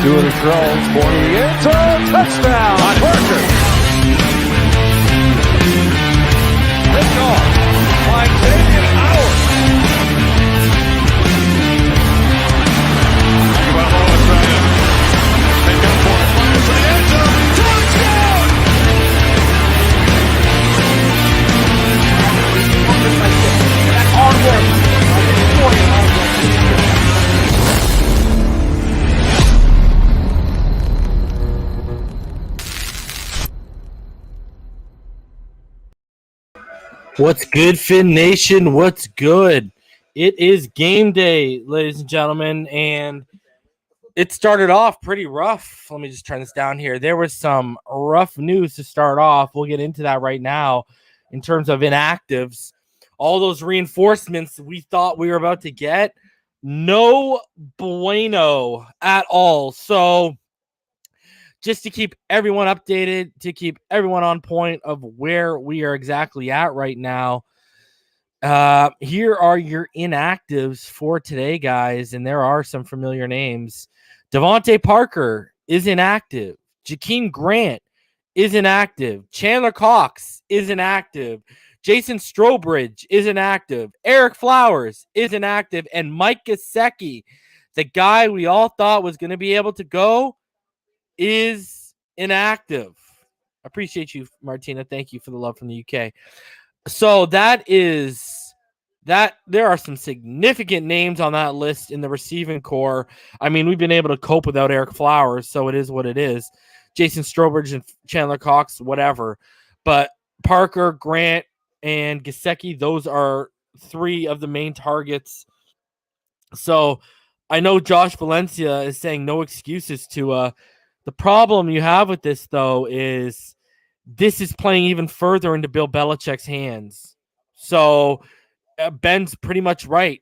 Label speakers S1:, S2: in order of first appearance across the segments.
S1: Doing the throws, going to the end zone, touchdown, Parker. Lift off, flying Xavier out. Tagovailoa trying to make up for it, fires to the end zone, touchdown. That's hard work.
S2: What's good, Fin Nation? What's good? It is game day, ladies and gentlemen, and it started off pretty rough. Let me just turn this down here. There was some rough news to start off. We'll get into that right now in terms of inactives. All those reinforcements we thought we were about to get, no bueno at all. So just to keep everyone updated, to keep everyone on point of where we are exactly at right now, here are your inactives for today, guys, and there are some familiar names. Devontae Parker is inactive. Jakeem Grant is inactive. Chandler Cox is inactive. Jason Strobridge is inactive. Eric Flowers is inactive. And Mike Gesicki, the guy we all thought was going to be able to go, is inactive. Appreciate you, Martina. Thank you for the love from the UK. So that is that. There are some significant names on that list in the receiving core. I mean, we've been able to cope without Eric Flowers, so it is what it is. Jason Strobridge and Chandler Cox, whatever. But Parker, Grant, and Gesicki, those are three of the main targets. So I know Josh Valencia is saying no excuses to the problem you have with this, though, is this is playing even further into Bill Belichick's hands. So Ben's pretty much right.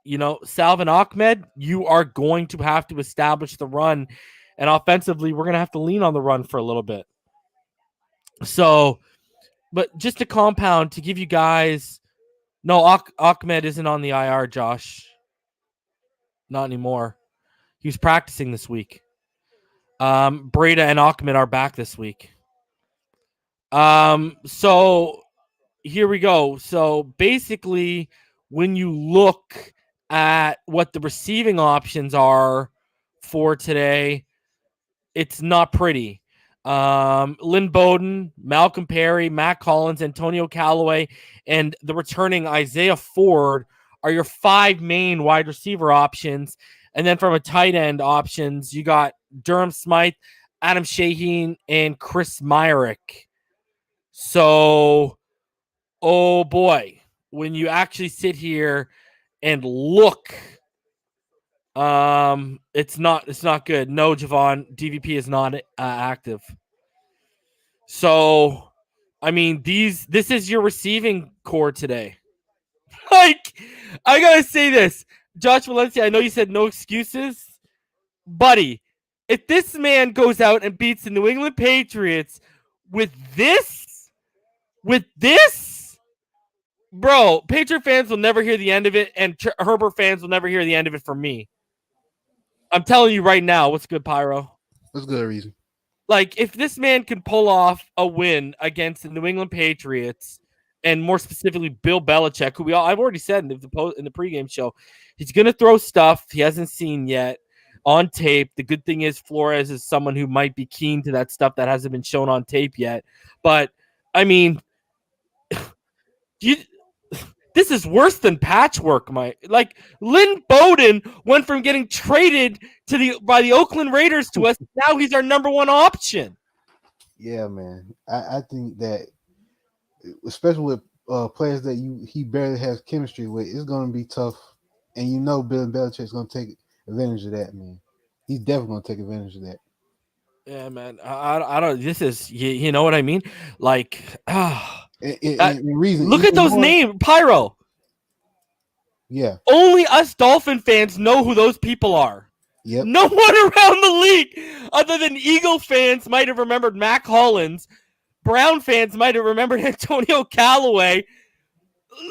S2: You know, Salvin Ahmed, you are going to have to establish the run. And offensively, we're going to have to lean on the run for a little bit. So, but just to compound, to give you guys, no, Ahmed isn't on the IR, Josh. Not anymore. He was practicing this week. Breda and Ahmed are back this week. So here we go. So basically, when you look at what the receiving options are for today, it's not pretty. Lynn Bowden, Malcolm Perry, Matt Collins, Antonio Callaway, and the returning Isaiah Ford are your five main wide receiver options. And then from a tight end options, you got Durham Smythe, Adam Shaheen, and Chris Myrick. So, oh boy, when you actually sit here and look, it's not good. No, Javon, DVP is not active. So, I mean, this is your receiving core today. Like, I gotta say this, Josh Valencia, I know you said no excuses, buddy. If this man goes out and beats the New England Patriots with this, bro, Patriot fans will never hear the end of it, and Herbert fans will never hear the end of it from me. I'm telling you right now. What's good, Pyro?
S3: What's good, Reason?
S2: Like, if this man can pull off a win against the New England Patriots, and more specifically Bill Belichick, who I've already said in the pregame show, he's going to throw stuff he hasn't seen yet on tape. The good thing is Flores is someone who might be keen to that stuff that hasn't been shown on tape yet. But, I mean, this is worse than Patchwork, Mike. Like, Lynn Bowden went from getting traded by the Oakland Raiders to us. Now he's our number one option.
S3: Yeah, man. I think that, especially with players that he barely has chemistry with, it's going to be tough. And you know Bill Belichick's going to take advantage of that, man. He's definitely going to take advantage of that.
S2: Yeah, man. I don't. This is you know what I mean. Like,
S3: Reason.
S2: Look at those names, Pyro.
S3: Yeah.
S2: Only us Dolphin fans know who those people are.
S3: Yep.
S2: No one around the league, other than Eagle fans, might have remembered Matt Collins. Brown fans might have remembered Antonio Callaway.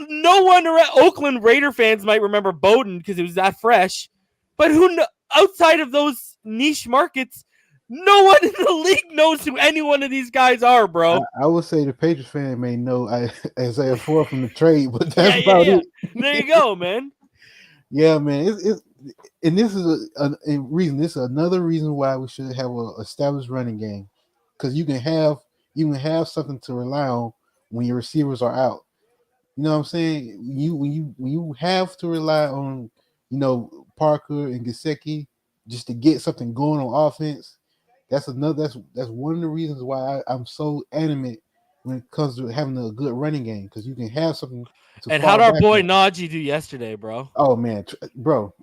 S2: No one around Oakland Raider fans might remember Bowden because it was that fresh. But outside of those niche markets, no one in the league knows who any one of these guys are, bro.
S3: I would say the Patriots fan may know Isaiah Ford from the trade, but that's
S2: Yeah.
S3: about it.
S2: There you go, man.
S3: Yeah, man. It's and this is a reason. This is another reason why we should have a established running game, because you can have something to rely on when your receivers are out. You know what I'm saying? When you have to rely on Parker and Gesicki just to get something going on offense. That's one of the reasons why I'm so animate when it comes to having a good running game, because you can have something to
S2: And
S3: fall
S2: how'd our
S3: back
S2: boy
S3: on.
S2: Najee do yesterday, bro?
S3: Oh man, bro.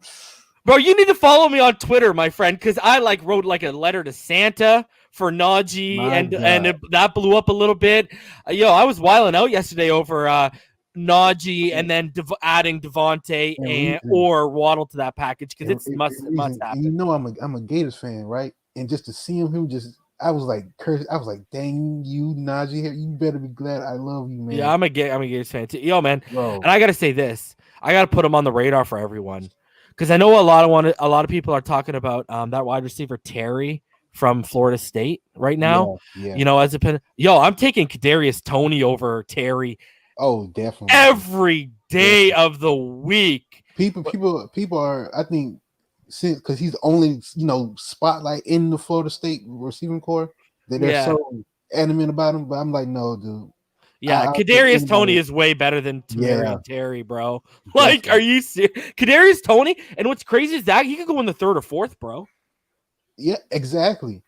S2: Bro, you need to follow me on Twitter, my friend, because I wrote a letter to Santa for Najee,
S3: My God.
S2: that blew up a little bit. I was wilding out yesterday over Najee and then adding Devontae or Waddle to that package because it's must
S3: and
S2: happen.
S3: you know I'm a Gators fan, right? And just to see him I was like, dang you, Najee, you better be glad I love you, man.
S2: Yeah, I'm a Gators fan too. Yo, man,
S3: Bro.
S2: and I gotta say this, I gotta put him on the radar for everyone. Because I know a lot of people are talking about that wide receiver Terry from Florida State right now.
S3: Yeah.
S2: I'm taking Kadarius Toney over Terry.
S3: Oh, definitely.
S2: Every day of the week.
S3: People are, I think, since because he's only spotlight in the Florida State receiving corps, that they're so adamant about him. But I'm like, no, dude.
S2: Yeah, Kadarius Toney is way better than Tamarian Terry, bro. Like, are you serious? Kadarius Toney, and what's crazy is that he could go in the third or fourth, bro.
S3: Yeah, exactly.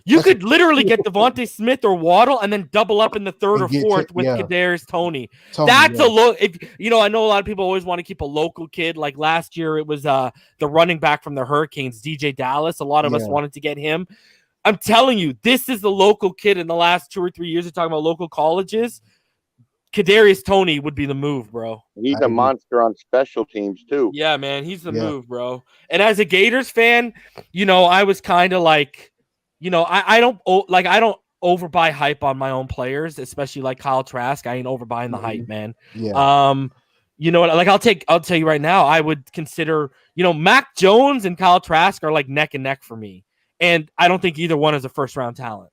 S2: You could literally get Devontae Smith or Waddle and then double up in the third or fourth with Kadarius Toney. That's a look. I know a lot of people always want to keep a local kid. Like last year, it was the running back from the Hurricanes, DJ Dallas. A lot of us wanted to get him. I'm telling you, this is the local kid in the last 2 or 3 years. We're talking about local colleges. Kadarius Toney would be the move, bro.
S4: He's a monster on special teams too.
S2: Yeah, man, he's the move, bro. And as a Gators fan, I was kind of like, I don't overbuy hype on my own players, especially like Kyle Trask. I ain't overbuying the hype, man.
S3: Yeah.
S2: You know what? Like I'll tell you right now, I would consider, Mac Jones and Kyle Trask are like neck and neck for me. And I don't think either one is a first round talent.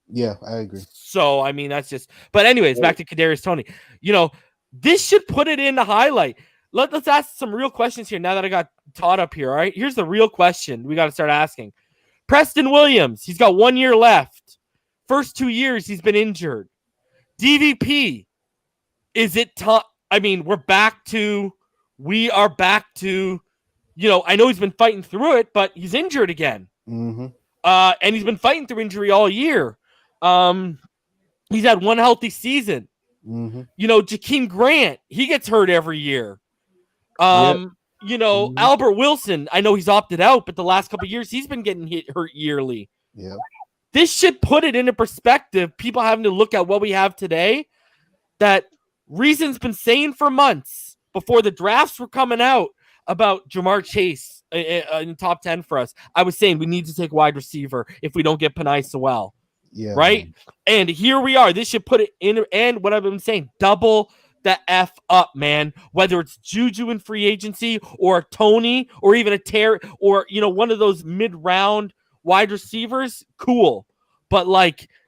S3: Yeah, I agree.
S2: So, I mean, that's just, but anyways, back to Kadarius Toney. This should put it in the highlight. Let's ask some real questions here now that I got Todd up here. All right. Here's the real question we got to start asking. Preston Williams, he's got 1 year left. First 2 years, he's been injured. DVP, is it tough? I mean, we are back to, I know he's been fighting through it, but he's injured again.
S3: Mm-hmm.
S2: And he's been fighting through injury all year. He's had one healthy season.
S3: Mm-hmm.
S2: Jakeem Grant, he gets hurt every year. Albert Wilson, I know he's opted out, but the last couple of years he's been getting hurt yearly.
S3: Yeah.
S2: This should put it into perspective. People having to look at what we have today, that Reason's been saying for months before the drafts were coming out about Jamar Chase in top 10 for us. I was saying we need to take wide receiver if we don't get Penei Sewell.
S3: Yeah.
S2: Right? Man. And here we are. This should put it in, and what I've been saying, double the F up, man. Whether it's Juju in free agency or a Toney or even a Terry or, one of those mid-round wide receivers, cool. But,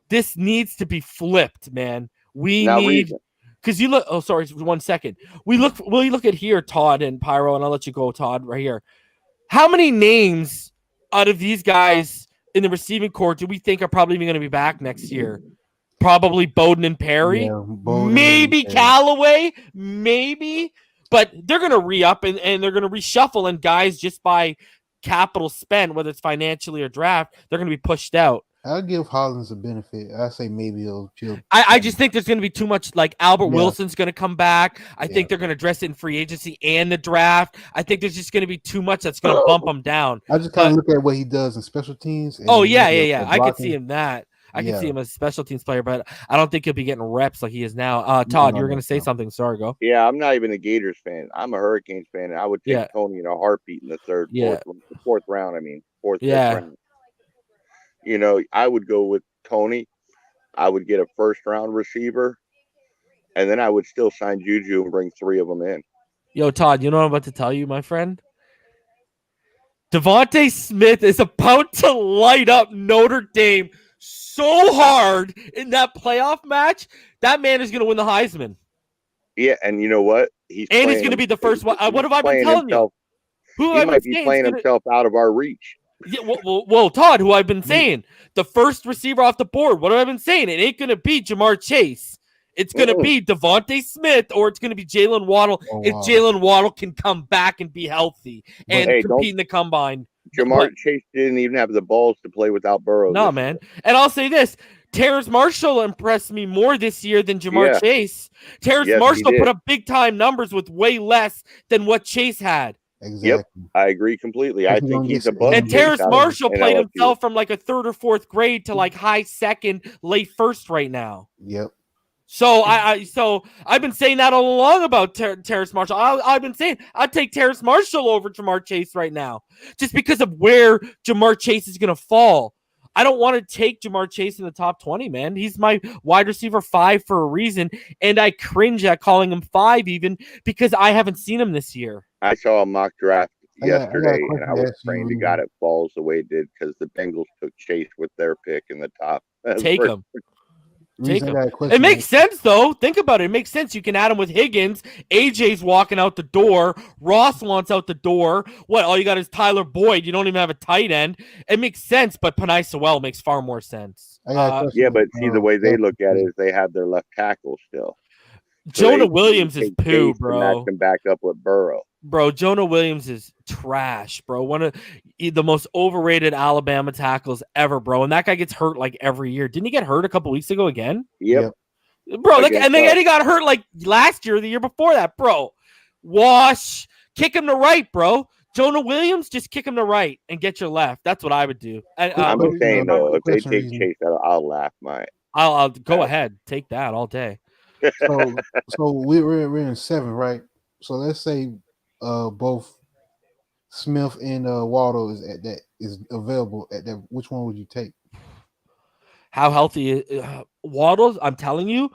S2: this needs to be flipped, man. Because you look, 1 second. We look at here, Todd and Pyro, and I'll let you go, Todd, right here. How many names out of these guys in the receiving corps do we think are probably even going to be back next year? Probably Bowden and Perry, maybe Callaway, maybe, but they're going to re-up and they're going to reshuffle, and guys just by capital spend, whether it's financially or draft, they're going to be pushed out.
S3: I'll give Hollins a benefit. I say maybe he'll.
S2: I just think there's going to be too much. Like Albert Wilson's going to come back. I think they're going to address it in free agency and the draft. I think there's just going to be too much that's going to bump him down.
S3: I just kind of look at what he does in special teams.
S2: Oh yeah. I could see him that. I can see him as a special teams player, but I don't think he'll be getting reps like he is now. Todd, you were going to say something. Sorry, go.
S4: Yeah, I'm not even a Gators fan. I'm a Hurricanes fan. I would take Toney in a heartbeat in the fourth round. I mean, fifth round. I would go with Toney. I would get a first-round receiver, and then I would still sign Juju and bring 3 of them in.
S2: Yo, Todd, you know what I'm about to tell you, my friend? Devontae Smith is about to light up Notre Dame so hard in that playoff match. That man is going to win the Heisman.
S4: Yeah, and you know what?
S2: He's going to be the first one. What have I been telling you?
S4: He might be playing himself out of our reach.
S2: Yeah, well, Todd, who I've been saying, the first receiver off the board. What have I been saying? It ain't going to be Jamar Chase. It's going to be Devontae Smith, or it's going to be Jalen Waddle if Jalen Waddle can come back and be healthy and compete in the combine.
S4: Jamar Chase didn't even have the balls to play without Burrow.
S2: No, man. And I'll say this. Terrace Marshall impressed me more this year than Jamar Chase. Terrace Marshall put up big-time numbers with way less than what Chase had.
S3: Exactly.
S4: Yep, I agree completely. I think he's above.
S2: And Terrace Marshall played himself from like a 3rd or 4th grade to like high 2nd, late 1st right now.
S3: Yep.
S2: So I've been saying that all along about Terrace Marshall. I've been saying I'd take Terrace Marshall over Jamar Chase right now, just because of where Jamar Chase is going to fall. I don't want to take Jamar Chase in the top 20, man. He's my wide receiver 5 for a reason, and I cringe at calling him 5 even because I haven't seen him this year.
S4: I saw a mock draft yesterday, and I was praying to God it falls the way it did because the Bengals took Chase with their pick in the top.
S2: Take him. It makes sense, though. Think about it. It makes sense. You can add him with Higgins. AJ's walking out the door. Ross wants out the door. What? All you got is Tyler Boyd. You don't even have a tight end. It makes sense, but Penei Sewell makes far more sense.
S4: But see, the way they look at it is they have their left tackle still.
S2: So Jonah Williams is poo, bro.
S4: That can back up with Burrow.
S2: Bro, Jonah Williams is trash, bro. One of the most overrated Alabama tackles ever, bro. And that guy gets hurt like every year. Didn't he get hurt a couple weeks ago again?
S4: Yep.
S2: Bro, and then he got hurt like last year or the year before that, bro. Wash. Kick him to right, bro. Jonah Williams, just kick him to right and get your left. That's what I would do.
S4: I'm just saying, though, if they take Chase, I'll laugh,
S2: I'll go ahead. Take that all day.
S3: So we're in 7, right? So let's say both Smith and Waddle is available at that. Which one would you take?
S2: How healthy Waddle? I'm telling you,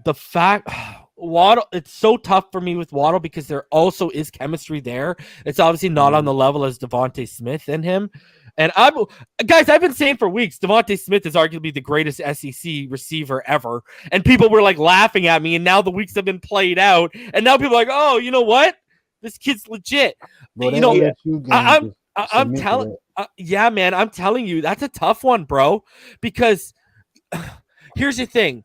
S2: the fact Waddle. It's so tough for me with Waddle because there also is chemistry there. It's obviously not on the level as Devontae Smith and him. And I've been saying for weeks, Devontae Smith is arguably the greatest SEC receiver ever. And people were like laughing at me. And now the weeks have been played out. And now people are like, oh, you know what? This kid's legit.
S3: Bro,
S2: I'm telling, man, I'm telling you, that's a tough one, bro. Because here's the thing.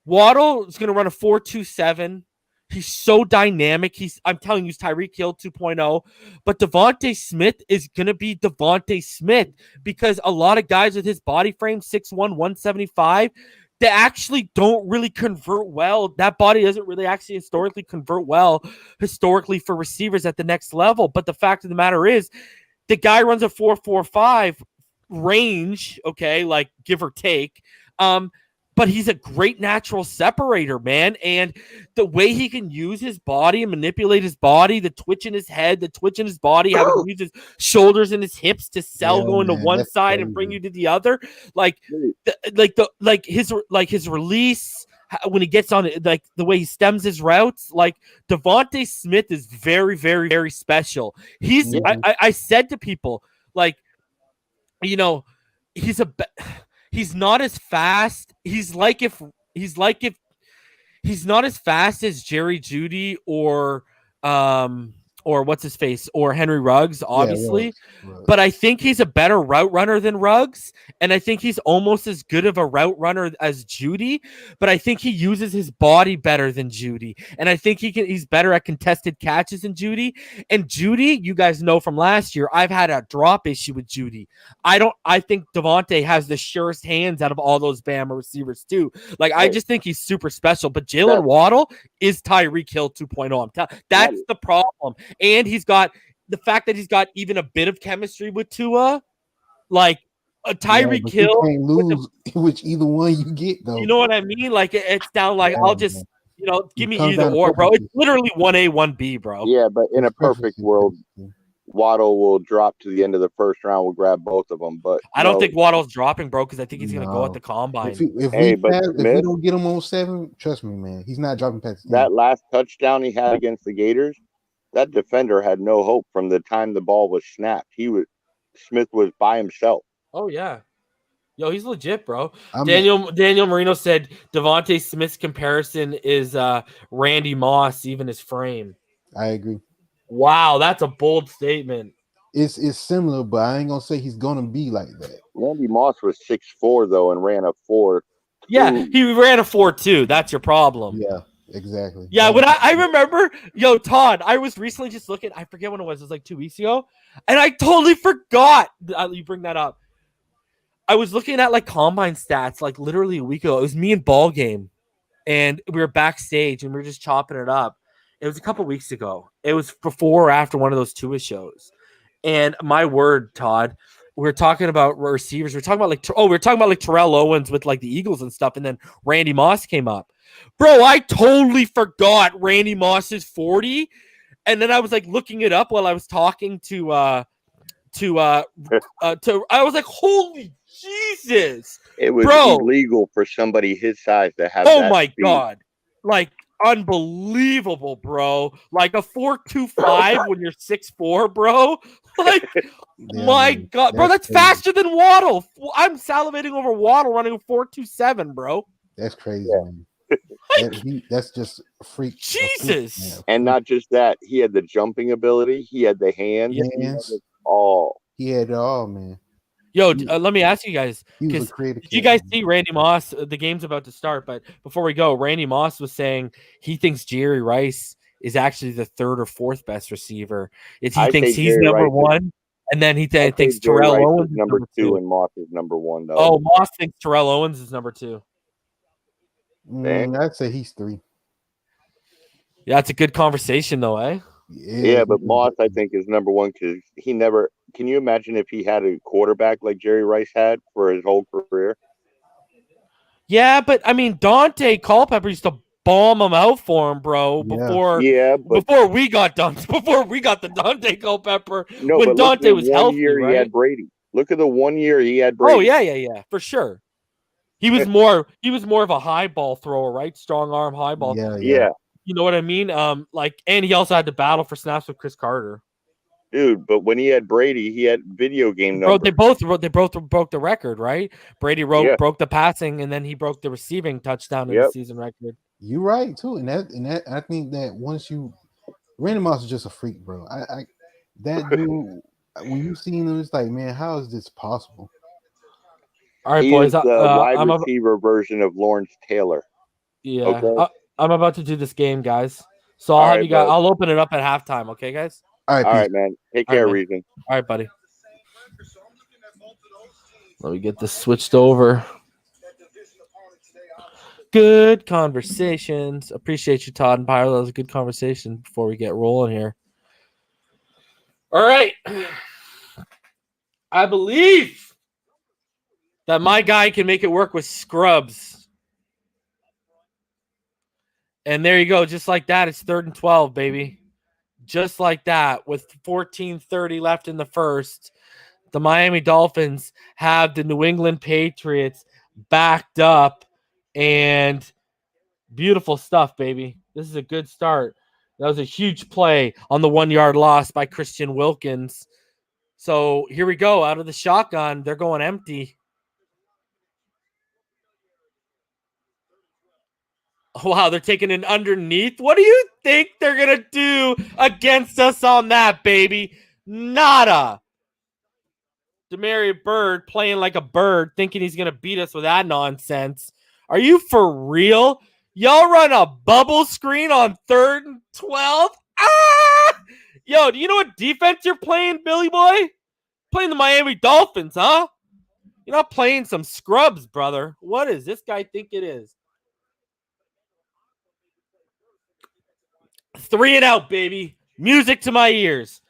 S2: Waddle is going to run a 4.27. He's so dynamic. I'm telling you, he's Tyreek Hill 2.0. But Devontae Smith is going to be Devontae Smith because a lot of guys with his body frame, 6'1", 175, they actually don't really convert well. That body doesn't really actually historically convert well for receivers at the next level. But the fact of the matter is, the guy runs a 4.45 range, okay, like give or take. But he's a great natural separator, man. And the way he can use his body and manipulate his body, the twitch in his head, the twitch in his body, how he can use his shoulders and his hips to going to one side and bring you to the other. His release when he gets on it, like the way he stems his routes, like Devontae Smith is very, very, very special. I said to people, like, you know, he's not as fast. He's not as fast as Jerry Jeudy or what's his face or Henry Ruggs, obviously. But I think he's a better route runner than Ruggs, and I think he's almost as good of a route runner as Jeudy. But I think he uses his body better than Jeudy, and I think he's better at contested catches than Jeudy. And Jeudy, you guys know from last year, I've had a drop issue with Jeudy. I think Devontae has the surest hands out of all those Bama receivers too. Like I just think he's super special. But Jalen Waddle is Tyreek Hill 2.0. That's the problem. And he's got the fact that he's got even a bit of chemistry with Tua, like a Tyreek Hill.
S3: You can't lose which either one you get, though.
S2: You know what I mean? Like it's down. Like I'll just, give me either or, bro. It's literally 1A, 1B, bro.
S4: Yeah, but in a perfect world, Waddle will drop to the end of the first round. We'll grab both of them, but
S2: I don't think Waddle's dropping, bro, because I think he's gonna go at the combine.
S3: If we don't get him on 7, trust me, man, he's not dropping past
S4: that last touchdown he had against the Gators. that defender had no hope from the time the ball was snapped. Smith was by himself.
S2: Oh yeah. Yo, he's legit, bro. Daniel Marino said Devontae Smith's comparison is Randy Moss, even his frame.
S3: I agree.
S2: Wow, that's a bold statement.
S3: It's similar, but I ain't gonna say he's gonna be like that.
S4: Randy Moss was 6'4" though and ran a 4.
S2: Yeah, he ran a 4.2. That's your problem.
S3: Yeah, exactly.
S2: Yeah, when I remember, yo, Todd, I was recently just looking. I forget when it was. It was like 2 weeks ago, and I totally forgot. You bring that up. I was looking at like combine stats, like literally a week ago. It was me and Ball Game, and we were backstage and we were just chopping it up. It was a couple weeks ago. It was before or after one of those Tua shows. And my word, Todd, we were talking about receivers. We were talking about like Terrell Owens with like the Eagles and stuff. And then Randy Moss came up. Bro, I totally forgot Randy Moss is 40. And then I was like looking it up while I was talking to I was like, holy Jesus.
S4: It was illegal for somebody his size to have
S2: that my speed. God. Like unbelievable, bro. Like a 4.25 when you're 6'4", bro. Like my God, bro, that's faster than Waddle. I'm salivating over Waddle running a 4.27, bro.
S3: That's crazy, man. That's just a freak.
S2: Jesus.
S3: A freak,
S4: and not just that, he had the jumping ability, he had the hands. He had it all.
S3: He had it all, man.
S2: Yo, let me ask you guys. Did you guys see Randy Moss? The game's about to start, but before we go, Randy Moss was saying he thinks Jerry Rice is actually the third or fourth best receiver. He thinks he's number one, and then he thinks Terrell Owens is
S4: number two, and Moss is number one. Though.
S2: Oh, Moss thinks Terrell Owens is number two.
S3: I'd say he's three.
S2: Yeah, it's a good conversation, though, eh?
S4: Yeah, but Moss, I think, is number one because he never. Can you imagine if he had a quarterback like Jerry Rice had for his whole career?
S2: Yeah, but I mean, Dante Culpepper used to bomb him out for him, bro. Before we got the Dante Culpepper.
S4: No,
S2: when Dante was healthy,
S4: right? He had Brady. Look at the 1 year he had Brady.
S2: Oh yeah, for sure. He was more of a high ball thrower, right? Strong arm, high ball.
S4: Yeah.
S2: You know what I mean? And he also had to battle for snaps with Chris Carter.
S4: Dude, but when he had Brady, he had video game numbers.
S2: They both broke the record, right? Brady broke the passing, and then he broke the receiving touchdown in the season record.
S3: You're right too, and that I think that once Randy Moss is just a freak, bro. That dude, when you seen him, it's like, man, how is this possible?
S2: All right,
S4: he
S2: boys.
S4: Is the wide receiver version of Lawrence Taylor.
S2: Yeah, okay? I'm about to do this game, guys. So I'll have you guys. I'll open it up at halftime. Okay, guys.
S3: All
S4: right, man. Take care, Reason.
S2: All right, buddy. Let me get this switched over. Good conversations. Appreciate you, Todd and Pyro. That was a good conversation before we get rolling here. All right. I believe that my guy can make it work with scrubs. And there you go. Just like that, it's 3rd and 12, baby. Just like that, with 14:30 left in the first, the Miami Dolphins have the New England Patriots backed up, and beautiful stuff, baby. This is a good start. That was a huge play on the 1-yard loss by Christian Wilkins. So here we go. Out of the shotgun, they're going empty. Wow, they're taking it underneath. What do you think they're going to do against us on that, baby? Nada. Demario Bird playing like a bird, thinking he's going to beat us with that nonsense. Are you for real? Y'all run a bubble screen on 3rd and 12? Ah! Yo, do you know what defense you're playing, Billy boy? Playing the Miami Dolphins, huh? You're not playing some scrubs, brother. What does this guy think it is? 3 and out, baby. Music to my ears.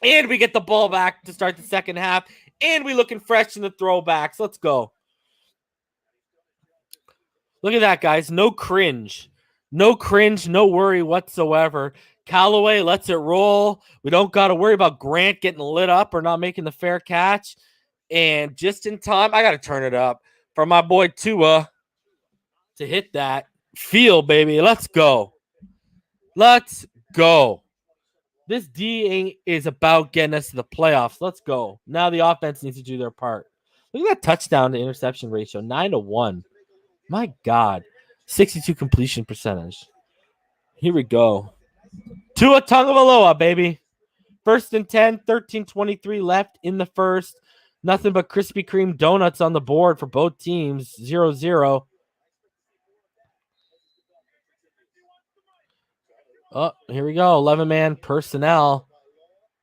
S2: And we get the ball back to start the second half. And we looking fresh in the throwbacks. Let's go. Look at that, guys. No cringe. No cringe, no worry whatsoever. Callaway lets it roll. We don't got to worry about Grant getting lit up or not making the fair catch. And just in time, I got to turn it up for my boy Tua to hit that. Feel, baby. Let's go. Let's go. This D is about getting us to the playoffs. Let's go. Now the offense needs to do their part. Look at that touchdown to interception ratio, 9-1. My God. 62 completion percentage. Here we go. Tua Tagovailoa, baby. 1st and 10, 13:23 left in the first. Nothing but Krispy Kreme donuts on the board for both teams. 0-0. Oh, here we go. 11-man personnel.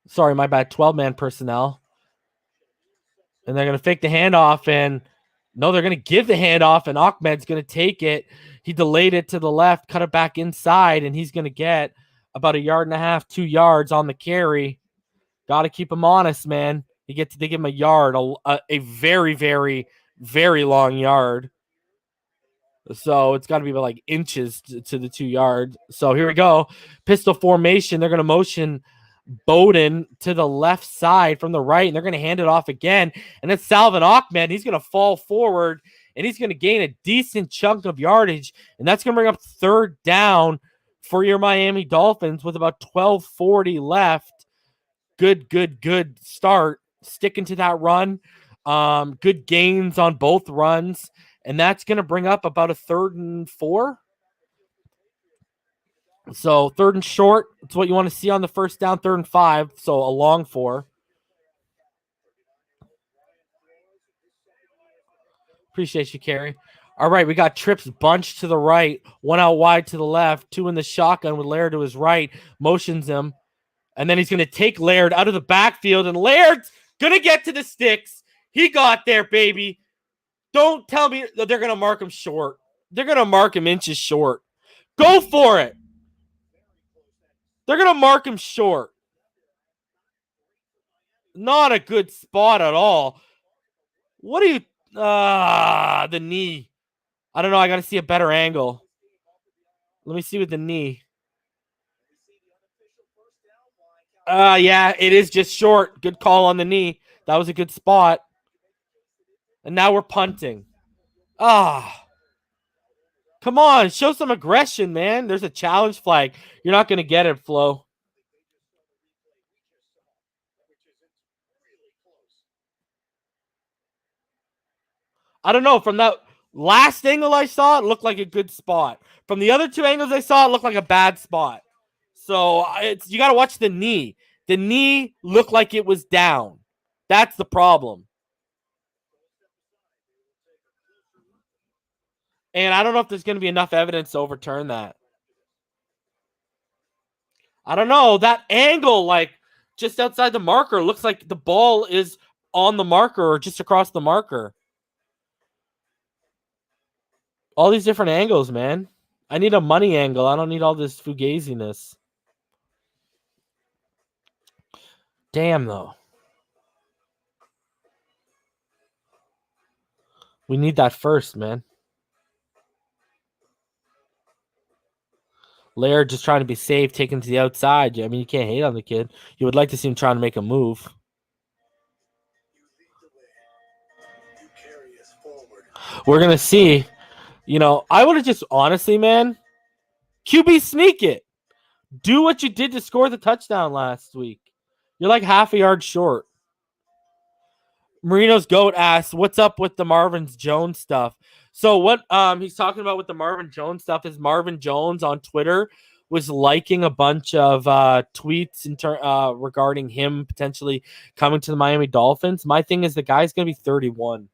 S2: Sorry, my bad. 12-man personnel. And they're going to fake the handoff. And no, they're going to give the handoff. And Ahmed's going to take it. He delayed it to the left, cut it back inside. And he's going to get about 1.5 yards, 2 yards on the carry. Got to keep him honest, man. They give him a yard, a very, very, very long yard. So it's got to be about like inches to the 2 yards. So here we go. Pistol formation. They're going to motion Bowden to the left side from the right, and they're going to hand it off again. And it's Salvon Ahmed. He's going to fall forward, and he's going to gain a decent chunk of yardage. And that's going to bring up 3rd down for your Miami Dolphins with about 12:40 left. Good start. Sticking to that run. Good gains on both runs. And that's going to bring up about a 3rd and 4. So 3rd and short. It's what you want to see on the first down. 3rd and 5. So a long 4. Appreciate you, Carrie. All right, we got trips bunched to the right. 1 out wide to the left. 2 in the shotgun with Laird to his right. Motions him. And then he's going to take Laird out of the backfield. And Laird's going to get to the sticks. He got there, baby. Don't tell me that they're going to mark him short. They're going to mark him inches short. Go for it. They're going to mark him short. Not a good spot at all. What are you... the knee. I don't know. I got to see a better angle. Let me see with the knee. Yeah, it is just short. Good call on the knee. That was a good spot. And now we're punting. Come on. Show some aggression, man. There's a challenge flag. You're not going to get it, Flo. I don't know. From that last angle I saw, it looked like a good spot. From the other 2 angles I saw, it looked like a bad spot. So you got to watch the knee. The knee looked like it was down. That's the problem. And I don't know if there's going to be enough evidence to overturn that. I don't know. That angle, like just outside the marker, looks like the ball is on the marker or just across the marker. All these different angles, man. I need a money angle. I don't need all this fugaziness. Damn, though. We need that first, man. Laird just trying to be safe, taking to the outside. I mean, you can't hate on the kid. You would like to see him trying to make a move. We're going to see. You know, I would have just, honestly, man, QB sneak it. Do what you did to score the touchdown last week. You're like half a yard short. Marino's Goat asks, what's up with the Marvin Jones stuff? So what he's talking about with the Marvin Jones stuff is Marvin Jones on Twitter was liking a bunch of tweets regarding him potentially coming to the Miami Dolphins. My thing is the guy's going to be 31.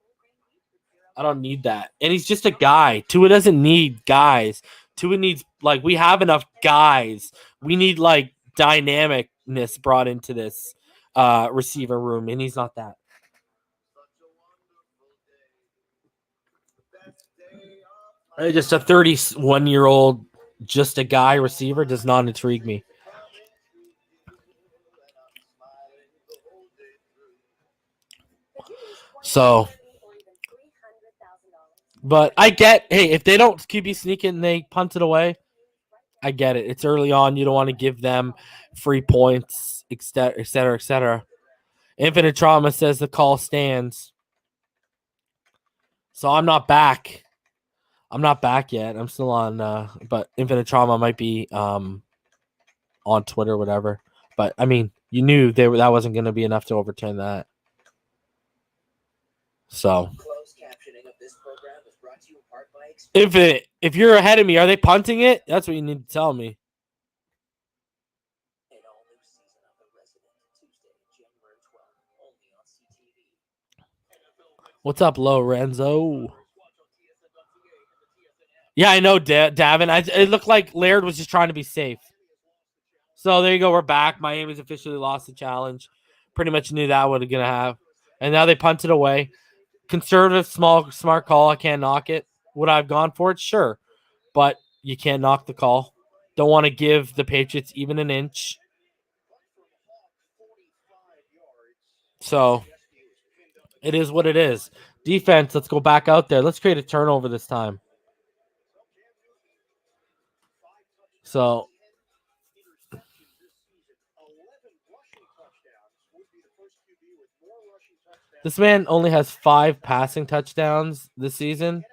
S2: I don't need that. And he's just a guy. Tua doesn't need guys. Tua needs, like, we have enough guys. We need, like, dynamicness brought into this receiver room, and he's not that. Just a 31-year-old, just a guy receiver does not intrigue me. So, but I get, hey, if they don't QB sneak it and they punt it away, I get it. It's early on. You don't want to give them free points, et cetera, et cetera. Infinite Trauma says the call stands. So I'm not back. I'm not back yet. I'm still on, but Infinite Trauma might be on Twitter, whatever. But, I mean, you knew that wasn't going to be enough to overturn that. So, if you're ahead of me, are they punting it? That's what you need to tell me. What's up, Lorenzo? Yeah, I know, Davin. It looked like Laird was just trying to be safe. So there you go. We're back. Miami's officially lost the challenge. Pretty much knew that was going to have. And now they punted away. Conservative, smart call. I can't knock it. Would I have gone for it? Sure. But you can't knock the call. Don't want to give the Patriots even an inch. So it is what it is. Defense, let's go back out there. Let's create a turnover this time. So this man only has 5 passing touchdowns this season.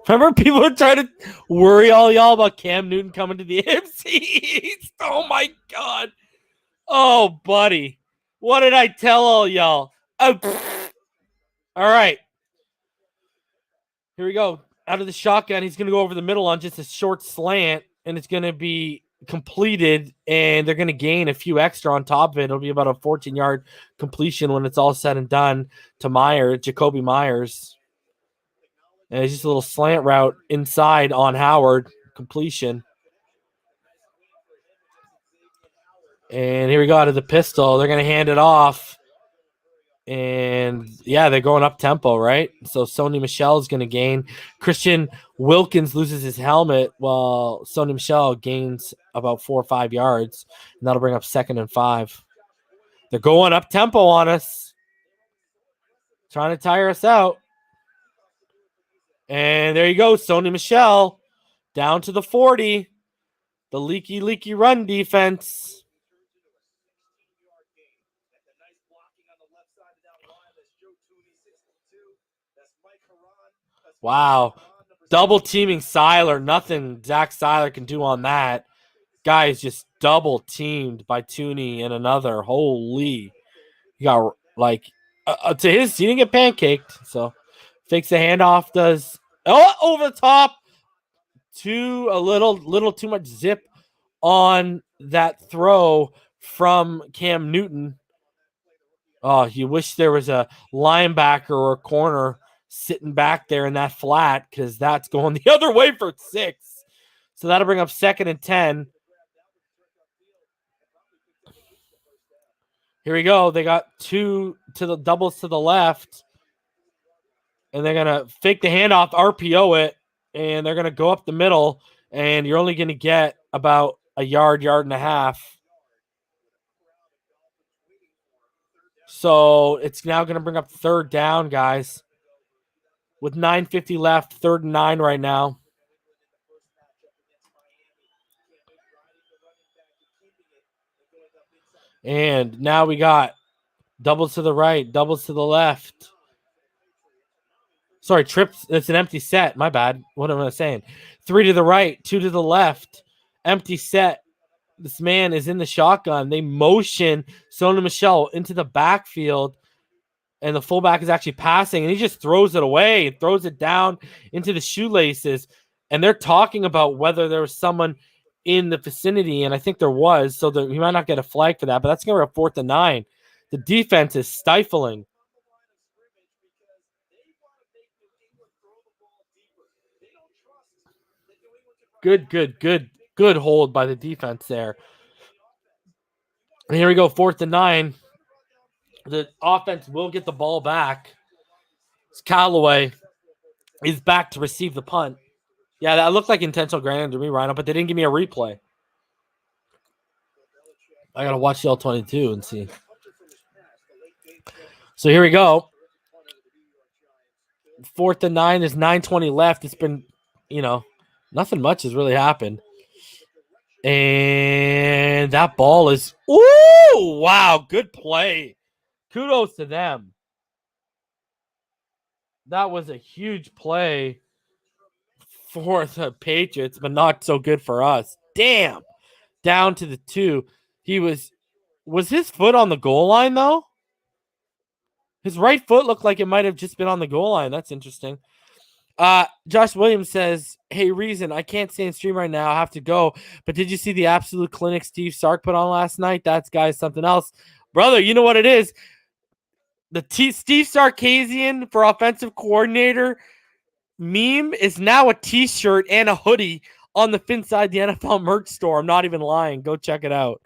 S2: Remember, people were trying to worry all y'all about Cam Newton coming to the AFC East. Oh, my God. Oh, buddy. What did I tell all y'all? All right. Here we go. Out of the shotgun, he's going to go over the middle on just a short slant, and it's going to be completed, and they're going to gain a few extra on top of it. It'll be about a 14-yard completion when it's all said and done to Jacoby Myers. And it's just a little slant route inside on Howard. Completion. And here we go out of the pistol. They're going to hand it off. And, yeah, they're going up tempo, right? So Sony Michel is going to gain. Christian Wilkins loses his helmet while Sony Michel gains about 4 or 5 yards. And that'll bring up 2nd and 5. They're going up tempo on us. Trying to tire us out. And there you go, Sony Michel down to the 40. The leaky run defense. Wow. Double teaming Seiler. Nothing Zach Seiler can do on that. Guy is just double teamed by Tooney and another. Holy. He got, like, to his, he didn't get pancaked. So, fakes the handoff, does, over the top. A little too much zip on that throw from Cam Newton. Oh, you wish there was a linebacker or a corner sitting back there in that flat, because that's going the other way for 6. So that'll bring up 2nd and 10. Here we go. They got 2 to the doubles to the left. And they're going to fake the handoff, RPO it, and they're going to go up the middle, and you're only going to get about a yard and a half. So it's now going to bring up 3rd down, guys. With 9:50 left, 3rd and 9 right now. And now we got doubles to the right, doubles to the left. Sorry, trips. It's an empty set. My bad. What am I saying? 3 to the right, 2 to the left. Empty set. This man is in the shotgun. They motion Sony Michel into the backfield, and the fullback is actually passing, and he just throws it away, throws it down into the shoelaces. And they're talking about whether there was someone in the vicinity, and I think there was, so he might not get a flag for that, but that's going to be a 4th and 9. The defense is stifling. Good hold by the defense there. And here we go, 4th and 9. The offense will get the ball back. Callaway is back to receive the punt. Yeah, that looked like intentional grounding to me, Rhino, but they didn't give me a replay. I got to watch the L22 and see. So here we go. 4th and 9. There's 9:20 left. It's been, nothing much has really happened. And that ball is, ooh, wow, good play. Kudos to them. That was a huge play for the Patriots, but not so good for us. Damn. down to the 2. He was his foot on the goal line, though? His right foot looked like it might have just been on the goal line. That's interesting. Josh Williams says, hey, Reason, I can't stay in stream right now. I have to go. But did you see the absolute clinic Steve Sark put on last night? That's, guys, something else. Brother, you know what it is? The Steve Sarkisian for offensive coordinator meme is now a t-shirt and a hoodie on the Finside the NFL merch store. I'm not even lying. Go check it out.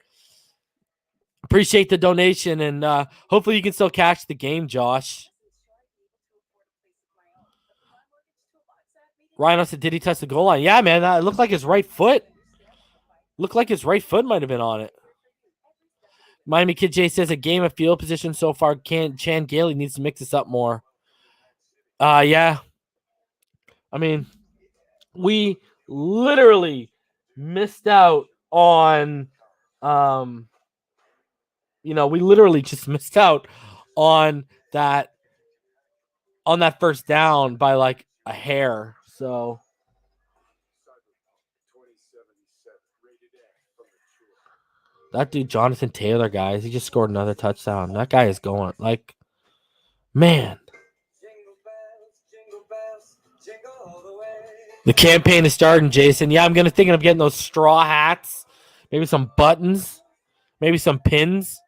S2: Appreciate the donation, and hopefully you can still catch the game, Josh. Rhino said, did he touch the goal line? Yeah, man, it looked like his right foot. Looked like his right foot might have been on it. Miami Kid J says, a game of field position so far. Chan Gailey needs to mix this up more. Yeah. I mean, we literally missed out on, we literally just missed out on that first down by like a hair. So that dude, Jonathan Taylor, guys, he just scored another touchdown. That guy is going like, man. The campaign is starting, Jason. Yeah, I'm thinking of getting those straw hats, maybe some buttons, maybe some pins.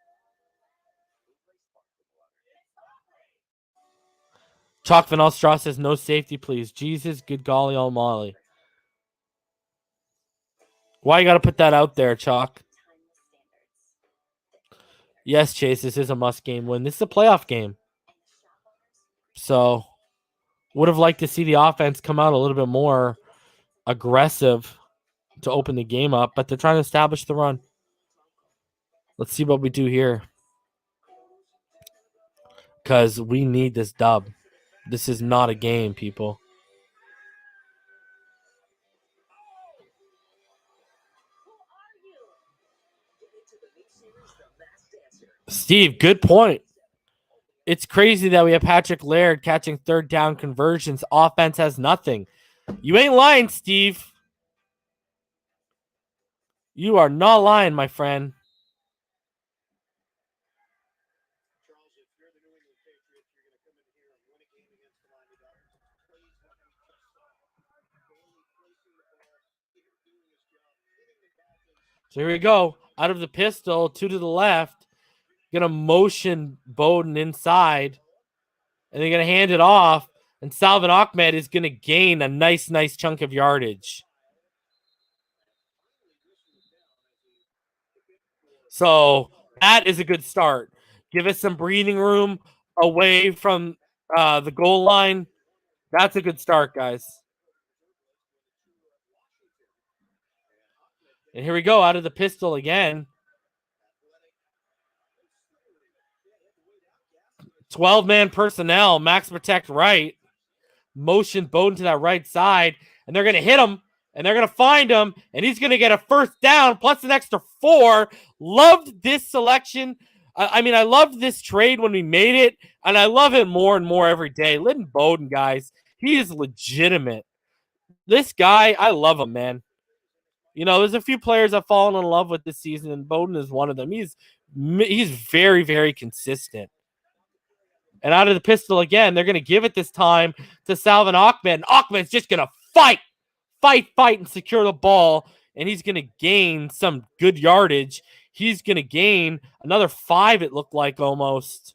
S2: Chalk Vanilla Straw says, no safety, please. Jesus, good golly almighty. Why you got to put that out there, Chalk? Yes, Chase, this is a must-game win. This is a playoff game. So, would have liked to see the offense come out a little bit more aggressive to open the game up, but they're trying to establish the run. Let's see what we do here. Because we need this dub. This is not a game, people. Steve, good point. It's crazy that we have Patrick Laird catching third down conversions. Offense has nothing. You ain't lying, Steve. You are not lying, my friend.
S1: Charles, if you're the New England Patriots, you're going to come in here and win a game against the Miami Dolphins. Please let me just Bailey placing the ball here, doing his job, hitting the Dolphins.
S2: So here we go. Out of the pistol, 2 to the left. Going to motion Bowden inside. And they're going to hand it off. And Salvin Ahmed is going to gain a nice chunk of yardage. So that is a good start. Give us some breathing room away from the goal line. That's a good start, guys. And here we go, out of the pistol again. 12-man personnel, max protect right. Motion Bowden to that right side, and they're going to hit him, and they're going to find him, and he's going to get a first down plus an extra 4. Loved this selection. I loved this trade when we made it, and I love it more and more every day. Lynn Bowden, guys, he is legitimate. This guy, I love him, man. There's a few players I've fallen in love with this season, and Bowden is one of them. He's very, very consistent. And out of the pistol again, they're going to give it this time to Salvin Ahmed. Ahmed's just going to fight, and secure the ball, and he's going to gain some good yardage. He's going to gain another 5, it looked like almost.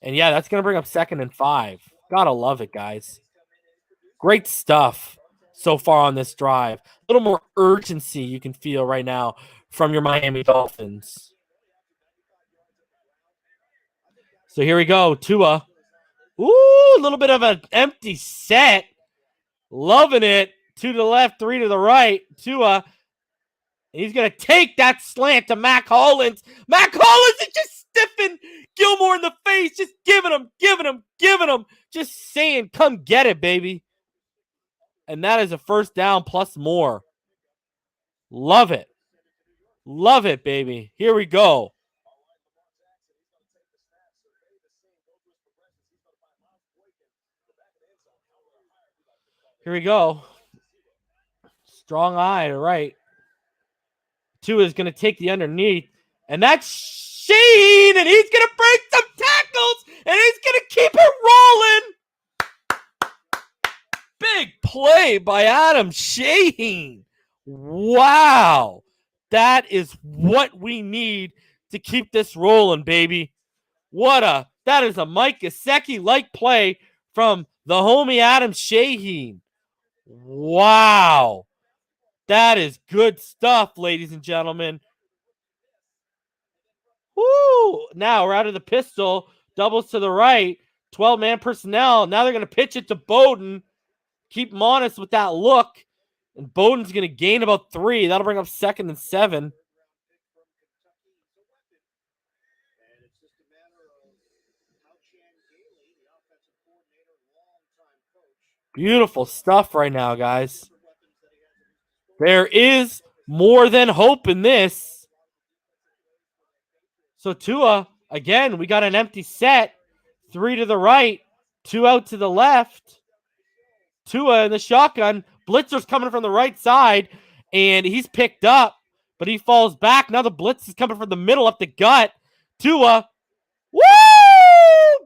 S2: And yeah, that's going to bring up 2nd and 5. Gotta love it, guys. Great stuff so far on this drive. A little more urgency you can feel right now from your Miami Dolphins. So here we go. Tua. Ooh, a little bit of an empty set. Loving it. 2 to the left, 3 to the right. Tua. He's going to take that slant to Mac Hollins. Mac Hollins is just stiffing Gilmore in the face. Just giving him. Just saying, come get it, baby. And that is a first down plus more. Love it. Love it, baby. Here we go. Here we go. Strong eye to right. Tua is going to take the underneath. And that's Sheen. And he's going to break some tackles. And he's going to keep it rolling. Big play by Adam Shaheen. Wow. That is what we need to keep this rolling, baby. That is a Mike Gesicki-like play from the homie Adam Shaheen. Wow. That is good stuff, ladies and gentlemen. Woo! Now we're out of the pistol. Doubles to the right. 12-man personnel. Now they're going to pitch it to Bowden. Keep him honest with that look. And Bowden's going to gain about 3. That'll bring up 2nd and 7. Beautiful stuff right now, guys. There is more than hope in this. So Tua, again, we got an empty set. 3 to the right, 2 out to the left. Tua in the shotgun. Blitzer's coming from the right side, and he's picked up, but he falls back. Now the blitz is coming from the middle up the gut. Tua, woo,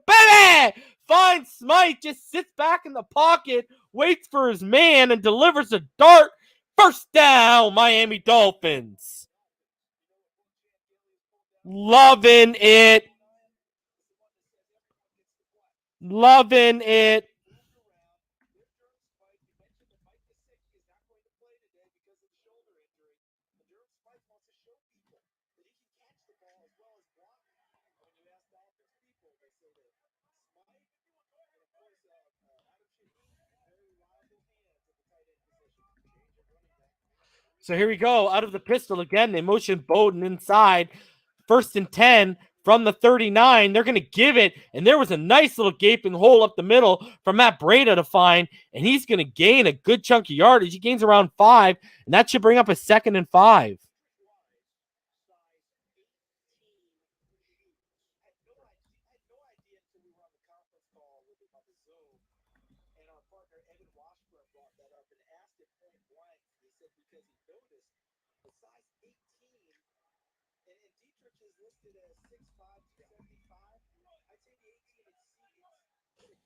S2: baby! Finds Smythe, just sits back in the pocket, waits for his man, and delivers a dart. First down, Miami Dolphins. Loving it. Loving it. So here we go. Out of the pistol again. They motion Bowden inside. 1st and 10 from the 39. They're going to give it. And there was a nice little gaping hole up the middle for Matt Breida to find. And he's going to gain a good chunk of yardage. He gains around 5. And that should bring up a 2nd and 5.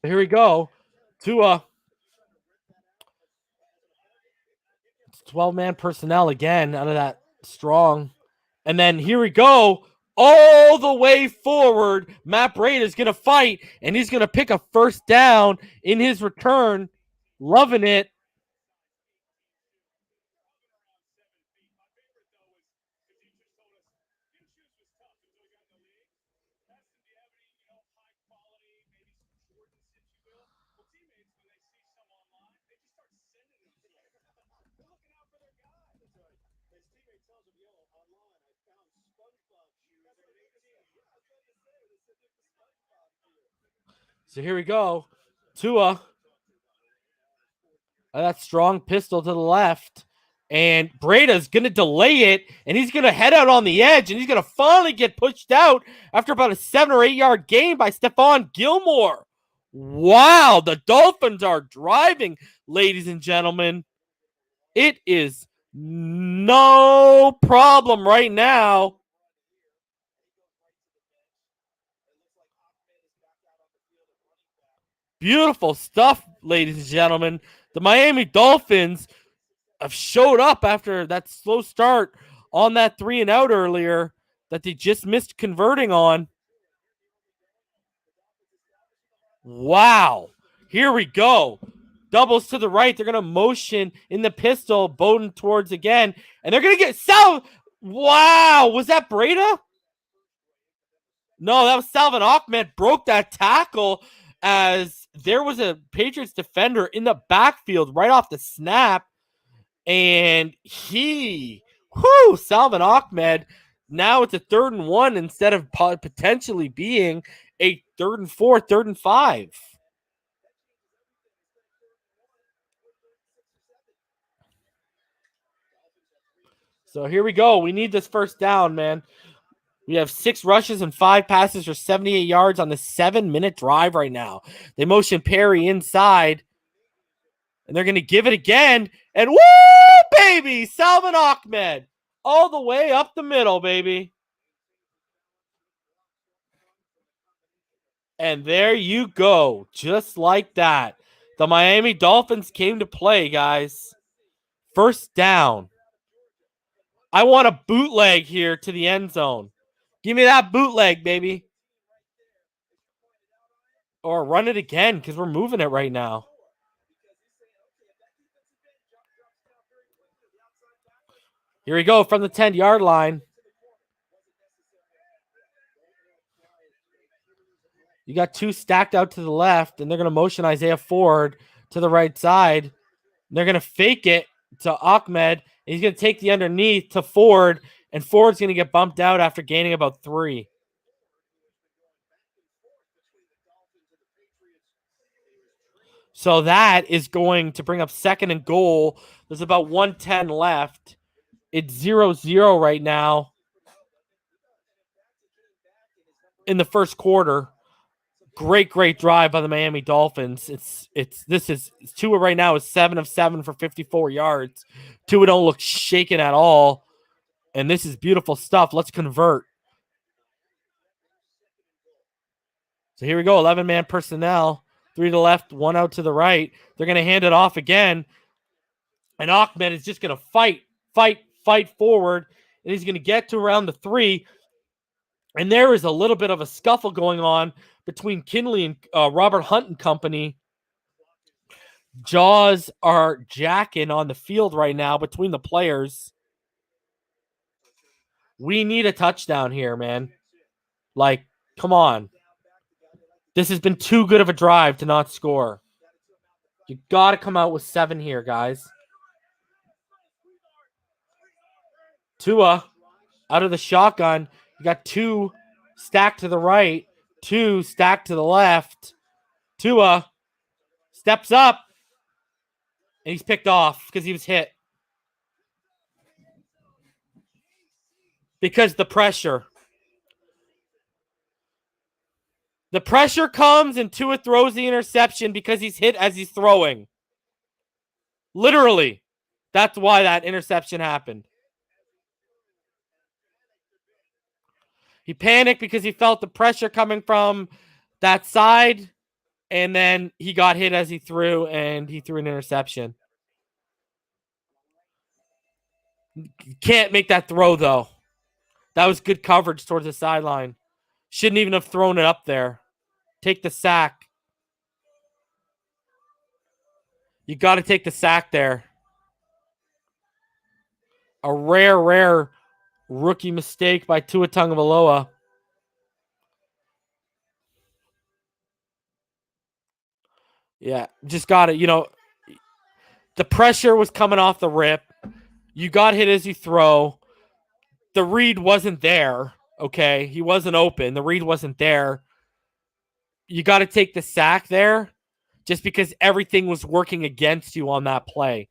S2: Here we go. Tua. It's 12-man personnel again out of that strong. And then here we go. All the way forward. Matt Breida is going to fight, and he's going to pick a 1st down in his return. Loving it. So here we go. Tua. That strong pistol to the left. And Breida's going to delay it. And he's going to head out on the edge. And he's going to finally get pushed out after about a 7 or 8 yard gain by Stephon Gilmore. Wow. The Dolphins are driving, ladies and gentlemen. It is no problem right now. Beautiful stuff, ladies and gentlemen. The Miami Dolphins have showed up after that slow start on that 3 and out earlier that they just missed converting on. Wow. Here we go. Doubles to the right. They're going to motion in the pistol. Bowden towards again. And they're going to get Wow. Was that Breida? No, that was Salvin Ahmed. Broke that tackle as there was a Patriots defender in the backfield right off the snap. And Salvin Ahmed, now it's a 3rd and 1 instead of potentially being a 3rd and 4, 3rd and 5. So here we go. We need this 1st down, man. We have 6 rushes and 5 passes for 78 yards on the 7-minute drive right now. They motion Perry inside. And they're going to give it again. And woo, baby, Salvin Ahmed. All the way up the middle, baby. And there you go. Just like that. The Miami Dolphins came to play, guys. First down. I want a bootleg here to the end zone. Give me that bootleg, baby. Or run it again because we're moving it right now. Here we go from the 10-yard line. You got two stacked out to the left, and they're going to motion Isaiah Ford to the right side. They're going to fake it to Ahmed. And he's going to take the underneath to Ford, and Ford's going to get bumped out after gaining about 3. So that is going to bring up 2nd and goal. There's about 1:10 left. It's 0-0 right now in the first quarter. Great drive by the Miami Dolphins. Tua right now is 7 of 7 for 54 yards. Tua don't look shaken at all. And this is beautiful stuff. Let's convert. So here we go. 11-man personnel. 3 to the left, 1 out to the right. They're going to hand it off again. And Ahmed is just going to fight forward. And he's going to get to around the 3. And there is a little bit of a scuffle going on between Kinley and Robert Hunt and company. Jaws are jacking on the field right now between the players. We need a touchdown here, man. Like, come on. This has been too good of a drive to not score. You got to come out with 7 here, guys. Tua out of the shotgun. You got 2 stacked to the right, 2 stacked to the left. Tua steps up, and he's picked off because he was hit. Because the pressure. The pressure comes and Tua throws the interception because he's hit as he's throwing. Literally. That's why that interception happened. He panicked because he felt the pressure coming from that side, and then he got hit as he threw, and he threw an interception. Can't make that throw, though. That was good coverage towards the sideline. Shouldn't even have thrown it up there. Take the sack. You got to take the sack there. A rare rookie mistake by Tua Tagovailoa. Yeah, just got it. The pressure was coming off the rip. You got hit as you throw. The read wasn't there, okay? He wasn't open. The read wasn't there. You got to take the sack there just because everything was working against you on that play.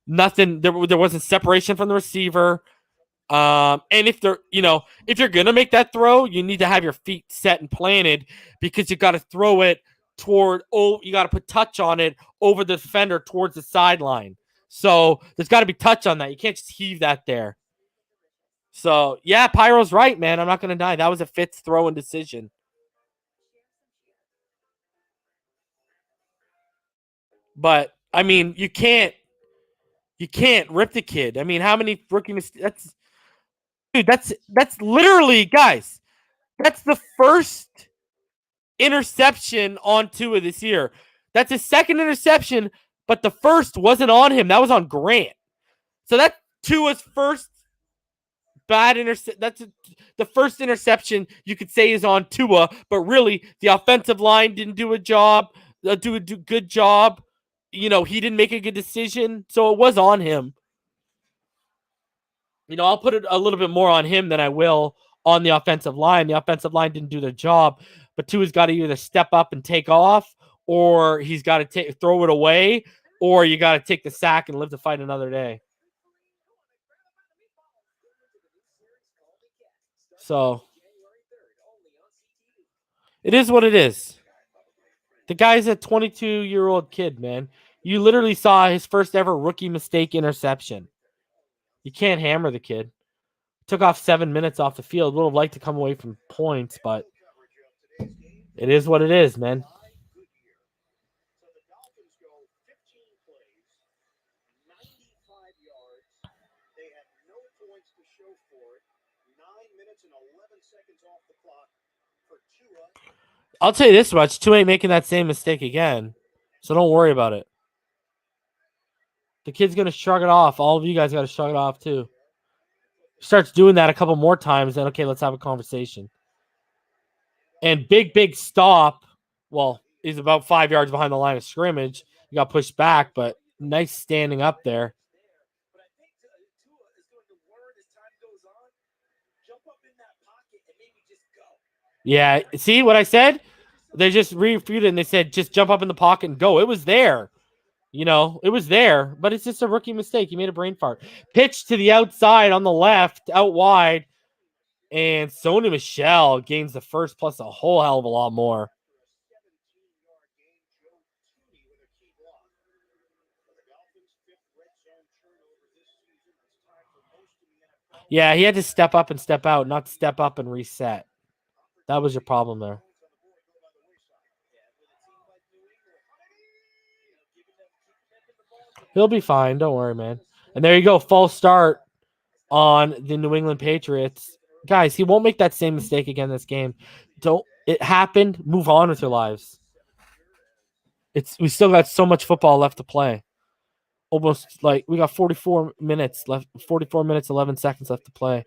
S2: Nothing, there wasn't separation from the receiver. And if you're going to make that throw, you need to have your feet set and planted because you got to throw it you got to put touch on it over the defender towards the sideline. So there's got to be touch on that. You can't just heave that there. So, yeah, Pyro's right, man. I'm not going to deny. That was a Fitz throw and decision. But, I mean, you can't rip the kid. I mean, how many rookie mistakes? That's literally, guys, that's the first interception on Tua this year. That's his second interception, but the first wasn't on him. That was on Grant. So that's Tua's first bad interception. That's the first interception you could say is on Tua, but really the offensive line didn't do a good job. He didn't make a good decision, so it was on him. I'll put it a little bit more on him than I will on the offensive line. The offensive line didn't do their job, but Tua's got to either step up and take off, or he's got to throw it away, or you got to take the sack and live to fight another day. So it is what it is. The guy's a 22-year-old kid, man. You literally saw his first ever rookie mistake interception. You can't hammer the kid. Took off 7 minutes off the field. Would have liked to come away from points, but it is what it is, man.
S1: So the Dolphins go 15 plays, 95 yards. They have no points to show for it. 9 minutes and 11 seconds off the clock for Tua.
S2: I'll tell you this much. Tua ain't making that same mistake again. So don't worry about it. The kid's going to shrug it off. All of you guys got to shrug it off too. Starts doing that a couple more times, then okay, let's have a conversation. And big stop. Well, he's about 5 yards behind the line of scrimmage. He got pushed back, but nice standing up there.
S1: But I think Tua is going to learn as time goes on. Jump up in that pocket and maybe just go.
S2: Yeah, see what I said? They just refuted and they said just jump up in the pocket and go. It was there. You know, it was there, but it's just a rookie mistake. He made a brain fart. Pitch to the outside on the left, out wide, and Sony Michel gains the first plus a whole hell of a lot more. Yeah, he had to step up and step out, not step up and reset. That was your problem there. He'll be fine. Don't worry, man. And there you go. False start on the New England Patriots. Guys, he won't make that same mistake again this game. It happened. Move on with your lives. We still got so much football left to play. Almost like we got 44 minutes left. 44 minutes, 11 seconds left to play.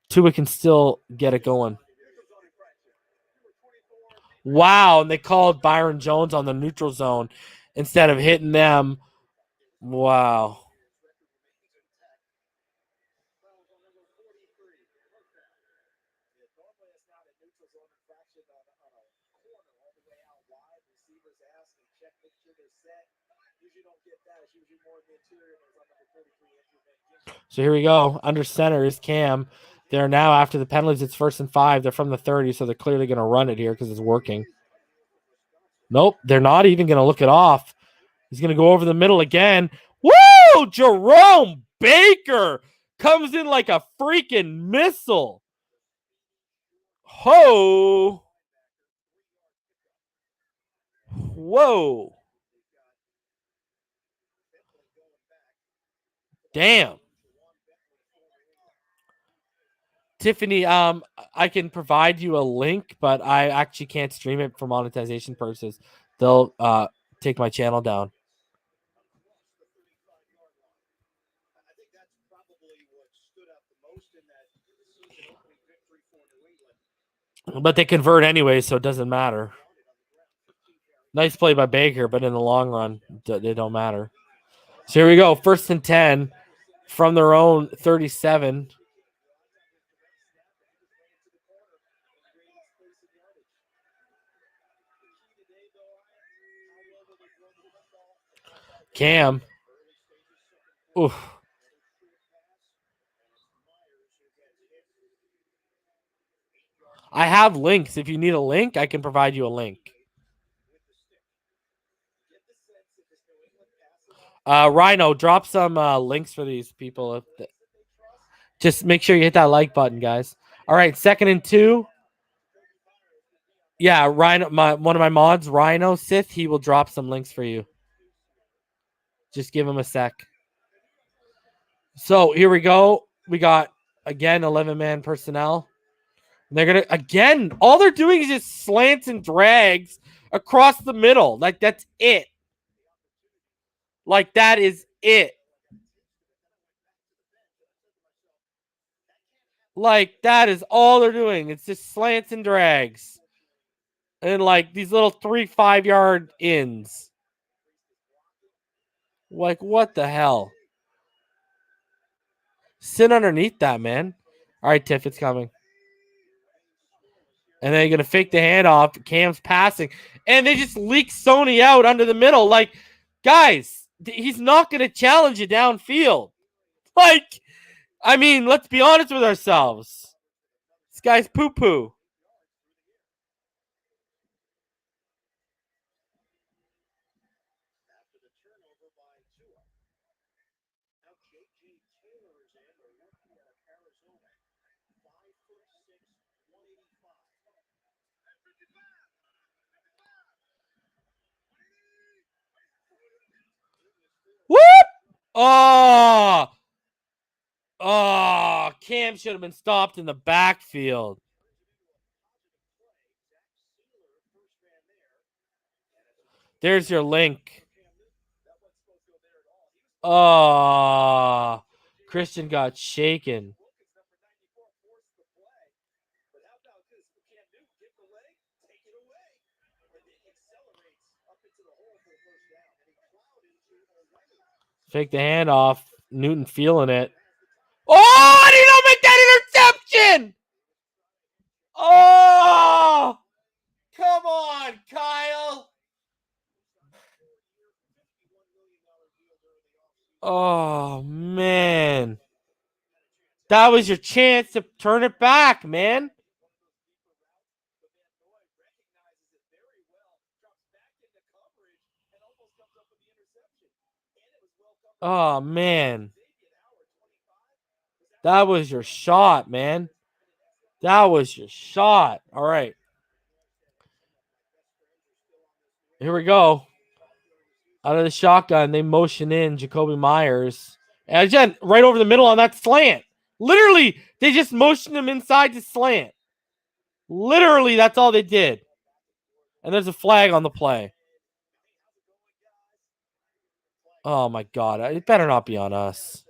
S2: Tua can still get it going. Wow, and they called Byron Jones on the neutral zone instead of hitting them. Wow. So here we go. Under center is Cam. They're now after the penalties. It's 1st and 5. They're from the 30, so they're clearly going to run it here because it's working. Nope, they're not even going to look it off. He's going to go over the middle again. Woo! Jerome Baker comes in like a freaking missile. Ho! Whoa. Damn. Tiffany, I can provide you a link, but I actually can't stream it for monetization purposes. They'll take my channel down. But they convert anyway, so it doesn't matter. Nice play by Baker, but in the long run, they don't matter. So here we go. 1st and 10 from their own 37. Cam. Oof. I have links. If you need a link, I can provide you a link. Rhino, drop some links for these people. Just make sure you hit that like button, guys. All right, 2nd and 2. Yeah, Rhino, one of my mods, Rhino Sith, he will drop some links for you. Just give him a sec. So here we go. We got, again, 11-man personnel. And they're going to, again, all they're doing is just slants and drags across the middle. Like, that's it. Like, that is it. Like, that is all they're doing. It's just slants and drags. And, like, these little 3-5 yard ins. Like, what the hell? Sit underneath that, man. All right, Tiff, it's coming. And then you're going to fake the handoff. Cam's passing. And they just leak Sony out under the middle. Like, guys, he's not going to challenge you downfield. Like, I mean, let's be honest with ourselves. This guy's poo-poo. Whoop! Oh! Oh, Cam should have been stopped in the backfield. There's your link. Oh, Christian got shaken. Fake the handoff. Newton feeling it. Oh, did he not make that interception? Oh, come on, Kyle. Oh, man. That was your chance to turn it back, man. Oh, man. That was your shot, man. That was your shot. All right. Here we go. Out of the shotgun, they motion in Jacoby Myers. And again, right over the middle on that slant. Literally, they just motioned him inside to slant. Literally, that's all they did. And there's a flag on the play. Oh, my God. It better not be on us.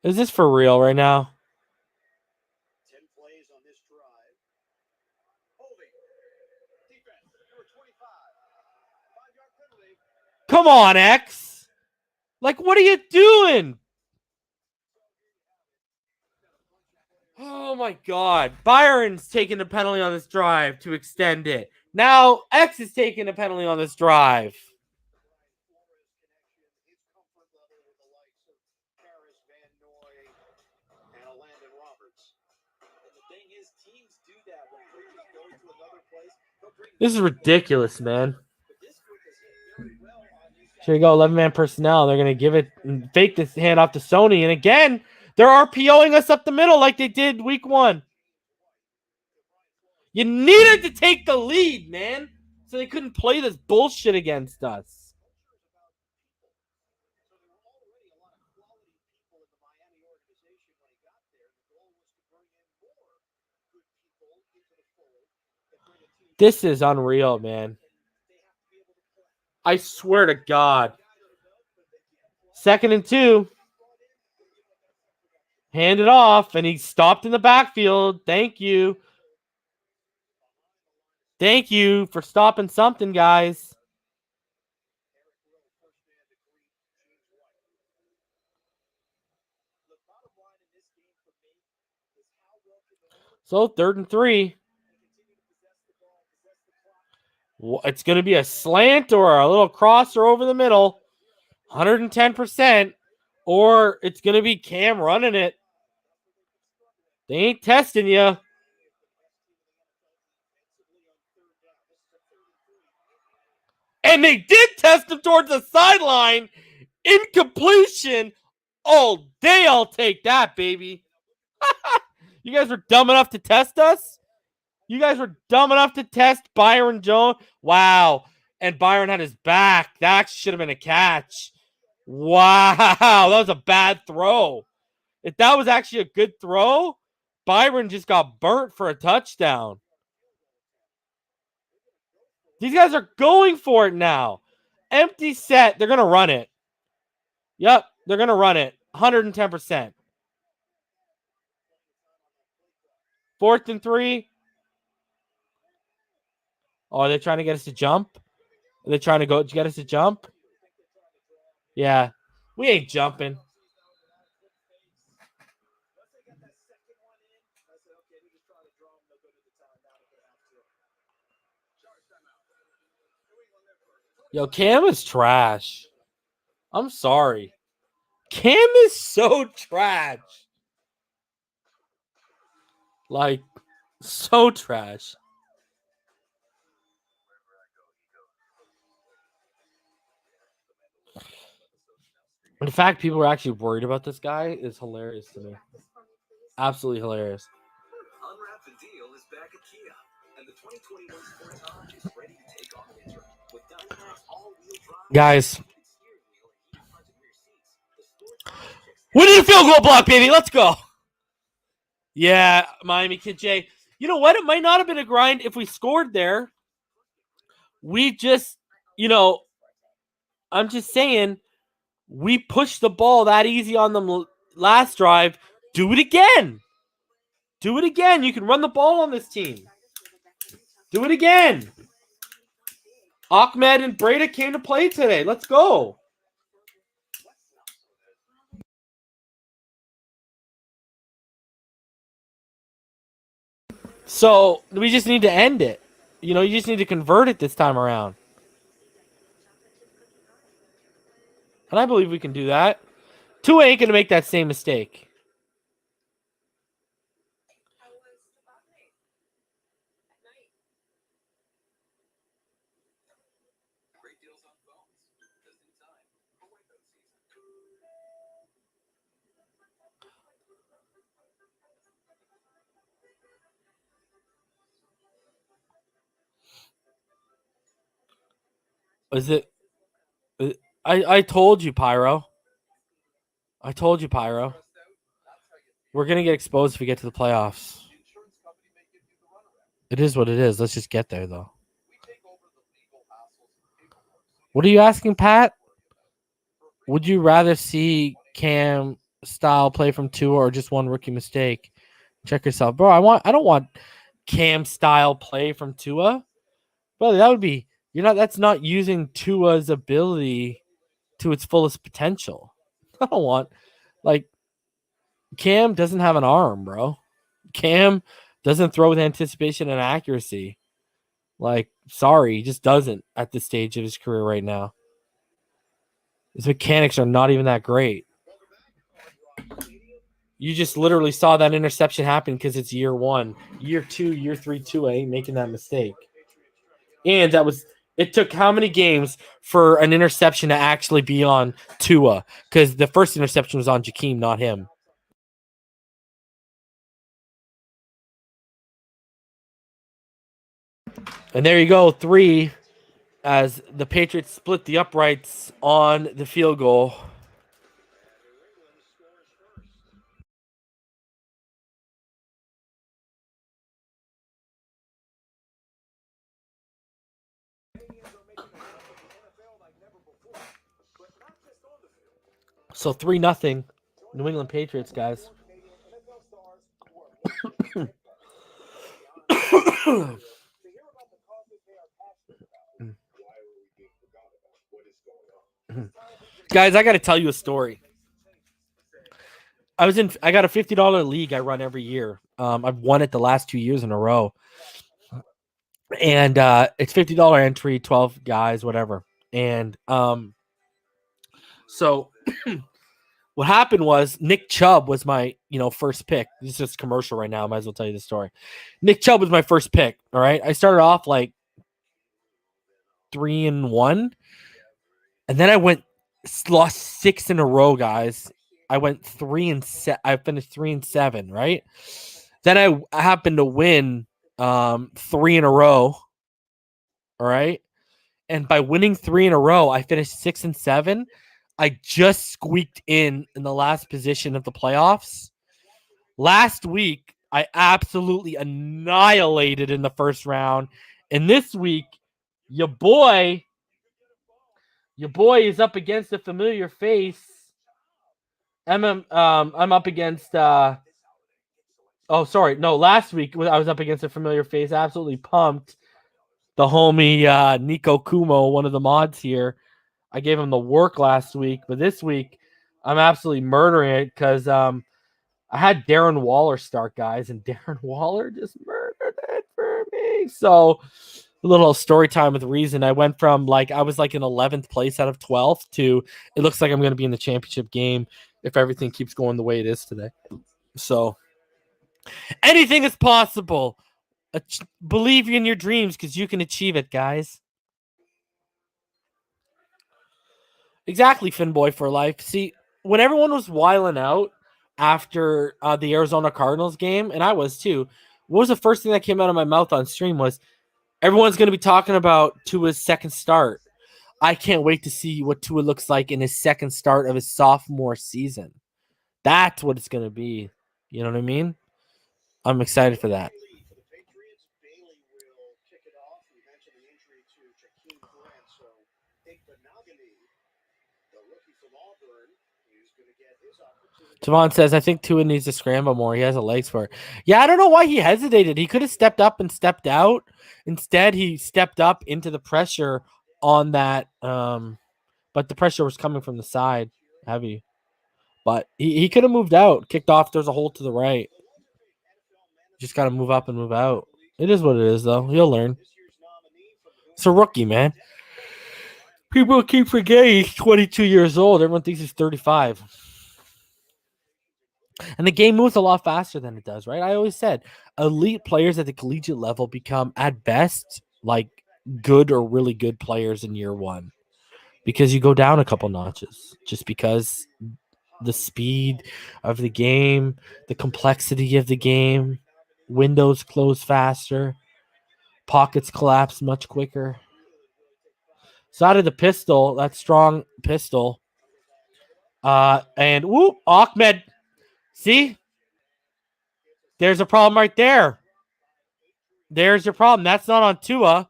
S2: Is this for real right now? Come on, X. Like, what are you doing? Oh, my God. Byron's taking a penalty on this drive to extend it. Now, X is taking a penalty on this drive. This is ridiculous, man. Here you go, 11-man personnel. They're going to give it and fake this handoff to Sony. And again, they're RPOing us up the middle like they did week 1. You needed to take the lead, man. So they couldn't play this bullshit against us. This is unreal, man. I swear to God. 2nd and 2. Hand it off, and he stopped in the backfield. Thank you. Thank you for stopping something, guys. So 3rd and 3. It's going to be a slant or a little crosser over the middle. 110%. Or it's going to be Cam running it. They ain't testing you. And they did test him towards the sideline. Incompletion. All day I'll take that, baby. You guys were dumb enough to test us? You guys were dumb enough to test Byron Jones? Wow. And Byron had his back. That should have been a catch. Wow. That was a bad throw. If that was actually a good throw, Byron just got burnt for a touchdown. These guys are going for it now. Empty set. They're going to run it. Yep. They're going to run it. 110%. 4th and 3. Oh, are they trying to get us to jump? Are they trying to get us to jump? Yeah. We ain't jumping. Yo, Cam is trash. I'm sorry. Cam is so trash. Like, so trash. And the fact people were actually worried about this guy is hilarious to me. Absolutely hilarious.
S5: Unwrap the Deal is back at Kia, and the 2021 Sportage is ready to take on winter with Diamondback's all-wheel drive.
S2: Guys, we need a field goal block, baby. Let's go. Yeah, Miami Kid J. You know what? It might not have been a grind if we scored there. We just, I'm just saying, we pushed the ball that easy on them last drive. Do it again. Do it again. You can run the ball on this team. Do it again. Ahmed and Breda came to play today. Let's go. So we just need to end it. You just need to convert it this time around. And I believe we can do that. Tua ain't going to make that same mistake. Is it? I told you, Pyro. I told you, Pyro. We're going to get exposed if we get to the playoffs. It is what it is. Let's just get there, though. What are you asking, Pat? Would you rather see Cam style play from Tua or just one rookie mistake? Check yourself. Bro, I don't want Cam style play from Tua. Brother, that would be that's not using Tua's ability to its fullest potential. I don't want Cam doesn't have an arm, bro. Cam doesn't throw with anticipation and accuracy. Sorry, he just doesn't at this stage of his career right now. His mechanics are not even that great. You just literally saw that interception happen because it's year 1. Year 2, year 3, Tua ain't making that mistake. And it took how many games for an interception to actually be on Tua? Because the first interception was on Jakeem, not him. And there you go, 3, as the Patriots split the uprights on the field goal. So 3-0, New England Patriots, guys. Guys, I got to tell you a story. I got a $50 league I run every year. I've won it the last 2 years in a row. And it's $50 entry, 12 guys, whatever. And so what happened was Nick Chubb was my, first pick. This is just commercial right now. I might as well tell you the story. Nick Chubb was my first pick. All right. I started off 3-1. And then I lost 6 in a row, guys. I went 3-7. I finished 3-7, right? Then I happened to win 3 in a row. All right. And by winning 3 in a row, I finished 6-7. I just squeaked in the last position of the playoffs. Last week, I absolutely annihilated in the first round. And this week, your boy is up against a familiar face. I'm up against last week I was up against a familiar face. Absolutely pumped. The homie Nico Kumo, one of the mods here. I gave him the work last week, but this week I'm absolutely murdering it because I had Darren Waller start, guys, and Darren Waller just murdered it for me. So a little story time with Reason. I went from I was in 11th place out of 12th to it looks like I'm going to be in the championship game if everything keeps going the way it is today. So anything is possible. Believe in your dreams because you can achieve it, guys. Exactly, Finboy for life. See, when everyone was wiling out after the Arizona Cardinals game, and I was too, what was the first thing that came out of my mouth on stream was everyone's going to be talking about Tua's second start. I can't wait to see what Tua looks like in his second start of his sophomore season. That's what it's going to be. You know what I mean? I'm excited for that.
S1: For the Patriots, Bailey will kick it off. We mentioned the injury to Jakeem Grant, so Igbenogany, the rookie from Auburn, is going to get his opportunity.
S2: Tavon says, I think Tua needs to scramble more. He has the legs for it. Yeah, I don't know why he hesitated. He could have stepped up and stepped out. Instead, he stepped up into the pressure on that. But the pressure was coming from the side, heavy. But he could have moved out, kicked off. There's a hole to the right. Just got to move up and move out. It is what it is, though. He'll learn. It's a rookie, man. People keep forgetting he's 22 years old. Everyone thinks he's 35. And the game moves a lot faster than it does, right? I always said elite players at the collegiate level become, at best, like good or really good players in year one. Because you go down a couple notches. Just because the speed of the game, the complexity of the game, windows close faster, pockets collapse much quicker. Side of the pistol, that strong pistol. And whoop, Ahmed. See? There's a problem right there. There's your problem. That's not on Tua.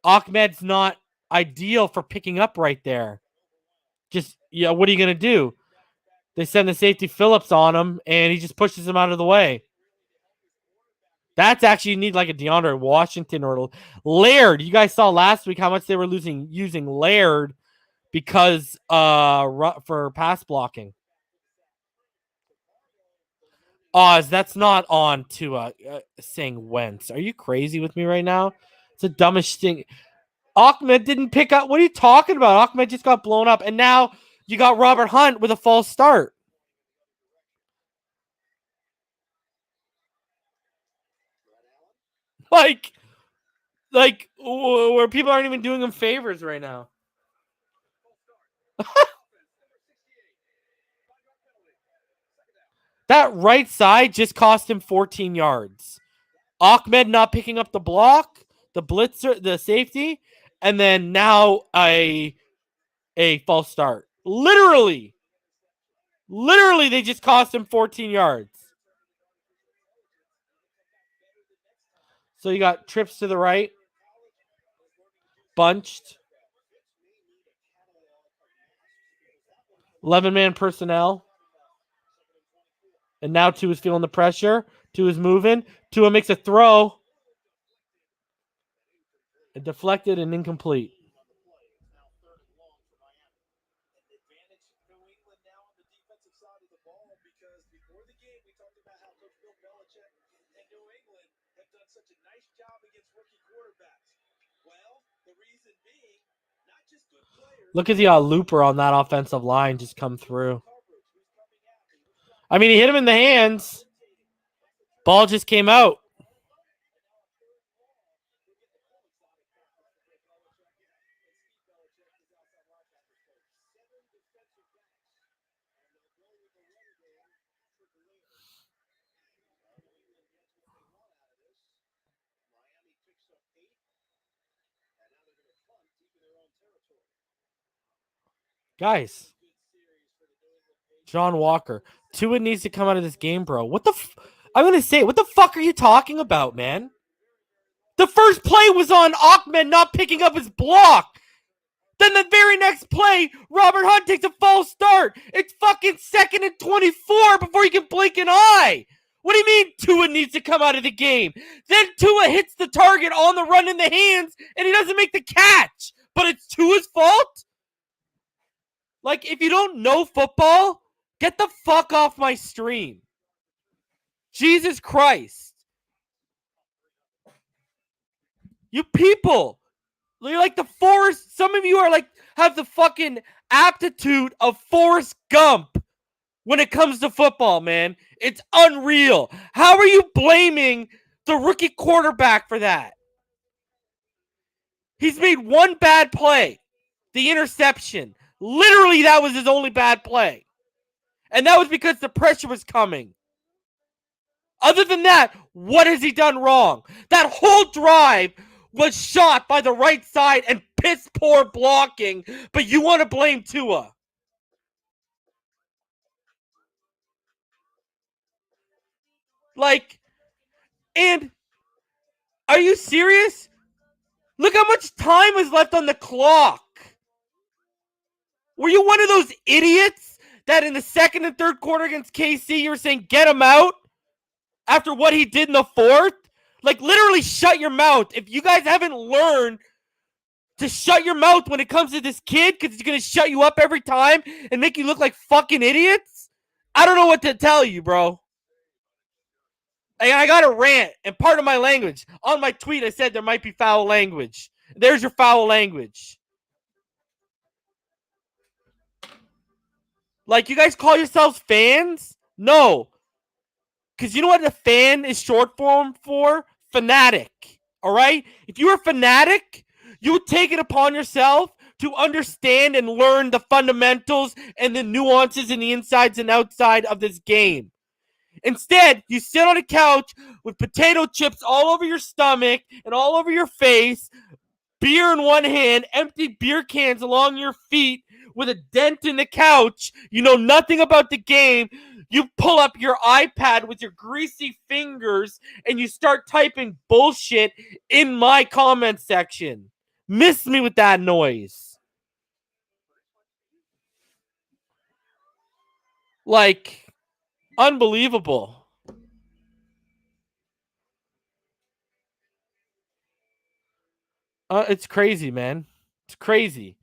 S2: Ahmed's not ideal for picking up right there. Just, yeah, what are you going to do? They send the safety Phillips on him, and he just pushes him out of the way. That's actually, you need like a DeAndre Washington or Laird. You guys saw last week how much they were using Laird because for pass blocking. Oz, that's not on to saying Wentz. Are you crazy with me right now? It's the dumbest thing. Ahmed didn't pick up. What are you talking about? Ahmed just got blown up, and now you got Robert Hunt with a false start. Like where people aren't even doing him favors right now. That right side just cost him 14 yards. Ahmed not picking up the block, the blitzer, the safety, and then now a false start. Literally, they just cost him 14 yards. So you got trips to the right, bunched, 11-man personnel. And now Tua's feeling the pressure. Tua's moving. Tua makes a throw. It deflected and incomplete.
S5: Before the game, we talked about how Coach Belichick and New England have done such a nice job against rookie quarterbacks. Well, the reason being, not just good players.
S2: Look at the looper on that offensive line just come through. I mean, he hit him in the hands. Ball just came out. Guys, John Walker, Tua needs to come out of this game, bro. What the I'm going to say, what the fuck are you talking about, man? The first play was on Ahmed not picking up his block. Then the very next play, Robert Hunt takes a false start. It's fucking 2nd and 24 before you can blink an eye. What do you mean Tua needs to come out of the game? Then Tua hits the target on the run in the hands, and he doesn't make the catch. But it's Tua's fault? Like, if you don't know football, get the fuck off my stream. Jesus Christ. You people, you're like the Forrest. Some of you are like, have the fucking aptitude of Forrest Gump when it comes to football, man. It's unreal. How are you blaming the rookie quarterback for that? He's made one bad play, the interception. Literally, that was his only bad play. And that was because the pressure was coming. Other than that, what has he done wrong? That whole drive was shot by the right side and piss poor blocking, but you want to blame Tua. Like, and are you serious? Look how much time is left on the clock. Were you one of those idiots that in the second and third quarter against KC, you were saying, get him out after what he did in the fourth? Like, literally shut your mouth. If you guys haven't learned to shut your mouth when it comes to this kid because he's going to shut you up every time and make you look like fucking idiots, I don't know what to tell you, bro. And I got a rant, and part of my language. On my tweet, I said there might be foul language. There's your foul language. Like, you guys call yourselves fans? No. Because you know what a fan is short form for? Fanatic. All right? If you were a fanatic, you would take it upon yourself to understand and learn the fundamentals and the nuances and the insides and outside of this game. Instead, you sit on a couch with potato chips all over your stomach and all over your face, beer in one hand, empty beer cans along your feet with a dent in the couch. You know nothing about the game. You pull up your iPad with your greasy fingers and you start typing bullshit in my comment section. Miss me with that noise. Like, unbelievable. It's crazy, man. It's crazy.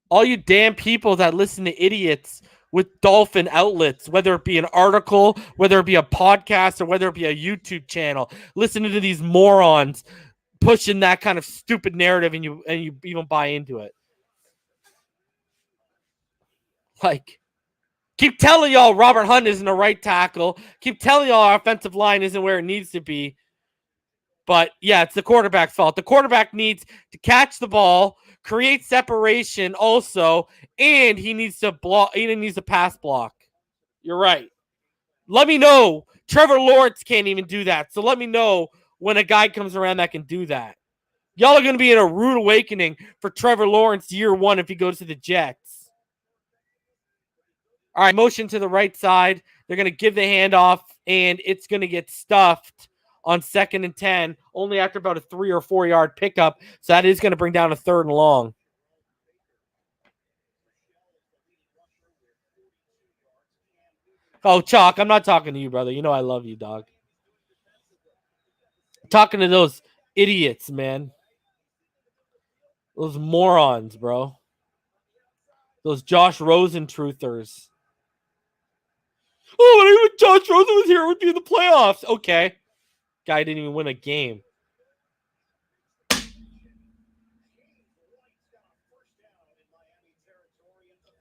S2: All you damn people that listen to idiots with Dolphin outlets, whether it be an article, whether it be a podcast, or whether it be a YouTube channel, listening to these morons pushing that kind of stupid narrative, and you even buy into it. Like, keep telling y'all Robert Hunt isn't a right tackle. Keep telling y'all our offensive line isn't where it needs to be. But, yeah, it's the quarterback's fault. The quarterback needs to catch the ball, create separation also, and he needs to block. He needs to pass block. You're right. Let me know. Trevor Lawrence can't even do that. So let me know when a guy comes around that can do that. Y'all are going to be in a rude awakening for Trevor Lawrence year one if he goes to the Jets. All right, motion to the right side. They're going to give the handoff, and it's going to get stuffed on 2nd and 10, only after about a 3 or 4 yard pickup. So that is going to bring down a 3rd and long. Oh, Chalk, I'm not talking to you, brother. You know I love you, dog. I'm talking to those idiots, man. Those morons, bro. Those Josh Rosen truthers. Oh, when Josh Rosen was here, it would be in the playoffs. Okay. Guy didn't even win a game.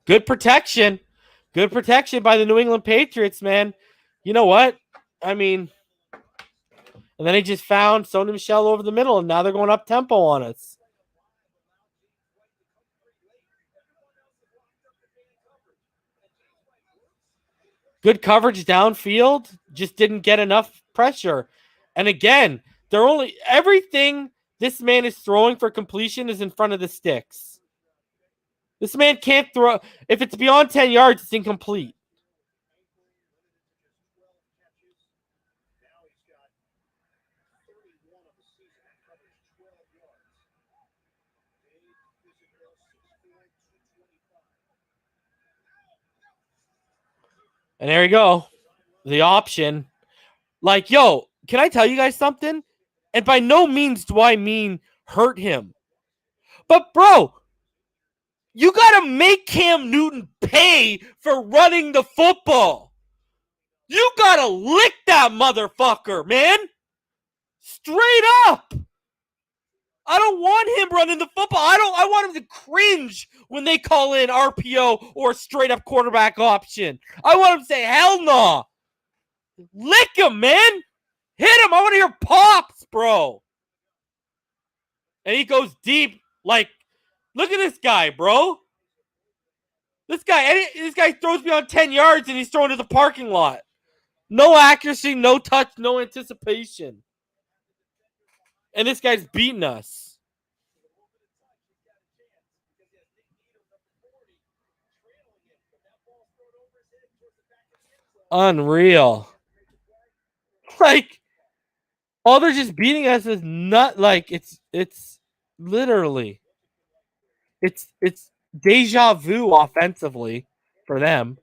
S2: Good protection. Good protection by the New England Patriots, man. You know what? I mean, and then he just found Sony Michel over the middle, and now they're going up tempo on us. Good coverage downfield, just didn't get enough pressure. And again, everything this man is throwing for completion is in front of the sticks. This man can't throw. If it's beyond 10 yards, it's incomplete. And there you go. The option. Like, yo, can I tell you guys something? And by no means do I mean hurt him. But, bro, you got to make Cam Newton pay for running the football. You got to lick that motherfucker, man. Straight up. I don't want him running the football. I want him to cringe when they call in RPO or straight up quarterback option. I want him to say, hell no. Lick him, man. Hit him. I want to hear pops, bro. And he goes deep. Like, look at this guy, bro. This guy throws me on 10 yards and he's throwing to the parking lot. No accuracy, no touch, no anticipation. And this guy's beating us. Unreal. Like, all they're just beating us is not like it's literally it's deja vu offensively for them.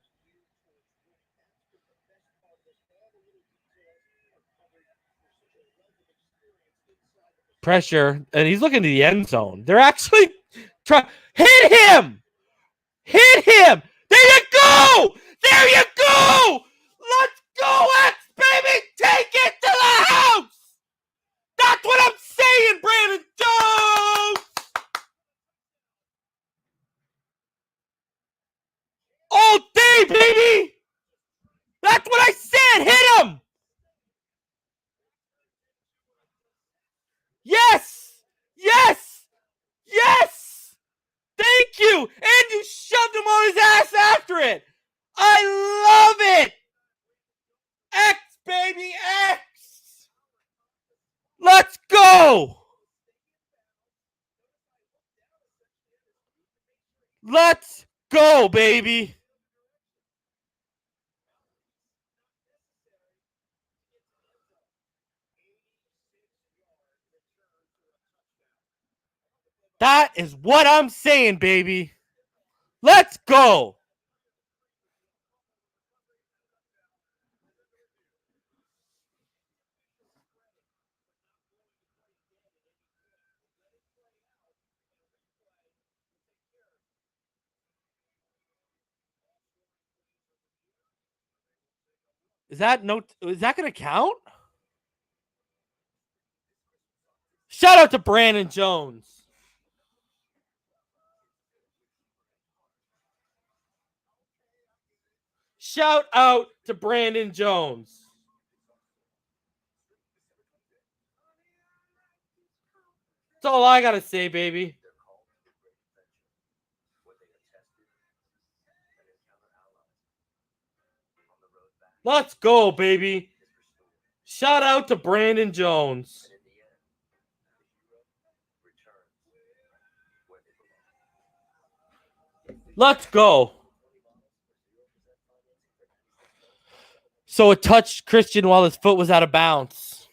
S2: Pressure, and he's looking to the end zone. They're actually trying. Hit him! Hit him! There you go! There you go! Let's go, X, baby! Take it to the house! That's what I'm saying, Brandon Jones! All day, baby! That's what I said! Hit him! Yes! Yes! Yes! Thank you! And you shoved him on his ass after it! I love it! X, baby, X! Let's go! Let's go, baby! That is what I'm saying, baby. Let's go! Is that gonna count? Shout out to Brandon Jones. Shout out to Brandon Jones. That's all I gotta say, baby. Let's go, baby. Shout out to Brandon Jones. Let's go. So it touched Christian while his foot was out of bounds.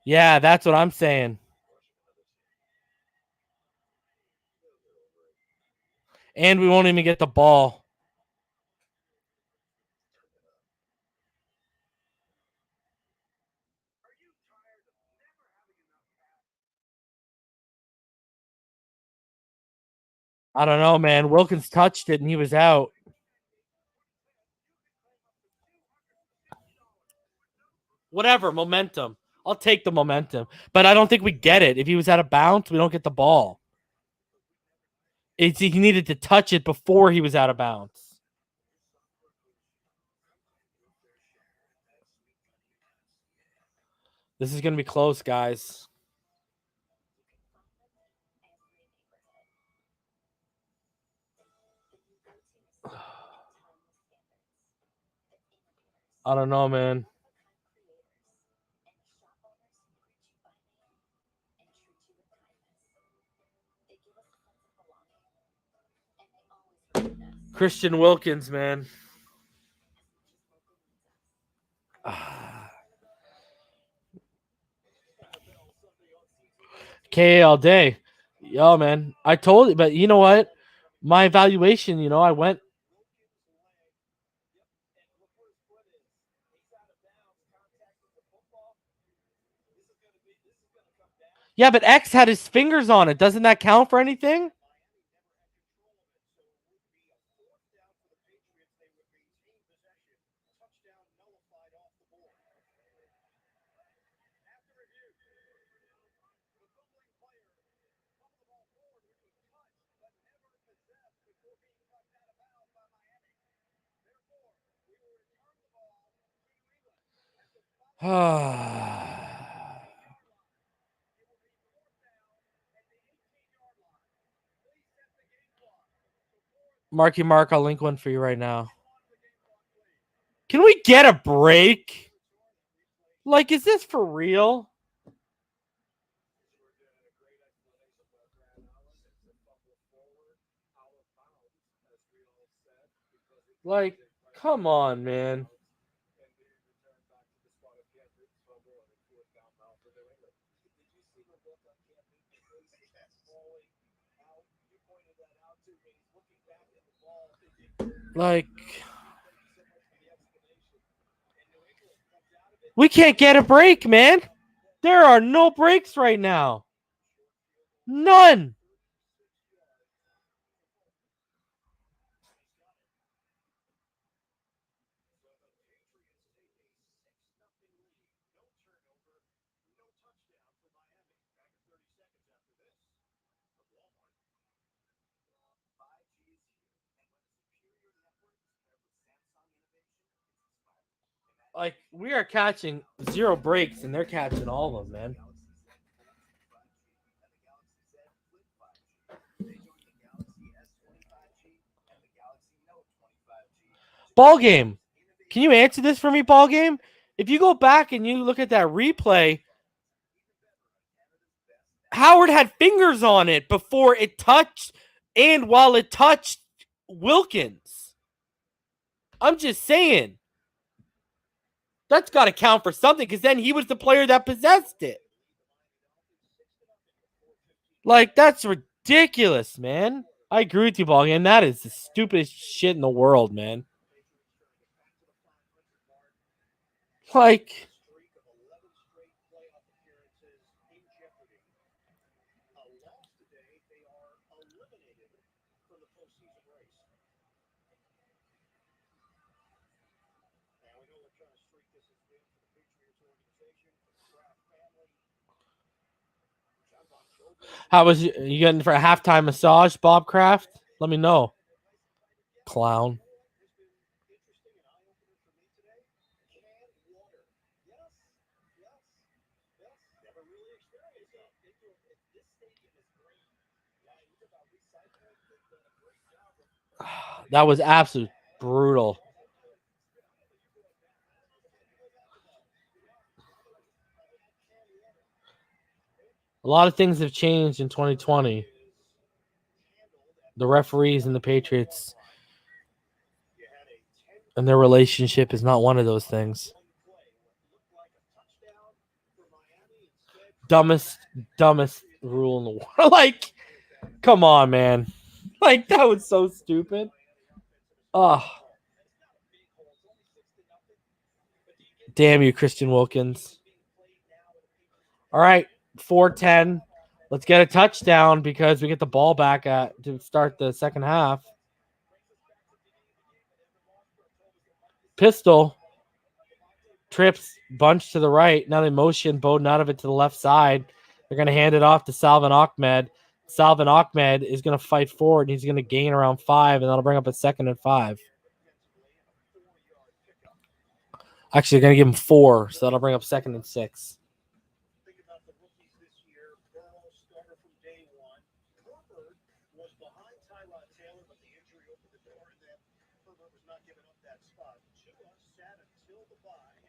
S2: Yeah, that's what I'm saying. And we won't even get the ball. I don't know, man. Wilkins touched it and he was out. Whatever, momentum. I'll take the momentum. But I don't think we get it. If he was out of bounds, we don't get the ball. He needed to touch it before he was out of bounds. This is going to be close, guys. I don't know, man. Christian Wilkins, man. K all day. Yo, man. I told you, but you know what? My evaluation, I went. Yeah, but X had his fingers on it. Doesn't that count for anything? Marky Mark, I'll link one for you right now. Can we get a break? Like, is this for real? Like, come on, man. Like, we can't get a break, man. There are no breaks right now. None. Like, we are catching 0 breaks, and they're catching all of them, man. Ball game. Can you answer this for me, ball game? If you go back and you look at that replay, Howard had fingers on it before it touched and while it touched Wilkins. I'm just saying. That's got to count for something because then he was the player that possessed it. Like, that's ridiculous, man. I agree with you, ball game. That is the stupidest shit in the world, man. Like, how was you getting for a halftime massage, Bob Kraft? Let me know. Clown. That was absolute brutal. A lot of things have changed in 2020. The referees and the Patriots and their relationship is not one of those things. Dumbest rule in the world. Like, come on, man. Like, that was so stupid. Oh. Damn you, Christian Wilkins. All right, 4-10. Let's get a touchdown because we get the ball back to start the second half. Pistol. Trips, bunch to the right. Now they motion Bowden out of it to the left side. They're going to hand it off to Salvin Ahmed. Salvin Ahmed is going to fight forward, and he's going to gain around 5, and that'll bring up a 2nd and 5. Actually, they're going to give him 4, so that'll bring up 2nd and 6.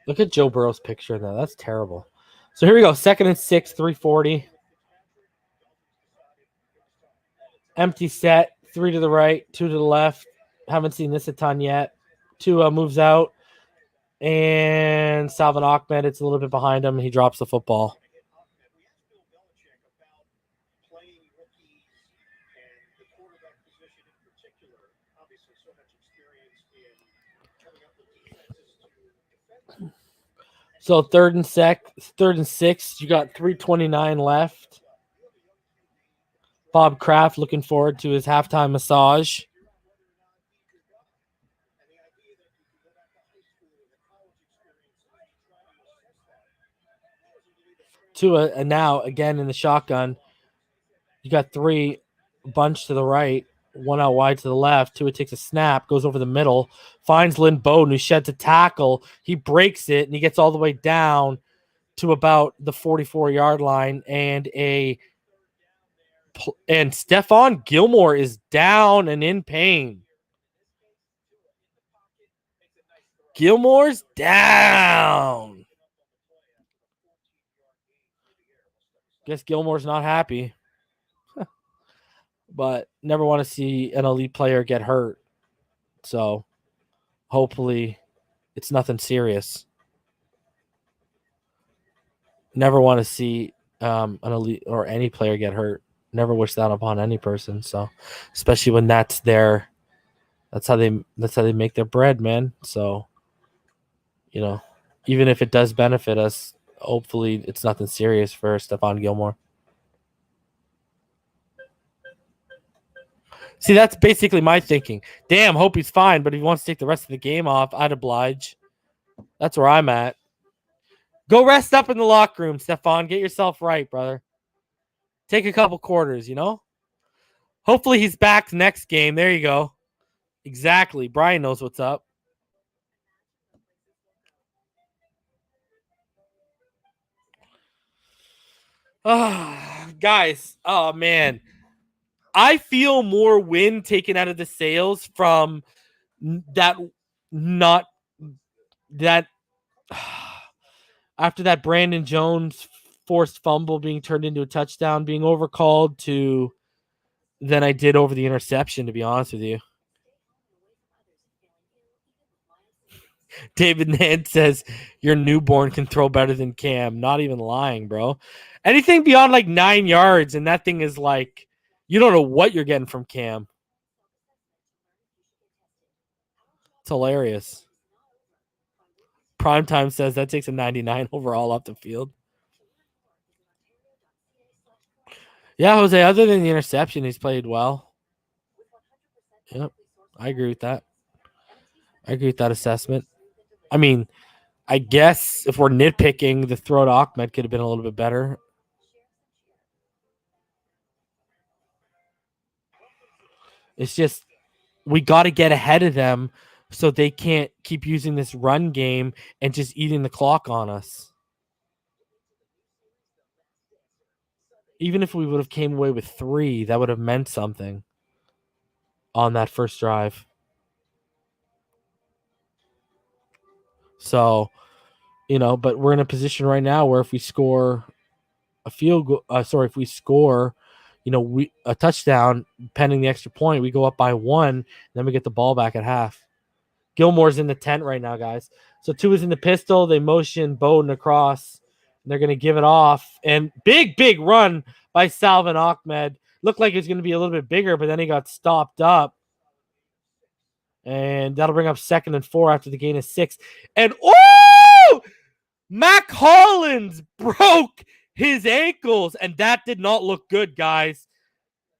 S2: Look at Joe Burrow's picture, though. That's terrible. So here we go. 2nd and 6, 340. Empty set. 3 to the right, 2 to the left. Haven't seen this a ton yet. Tua moves out. And Salvin Ahmed, it's a little bit behind him. He drops the football. So 3rd and 6. You got 3:29 left. Bob Kraft looking forward to his halftime massage. Tua, and now again in the shotgun. You got 3 bunch to the right, 1 out wide to the left. Tua takes a snap, goes over the middle, finds Lynn Bowden, who sheds a tackle. He breaks it, and he gets all the way down to about the 44-yard line, and Stephon Gilmore is down and in pain. Gilmore's down. Guess Gilmore's not happy. But never want to see an elite player get hurt. So hopefully it's nothing serious. Never want to see an elite or any player get hurt. Never wish that upon any person. So especially when that's how they make their bread, man. So, even if it does benefit us, hopefully it's nothing serious for Stephon Gilmore. See, that's basically my thinking. Damn, hope he's fine, but if he wants to take the rest of the game off, I'd oblige. That's where I'm at. Go rest up in the locker room, Stephon. Get yourself right, brother. Take a couple quarters, Hopefully he's back next game. There you go. Exactly. Brian knows what's up. Guys, oh, man. I feel more wind taken out of the sails from after that Brandon Jones forced fumble being turned into a touchdown, being overcalled than I did over the interception, to be honest with you. David Nance says your newborn can throw better than Cam. Not even lying, bro. Anything beyond like 9 yards, and that thing is like, you don't know what you're getting from Cam. It's hilarious. Primetime says that takes a 99 overall off the field. Yeah, Jose, other than the interception, he's played well. Yep, I agree with that. I agree with that assessment. I mean, I guess if we're nitpicking, the throw to Ahmed could have been a little bit better. It's just we got to get ahead of them so they can't keep using this run game and just eating the clock on us. Even if we would have came away with 3, that would have meant something on that first drive. So, but we're in a position right now where if we score a a touchdown pending the extra point, we go up by 1, then we get the ball back at half. Gilmore's in the tent right now, guys. So 2 is in the pistol. They motion Bowden across. And they're going to give it off. And big run by Salvin Ahmed. Looked like it was going to be a little bit bigger, but then he got stopped up. And that'll bring up 2nd and 4 after the gain of 6. And, Mac Hollins broke his ankles. And that did not look good, guys.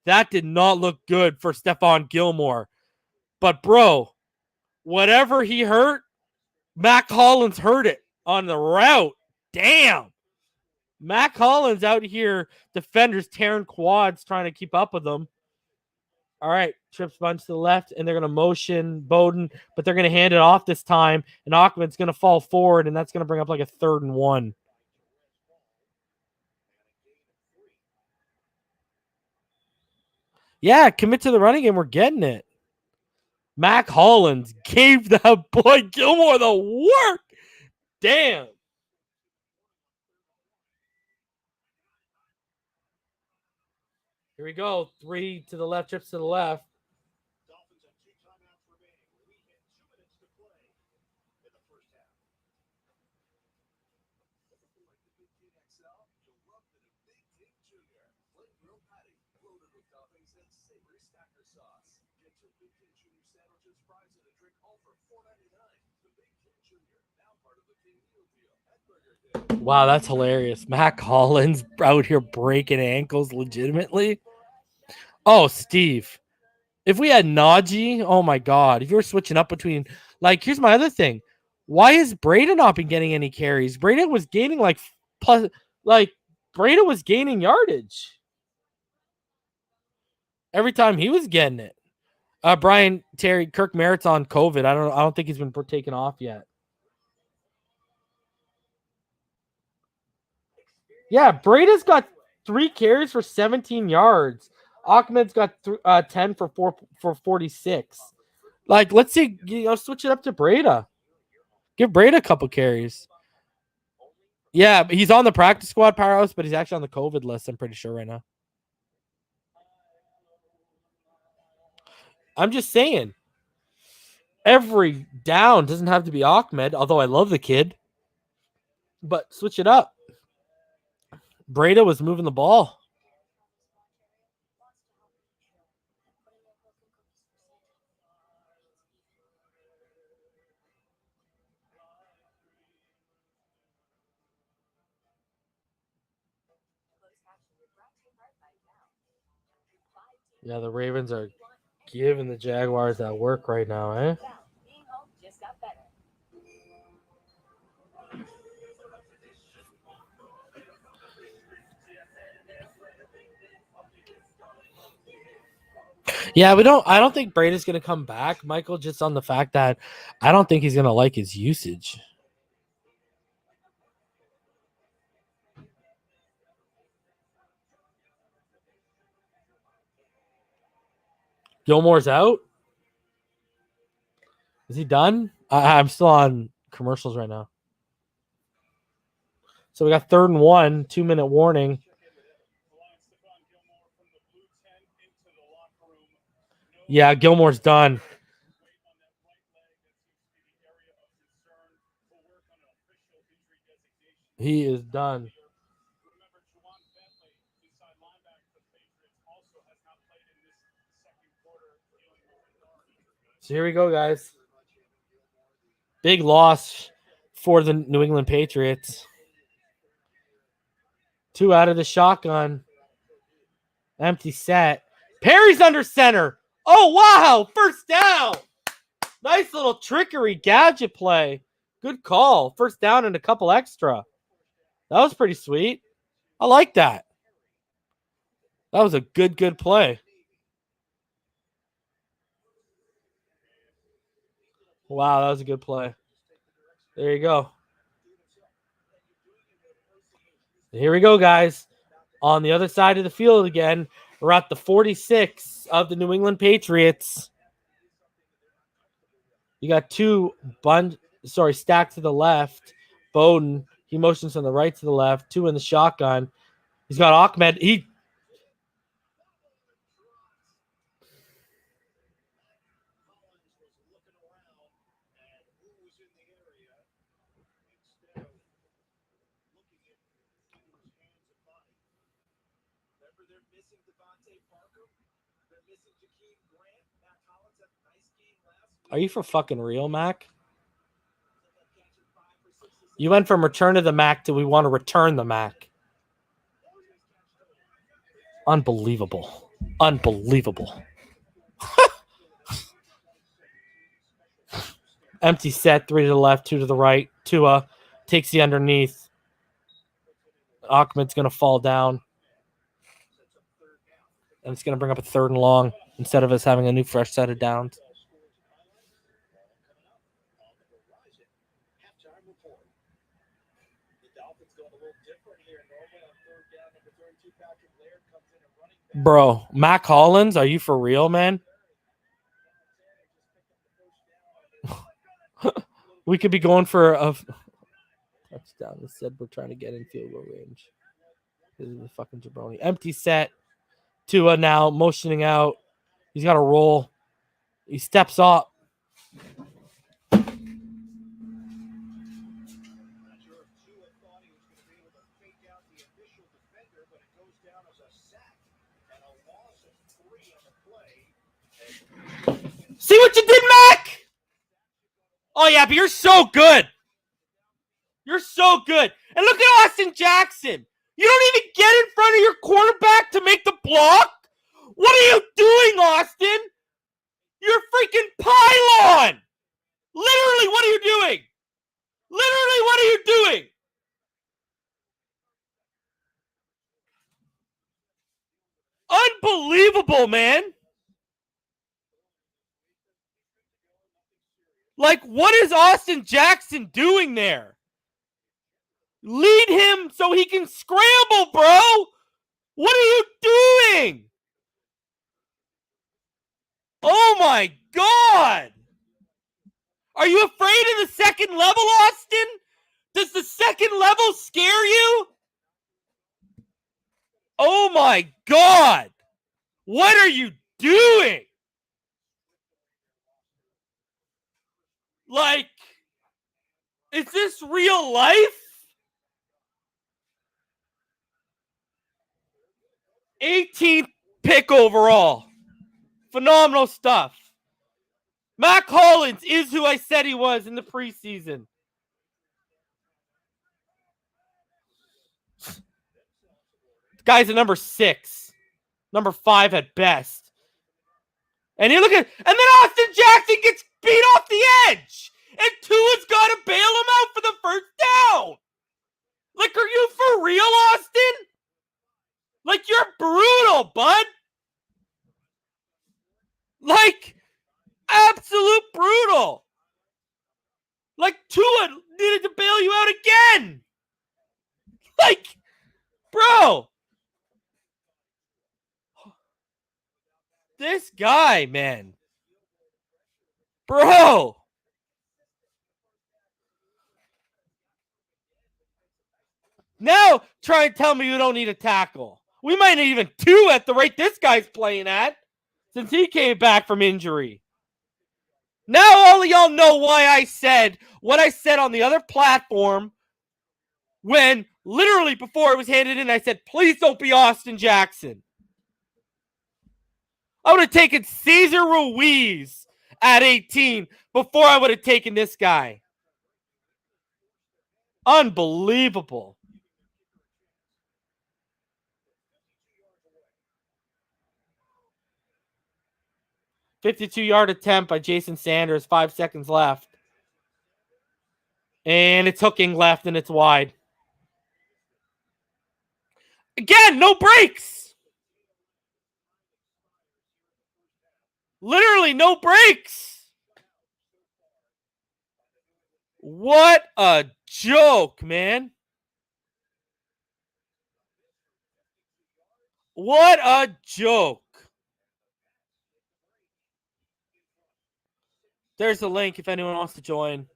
S2: That did not look good for Stephon Gilmore. But, bro, whatever he hurt, Mac Hollins hurt it on the route. Damn. Mac Hollins out here, defenders tearing quads, trying to keep up with them. All right, trips bunch to the left, and they're going to motion Bowden, but they're going to hand it off this time, and Ahmed's going to fall forward, and that's going to bring up like a 3rd and 1. Yeah, commit to the running game. We're getting it. Mac Hollins gave that boy Gilmore the work. Damn. Here we go. 3 to the left, trips to the left.
S1: Dolphins have 2 timeouts remaining. We hit 2 minutes to play in the first half.
S5: Loaded with toppings and savory stacker sauce. Get your Big King Junior sandwiches, fries, and a drink all for $4.99. The Big King Junior, now part of the King Meal Deal at Burger Day.
S2: Wow, that's hilarious. Mac Hollins out here breaking ankles legitimately. Oh, Steve. If we had Najee, oh my God. If you were switching up between, here's my other thing. Why has Breda not been getting any carries? Breda was gaining Breda was gaining yardage every time he was getting it. Brian Terry, Kirk Merritt's on COVID. I don't think he's been taken off yet. Yeah, Breda's got 3 carries for 17 yards. Ahmed's got 10 for 46. Let's see, switch it up to Breda. Give Brady a couple carries. Yeah, he's on the practice squad, Powerhouse, but he's actually on the COVID list, I'm pretty sure, right now. I'm just saying. Every down doesn't have to be Ahmed, although I love the kid. But switch it up. Breda was moving the ball. Yeah, the Ravens are giving the Jaguars that work right now, eh? Yeah, I don't think Brady's gonna come back, Michael, just on the fact that I don't think he's gonna like his usage. Gilmore's out. Is he done? I'm still on commercials right now. So we got 3rd and 1, 2-minute warning. Yeah, Gilmore's done. He is done. So here we go, guys. Big loss for the New England Patriots. 2 out of the shotgun. Empty set. Perry's under center. Oh, wow. First down. Nice little trickery gadget play. Good call. First down and a couple extra. That was pretty sweet. I like that. That was a good play. Wow, that was a good play. There you go. Here we go, guys. On the other side of the field again. We're at the 46 of the New England Patriots. You got 2 stacked to the left. Bowden, he motions from the right to the left. 2 in the shotgun. He's got Ahmed. Are you for fucking real, Mac? You went from return to the Mac to we want to return the Mac. Unbelievable. Empty set, 3 to the left, 2 to the right. Tua takes the underneath. Ahmed's going to fall down. And it's going to bring up a 3rd and long instead of us having a new fresh set of downs. Bro, Mac Hollins, are you for real, man? We could be going for a touchdown. Instead, we're trying to get in field goal range. This is the fucking jabroni. Empty set. Tua now motioning out. He's got to roll. He steps up. See what you did, Mac? Oh, yeah, but you're so good. You're so good. And look at Austin Jackson. You don't even get in front of your quarterback to make the block? What are you doing, Austin? You're a freaking pylon. Literally, what are you doing? Literally, what are you doing? Unbelievable, man. Like, what is Austin Jackson doing there? Lead him so he can scramble, bro. What are you doing? Oh, my God. Are you afraid of the second level, Austin? Does the second level scare you? Oh my God. What are you doing? Like, is this real life? 18th pick overall. Phenomenal stuff. Mac Hollins is who I said he was in the preseason. The guy's a number 6. Number 5 at best. And you look at, and then Austin Jackson gets beat off the edge. And Tua's got to bail him out for the first down. Like, are you for real, Austin? Like, you're brutal, bud. Like, absolute brutal. Like, Tua needed to bail you out again. Like, bro. This guy, man. Bro. Now try and tell me you don't need a tackle. We might need even 2 at the rate this guy's playing at since he came back from injury. Now all of y'all know why I said what I said on the other platform when literally before it was handed in, I said, please don't be Austin Jackson. I would have taken Cesar Ruiz at 18 before I would have taken this guy. Unbelievable. "52-yard attempt by Jason Sanders, 5 seconds left. And it's hooking left and it's wide. Again, no breaks. Literally no breaks. What a joke, man. What a joke. There's the link if anyone wants to join.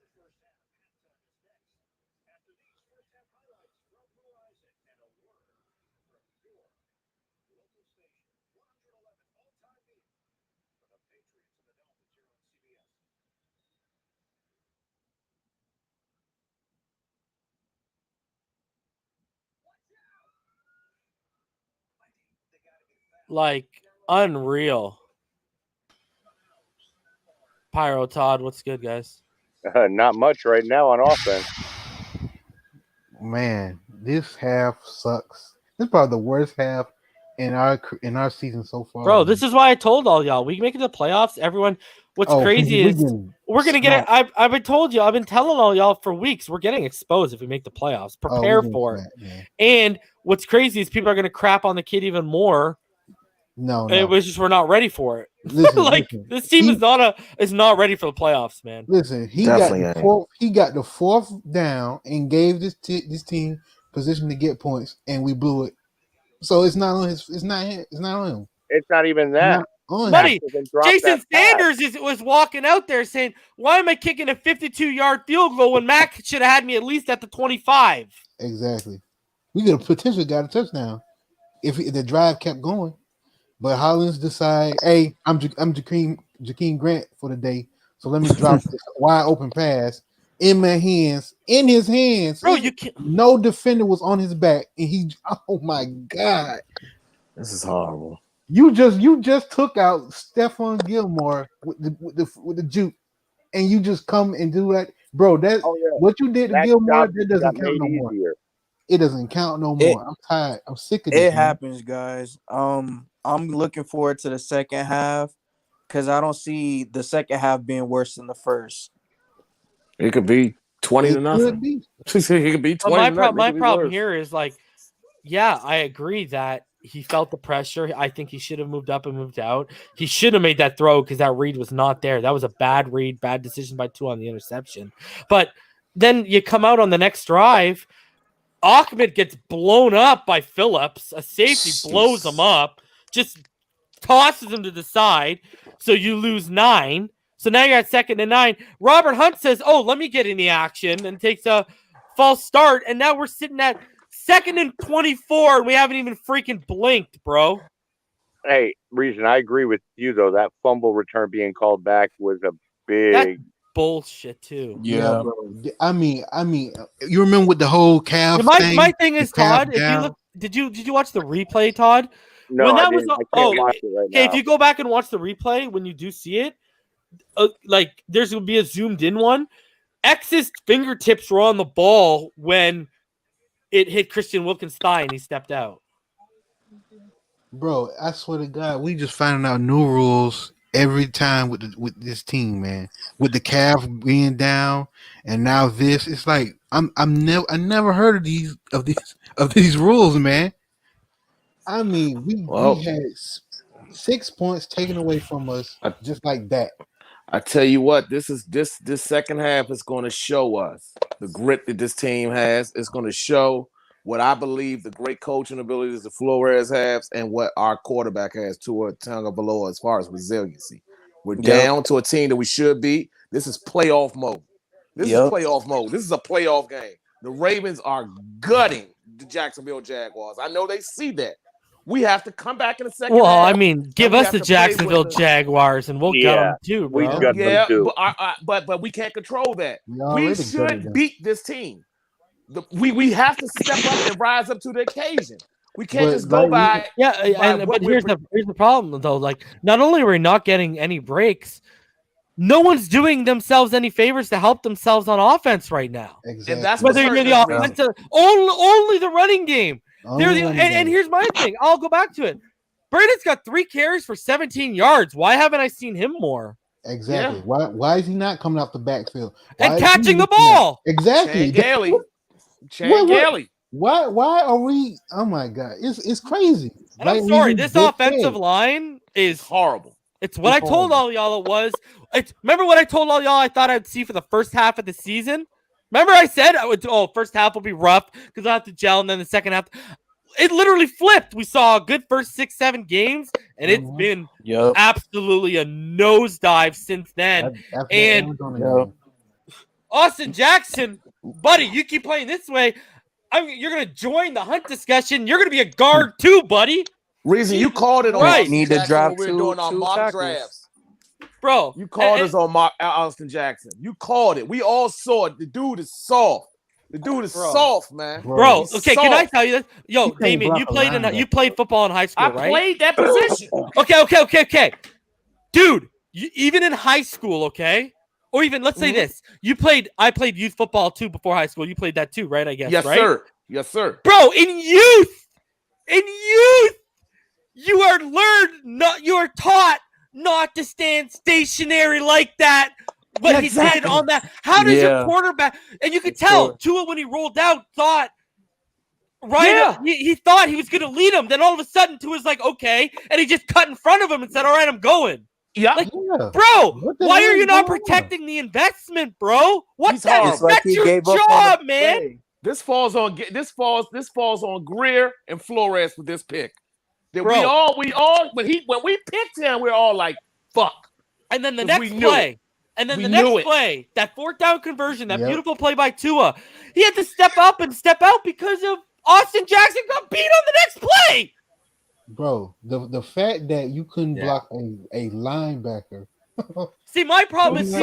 S2: Like, unreal. Pyro Todd, what's good, guys?
S4: Not much right now on offense.
S3: Man, this half sucks. This is probably the worst half in our season so far.
S2: Bro, this is why I told all y'all. We make it to the playoffs. Everyone, what's crazy is we're going to get it. I've been told you. I've been telling all y'all for weeks. We're getting exposed if we make the playoffs. Prepare for it. Man. And what's crazy is people are going to crap on the kid even more.
S3: No.
S2: It was just we're not ready for it. Listen, this team is not ready for the playoffs, man.
S3: Listen, he got the 4th down and gave this team position to get points, and we blew it. So it's not on his. It's not on him.
S4: It's not even that.
S2: Buddy, Jason Sanders was walking out there saying, "Why am I kicking a 52-yard field goal when Mac should have had me at least at the 25?"
S3: Exactly. We could have potentially got a touchdown if the drive kept going. But Hollins decided, hey, I'm Jakeem Grant for the day, so let me drop this wide open pass in his hands.
S2: Bro, you can't.
S3: No defender was on his back, and oh my God,
S6: this is horrible.
S3: You just took out Stephon Gilmore with the juke, and you just come and do that, bro. What you did to Gilmore. That doesn't count no more. It doesn't count no more. I'm tired. I'm sick of it.
S7: It happens, guys. I'm looking forward to the second half because I don't see the second half being worse than the first.
S6: It could be 20-0. It could be 20-0.
S2: My problem here is like, yeah, I agree that he felt the pressure. I think he should have moved up and moved out. He should have made that throw because that read was not there. That was a bad read, bad decision by Tua on the interception. But then you come out on the next drive. Ahmed gets blown up by Phillips. A safety blows him up. Just tosses him to the side. So you lose 9. So now you're at 2nd and 9. Robert Hunt says, "Oh, let me get in the action," and takes a false start. And now we're sitting at 2nd and 24, and we haven't even freaking blinked, bro.
S4: Hey, Reason, I agree with you though. That fumble return being called back was a big
S2: bullshit too.
S3: Yeah, bro. I mean, you remember with the whole calf thing?
S2: My thing is, Todd, if you look, did you watch the replay, Todd?
S4: No,
S2: when that
S4: I didn't. I can't watch it right now.
S2: Okay, if you go back and watch the replay, when you do see it, like there's gonna be a zoomed in one. X's fingertips were on the ball when it hit Christian Wilkins' thigh and he stepped out.
S3: Bro, I swear to God, we just finding out new rules every time with this team, man. With the calf being down, and now this, it's like I never heard of these rules, man. I mean, we had 6 points taken away from us just like that.
S6: I tell you what, this second half is going to show us the grit that this team has. It's going to show what I believe the great coaching abilities that Flores has and what our quarterback has to a Tagovailoa as far as resiliency. We're down to a team that we should beat. This is playoff mode. This is playoff mode. This is a playoff game. The Ravens are gutting the Jacksonville Jaguars. I know they see that. We have to come back in the second half.
S2: Well, I mean, give us the Jacksonville Jaguars and we'll gut them too, bro.
S6: Them too. But we can't control that. We should beat this team. We have to step up and rise up to the occasion. We can't just go by.
S2: But here's the problem though. Like, not only are we not getting any breaks, no one's doing themselves any favors to help themselves on offense right now.
S3: Exactly.
S6: And that's
S2: whether you're the offensive, only the running game. And here's my thing. I'll go back to it. Braden's got 3 carries for 17 yards. Why haven't I seen him more?
S3: Exactly. Yeah. Why is he not coming off the backfield?
S2: And catching the ball?
S3: Exactly.
S6: Chan Gailey.
S3: Why are we? Oh my God, it's crazy.
S2: And I'm sorry, this offensive line is
S6: horrible.
S2: It's what I told all y'all it was. Remember what I told all y'all I thought I'd see for the first half of the season? Remember I said, first half will be rough because I have to gel, and then the second half. It literally flipped. We saw a good first 6-7 games, and it's been absolutely a nosedive since then. And Austin Jackson, buddy, you keep playing this way, you're going to join the Hunt discussion. You're going to be a guard too, buddy.
S6: Reason you called it on
S7: right. Need to drop
S6: we're doing our mock drafts.
S2: Bro.
S6: You called us on Austin Jackson. You called it. We all saw it. The dude is soft. The dude is soft, man.
S2: Bro, okay, can I tell you this? Yo, Damien, you played football in high school, right?
S6: I played that position.
S2: Okay. Dude, even in high school, okay? Or even, let's say this. I played youth football too before high school. You played that too, right? I guess,
S6: yes,
S2: right?
S6: Sir. Yes, sir.
S2: Bro, in youth, you are taught not to stand stationary like that. What he did on that. How does your quarterback, and you could tell Tua when he rolled out thought, he thought he was going to lead him. Then all of a sudden Tua's like, okay. And he just cut in front of him and said, all right, I'm going.
S6: Yeah.
S2: Bro, why are you not protecting the investment, bro? That's your job, man.
S6: This falls on Greer and Flores with this pick. That we all when we picked him, we're all like, fuck.
S2: And then the next play. And then the next play, that 4th down conversion, that beautiful play by Tua, he had to step up and step out because of Austin Jackson got beat on the next play.
S3: Bro, the fact that you couldn't block a linebacker.
S2: See, my problem is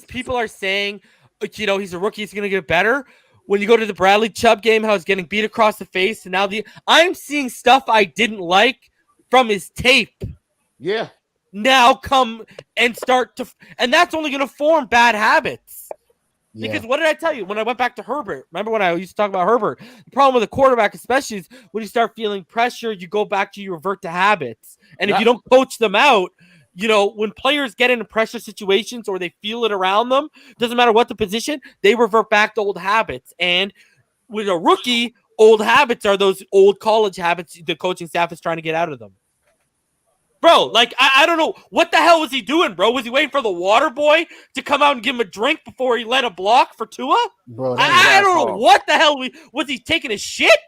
S2: people are saying, he's a rookie, he's going to get better. When you go to the Bradley Chubb game, how he's getting beat across the face, and now I'm seeing stuff I didn't like from his tape.
S6: Yeah.
S2: Now come and and that's only going to form bad habits. Because what did I tell you when I went back to Herbert? Remember when I used to talk about Herbert? The problem with a quarterback, especially, is when you start feeling pressure, you go back to, you revert to habits. And if you don't coach them out, when players get into pressure situations or they feel it around them, doesn't matter what the position, they revert back to old habits. And with a rookie, old habits are those old college habits the coaching staff is trying to get out of them. Bro, like, I don't know. What the hell was he doing, bro? Was he waiting for the water boy to come out and give him a drink before he let a block for Tua?
S3: Bro,
S2: I don't know what the hell. Was he taking a shit?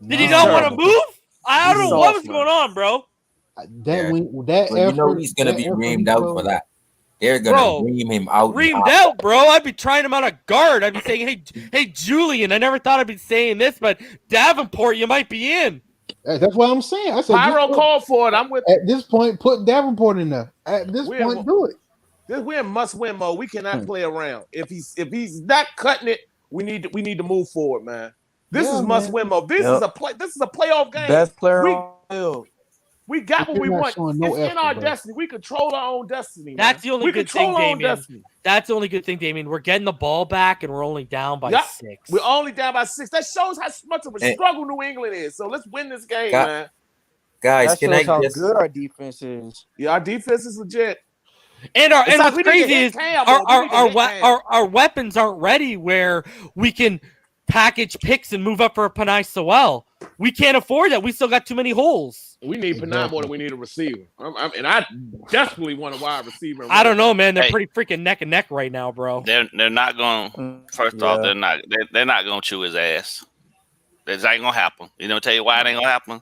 S2: Did he not want to move? I don't know what was going on, bro.
S3: That effort,
S8: he's going to be reamed out for that. They're gonna ream him out.
S2: Reamed out, bro. I'd be trying him on a guard. I'd be saying, hey, Julian. I never thought I'd be saying this, but Davenport, you might be in.
S3: That's what I'm saying. I said
S6: Pyro called for it. I'm with.
S3: At this point, put Davenport in there. At this point, do it.
S6: We're in must-win mode. We cannot play around. If he's not cutting it, we need to move forward, man. This is must-win mode. This is a playoff game.
S7: Best player on the field.
S6: We got what we want. It's in our destiny. We control our own destiny.
S2: That's the only good thing, Damien. That's the only good thing, Damien. We're getting the ball back, and we're only down by 6.
S6: We're only down by 6. That shows how much of a struggle New England is. So let's win this game, man.
S8: Guys,
S7: that shows how good our defense is.
S6: Yeah, our defense is legit.
S2: And what's crazy is our weapons aren't ready where we can package picks and move up for a Panay Sewell. We can't afford that. We still got too many holes.
S6: We need Panay more than we need a receiver. And I desperately want a wide receiver.
S2: I don't know, man. They're pretty freaking neck and neck right now, bro.
S9: They're not going. First off, they're not going to chew his ass. That ain't going to happen. You know, tell you why it ain't going to happen.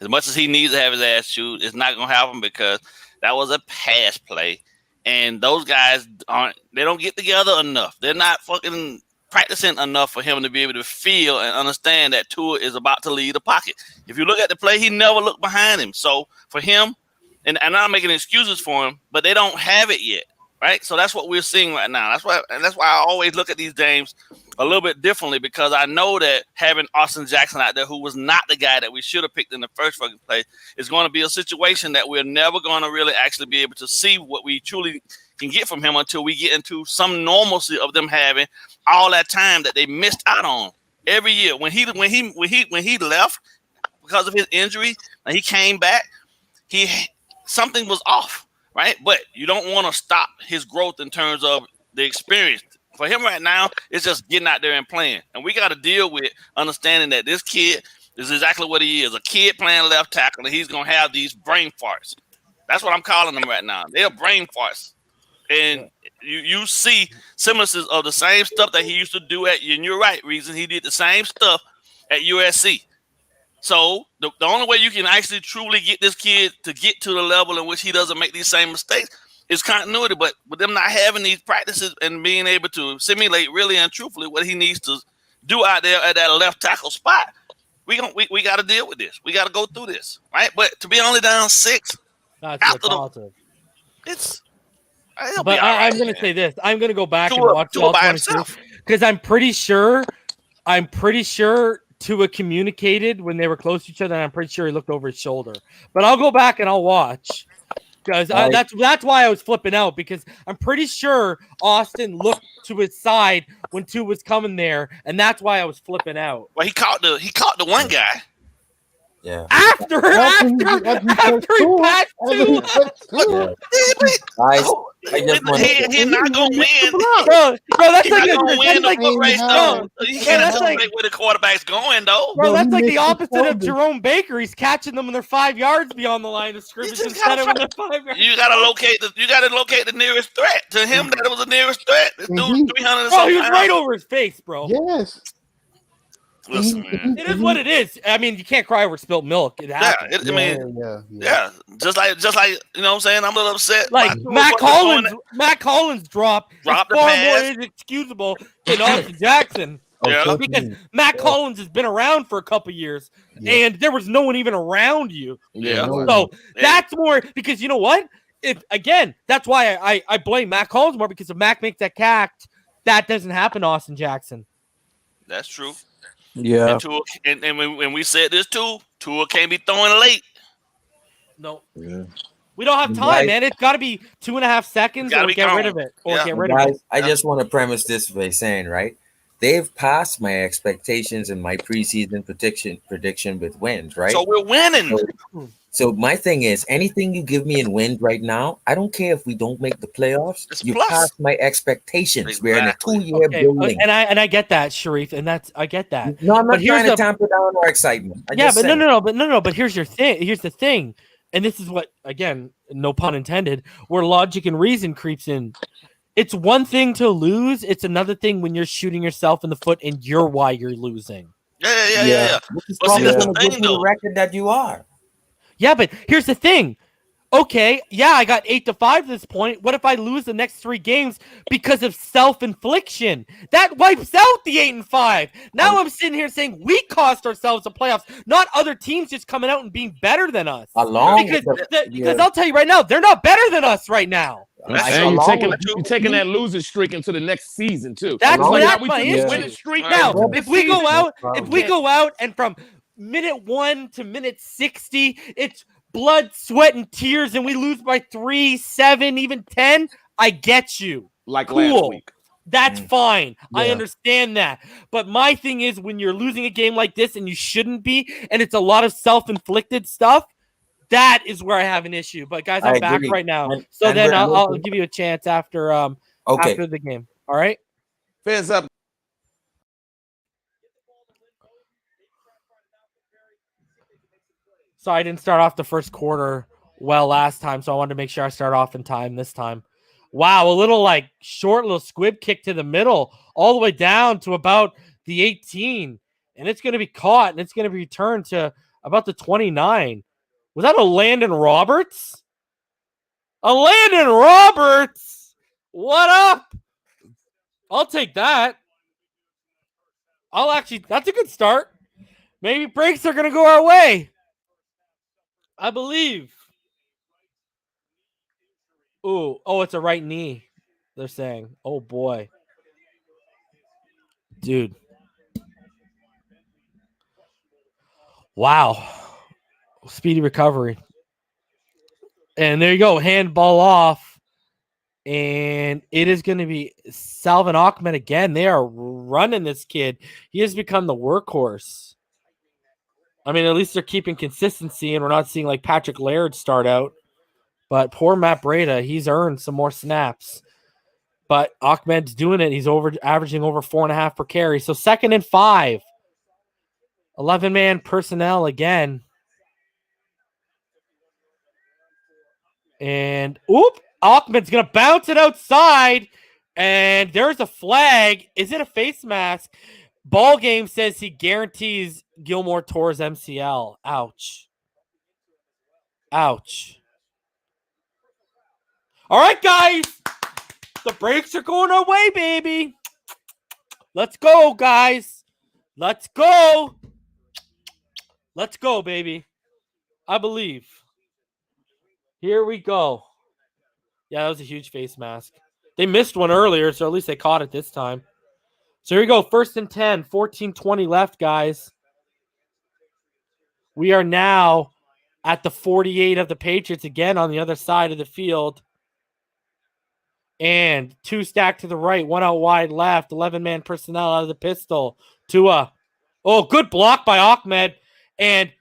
S9: As much as he needs to have his ass chewed, it's not going to happen because that was a pass play, and those guys don't get together enough. They're not fucking practicing enough for him to be able to feel and understand that Tua is about to leave the pocket. If you look at the play, he never looked behind him. So for him, and I'm not making excuses for him, but they don't have it yet, right? So that's what we're seeing right now. That's why I always look at these games a little bit differently, because I know that having Austin Jackson out there, who was not the guy that we should have picked in the first fucking play, is going to be a situation that we're never going to really actually be able to see what we truly can get from him until we get into some normalcy of them having all that time that they missed out on every year. When he left because of his injury and he came back, something was off, right? But you don't want to stop his growth in terms of the experience. For him right now, it's just getting out there and playing. And we got to deal with understanding that this kid is exactly what he is, a kid playing left tackle, and he's going to have these brain farts. That's what I'm calling them right now. They're brain farts. And you see semblances of the same stuff that he used to do and you're right, Reason. He did the same stuff at USC. So the only way you can actually truly get this kid to get to the level in which he doesn't make these same mistakes is continuity. But with them not having these practices and being able to simulate really and truthfully what he needs to do out there at that left tackle spot, we got to deal with this. We got to go through this, right? But to be only down 6
S2: But I'm going to say this. I'm going to go back and watch all 22 because I'm pretty sure Tua communicated when they were close to each other, and I'm pretty sure he looked over his shoulder. But I'll go back and I'll watch because that's why I was flipping out, because I'm pretty sure Austin looked to his side when Tua was coming there, and that's why I was flipping out.
S9: Well, he caught the one guy.
S8: Yeah.
S2: After he passed Tua.
S8: Guys, I just want
S9: he's not gonna win.
S2: Bro, that's like
S9: you can't anticipate where the quarterback's going, though.
S2: Bro, that's like the opposite of Jerome Baker. He's catching them when they're 5 yards beyond the line of scrimmage instead of when they're 5 yards.
S9: You gotta locate the nearest threat. To him, that was the nearest threat. This dude's 300.
S2: Bro, he was right over his face, bro.
S3: Yes.
S9: Listen, man.
S2: It is what it is. I mean, you can't cry over spilled milk. It happens.
S9: Yeah. Just like you know what I'm saying? I'm a little upset.
S2: Like Matt Collins dropped
S9: the
S2: far
S9: pass.
S2: more inexcusable than Austin Jackson.
S9: Yeah.
S2: Because Matt Collins has been around for a couple years, and there was no one even around you.
S9: Yeah.
S2: So that's more because you know what? That's why I blame Matt Collins more, because if Mac makes that catch, that doesn't happen to Austin Jackson.
S9: That's true.
S7: Yeah.
S9: And when we said this too, Tua can't be throwing late.
S2: No.
S8: Yeah.
S2: We don't have time, man. It's got to be 2.5 seconds or get rid of it.
S8: I just want to premise this by saying, right, they've passed my expectations in my preseason prediction with wins, right?
S9: So we're winning.
S8: So my thing is, anything you give me in wins right now, I don't care if we don't make the playoffs. You passed my expectations.
S9: Exactly.
S8: We're in a 2-year building,
S2: and I get that, Sharif, and I get that.
S8: No, I'm not trying to tamper down our excitement.
S2: But here's your thing. Here's the thing, and this is what, again, no pun intended, where logic and reason creeps in. It's one thing to lose. It's another thing when you're shooting yourself in the foot and you're why you're losing.
S9: Yeah.
S8: Which is probably going to give you the record that you are.
S2: Yeah, but here's the thing. Okay, yeah, I got 8-5 at this point. What if I lose the next 3 games because of self-infliction? That wipes out the 8-5. Now I'm sitting here saying we cost ourselves the playoffs, not other teams just coming out and being better than us. Because I'll tell you right now, they're not better than us right now.
S6: And you're taking that losing streak into the next season too.
S2: That's
S6: my
S2: issue. Now, if we go out and from minute 1 to minute 60, it's blood, sweat, and tears, and we lose by 3, 7, even 10, I get you.
S6: Like last week.
S2: That's fine. Yeah. I understand that. But my thing is, when you're losing a game like this and you shouldn't be, and it's a lot of self-inflicted stuff, that is where I have an issue. But guys, I'm back right now. So then I'll give you a chance after after the game. All right?
S6: Fizz up.
S2: So I didn't start off the first quarter well last time, so I wanted to make sure I start off in time this time. Wow, a little short little squib kick to the middle, all the way down to about the 18. And it's going to be caught, and it's going to be returned to about the 29. Was that a Landon Roberts? A Landon Roberts! What up? I'll take that. That's a good start. Maybe breaks are going to go our way. I believe. Oh, it's a right knee, they're saying. Oh, boy. Dude. Wow. Speedy recovery. And there you go. Handball off. And it is going to be Salvin Ahmed again. They are running this kid. He has become the workhorse. I mean, at least they're keeping consistency, and we're not seeing Patrick Laird start out. But poor Matt Breida, he's earned some more snaps. But Ahmed's doing it. He's averaging over 4.5 per carry. So 2nd and 5. 11-man personnel again. And, Ahmed's going to bounce it outside. And there's a flag. Is it a face mask? Ball game says he guarantees Gilmore Torres MCL. Ouch. Ouch. All right, guys. The breaks are going our way, baby. Let's go, guys. Let's go. Let's go, baby. I believe. Here we go. Yeah, that was a huge face mask. They missed one earlier, so at least they caught it this time. So here we go. 1st and 10, 14-20 left, guys. We are now at the 48 of the Patriots again on the other side of the field. And 2 stacked to the right, 1 out wide left, 11-man personnel out of the pistol. Tua. Oh, good block by Ahmed. And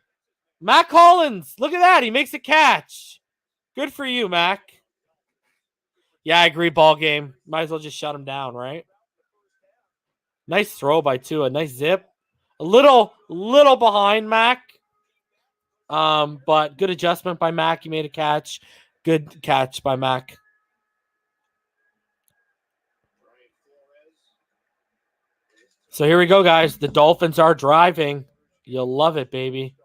S2: Mac Hollins, look at that. He makes a catch. Good for you, Mac. Yeah, I agree, ball game. Might as well just shut him down, right? Nice throw by Tua. Nice zip. A little behind Mac. But good adjustment by Mac. He made a catch. Good catch by Mac. So here we go, guys. The Dolphins are driving. You'll love it, baby.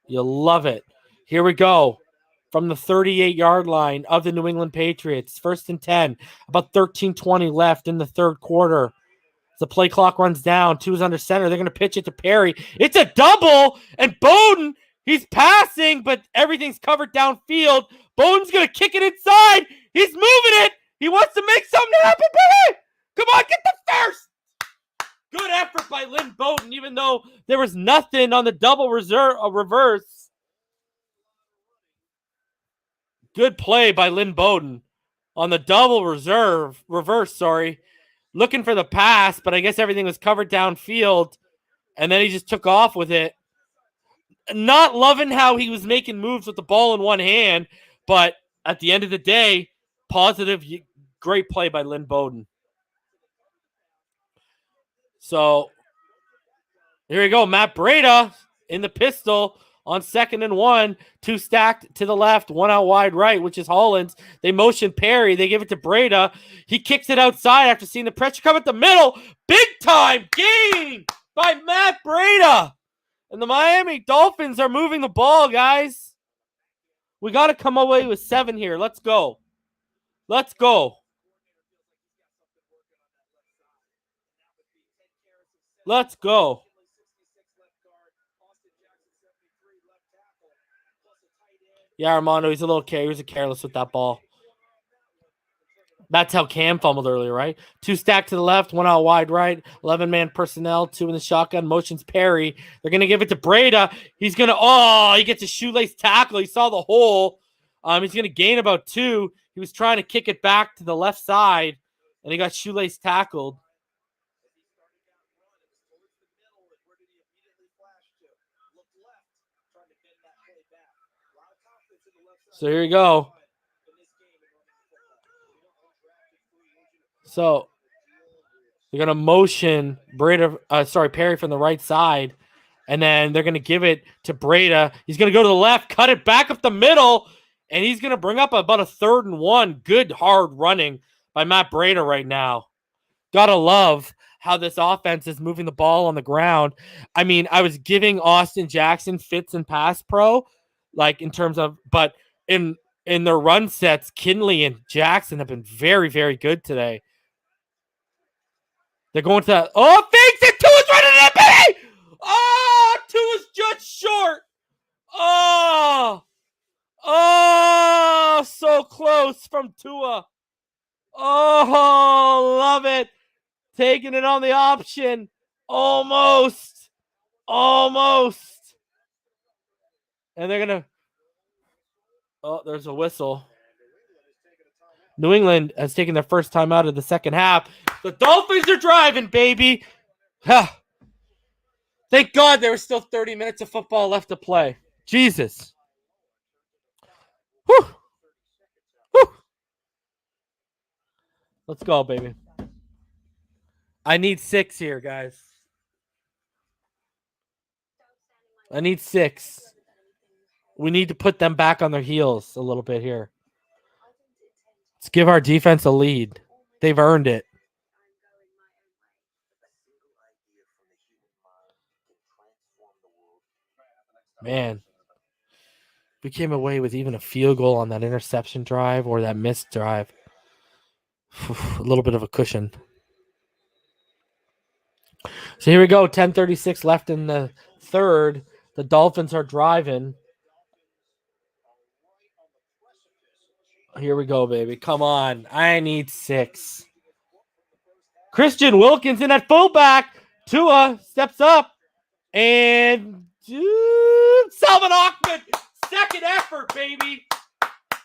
S2: You'll love it. Here we go. From the 38-yard line of the New England Patriots. 1st and 10. About 13:20 left in the third quarter. The play clock runs down. 2 is under center. They're going to pitch it to Perry. It's a double. And Bowden, he's passing, but everything's covered downfield. Bowden's going to kick it inside. He's moving it. He wants to make something happen, baby. Come on, get the first. Good effort by Lynn Bowden, even though there was nothing on the double reverse. Good play by Lynn Bowden on the double reverse. Looking for the pass, but I guess everything was covered downfield, and then he just took off with it. Not loving how he was making moves with the ball in one hand, but at the end of the day, positive, great play by Lynn Bowden. So here we go. Matt Breida in the pistol on 2nd and 1. 2 stacked to the left, 1 out wide right, which is Hollins. They motion Perry. They give it to Breida. He kicks it outside after seeing the pressure come at the middle. Big time gain by Matt Breida. And the Miami Dolphins are moving the ball, guys. We got to come away with 7 here. Let's go. Let's go. Let's go. Yeah, Armando, he was careless with that ball. That's how Cam fumbled earlier, right? 2 stacked to the left, 1 out wide right, 11-man personnel, 2 in the shotgun, motions Perry. They're going to give it to Breda. He's going to, he gets a shoelace tackle. He saw the hole. He's going to gain about 2. He was trying to kick it back to the left side, and he got shoelace tackled. So here you go. So they're going to motion Perry from the right side, and then they're going to give it to Breda. He's going to go to the left, cut it back up the middle, and he's going to bring up about a 3rd and 1. Good hard running by Matt Breda right now. Gotta love how this offense is moving the ball on the ground. I mean, I was giving Austin Jackson fits in pass pro, like in terms of, but in their run sets, Kinley and Jackson have been very, very good today. They're going to, fakes it. Tua's running it, baby. Tua's just short. So close from Tua. Love it. Taking it on the option. Almost. And they're going to, there's a whistle. New England has taken their first time out of the second half. The Dolphins are driving, baby. Thank God there was still 30 minutes of football left to play. Jesus. Whew. Let's go, baby. I need 6 here, guys. I need 6. We need to put them back on their heels a little bit here. Let's give our defense a lead. They've earned it. Man. We came away with even a field goal on that interception drive or that missed drive. A little bit of a cushion. So here we go. 10:36 left in the third. The Dolphins are driving. Here we go, baby. Come on. I need 6. Christian Wilkinson at fullback. Tua steps up. And Salvin Ahmed. Second effort, baby.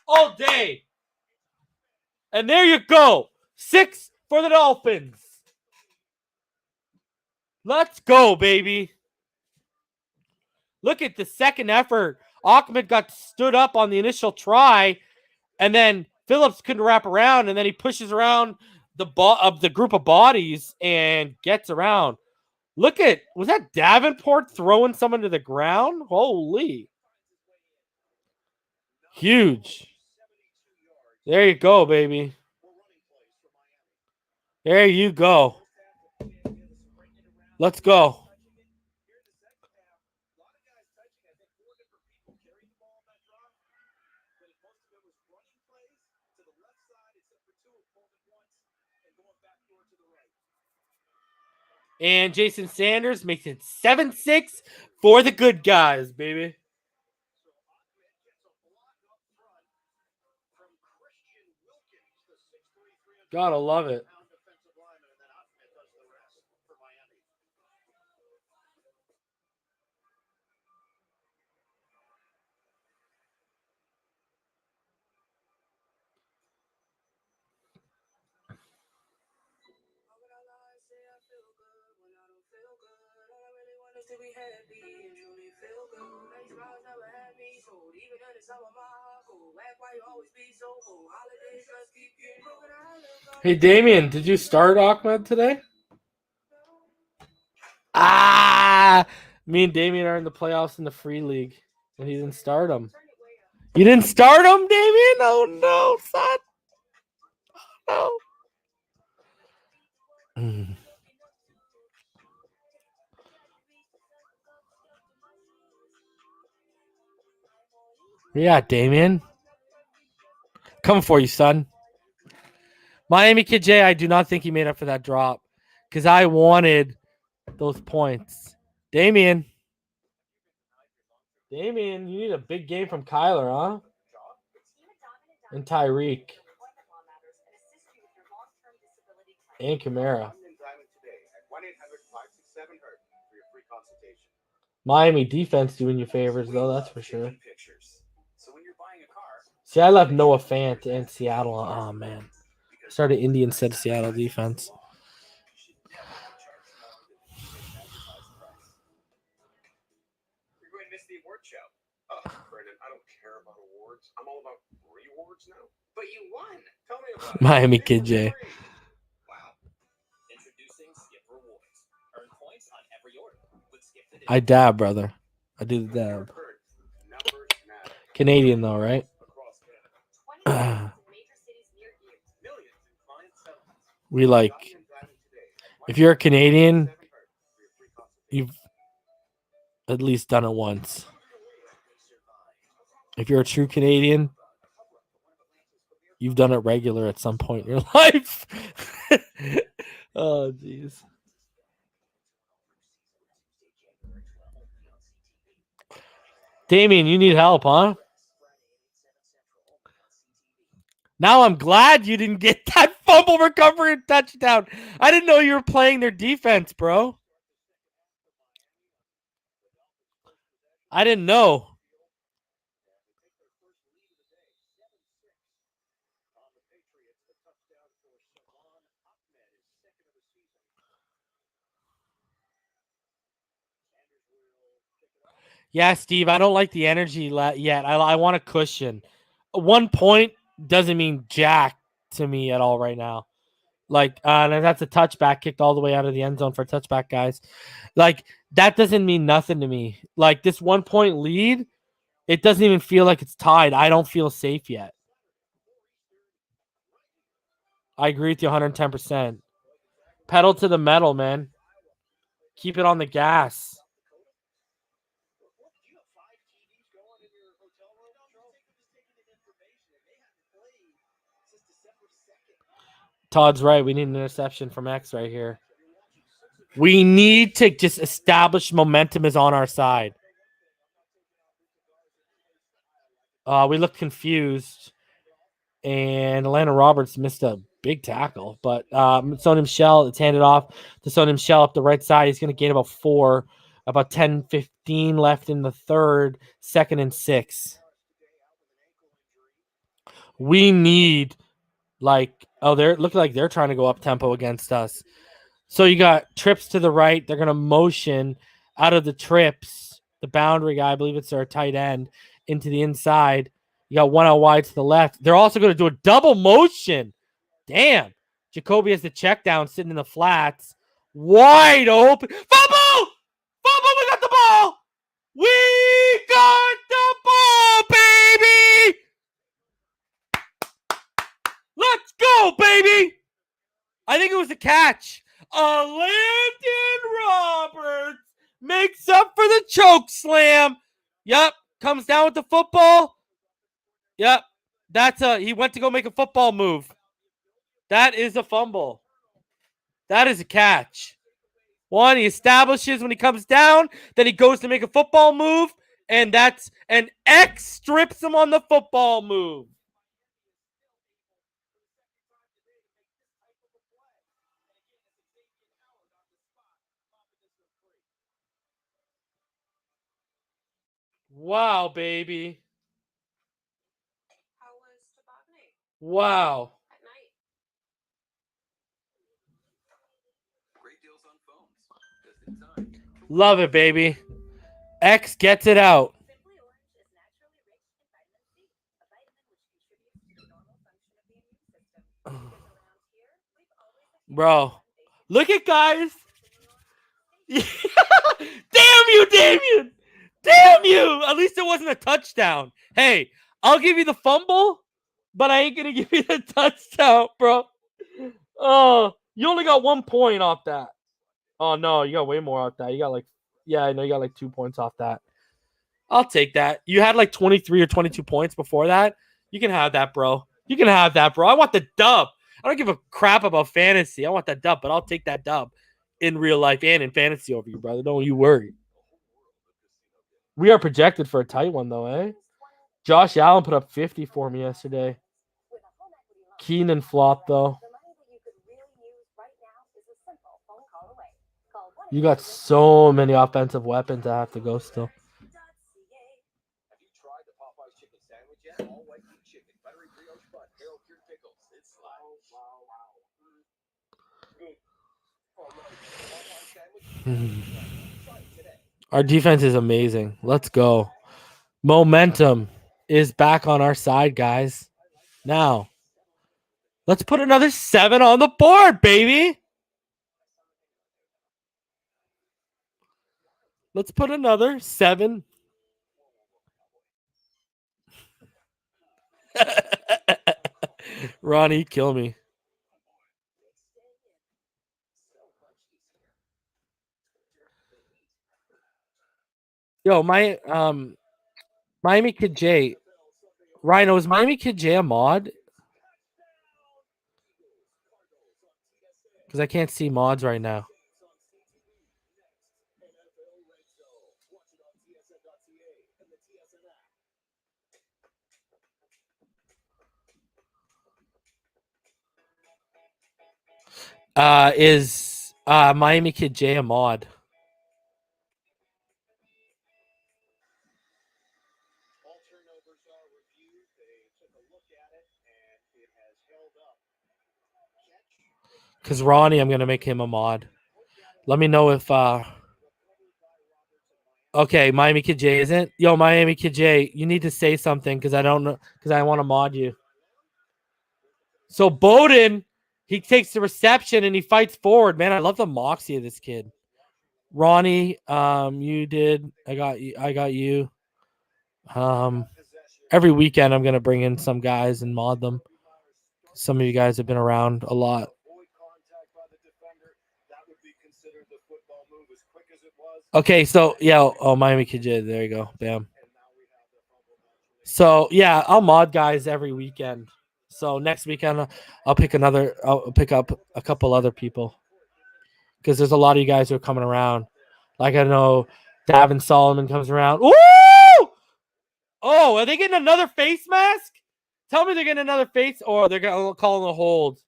S2: All day. And there you go. 6 for the Dolphins. Let's go, baby. Look at the second effort. Ahmed got stood up on the initial try, and then Phillips couldn't wrap around, and then he pushes around the group of bodies and gets around. Look at, was that Davenport throwing someone to the ground? Holy. Huge. There you go, baby. There you go. Let's go. And Jason Sanders makes it 7-6 for the good guys, baby. Gotta love it. Hey, Damien, did you start Ahmed today? Me and Damien are in the playoffs in the free league, and he didn't start him. You didn't start him, Damien? Oh, no, son. No. Yeah, Damien. Coming for you, son. Miami Kid J, I do not think he made up for that drop because I wanted those points. Damien, you need a big game from Kyler, huh? And Tyreek. And Kamara. Miami defense doing you favors, though, that's for sure. See, I left Noah Fant and Seattle. Oh, man. Started Indy instead of Seattle defense.
S5: You're going to miss the award show. Oh, Brendan, I don't care about awards. I'm all about rewards now. But you won. Tell me about it.
S2: Miami Kid J.
S5: Wow. Introducing Skip Rewards. Earn points on every order with Skip the
S2: I dab, brother. I do the dab. Canadian, though, right? We like, if you're a Canadian, you've at least done it once. If you're a true Canadian, you've done it regular at some point in your life. Oh, jeez. Damien, you need help, huh? Now I'm glad you didn't get that fumble recovery and touchdown. I didn't know you were playing their defense, bro. I didn't know. Yeah, Steve, I don't like the energy yet. I want a cushion. 1 point doesn't mean jack to me at all right now. Like, that's a touchback kicked all the way out of the end zone for a touchback, guys. Like, that doesn't mean nothing to me. Like, this 1 point lead, it doesn't even feel like it's tied. I don't feel safe yet. I agree with you 110%. Pedal to the metal, man. Keep it on the gas. Todd's right. We need an interception from X right here. We need to just establish momentum is on our side. We looked confused. And Atlanta Roberts missed a big tackle. But Sony Michel, it's handed off to Sony Michel up the right side. He's going to gain about 4. About 10-15 left in the third. 2nd and 6. We need, like, they're looking like they're trying to go up tempo against us. So you got trips to the right. They're going to motion out of the trips. The boundary guy, I believe it's their tight end, into the inside. You got one out wide to the left. They're also going to do a double motion. Damn. Jacoby has the check down sitting in the flats. Wide open. Fumble! Fumble! We got the ball! We got the ball, baby! Let's go, baby! I think it was a catch. Landon Roberts makes up for the choke slam. Yep. Comes down with the football. Yep. He went to go make a football move. That is a fumble. That is a catch. One, he establishes when he comes down, then he goes to make a football move, and that's an X strips him on the football move. Wow, baby. Wow. Love it, baby. X gets it out. Bro, look at guys. Damn you, Damien. Damn you. At least it wasn't a touchdown. Hey, I'll give you the fumble, but I ain't going to give you the touchdown, bro. Oh, you only got 1 point off that. Oh, no, you got way more off that. You got you got 2 points off that. I'll take that. You had like 23 or 22 points before that. You can have that, bro. You can have that, bro. I want the dub. I don't give a crap about fantasy. I want that dub, but I'll take that dub in real life and in fantasy over you, brother. Don't you worry. We are projected for a tight one, though, eh? Josh Allen put up 50 for me yesterday. Keenan flopped, though. You got so many offensive weapons I have to go still.
S5: Have you tried the Popeyes chicken sandwich yet? All white meat chicken, buttery brioche bun, Harold cured pickles. It's slaps.
S2: Our defense is amazing. Let's go. Momentum is back on our side, guys. Now, let's put another 7 on the board, baby. Let's put another 7. Ronnie, kill me. Yo, my Miami Kid J. Rhino, is Miami Kid J a mod? Because I can't see mods right now. Is Miami Kid J a mod?
S1: All turnovers are reviewed. They took a look at it, and it has held up.
S2: Because Ronnie, I'm going to make him a mod. Let me know if... Okay, Miami Kid J isn't? Yo, Miami Kid J, you need to say something because I don't know, because I want to mod you. So Bowden, he takes the reception and he fights forward. Man, I love the moxie of this kid. Ronnie, you did. I got you. Every weekend I'm gonna bring in some guys and mod them. Some of you guys have been around a lot. Okay, so yeah, Miami Kid J, there you go. Bam. So yeah, I'll mod guys every weekend. So next weekend I'll pick up a couple other people. Because there's a lot of you guys who are coming around. Like I know Davin Solomon comes around. Woo! Oh, are they getting another face mask? Tell me they're getting another face, or they're gonna call a hold.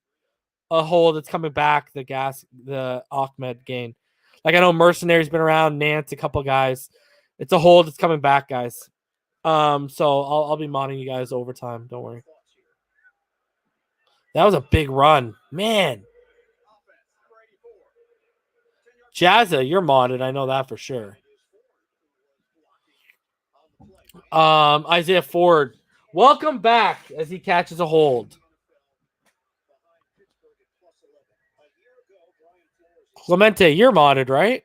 S2: A hold that's coming back. The Ahmed gain. Like I know Mercenary's been around, Nance, a couple guys. It's a hold that's coming back, guys. So I'll be modding you guys overtime. Don't worry. That was a big run, man. Jazza, you're modded. I know that for sure. Isaiah Ford, welcome back as he catches a hold. Clemente, you're modded, right?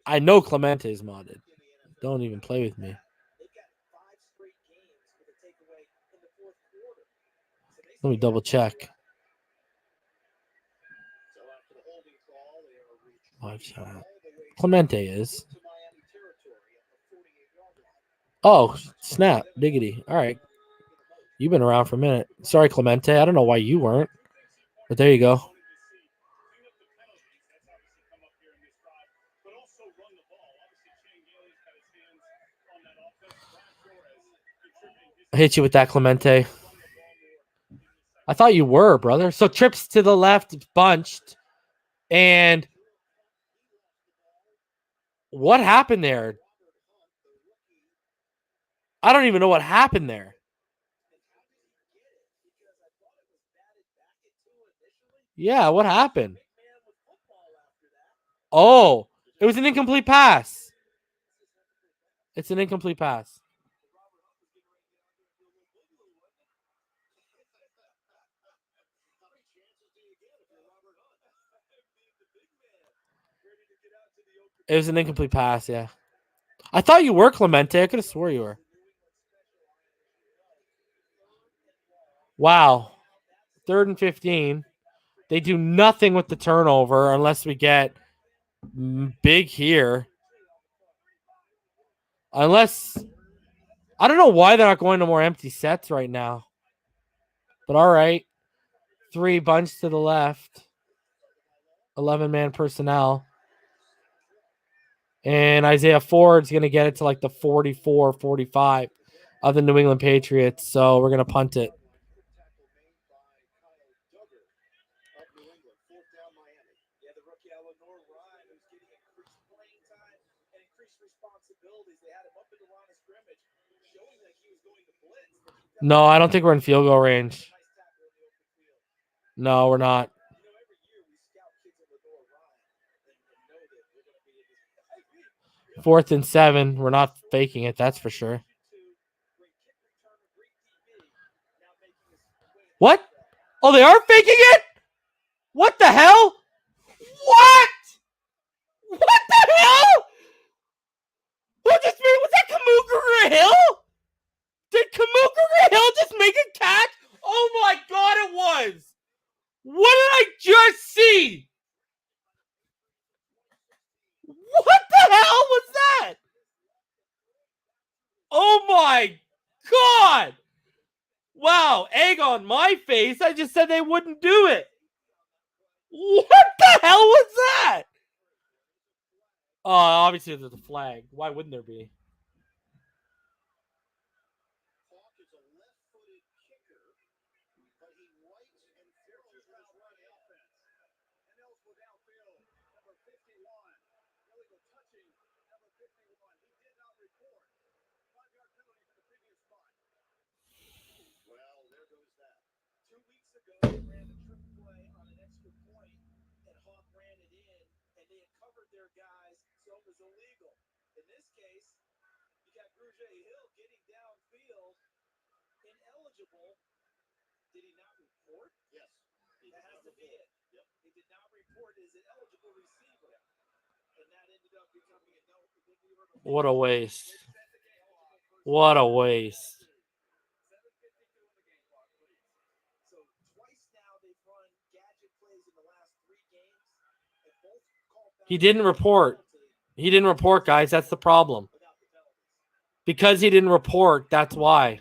S2: I know Clemente is modded. Don't even play with me. Let me double check. Clemente is. Oh, snap. Diggity. All right. You've been around for a minute. Sorry, Clemente. I don't know why you weren't. But there you go. I hit you with that, Clemente. I thought you were, brother. So trips to the left, bunched. And what happened there? I don't even know what happened there. Yeah, what happened? Oh, it was an incomplete pass. It's an incomplete pass. It was an incomplete pass, yeah. I thought you were Clemente. I could have swore you were. Wow. 3rd and 15. They do nothing with the turnover unless we get big here. Unless, I don't know why they're not going to more empty sets right now. But all right. 3 bunch to the left. 11-man personnel. And Isaiah Ford's going to get it to like the 44, 45 of the New England Patriots. So we're going to punt it. No, I don't think we're in field goal range. No, we're not. 4th and 7. We're not faking it, that's for sure. What? Oh, they are faking it? What the hell? What? What the hell? Who just made, was that Kamuka Hill? Did Kamuka Hill just make a catch? Oh my God, it was. What did I just see? What the hell was that? Oh my God. Wow, egg on my face. I just said they wouldn't do it. What the hell was that? Obviously there's a flag. Why wouldn't there be? What a waste. What a waste. He didn't report. He didn't report, guys. That's the problem. Because he didn't report, that's why.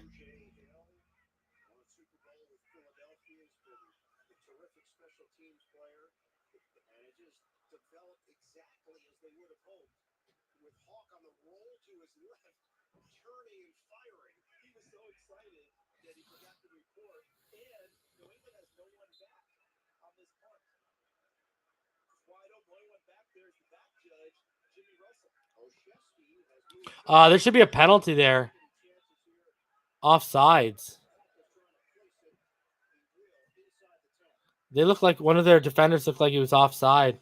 S2: There should be a penalty there. Offsides. They look like one of their defenders looked like he was offside.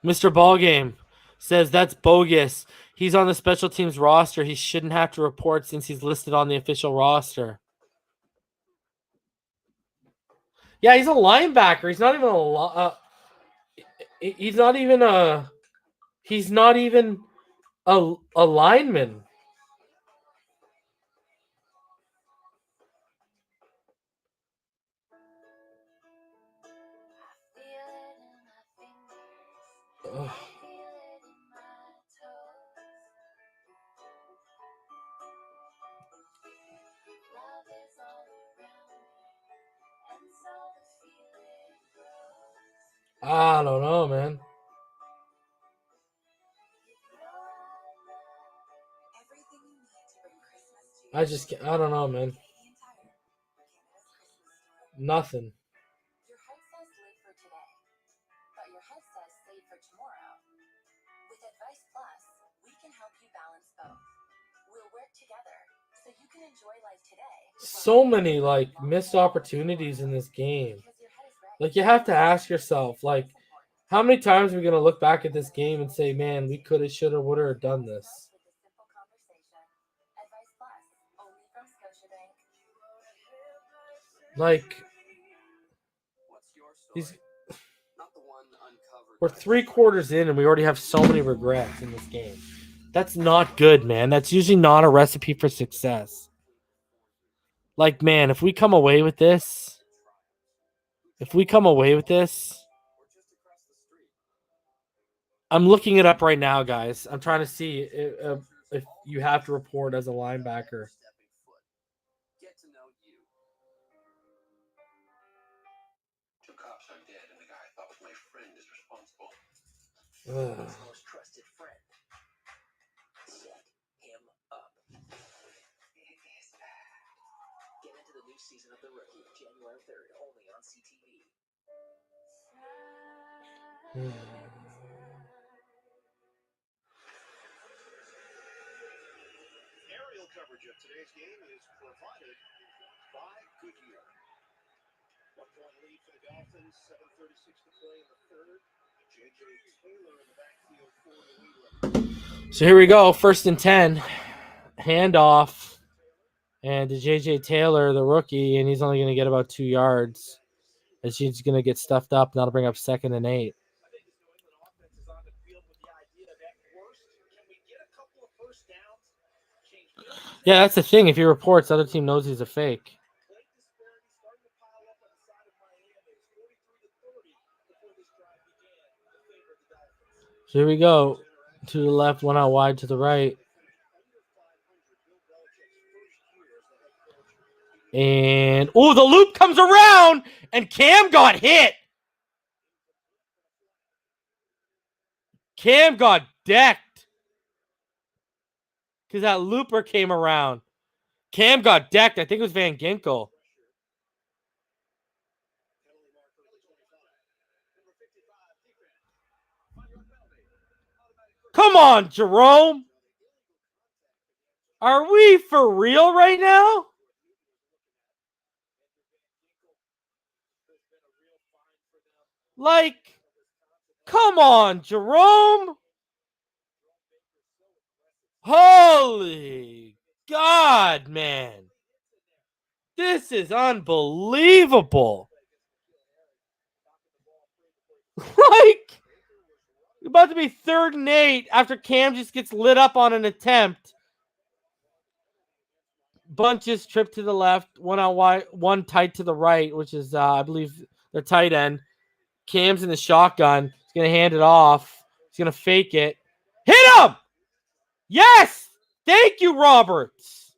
S2: Mr. Ballgame says that's bogus. He's on the special teams roster. He shouldn't have to report since he's listed on the official roster. Yeah, he's a linebacker. He's not even he's not even a. He's not even a lineman. Ugh. I don't know, man. I don't know, man. Nothing. So many like missed opportunities in this game. Like you have to ask yourself, like, how many times are we gonna look back at this game and say, man, we could have, should have, would have done this? Like he's We're 3 quarters in and we already have so many regrets in this game. That's not good, man. That's usually not a recipe for success. Like, man, if we come away with this, I'm looking it up right now, guys. I'm trying to see if you have to report as a linebacker.
S5: Get to know you. Two cops are dead, and the guy I thought was my friend is responsible. His most trusted friend. Set him up. It is bad. Get into the new season of The Rookie, January 3rd, only on CTV.
S1: Aerial coverage of today's game is provided by Goodyear. 1-point lead for the Dolphins, 7:36 to play in the third. J.J. Taylor in the backfield for the lead.
S2: So here we go, 1st and 10. Handoff. And to J.J. Taylor, the rookie, and he's only going to get about 2 yards. As he's going to get stuffed up, and that'll bring up 2nd and 8. Yeah, that's the thing. If he reports, the other team knows he's a fake. So here we go. To the left, one out wide to the right. And, oh, the loop comes around, and Cam got hit. Cam got decked. Because that looper came around. Cam got decked. I think it was Van Ginkel. Come on, Jerome. Are we for real right now? Like, come on, Jerome. Holy God, man. This is unbelievable. Like, about to be 3rd and 8 after Cam just gets lit up on an attempt. Bunches trip to the left, one out wide, one tight to the right, which is, I believe, their tight end. Cam's in the shotgun. He's going to hand it off. He's going to fake it. Hit him! Yes! Thank you, Roberts.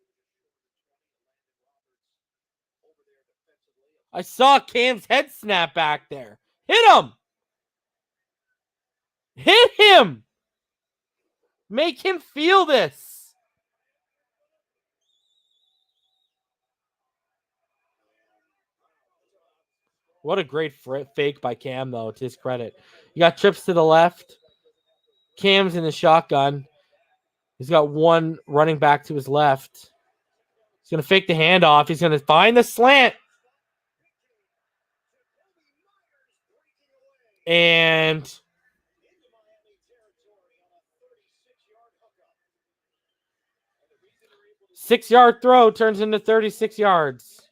S2: I saw Cam's head snap back there. Hit him! Hit him! Make him feel this. What a great fake by Cam, though, to his credit. You got trips to the left. Cam's in the shotgun. He's got one running back to his left. He's going to fake the handoff. He's going to find the slant. And 6-yard throw turns into 36 yards.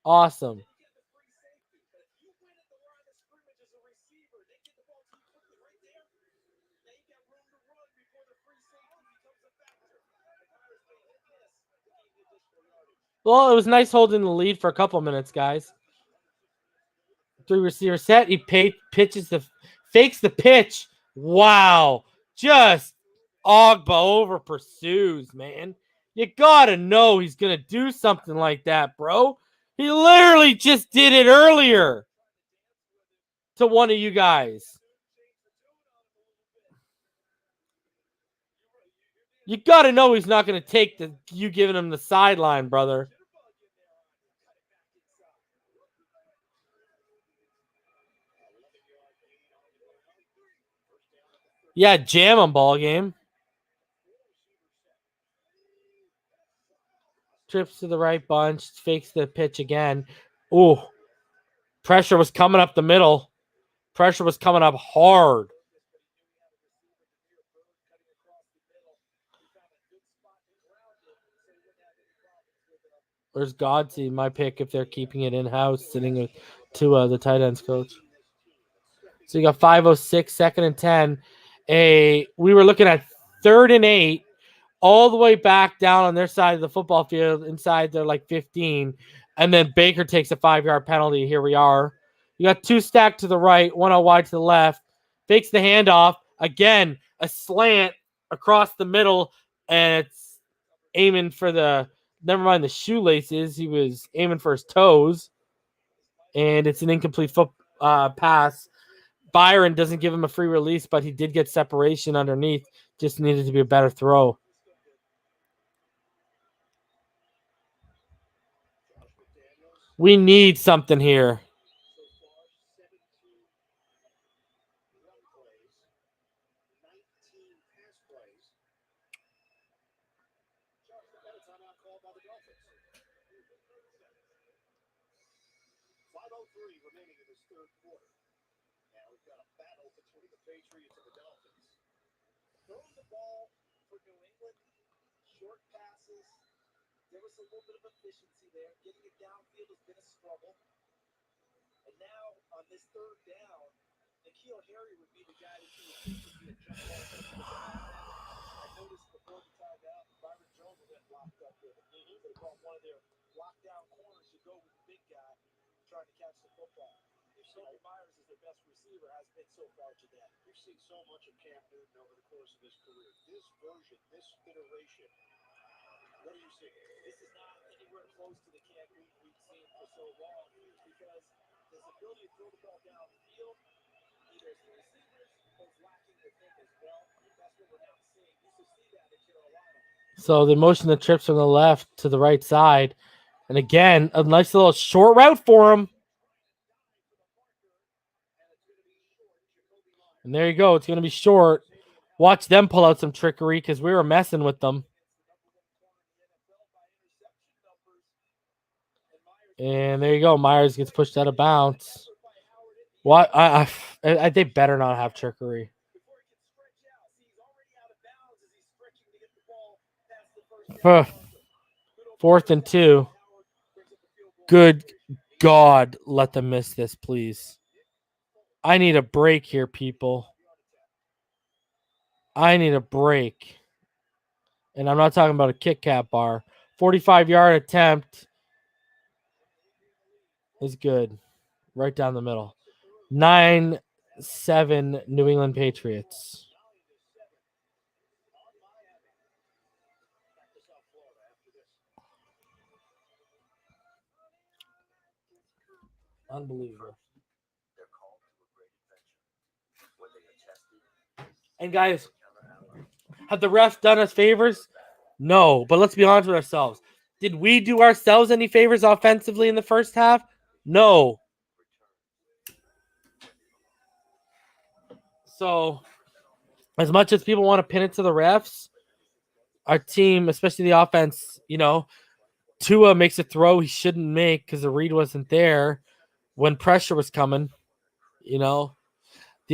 S2: Awesome. Well, it was nice holding the lead for a couple minutes, guys. 3-receiver set. He fakes the pitch. Wow. Just Ogba over pursues, man. You gotta know he's gonna do something like that, bro. He literally just did it earlier to one of you guys. You gotta know he's not gonna take you giving him the sideline, brother. Yeah, jam him, ball game. Trips to the right bunch, fakes the pitch again. Ooh, pressure was coming up the middle. Pressure was coming up hard. There's Godsey, my pick, if they're keeping it in-house, sitting with Tua, the tight ends coach. So you got 5:06, 2nd and 10. We were looking at 3rd and 8, all the way back down on their side of the football field, inside their 15, and then Baker takes a 5-yard penalty. Here we are. You got 2 stacked to the right, 1 out wide to the left. Fakes the handoff. Again, a slant across the middle, and it's aiming for never mind the shoelaces. He was aiming for his toes, and it's an incomplete pass. Byron doesn't give him a free release, but he did get separation underneath. Just needed to be a better throw. We need something here.
S1: Remaining in this third quarter. Now we've got a battle between the Patriots and the Dolphins. Throwing the ball for New England, short passes. There was a little bit of efficiency there. Getting it downfield has been a struggle. And now on this third down, N'Keal Harry would be the guy that you would think would be a jump ball to the back. I noticed before the timeout, Byron Jones went locked up with it. They brought one of their lockdown corners to go with the big guy trying to catch the football. Tony Myers is their best receiver, has been so far today. You've seen so much of Cam Newton over the course of his career. This version, this iteration, what do you see? This is not anywhere close to the Cam Newton we've seen for so long because his ability to throw the ball downfield, either as the receivers or lacking the thing as well. That's what we're now seeing. You used to see that in Carolina.
S2: So the motion that trips from the left to the right side. And again, a nice little short route for him. And there you go. It's going to be short. Watch them pull out some trickery because we were messing with them. And there you go. Myers gets pushed out of bounds. What? They better not have trickery. Huh. 4th and 2. Good God, let them miss this, please. I need a break here, people. I need a break. And I'm not talking about a Kit Kat bar. 45-yard attempt is good. Right down the middle. 9-7 New England Patriots. Unbelievable. And guys, have the refs done us favors? No, but let's be honest with ourselves. Did we do ourselves any favors offensively in the first half? No. So, as much as people want to pin it to the refs, our team, especially the offense, Tua makes a throw he shouldn't make because the read wasn't there when pressure was coming. The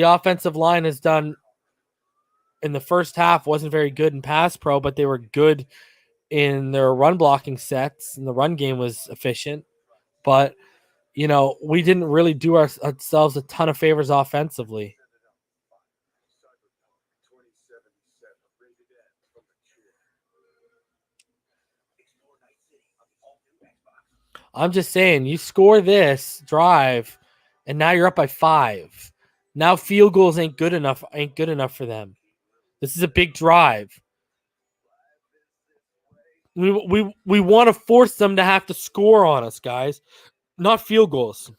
S2: offensive line has done in the first half wasn't very good in pass pro, but they were good in their run blocking sets, and the run game was efficient. But, we didn't really do ourselves a ton of favors offensively. I'm just saying, you score this drive, and now you're up by 5. Now field goals ain't good enough for them. This is a big drive. We want to force them to have to score on us, guys, not field goals.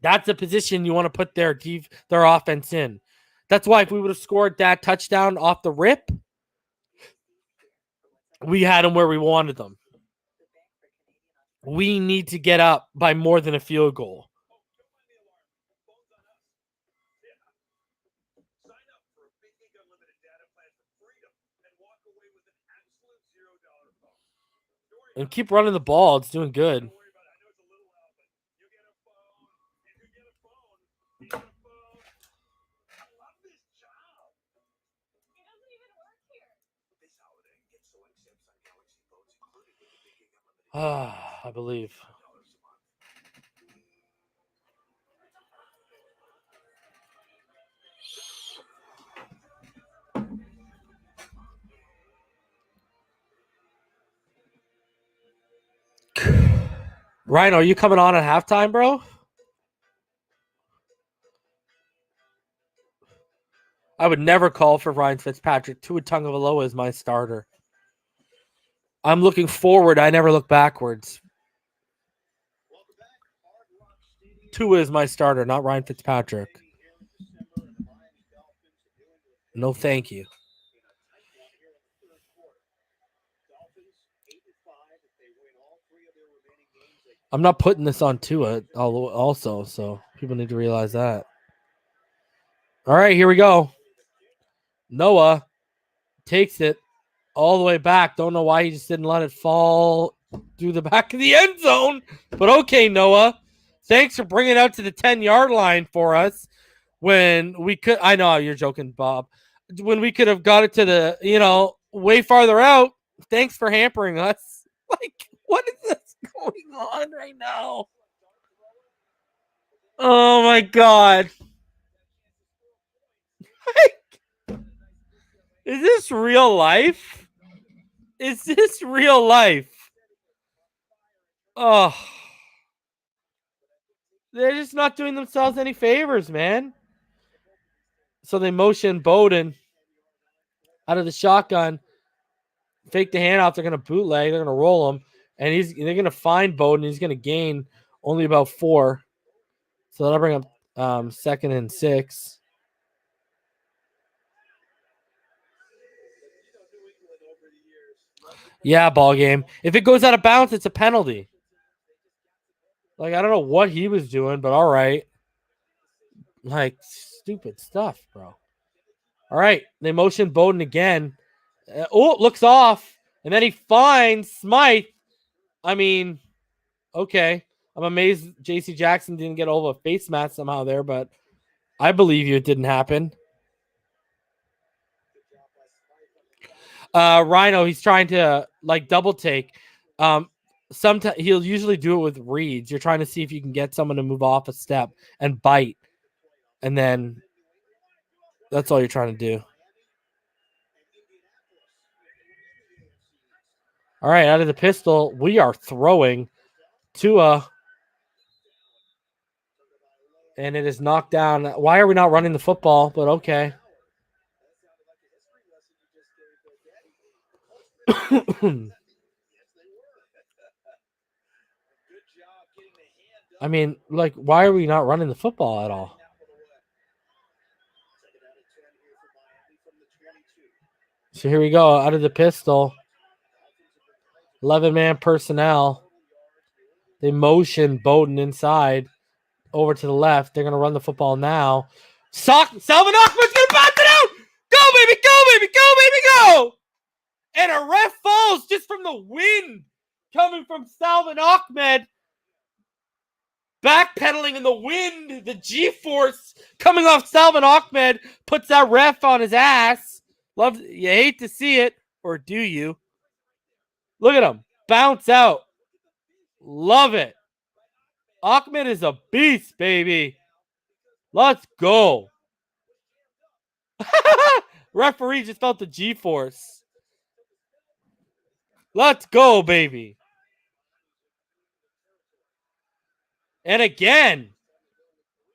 S2: That's a position you want to put their offense in. That's why if we would have scored that touchdown off the rip, we had them where we wanted them. We need to get up by more than a field goal. And keep running the ball. It's doing good. I believe. Ryan, are you coming on at halftime, bro? I would never call for Ryan Fitzpatrick. Tua Tagovailoa is my starter. I'm looking forward. I never look backwards. Tua is my starter, not Ryan Fitzpatrick. No, thank you. I'm not putting this on Tua also, so people need to realize that. All right, here we go. Noah takes it all the way back. Don't know why he just didn't let it fall through the back of the end zone. But okay, Noah. Thanks for bringing it out to the 10-yard line for us when we could. I know you're joking, Bob. When we could have got it to the, way farther out. Thanks for hampering us. Like, what is this going on right now? Oh, my God. Is this real life? Is this real life? Oh. They're just not doing themselves any favors, man. So they motion Bowden out of the shotgun. Fake the handoff. They're going to bootleg. They're going to roll him. And they're going to find Bowden. He's going to gain only about 4. So that'll bring up 2nd and 6. Yeah, ball game. If it goes out of bounds, it's a penalty. Like, I don't know what he was doing, but all right. Like, stupid stuff, bro. All right. They motion Bowden again. Looks off. And then he finds Smythe. I mean, okay. I'm amazed J.C. Jackson didn't get over a face mask somehow there, but I believe you it didn't happen. Rhino, he's trying to, double take. Sometimes he'll usually do it with reads. You're trying to see if you can get someone to move off a step and bite. And then that's all you're trying to do. All right, out of the pistol, we are throwing Tua. And it is knocked down. Why are we not running the football? But okay. I mean, why are we not running the football at all? So here we go. Out of the pistol. 11-man personnel. They motion Bowden inside. Over to the left. They're going to run the football now. Salvin Ahmed's going to bounce it out. Go, baby. Go, baby. Go, baby. Go. And a ref falls just from the wind coming from Salvin Ahmed. Backpedaling in the wind. The G-force coming off Salvin Ahmed puts that ref on his ass. You hate to see it, or do you? Look at him. Bounce out. Love it. Ahmed is a beast, baby. Let's go. Referee just felt the G-force. Let's go, baby. And again.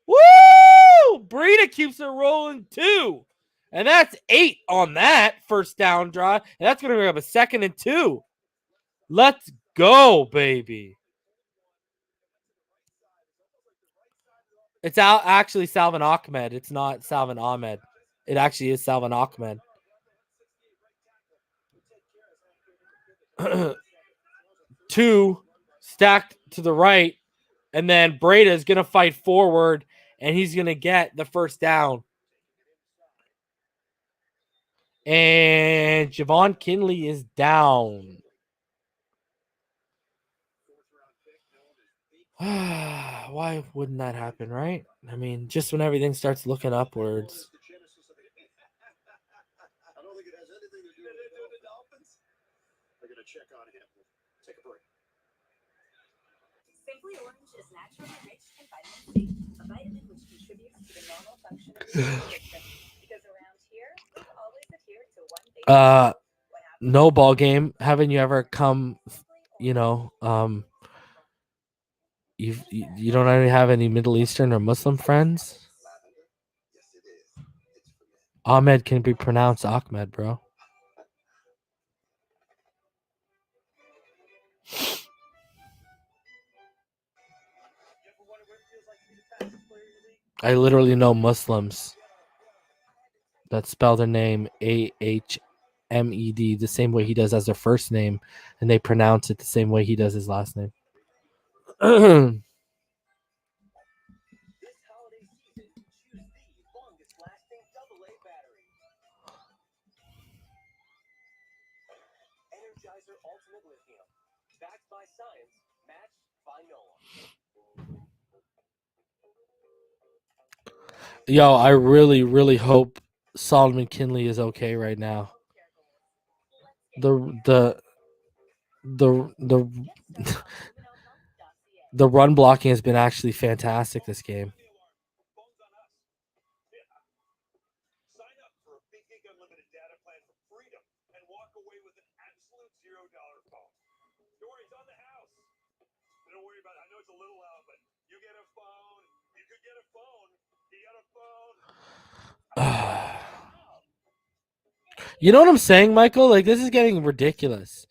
S2: Woo! Breida keeps it rolling too. And that's 8 on that first down drive. And that's going to bring up a 2nd and 2. Let's go, baby. It's actually Salvin Ahmed. It's not Salvin Ahmed. It actually is Salvin Ahmed. 2 stacked to the right. And then Breida is going to fight forward. And he's going to get the first down. And Javon Kinley is down. Why wouldn't that happen, right? I mean, just when everything starts looking upwards.
S1: I don't think it has anything to do with the Dolphins. They're going to check on him. Take a break.
S10: Simply Orange is naturally rich in vitamin C, a vitamin which contributes to the normal function of the immune system. Because around here, we always adhere to one basic
S2: no ball game. Haven't you ever come, You don't really have any Middle Eastern or Muslim friends? Ahmed can be pronounced Ahmed, bro. I literally know Muslims that spell their name Ahmed the same way he does as their first name, and they pronounce it the same way he does his last name.
S5: Energizer Ultimate Lithium. Backed by science, matched by no one.
S2: Yo, I really, really hope Solomon Kinley is okay right now. The the run blocking has been actually fantastic this game.
S5: Sign up for a big gig unlimited data plan for freedom and walk away with an absolute $0 phone. Dory's on the house. Don't worry about it. I know it's a little loud, but you get a phone. You could get a phone. You got a phone.
S2: You know what I'm saying, Michael? Like, this is getting ridiculous.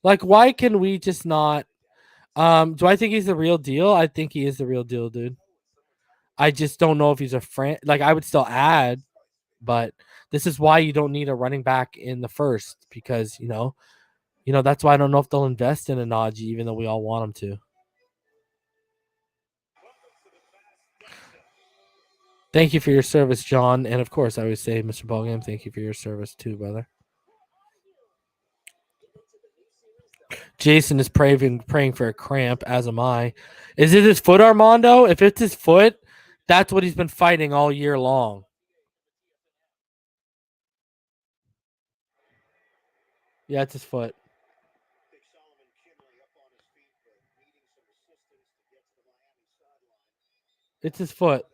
S2: Like, why can we just not? Do I think he's the real deal? I think he is the real deal, dude. I just don't know if he's a friend. Like, I would still add, but this is why you don't need a running back in the first, because you know that's why I don't know if they'll invest in a Najee, even though we all want them to. Thank you for your service, John, and of course, I always say, Mr. Ballgame, thank you for your service too, brother. Jason is praying for a cramp, as am I. Is it his foot, Armando? If it's his foot, that's what he's been fighting all year long. Yeah, it's his foot. It's his foot.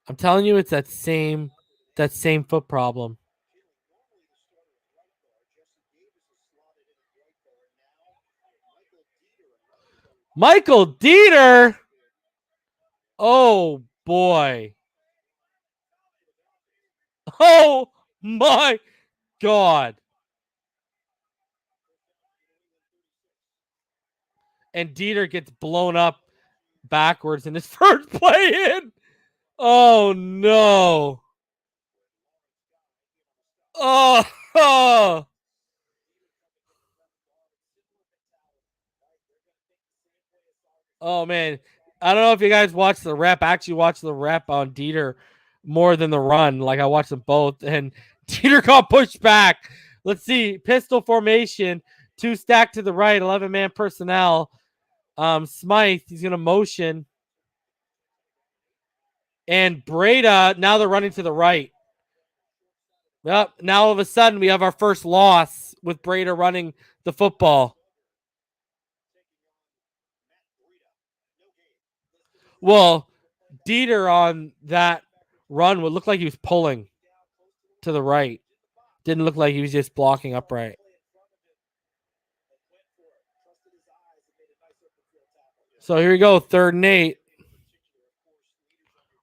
S2: I'm telling you, it's that same foot problem. Michael Dieter. Oh boy. Oh my God. And Dieter gets blown up backwards in his first play in. Oh no. Oh. Oh man. I don't know if you guys watched the rep. I actually watched the rep on Dieter more than the run. Like, I watched them both, and Dieter got pushed back. Let's see. Pistol formation. 2 stacked to the right. 11-man personnel. Smythe, he's going to motion. And Breda, now they're running to the right. Yep. Now all of a sudden we have our first loss with Breda running the football. Well, Dieter on that run would look like he was pulling to the right. Didn't look like he was just blocking upright. So here we go, 3rd and 8.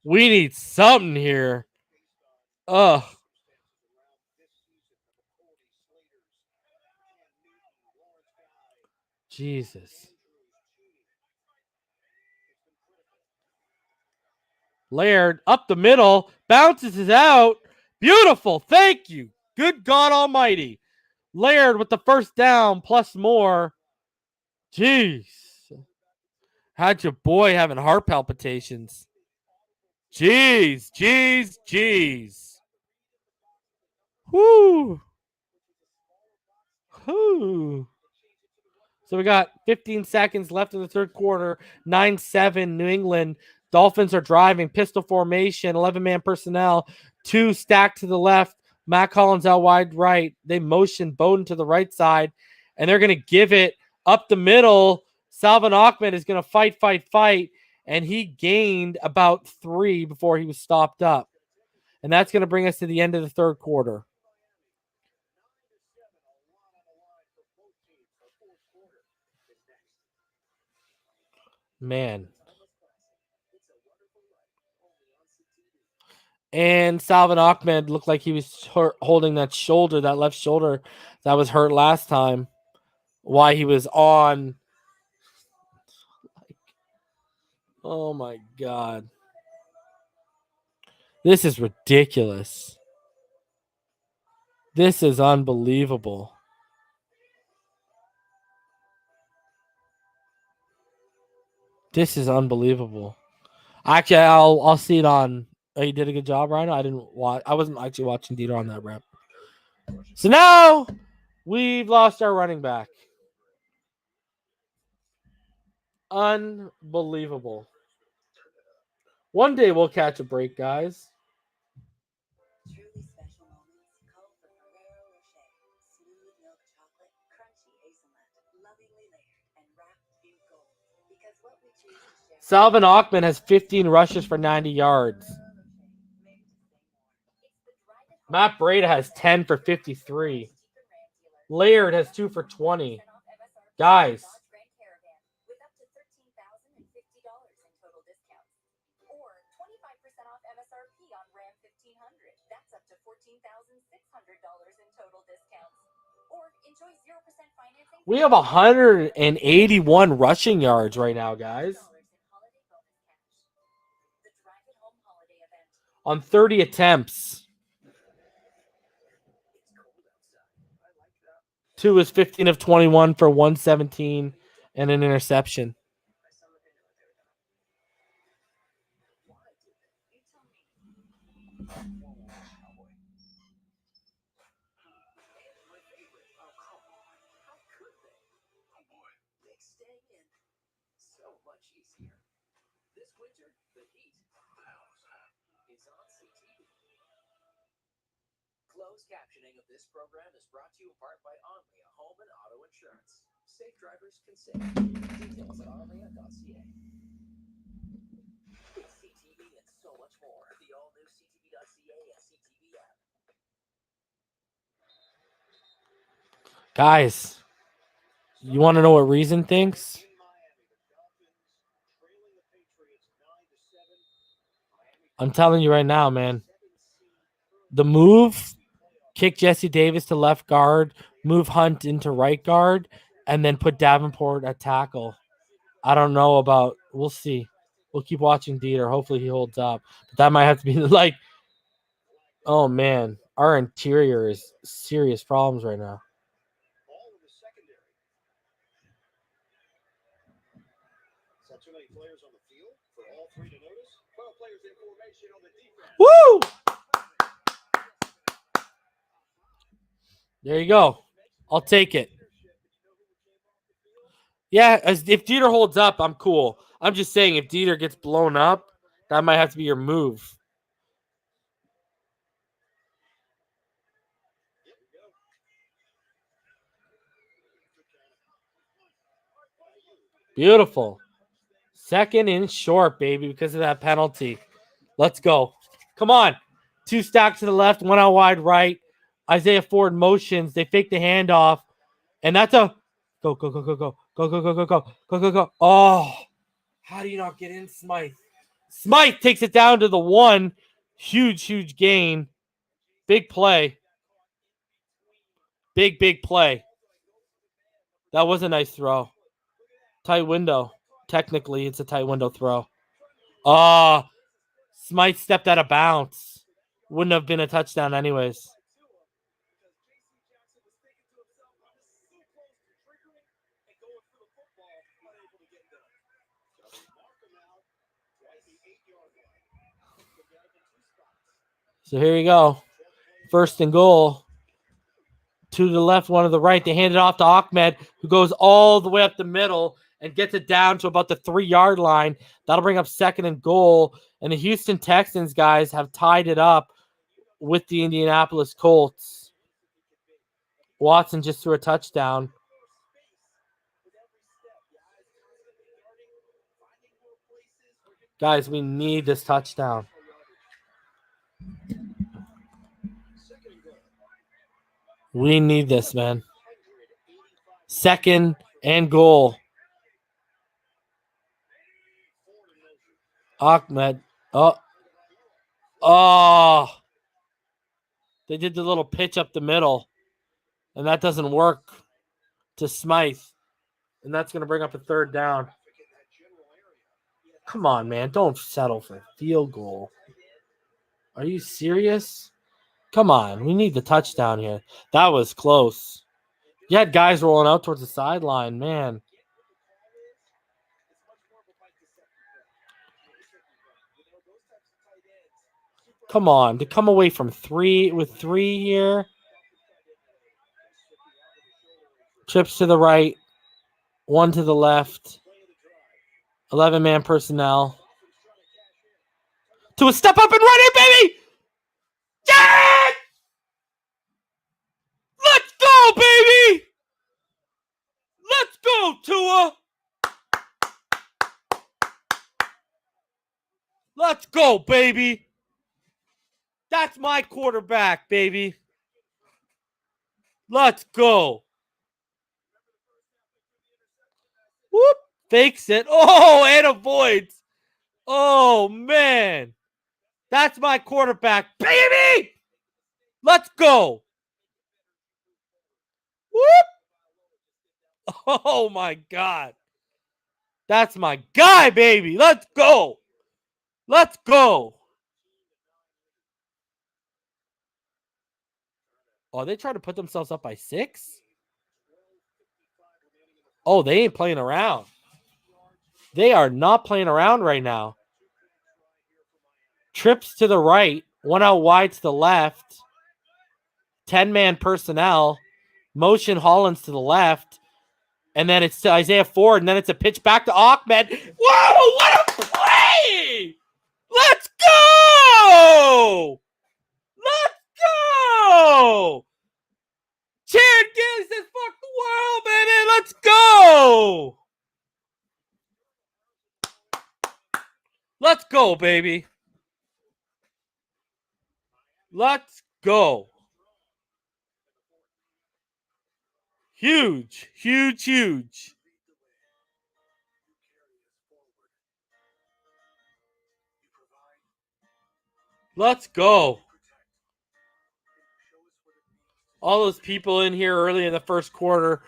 S2: We need something here. Ugh. Jesus. Laird up the middle, bounces it out. Beautiful. Thank you. Good God Almighty. Laird with the first down plus more. Jeez. Had your boy having heart palpitations. Jeez. Whoo. So we got 15 seconds left in the 3rd quarter. 9-7 New England. Dolphins are driving. Pistol formation. 11-man personnel. 2 stacked to the left. Matt Collins out wide right. They motion Bowden to the right side. And they're going to give it up the middle. Salvin Ahmed is going to fight. And he gained about 3 before he was stopped up. And that's going to bring us to the end of the 3rd quarter. Man. And Salvin Ahmed looked like he was holding that shoulder, that left shoulder that was hurt last time. Why he was on. Oh my God. This is ridiculous. This is unbelievable. This is unbelievable. Actually, I'll see it on. Oh, you did a good job, Rhino. I didn't watch. I wasn't actually watching Dieter on that rep. So now we've lost our running back. Unbelievable. One day we'll catch a break, guys.
S10: Truly special moments call for Ferrero Rocher. Smooth milk chocolate, crunchy hazelnut, lovingly layered and wrapped in gold. Because what we choose to share.
S2: Salvin Ahmed has 15 rushes for 90 yards. Matt Breida has 10 for 53. Laird has 2 for 20. Guys.
S10: With up to $13,050 in total discounts. Or 25% off MSRP on Ram 1500. That's up to $14,600 in total discounts. Or enjoy 0% financing.
S2: We have 181 rushing yards right now, guys. On 30 attempts. 2 is 15 of 21 for 117 and an interception.
S5: So much easier. This winter, the heat is on CTV. Closed captioning of this program is brought to you in part by Omnia Home and Auto Insurance. Safe drivers can save. Details at omnia.ca. It's CTV and so much more. The all-new CTV.ca and CTV app.
S2: Guys, you want to know what Reason thinks?
S1: In Miami, the Dolphins trailing the Patriots 9-7.
S2: I'm telling you right now, man. The move, kick Jesse Davis to left guard, move Hunt into right guard, and then put Davenport at tackle. I don't know about. We'll see. We'll keep watching Dieter. Hopefully he holds up. But that might have to be like, oh man, our interior is serious problems right now.
S1: All of the secondary. Is that too many players on the field for all three to notice? 12 players in formation on the defense.
S2: Woo! There you go. I'll take it. Yeah, if Dieter holds up, I'm cool. I'm just saying if Dieter gets blown up, that might have to be your move. Beautiful. Second and short, baby, because of that penalty. Let's go. Come on. 2 stacks to the left, 1 out wide right. Isaiah Ford motions. They fake the handoff. And that's a go, go, go, go, go. Go, go, go, go, go. Go, go, go. Oh. How do you not get in, Smythe? Smythe takes it down to the 1. Huge, huge gain. Big play. Big, big play. That was a nice throw. Tight window. Technically, it's a tight window throw. Smythe stepped out of bounds. Wouldn't have been a touchdown anyways. So here you go. First and goal. 2 to the left, 1 to the right. They hand it off to Ahmed, who goes all the way up the middle and gets it down to about the 3-yard line. That'll bring up second and goal. And the Houston Texans, guys, have tied it up with the Indianapolis Colts. Watson just threw a touchdown. Guys, we need this touchdown. We need this, man. Second and goal. Ahmed. Oh. They did the little pitch up the middle, and that doesn't work to Smythe. And that's going to bring up a third down. Come on, man. Don't settle for a field goal. Are you serious? Come on. We need the touchdown here. That was close. You had guys rolling out towards the sideline, man. Come on. To come away from three here. Trips to the right. 1 to the left. 11-man personnel. To a step up and run in, baby! Yeah! Let's go, baby! Let's go, Tua! Let's go, baby! That's my quarterback, baby. Let's go. Whoop! Fakes it. Oh, and avoids. Oh, man. That's my quarterback, baby! Let's go. Whoop! Oh, my God. That's my guy, baby. Let's go. Let's go. Oh, they trying to put themselves up by 6? Oh, they ain't playing around. They are not playing around right now. Trips to the right. 1 out wide to the left. 10-man personnel. Motion Hollins to the left. And then it's to Isaiah Ford. And then it's a pitch back to Ahmed. Whoa, what a play! Let's go! Let's go! Jared Gibbs says, fuck the world, baby. Let's go! Let's go, baby. Let's go. Huge, huge, huge. Let's go. All those people in here early in the first quarter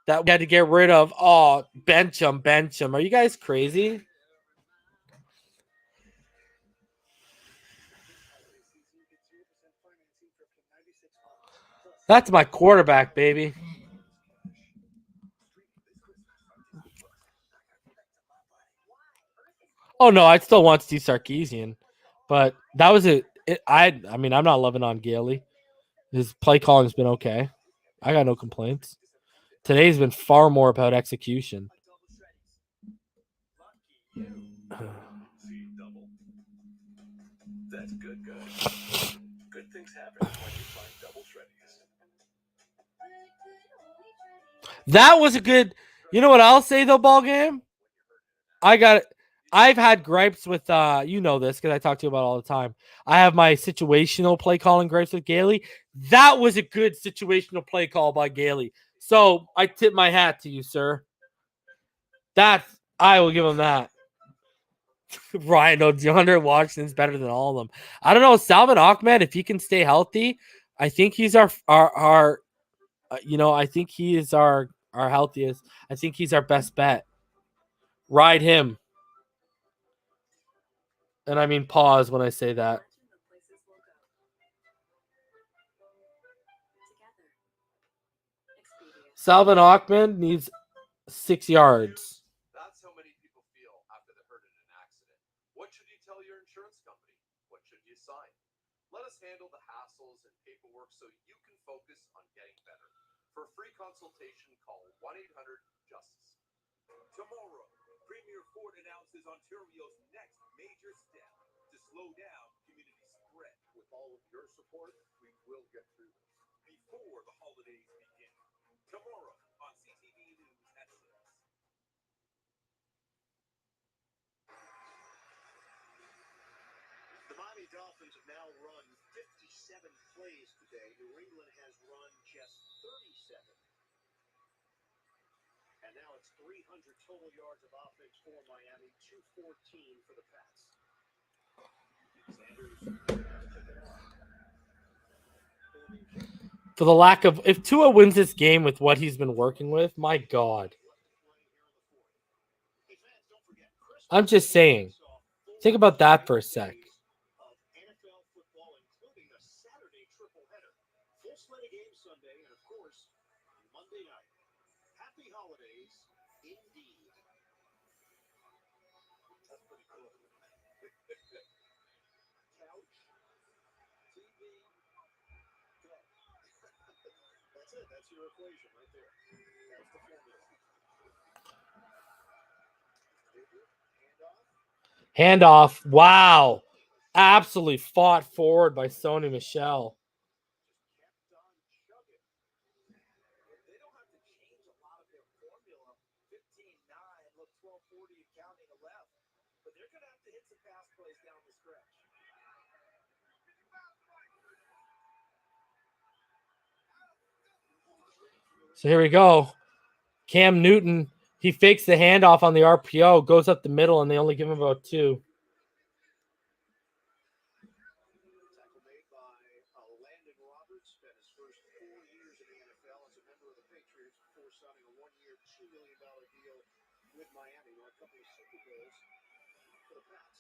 S2: that we had to get rid of. Oh, bench them, bench them. Are you guys crazy? That's my quarterback, baby. Oh, no, I'd still want Steve Sarkisian. But that was it. I mean, I'm not loving on Gailey. His play calling has been okay. I got no complaints. Today's been far more about execution.
S5: That's good. Good things happen when you find double shreddies.
S2: That was a good. You know what I'll say though, ball game? I've had gripes with you know this because I talk to you about it all the time. I have my situational play calling gripes with Gailey. That was a good situational play call by Gailey. So I tip my hat to you, sir. I will give him that. Ryan, no, DeAndre Washington's better than all of them. I don't know, Salvin Ahmed, if he can stay healthy, I think he's our I think he is our healthiest. I think he's our best bet. Ride him. And I mean pause when I say that. Salvin Ahmed needs 6 yards.
S5: That's how many people feel after they're hurt in an accident. What should you tell your insurance company? What should you sign? Let us handle the hassles and paperwork so you can focus on getting better. For a free consultation, call 1-800-JUSTICE. Tomorrow, Premier Ford announces Ontario's next major step to slow down community spread. With all of your support, we will get through this before the holidays begin. Tomorrow on CTV News at 6.
S1: The Miami Dolphins have now run 57 plays today. New England has run just 37. And now it's 300 total yards of offense for Miami, 214 for the Pats. Sanders has to pick it off.
S2: For the lack of, if Tua wins this game with what he's been working with, my God. I'm just saying. Think about that for a sec.
S1: NFL football, including a Saturday triple header. Full slate of games Sunday, and of course, Monday night. Happy holidays, indeed. That's pretty cool. Couch, TV, go. That's it. That's your equation right there. That's the formula.
S2: Handoff. Wow. Absolutely fought forward by Sony Michel.
S1: They don't have to change a lot of their formula. 15-9, look 12-40 and counting the left. But they're going to have to hit some pass plays down the stretch.
S2: So here we go. Cam Newton, he fakes the handoff on the RPO, goes up the middle, and they only give him about 2.
S1: Tackle made by Landon Roberts. Spent his first 4 years in the NFL as a member of the Patriots before signing a 1-year, $2 million deal with Miami. Won a couple of Super Bowls for the Pats.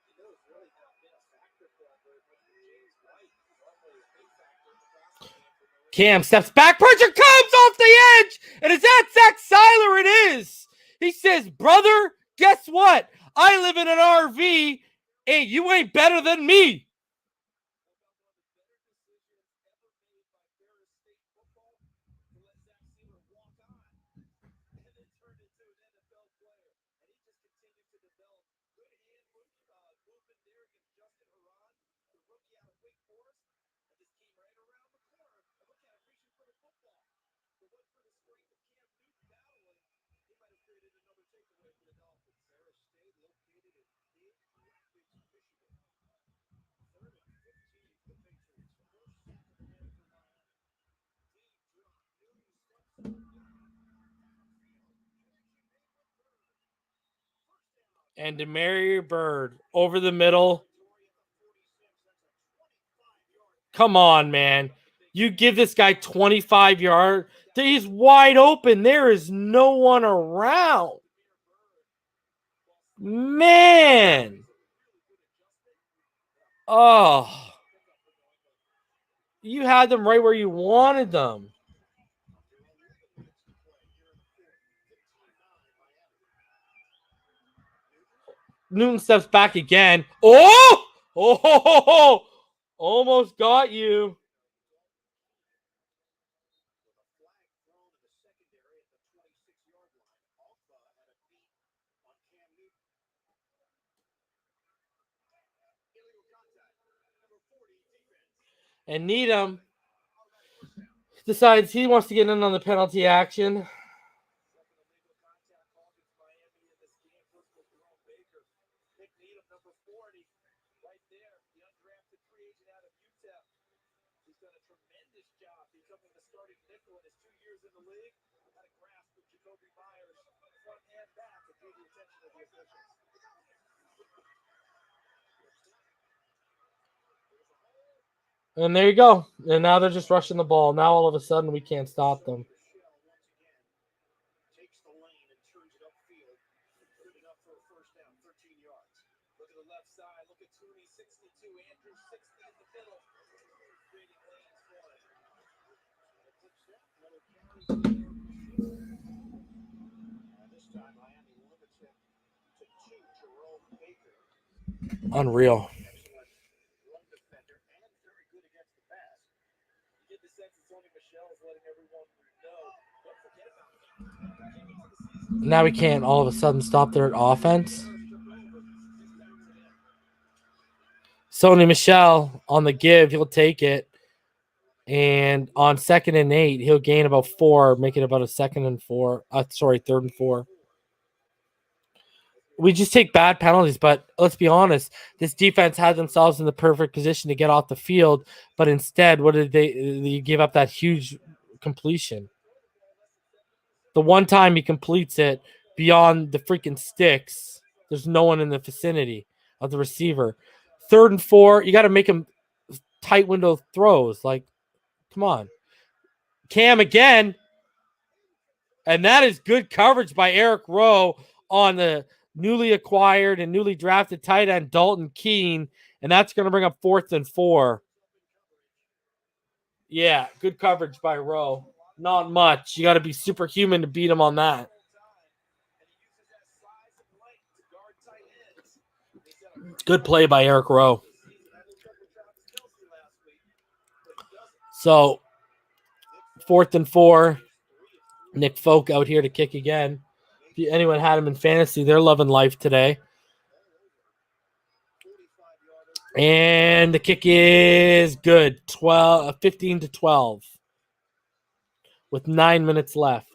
S1: You know, it's really not been a factor for him very much. James White, normally a big factor in the passing game for New England.
S2: Cam steps back. Pressure comes off the edge. And it's at Zach Seiler. It is. He says, brother, guess what? I live in an RV, and you ain't better than me. And Demary Bird over the middle. Come on, man. You give this guy 25 yards. He's wide open. There is no one around. Man. Oh. You had them right where you wanted them. Newton steps back again. Oh! Oh! Almost got you. And Needham decides he wants to get in on the penalty action. And there you go. And now they're just rushing the ball. Now all of a sudden we can't stop them.
S1: Takes the lane and turns it upfield. Good enough for a first down, 13 yards. Look at the left side. Look at Tooney, 62. Andrews, 60 in the middle. Creating lanes for it. Another carry. And this time Miami limits him to 2. Jerome Baker.
S2: Unreal.
S1: Excellent run defender and very good against the pass. You get the sense that Sony Michel is letting everyone know. Don't forget about me.
S2: Now we can't all of a sudden stop their offense. Sony Michel on the give, he'll take it. And on 2nd and 8, he'll gain about 4, make it about a 3rd and 4. We just take bad penalties, but let's be honest. This defense had themselves in the perfect position to get off the field, but instead, what did they give up that huge completion? The one time he completes it beyond the freaking sticks, there's no one in the vicinity of the receiver. 3rd and 4, you got to make him tight window throws. Like, come on. Cam again. And that is good coverage by Eric Rowe on the newly acquired and newly drafted tight end Dalton Keene. And that's going to bring up 4th and 4. Yeah, good coverage by Rowe. Not much. You got to be superhuman to beat him on that. Good play by Eric Rowe. So, 4th and 4. Nick Folk out here to kick again. If anyone had him in fantasy, they're loving life today. And the kick is good. 15-12 with 9 minutes left.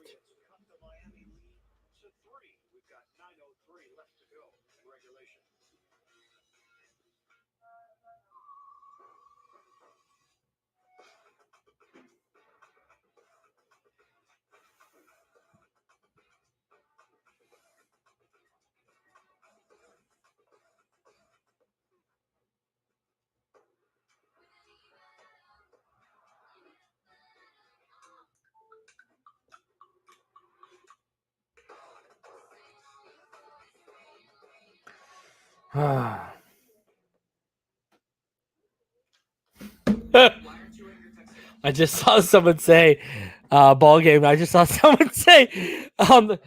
S2: I just saw someone say, ball game. I just saw someone say that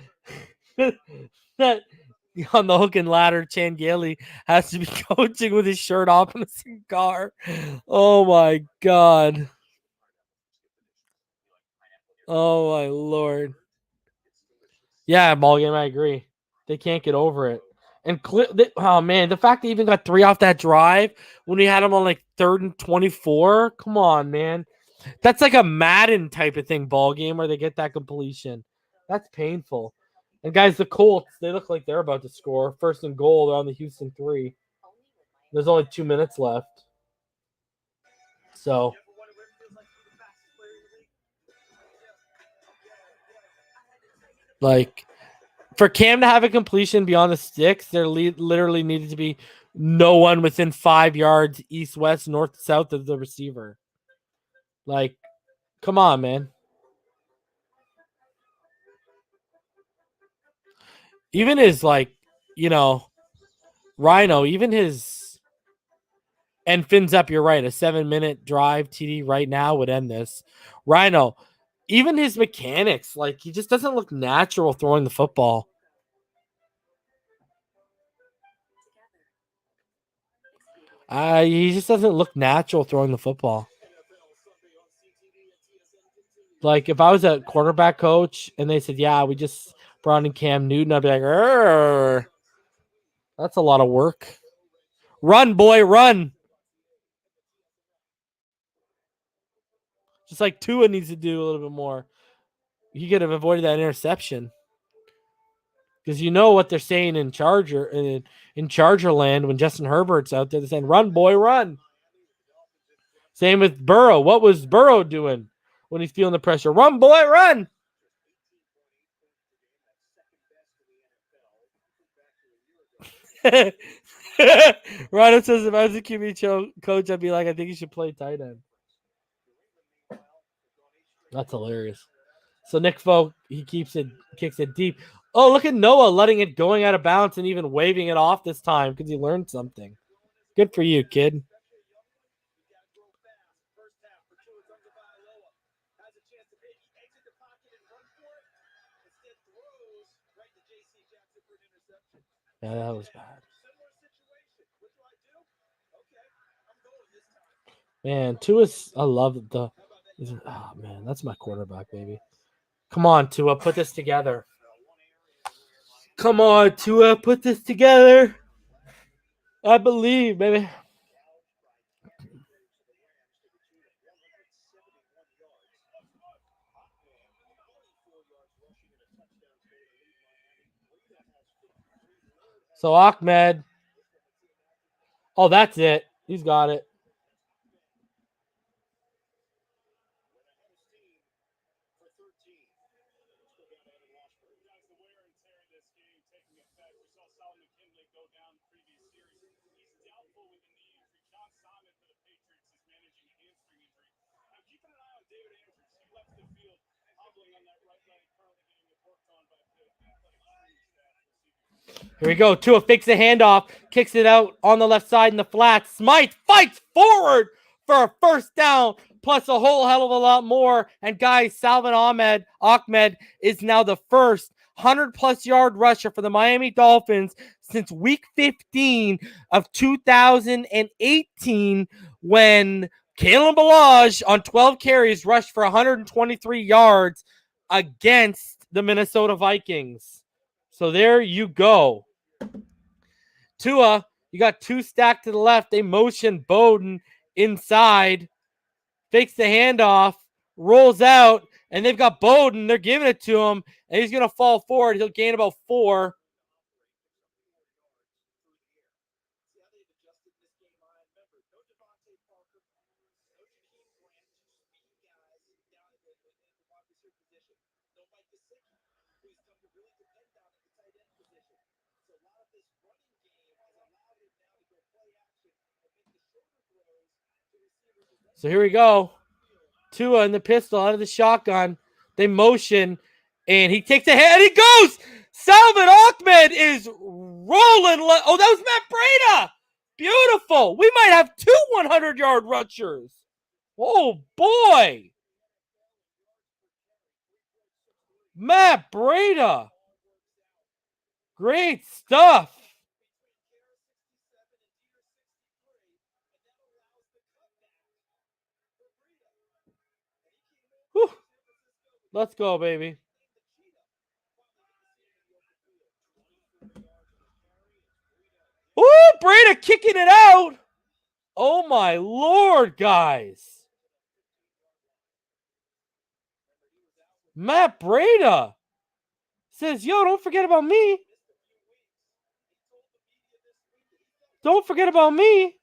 S2: on the hook and ladder, Chan Gailey has to be coaching with his shirt off in a cigar. Oh my God. Oh my Lord. Yeah, ball game. I agree. They can't get over it. And oh man, the fact they even got 3 off that drive when we had them on like 3rd and 24. Come on, man. That's like a Madden type of thing, ball game, where they get that completion. That's painful. And guys, the Colts, they look like they're about to score. 1st and goal, they're on the Houston 3. There's only 2 minutes left. So like for Cam to have a completion beyond the sticks, there literally needed to be no one within 5 yards east, west, north, south of the receiver. Like, come on, man. Even his, like, Rhino, even his, and fins up, you're right, a 7-minute drive TD right now would end this. Rhino, even his mechanics, like, he just doesn't look natural throwing the football. He just doesn't look natural throwing the football. Like, if I was a quarterback coach and they said, yeah, we just brought in Cam Newton, I'd be like, Rrr. That's a lot of work. Run, boy, run. Just like Tua needs to do a little bit more. He could have avoided that interception. Because you know what they're saying in Charger land when Justin Herbert's out there. They're saying, run, boy, run. Same with Burrow. What was Burrow doing when he's feeling the pressure? Run, boy, run. Rhino says, if I was a QB coach, I'd be like, I think you should play tight end. That's hilarious. So Nick Folk, he kicks it deep. Oh, look at Noah letting it going out of bounds and even waving it off this time because he learned something. Good for you, kid. Yeah, that was bad. Man, Tua's, I love the. Oh, man, that's my quarterback, baby. Come on, Tua, put this together. Come on, Tua, put this together. I believe, baby. So Ahmed. Oh, that's it. He's got it.
S1: doubtful with the knee injury. John Simon for the Patriots is managing a hamstring injury. Now, keeping an eye on David Andrews. He left the field hobbling on that right leg, currently getting it worked on by the athletic training staff.
S2: Here we go. Tua fakes the handoff, kicks it out on the left side in the flat. Smythe fights forward for a first down, plus a whole hell of a lot more. And guys, Salvin Ahmed is now the first 100-plus yard rusher for the Miami Dolphins since week 15 of 2018, when Kalen Ballage on 12 carries rushed for 123 yards against the Minnesota Vikings. So there you go. Tua, you got two stacked to the left. They motion Bowden inside, fakes the handoff, rolls out, and they've got Bowden. They're giving it to him, and he's going to fall forward. He'll gain about 4. So here we go. Tua in the pistol out of the shotgun. They motion, and he takes a hit, and he goes. Salvin Ahmed is rolling. Oh, that was Matt Breida. Beautiful. We might have 2 100-yard rushers. Oh, boy. Matt Breida. Great stuff. Whew. Let's go, baby. Ooh, Breida kicking it out. Oh, my Lord, guys. Matt Breida says, yo, don't forget about me. Don't forget about me.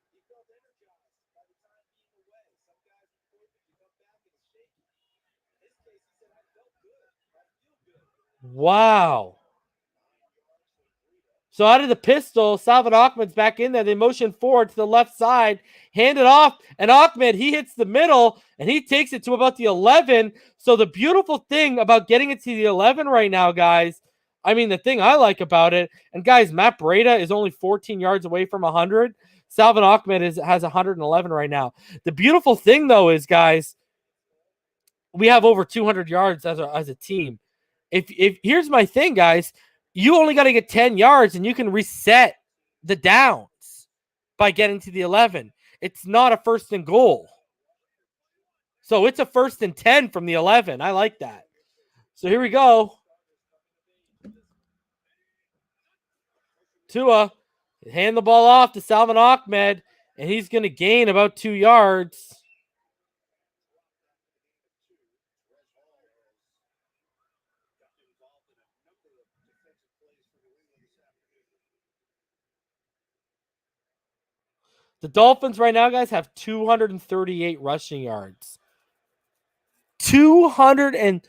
S2: Wow. So out of the pistol, Salvin Ahmed's back in there. They motion forward to the left side, hand it off, and Ahmed, he hits the middle, and he takes it to about the 11. So the beautiful thing about getting it to the 11 right now, guys, I mean, the thing I like about it, and guys, Matt Breida is only 14 yards away from 100. Salvin Ahmed has 111 right now. The beautiful thing, though, is, guys, we have over 200 yards as a team. If here's my thing, guys, you only got to get 10 yards and you can reset the downs by getting to the 11. It's not a first and goal. So it's a first and 10 from the 11. I like that. So here we go. Tua, hand the ball off to Salvin Ahmed, and he's going to gain about 2 yards. The Dolphins right now, guys, have 238 rushing yards. 200 and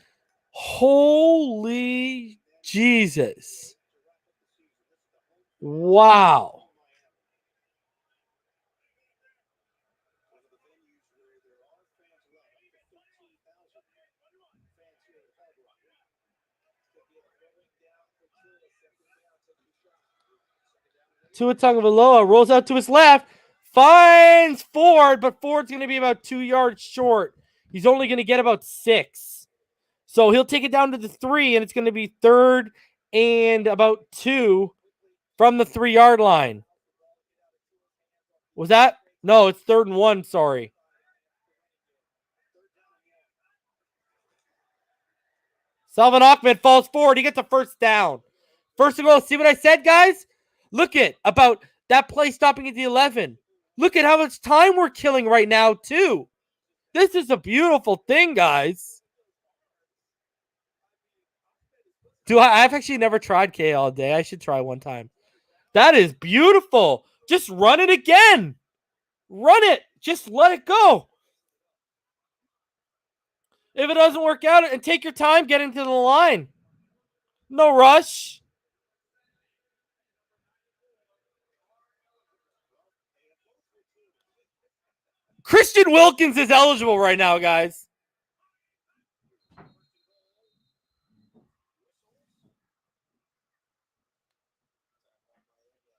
S2: holy Jesus. Wow. Tua Tagovailoa rolls out to his left, finds Ford, but Ford's going to be about 2 yards short. He's only going to get about 6. So he'll take it down to the 3, and it's going to be 3rd and about 2 from the 3-yard line. Was that? No, it's 3rd and 1, sorry. Salvin Ahmed falls forward. He gets a first down. First and goal. See what I said, guys? Look at about that play stopping at the 11. Look at how much time we're killing right now, too. This is a beautiful thing, guys. I've actually never tried K all day. I should try one time. That is beautiful. Just run it again. Run it. Just let it go. If it doesn't work out, and take your time getting to the line. No rush. Christian Wilkins is eligible right now, guys.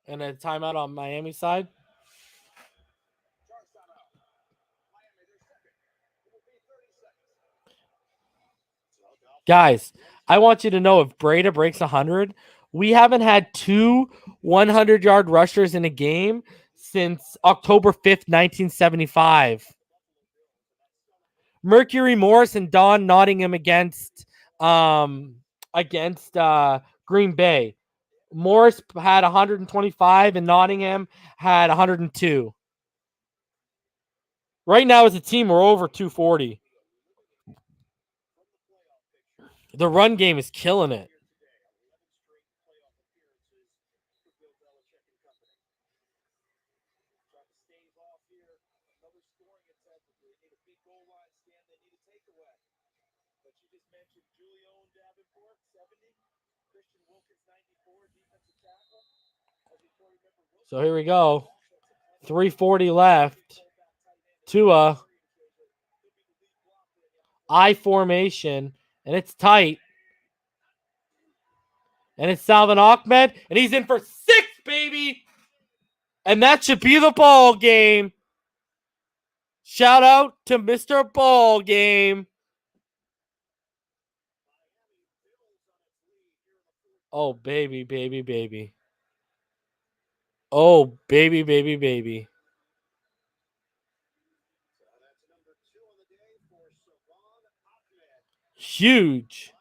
S2: And a timeout on Miami side. Guys, I want you to know if Breda breaks 100, we haven't had two 100-yard rushers in a game since October 5th, 1975. Mercury Morris and Don Nottingham against Green Bay. Morris had 125 and Nottingham had 102. Right now as a team, we're over 240. The run game is killing it. So here we go. 3:40 left. Tua. I formation. And it's tight. And it's Salvin Ahmed. And he's in for 6, baby. And that should be the ball game. Shout out to Mr. Ball Game. Oh, baby, baby, baby. Oh, baby, baby, baby. Huge.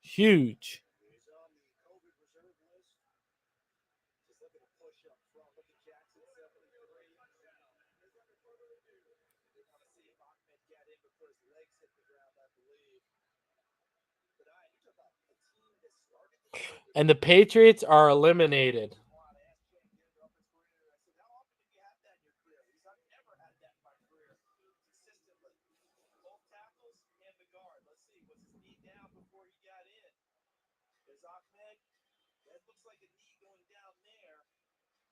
S2: Huge. And the Patriots are eliminated.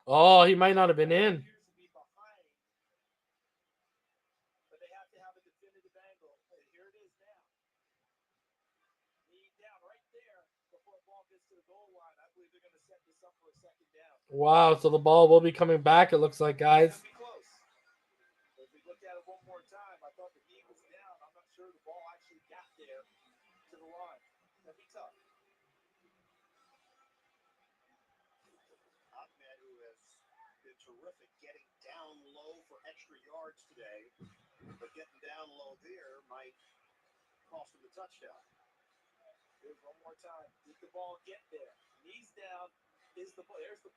S2: Oh, he might not have been in. Wow, so the ball will be coming back, it looks like, guys.
S1: Terrific getting down low for extra yards today, but getting down low there might cost him the touchdown. Here's one more time. Did the ball get there? Knees down. There's the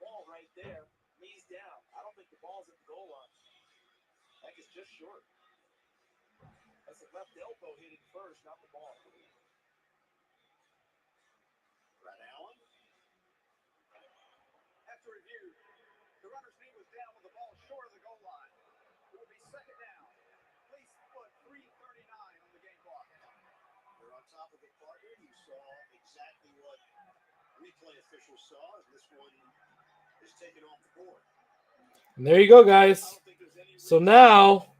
S1: ball right there. Knees down. I don't think the ball's at the goal line. I think it's just short. That's the left elbow hitting first, not the ball. Brad Allen. After review, the runner's knee was down with the ball short of the goal line. It will be second down. Please put 3:39 on the game clock. They're on top of the partner. You saw exactly what replay officials saw, and this one is taken off the board.
S2: And there you go, guys. So now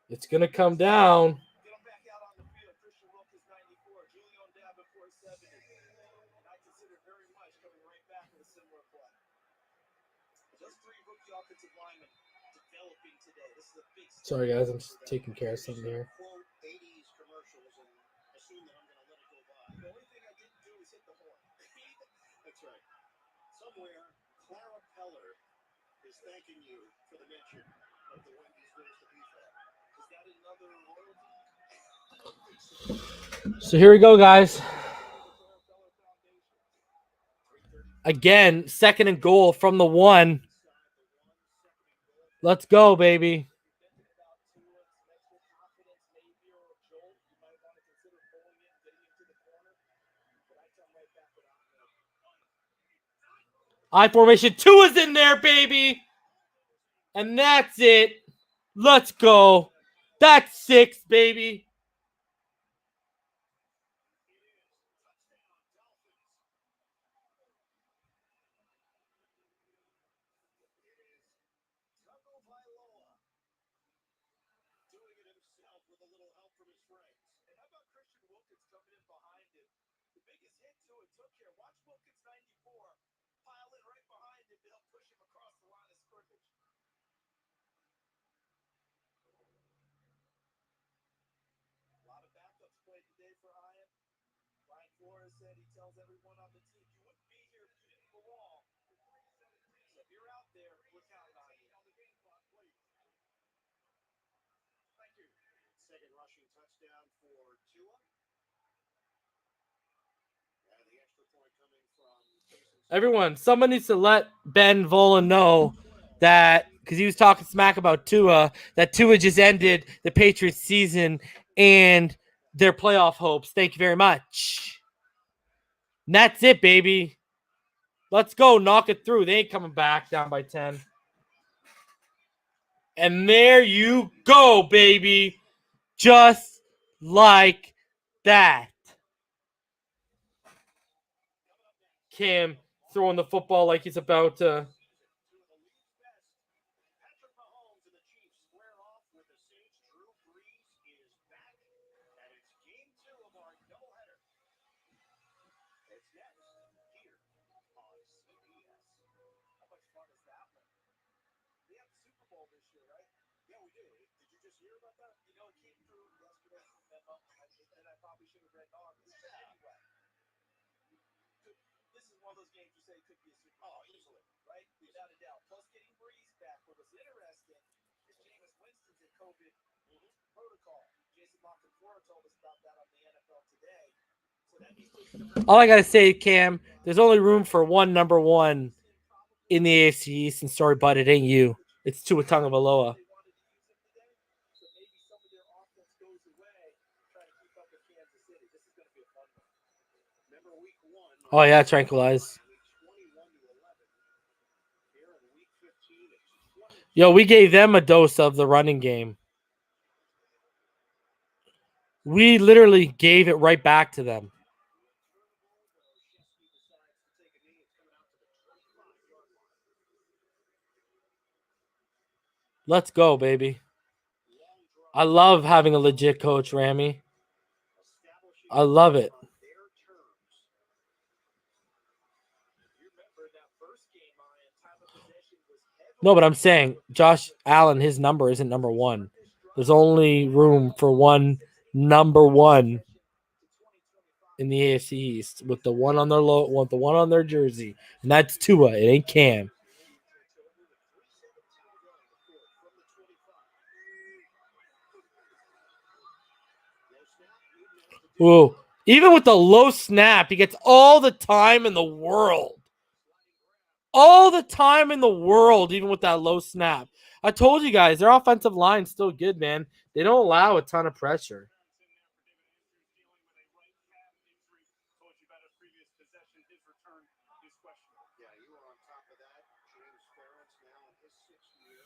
S2: it's going to come down. Sorry, guys, I'm just taking care of something here.
S1: That's right. Somewhere, Clara Peller is thanking you for the mention of the Wendy's Bills to beef that. Is that another royalty?
S2: So here we go, guys. Again, second and goal from the 1. Let's go, baby. I formation 2 is in there, baby. And that's it. Let's go. That's 6, baby.
S1: from his friends. And how about Christian Wilkins coming in behind him? The biggest hit to it took care. Watch Wilkins 94 pile in right behind him to help push him across the line of scrimmage. A lot of backups played today for Ian. Brian Flores said he tells everyone on the team, you wouldn't be here if you didn't belong. So if you're out there, we're counting on you. Thank you. Second rushing touchdown for Tua. And the extra point coming from Jason.
S2: Everyone, someone needs to let Ben Volen know that, because he was talking smack about Tua, that Tua just ended the Patriots season and their playoff hopes. Thank you very much. And that's it, baby. Let's go. Knock it through. They ain't coming back down by 10. And there you go, baby. Just like that. Cam throwing the football like he's about to.
S1: Patrick Mahomes and the Chiefs square off with the Saints. Drew Brees is back, and it's game 2 of our doubleheader. It's next here on CBS. How much fun is that one? We have the Super Bowl this year, right? Yeah, we do. Did you just hear about that? You know, it came through yesterday. And I probably should have read August. Anyway, this is one of those games you say could be a Super Bowl. Oh, easily, right? Without a doubt. Plus, getting Breeze back. What was interesting is Jameis Winston's in COVID protocol. Jason Lockenfora told us about that on the NFL Today. So that means
S2: all I gotta say, Cam, there's only room for one number one in the AFC East, and sorry, but it ain't you. It's Tua Tagovailoa.
S1: So maybe some of their offense goes away, trying to keep up with Kansas City. This is going to be a fun one. Remember week 1?
S2: Oh yeah, tranquilize.
S1: Week 21-11. Here in week 15, it's 20.
S2: Yo, we gave them a dose of the running game. We literally gave it right back to them. Let's go, baby. I love having a legit coach, Rami. I love it. No, but I'm saying Josh Allen, his number isn't number one. There's only room for one number one in the AFC East with the one on their with the one on their jersey, and that's Tua. It ain't Cam. Ooh, even with the low snap, he gets all the time in the world. All the time in the world, even with that low snap. I told you guys, their offensive line's still good, man. They don't allow a ton of pressure.
S1: Yeah, you were on top of that. James Ferentz now in his 6th year,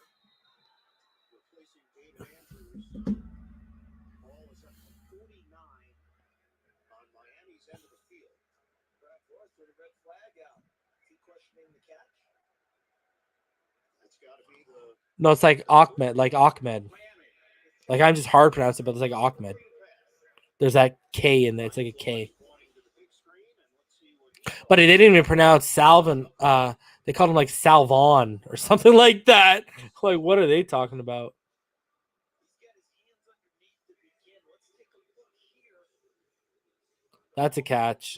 S1: replacing David Andrews. Ball is up to 49 on Miami's end of the field. Brad Flores put a red flag out. Is he questioning the catch? That's got to be the.
S2: No, it's like Ahmed, like Ahmed. Like I'm just hard pronouncing, but it's like Ahmed. There's that K in there. It's like a K. But they didn't even pronounce Salvin. They called him like Salvon or something like that. Like, what are they talking about? That's a catch.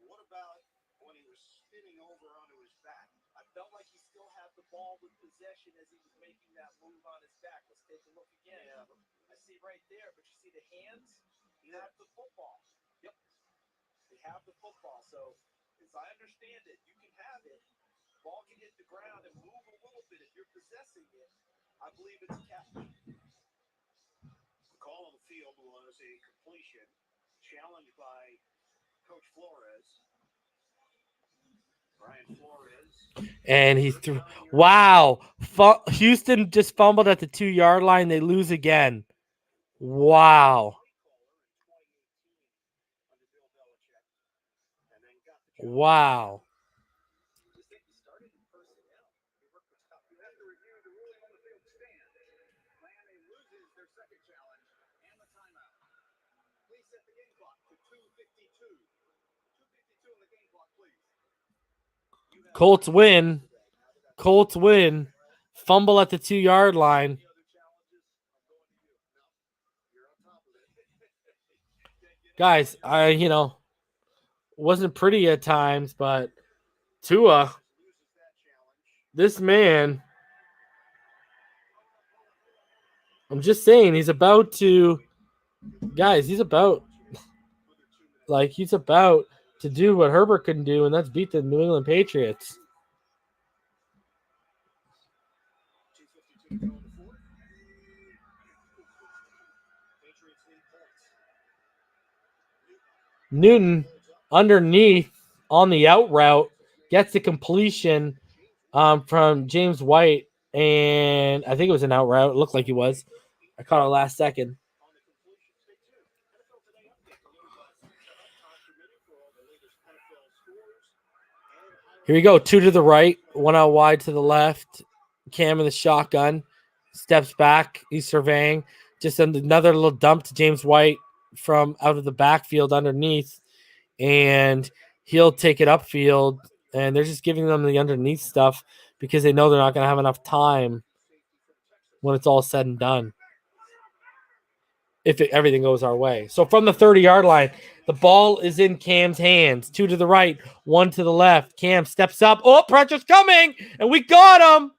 S1: What about when he was spinning over onto his back? I felt like he still had the ball with possession as he was making that move on his back. Let's take a look again. Yeah. I see right there, but you see the hands? You have the football. Yep. They have the football. So, as I understand it, you can have it. Ball can hit the ground and move a little bit. If you're possessing it, I believe it's a catch. The call on the field was a completion challenged by Coach Flores. Brian Flores.
S2: And he threw. Wow. Houston just fumbled at the 2-yard line. They lose again. Wow. Wow. Colts win. Colts win. Fumble at the 2-yard line. Guys, wasn't pretty at times, but Tua, this man, I'm just saying, he's about to do what Herbert couldn't do, and that's beat the New England Patriots. Newton underneath on the out route gets the completion from James White, and I think it was an out route. It looked like he was. I caught it last second. Here we go. 2 to the right, 1 out wide to the left. Cam in the shotgun. Steps back. He's surveying. Just another little dump to James White from out of the backfield underneath. And he'll take it upfield. And they're just giving them the underneath stuff because they know they're not going to have enough time when it's all said and done. If everything goes our way. So from the 30-yard line, the ball is in Cam's hands. 2 to the right, 1 to the left. Cam steps up. Oh, pressure's coming, and we got him.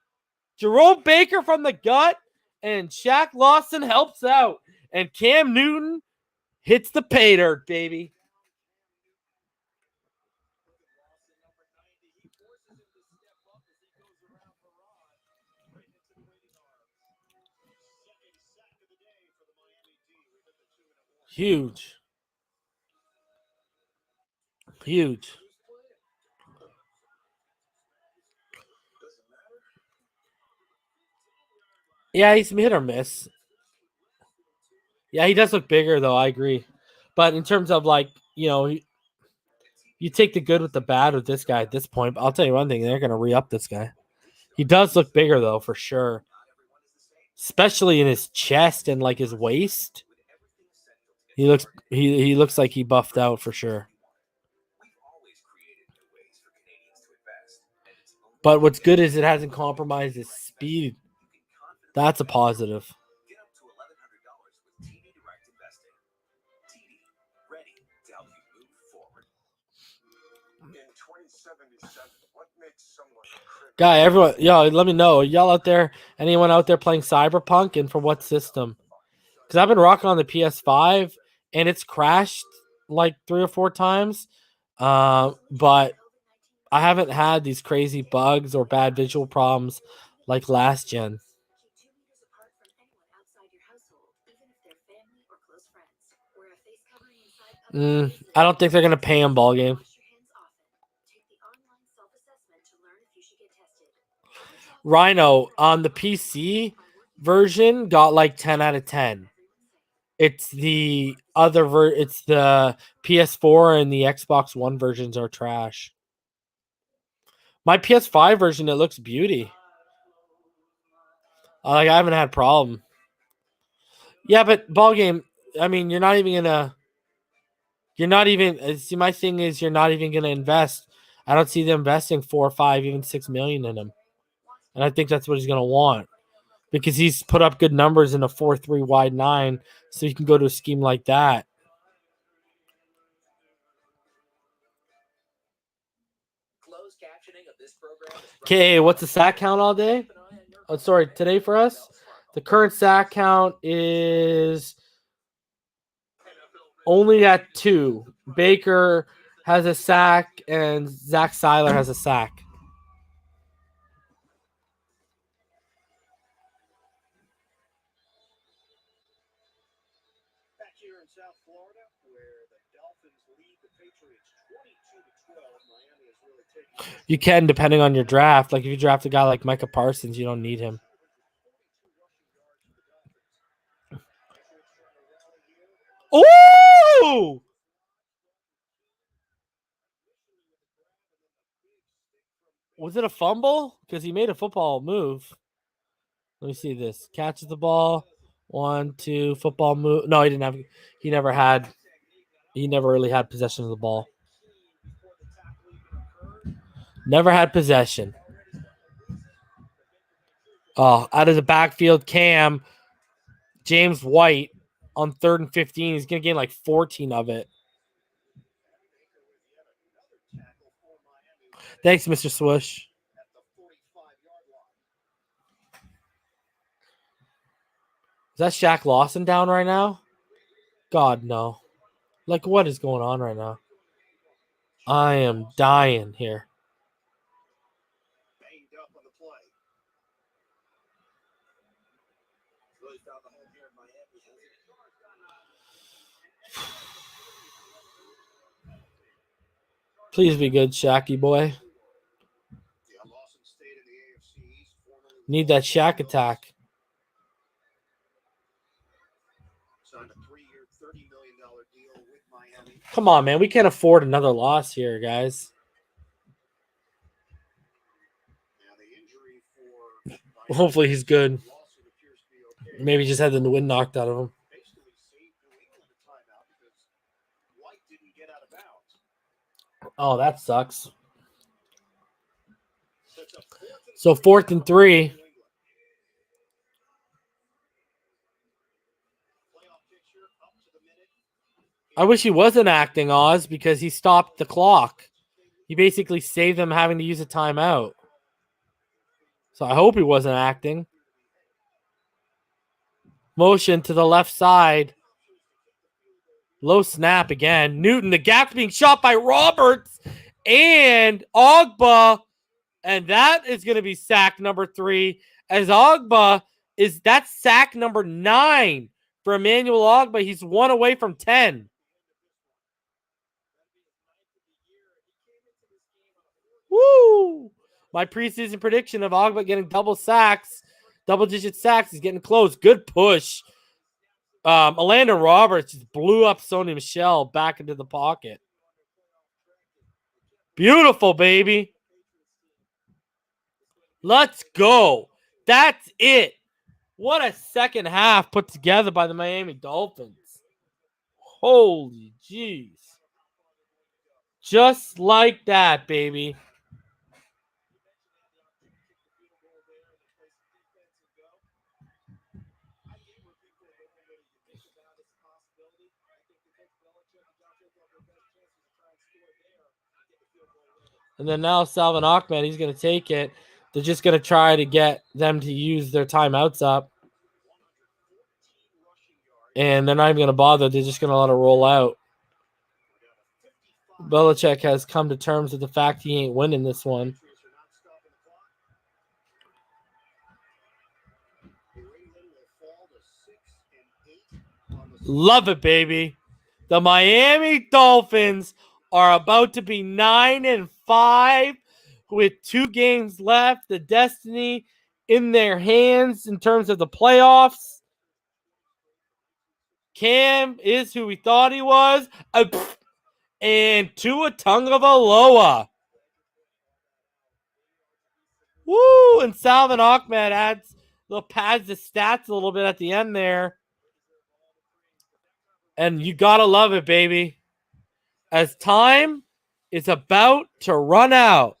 S2: Jerome Baker from the gut, and Shaq Lawson helps out. And Cam Newton hits the pay dirt, baby. Huge. Huge. Yeah, he's hit or miss. Yeah, he does look bigger, though. I agree. But in terms of, you take the good with the bad with this guy at this point. I'll tell you one thing. They're going to re-up this guy. He does look bigger, though, for sure. Especially in his chest and, his waist. He looks like he buffed out for sure. But what's good is it hasn't compromised his speed. That's a positive. Guy, everyone, let me know. Y'all out there, anyone out there playing Cyberpunk, and for what system? Because I've been rocking on the PS5, and it's crashed like 3 or 4 times. But I haven't had these crazy bugs or bad visual problems like last gen. I don't think they're going to pay him ball game. Rhino on the PC version got like 10 out of 10. It's the other it's the PS4 and the Xbox One versions are trash. My PS5 version, it looks beauty. I haven't had a problem. Yeah, but ball game, I mean, you're not even my thing is you're not even gonna invest. I don't see them investing 4, 5, even 6 million in him. And I think that's what he's gonna want. Because he's put up good numbers in a 4-3 wide 9, so he can go to a scheme like that. Okay, what's the sack count all day? Oh, sorry, today for us? The current sack count is only at 2. Baker has a sack, and Zach Seiler has a sack.
S1: Back here in South Florida, where the Dolphins lead the Patriots 22-12, Miami is really taking.
S2: You can, depending on your draft. Like if you draft a guy like Micah Parsons, you don't need him. Oh! Was it a fumble? Because he made a football move. Let me see this. Catches the ball. 1, 2, football move. No, he didn't have. He never really had possession of the ball. Never had possession. Oh, out of the backfield, Cam. James White on 3rd and 15. He's going to gain like 14 of it. Thanks, Mr. Swoosh. Is that Shaq Lawson down right now? God, no. Like, what is going on right now? I am dying here. Please be good, Shacky boy. Need that Shaq attack. Come on, man. We can't afford another loss here, guys. Hopefully he's good. Maybe just had the wind knocked out of him. Oh, that sucks. So 4th and 3. I wish he wasn't acting, Oz, because he stopped the clock. He basically saved them having to use a timeout. So I hope he wasn't acting. Motion to the left side. Low snap again. Newton, the gap's being shot by Roberts and Ogba. And that is going to be sack number 3. As Ogba that's sack number 9 for Emmanuel Ogba. He's 1 away from 10. Woo! My preseason prediction of Ogba getting double-digit sacks is getting close. Good push. Orlando Roberts just blew up Sony Michel back into the pocket. Beautiful, baby. Let's go. That's it. What a second half put together by the Miami Dolphins. Holy jeez. Just like that, baby. And then now Salvin Ahmed, he's going to take it. They're just going to try to get them to use their timeouts up. And they're not even going to bother. They're just going to let it roll out. Belichick has come to terms with the fact he ain't winning this one. Love it, baby. The Miami Dolphins are about to be 9-5 with 2 games left. The destiny in their hands in terms of the playoffs. Cam is who we thought he was. And Tua Tagovailoa. Woo! And Salvin Ahmed pads the stats a little bit at the end there. And you got to love it, baby. As time is about to run out,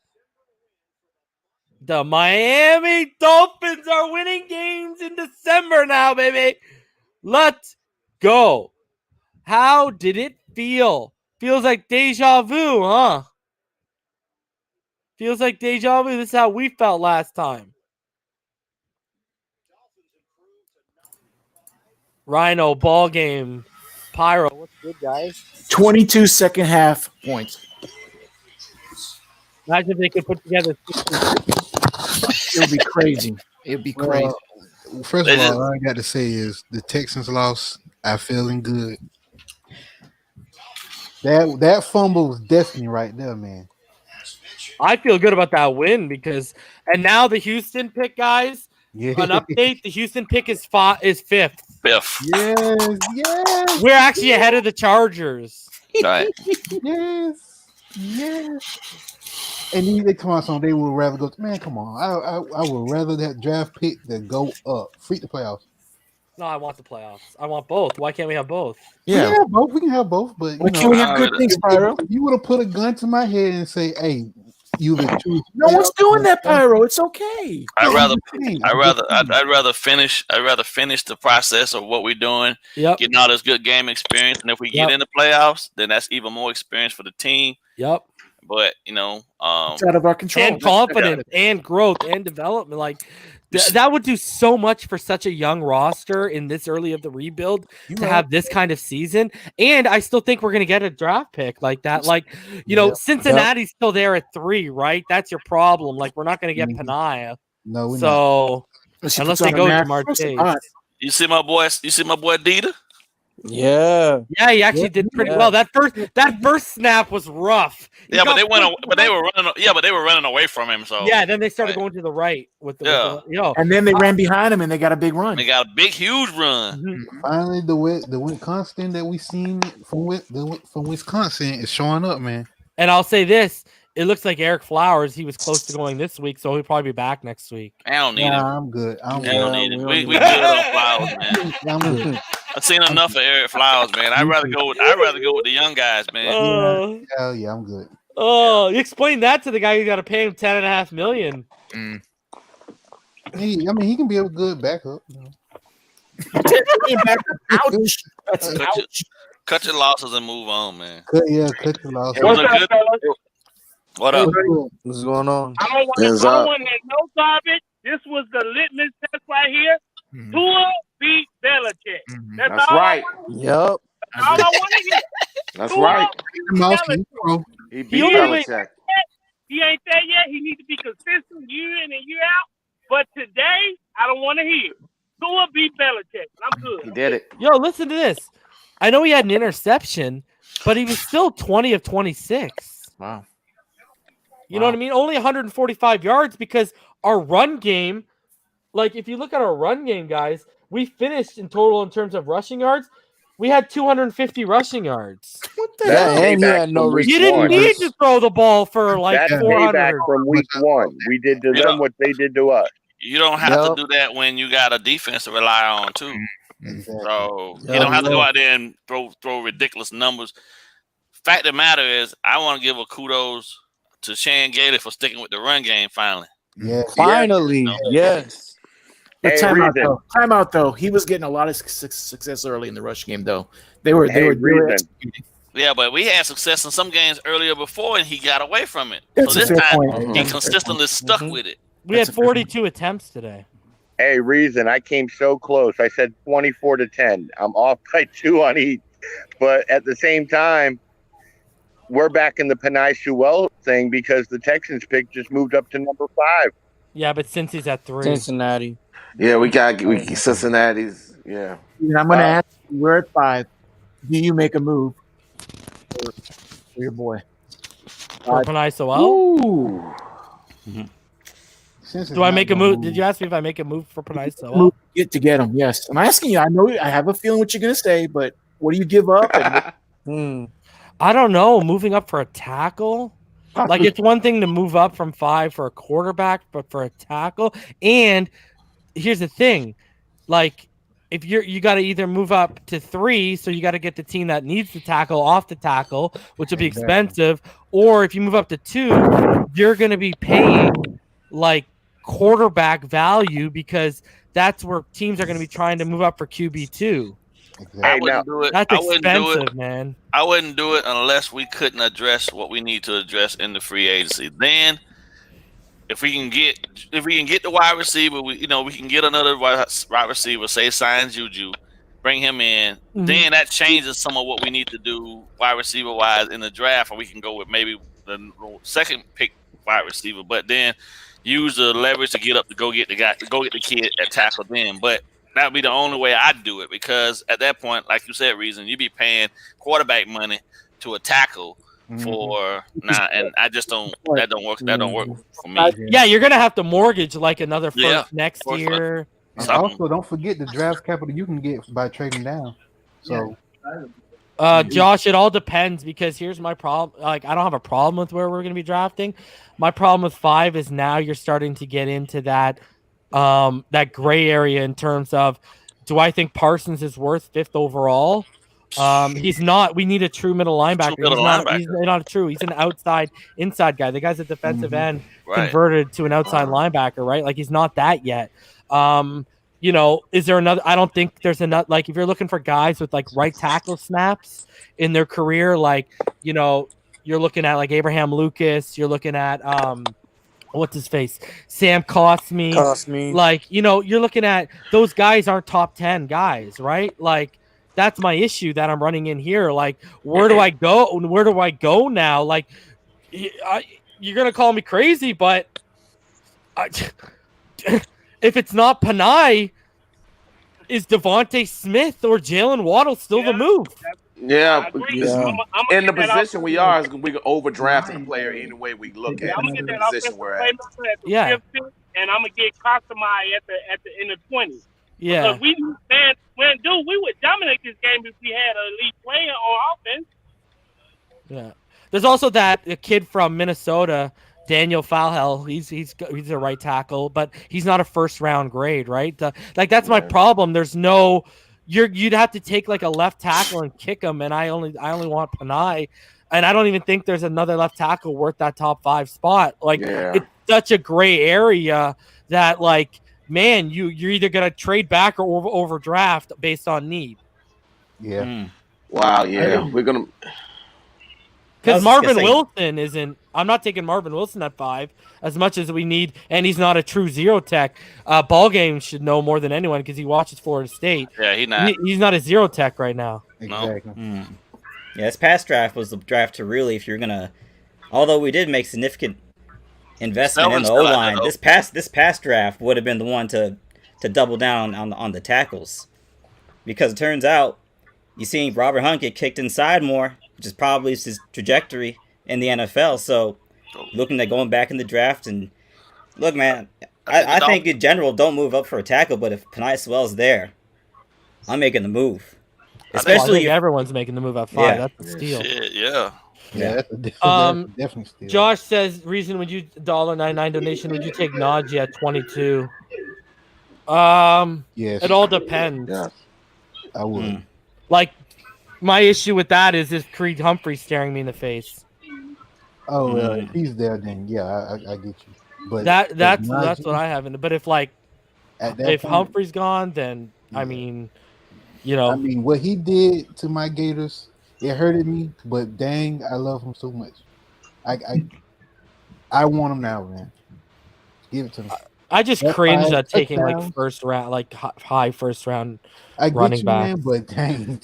S2: the Miami Dolphins are winning games in December now, baby. Let's go. How did it feel? Feels like deja vu, huh? Feels like deja vu. This is how we felt last time. Rhino, ball game. Pyro, what's good, guys?
S11: 22 second half points.
S2: Imagine if they could put together 60.
S11: It would be crazy. It would be crazy.
S3: First of all I got to say is the Texans lost. I'm feeling good. That fumble was destiny right there, man.
S2: I feel good about that win and now the Houston pick, guys.
S3: Yeah.
S2: An update: the Houston pick is 5th.
S3: Yes.
S2: We're actually ahead of the Chargers.
S9: Right.
S3: Yes. And they come out something they would rather go. Man, come on. I would rather that draft pick that go up. Freak the playoffs.
S2: No, I want the playoffs. I want both. Why can't we have both?
S3: Yeah, we can have both. But
S11: Why can't we have good things, Pyro?
S3: If you would have put a gun to my head and say, "Hey, you the choose."
S11: No one's doing that, Pyro. It's okay.
S9: I'd rather finish the process of what we're doing, getting all this good game experience, and if we get in the playoffs, then that's even more experience for the team.
S2: Yep.
S9: But
S11: it's out of our control.
S2: And confidence and growth and development. Like that would do so much for such a young roster in this early of the rebuild to have this kind of season. And I still think we're going to get a draft pick like that. Like, Cincinnati's still there at 3, right? That's your problem. Like, we're not going to get Panaya.
S3: No,
S2: so unless they go to Marte.
S9: You see my boy Dita?
S7: Yeah,
S2: he actually did pretty well. That first snap was rough.
S9: But they were running away from him. So
S2: then they started going to the right with the
S11: and then they ran behind him and they got a big run.
S9: They got a big, huge run.
S3: Mm-hmm. Finally, the Wisconsin that we seen from Wisconsin is showing up, man.
S2: And I'll say this. It looks like Eric Flowers. He was close to going this week, so he'll probably be back next week.
S9: I don't need him.
S3: I'm good.
S9: I don't need him. We good on Flowers, man.
S3: I'm good.
S9: I've seen enough of Eric Flowers, man. I'd rather go with the young guys, man.
S3: Yeah, I'm good.
S2: Oh, you explain that to the guy who got to pay him $10.5 million.
S3: He can be a good backup.
S11: Ouch.
S9: Cut your losses and move on, man.
S3: Cut your losses.
S9: What up?
S7: What's going on?
S12: I don't want no garbage. This was the litmus test right here. Tua beat Belichick.
S6: That's right.
S7: Yep.
S12: All I want to hear.
S6: That's right.
S12: He beat Belichick. He ain't there yet. He needs to be consistent year in and year out. But today, I don't want to hear. Tua beat Belichick. I'm good.
S6: He did it.
S2: Yo, listen to this. I know he had an interception, but he was still 20 of 26.
S6: Wow.
S2: You know what I mean? Only 145 yards because our run game, like if you look at our run game, guys, we finished in total in terms of rushing yards. We had 250 rushing yards.
S7: What the hell?
S2: You didn't need to throw the ball for like 400.
S4: Payback from week 1. We did to them what they did to us.
S9: You don't have to do that when you got a defense to rely on too.
S3: Exactly.
S9: So you don't have to go out there and throw ridiculous numbers. Fact of the matter is, I want to give a kudos to Shane Gailey for sticking with the run game finally.
S3: Yeah.
S7: Finally, yes.
S11: But time out though. He was getting a lot of success early in the rush game though. They were really executing.
S9: Yeah, but we had success in some games earlier before, and he got away from it.
S11: That's
S9: so this time, he
S11: That's
S9: consistently stuck with it.
S2: We had 42 attempts today.
S4: Hey, Reason, I came so close. I said 24-10. I'm off by 2 on each. But at the same time, we're back in the Penei Sewell thing because the Texans pick just moved up to number 5.
S2: Yeah, but since he's at 3.
S7: Cincinnati.
S6: Yeah, we Cincinnati's. Yeah.
S11: And I'm going to ask you, we're at 5. Do you make a move for your boy?
S2: For Penei Sewell?
S11: Ooh.
S2: Do I make a move? Did you ask me if I make a move for Penei Sewell?
S11: To get him, yes. I'm asking you. I know I have a feeling what you're going to say, but what do you give up?
S2: I don't know. Moving up for a tackle? Like, it's one thing to move up from 5 for a quarterback, but for a tackle. And here's the thing. Like, if you got to either move up to 3, so you got to get the team that needs the tackle off the tackle, which will be expensive. Or if you move up to 2, you're going to be paying, like, quarterback value because that's where teams are going to be trying to move up for QB2.
S3: Exactly.
S9: I wouldn't do it.
S2: That's expensive, man.
S9: I wouldn't do it unless we couldn't address what we need to address in the free agency. Then, if we can get the wide receiver, we can get another wide receiver. Say sign Juju, bring him in. Mm-hmm. Then that changes some of what we need to do wide receiver wise in the draft, or we can go with maybe the second pick wide receiver. But then use the leverage to get up to go get the kid at tackle. Then, but that would be the only way I'd do it because at that point, like you said, Reason, you'd be paying quarterback money to a tackle for and I just don't. That don't work. That don't work for me.
S2: Yeah, you're gonna have to mortgage like another first next year.
S3: And also, don't forget the draft capital you can get by trading down. So,
S2: Josh, it all depends because here's my problem. Like, I don't have a problem with where we're going to be drafting. My problem with 5 is now you're starting to get into that gray area in terms of, do I think Parsons is worth 5th overall? He's not. We need a true middle linebacker. He's not a true. He's an inside guy. The guy's a defensive end converted to an outside linebacker, right? Like, he's not that yet. Is there another? I don't think there's enough. Like, if you're looking for guys with like right tackle snaps in their career, like, you're looking at like Abraham Lucas. You're looking at what's his face? Sam Cosmi. Like, you're looking at those guys aren't top 10 guys, right? Like, that's my issue that I'm running in here. Like, where do I go? Where do I go now? Like, you're gonna call me crazy, but if it's not Panay, is Devontae Smith or Jalen Waddle still the move?
S6: Yeah. In the position we are, we can overdraft a player any way we look at.
S12: I'm gonna get that
S6: position we're
S12: at.
S2: Yeah.
S12: And I'm gonna get Costamai at the in the 20s.
S2: Yeah.
S12: Because we would dominate this game if we had an elite player on offense.
S2: Yeah. There's also that kid from Minnesota, Daniel Falhel. He's a right tackle, but he's not a first round grade, right? That's my problem. There's no. You'd have to take like a left tackle and kick him, and I only want Panay, and I don't even think there's another left tackle worth that top 5 spot. Like, it's such a gray area that, like, man, you're either gonna trade back or overdraft based on need.
S3: Yeah.
S6: Wow. Yeah, we're gonna.
S2: Because Marvin Wilson isn't. I'm not taking Marvin Wilson at 5 as much as we need, and he's not a true zero tech. Ball game should know more than anyone because he watches Florida State.
S9: Yeah, he's
S2: not a zero tech right now.
S3: Exactly.
S13: Yeah, this past draft was the draft to really, if you're gonna, although we did make significant investment in the O line, this past draft would have been the one to double down on the tackles, because it turns out you seen Robert Hunt get kicked inside more, which is probably his trajectory in the NFL. So, looking at going back in the draft, and look, man, I think in general don't move up for a tackle, but if Panay Sewell's there, I'm making the move. Especially
S2: if everyone's making the move at 5. That's a steal.
S9: Shit, yeah.
S3: That's definitely steal.
S2: Josh says, reason would you $1.99 donation? Would you take Najee at 22?
S3: Yes.
S2: It all depends.
S3: Yes. I would.
S2: Like, my issue with that is Creed Humphrey staring me in the face.
S3: Oh, if he's there, then yeah, I get you. But
S2: that's what I have. But if if Humphrey's gone, then I mean,
S3: what he did to my Gators, it hurted me. But dang, I love him so much. I want him now, man. Give it to me.
S2: I just cringe at taking like first round, like high first round running back. Man,
S3: but dang,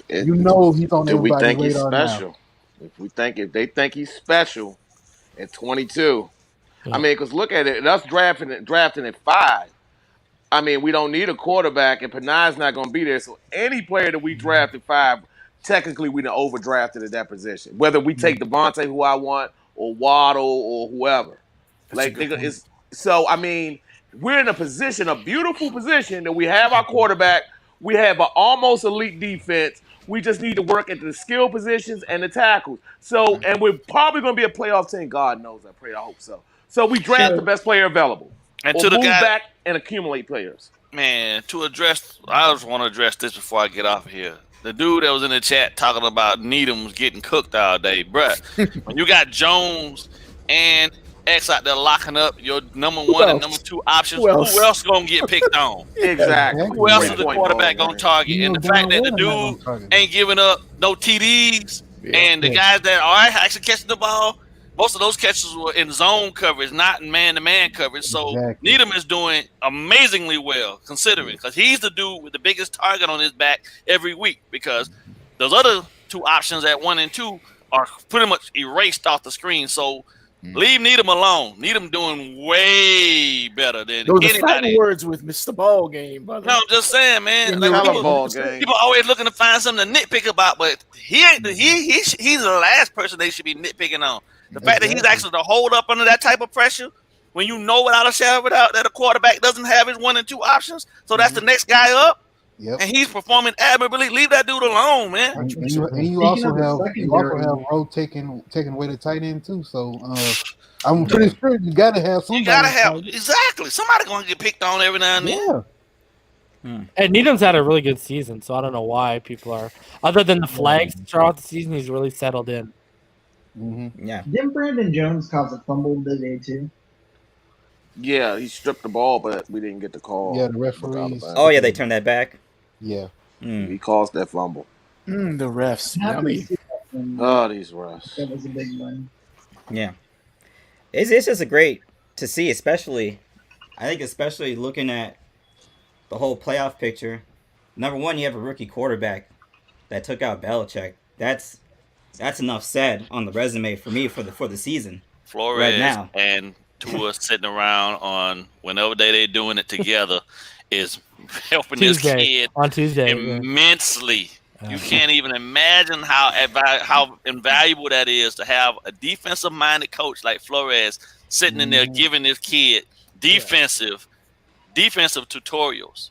S3: he's on everybody's radar now.
S6: If they think he's special at 22, I mean, because look at it, us drafting at 5. I mean, we don't need a quarterback, and Panay's not going to be there. So any player that we draft at 5, technically we done overdrafted at that position. Whether we take Devontae, who I want, or Waddle, or whoever. So, I mean, we're in a beautiful position that we have our quarterback. We have an almost elite defense. We just need to work at the skill positions and the tackles. So, and we're probably going to be a playoff team. God knows, I hope so. So we draft the best player available.
S9: And
S6: or
S9: to the
S6: move
S9: guy,
S6: back and accumulate players.
S9: Man, I just want to address this before I get off of here. The dude that was in the chat talking about Needham's getting cooked all day. Bruh, when you got Jones and X out there locking up your number 1 and number 2 options, who else going to get picked on?
S6: Exactly.
S9: Who else is the quarterback going to target? And the fact that the dude ain't giving up no TDs, and the guys that are actually catching the ball, most of those catches were in zone coverage, not in man-to-man coverage. So Needham is doing amazingly well, considering, because he's the dude with the biggest target on his back every week, because those other 2 options at 1 and 2 are pretty much erased off the screen. So leave Needham alone. Needham doing way better than
S11: those
S9: anybody.
S11: Those are fighting words with Mr. Ball Game, brother.
S9: No, I'm just saying, man. People always looking to find something to nitpick about, but he ain't. He's the last person they should be nitpicking on. The fact that he's actually to hold up under that type of pressure, when you know without a shadow of a doubt that a quarterback doesn't have his 1 and 2 options, so that's the next guy up.
S3: Yep.
S9: And he's performing admirably. Leave that dude alone, man.
S3: And you also have Rowe taking away the tight end too. So I'm pretty sure you got to have somebody.
S9: You gotta have exactly somebody gonna get picked on every now and then.
S3: Yeah.
S2: And Needham's had a really good season, so I don't know why people are. Other than the flags throughout the season, he's really settled in.
S3: Mm-hmm.
S13: Yeah.
S14: Didn't Brandon Jones cause a fumble today too?
S6: Yeah, he stripped the ball, but we didn't get the call.
S3: Yeah, the referees.
S13: Oh yeah, they turned that back.
S3: Yeah.
S6: He caused that fumble.
S11: The refs.
S14: Yummy.
S6: Oh, these refs.
S14: That was a big one.
S13: Yeah. It's just a great to see, especially looking at the whole playoff picture. Number one, you have a rookie quarterback that took out Belichick. That's enough said on the resume for me for the season.
S9: Flores
S13: right now.
S9: And Tua sitting around on whenever they're doing it together is helping this kid
S2: on Tuesday
S9: immensely. You can't even imagine how invaluable that is to have a defensive-minded coach like Flores sitting in there giving this kid defensive tutorials.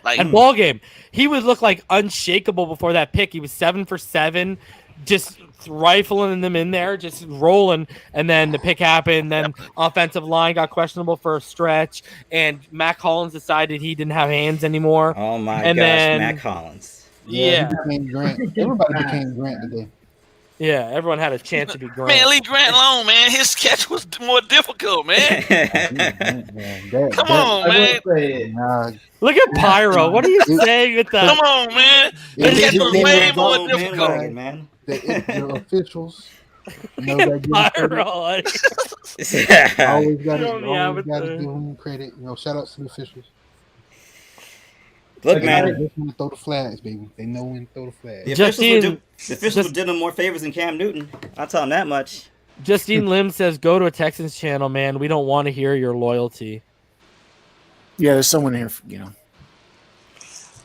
S2: And ball game, he would look like unshakable before that pick. He was 7 for 7, just rifling them in there, just rolling. And then the pick happened. Then offensive line got questionable for a stretch, and Mac Hollins decided he didn't have hands anymore.
S13: Oh my
S2: gosh,
S13: Mac Hollins.
S2: Yeah.
S3: He became Grant. Everybody became Grant today.
S2: Yeah, everyone had a chance to be Grant.
S9: Man, leave Grant alone, man. His catch was more difficult, man. Come on, man.
S2: Look at Pyro. What are you saying with that?
S9: Come on, man. The catch was way more difficult.
S13: Man.
S3: The officials.
S2: Pyro.
S3: Always got to give them credit. Shout out to the officials.
S13: Look, man.
S3: They just want to throw the flags, baby. They know when to throw the flags.
S13: The officials will do them more favors than Cam Newton. I'll tell him that much.
S2: Justine Lim says, go to a Texans channel, man. We don't want to hear your loyalty.
S11: Yeah, there's someone here,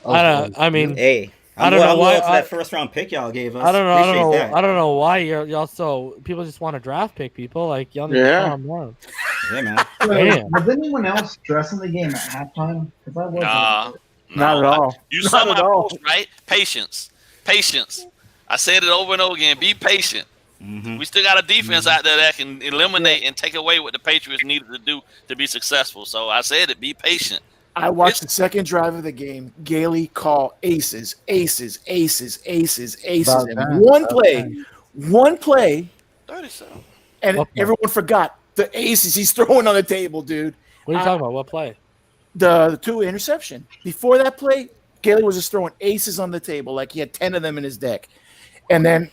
S2: I mean,
S13: hey, I don't know why that first round pick y'all gave us.
S2: I don't know why y'all so people just want to draft pick people like y'all need to calm down.
S13: Yeah, man.
S14: Was anyone else stressing the game at halftime? Because I wasn't.
S11: Not at all.
S9: You saw my post, right? Patience. I said it over and over again. Be patient.
S13: Mm-hmm.
S9: We still got a defense out there that can eliminate and take away what the Patriots needed to do to be successful. So I said it. Be patient.
S11: I watched the second drive of the game. Gailey call aces. And one play,
S9: 37.
S11: And everyone forgot the aces he's throwing on the table, dude.
S2: What are you talking about? What play?
S11: The 2 interception. Before that play, Gailey was just throwing aces on the table like he had 10 of them in his deck. And then,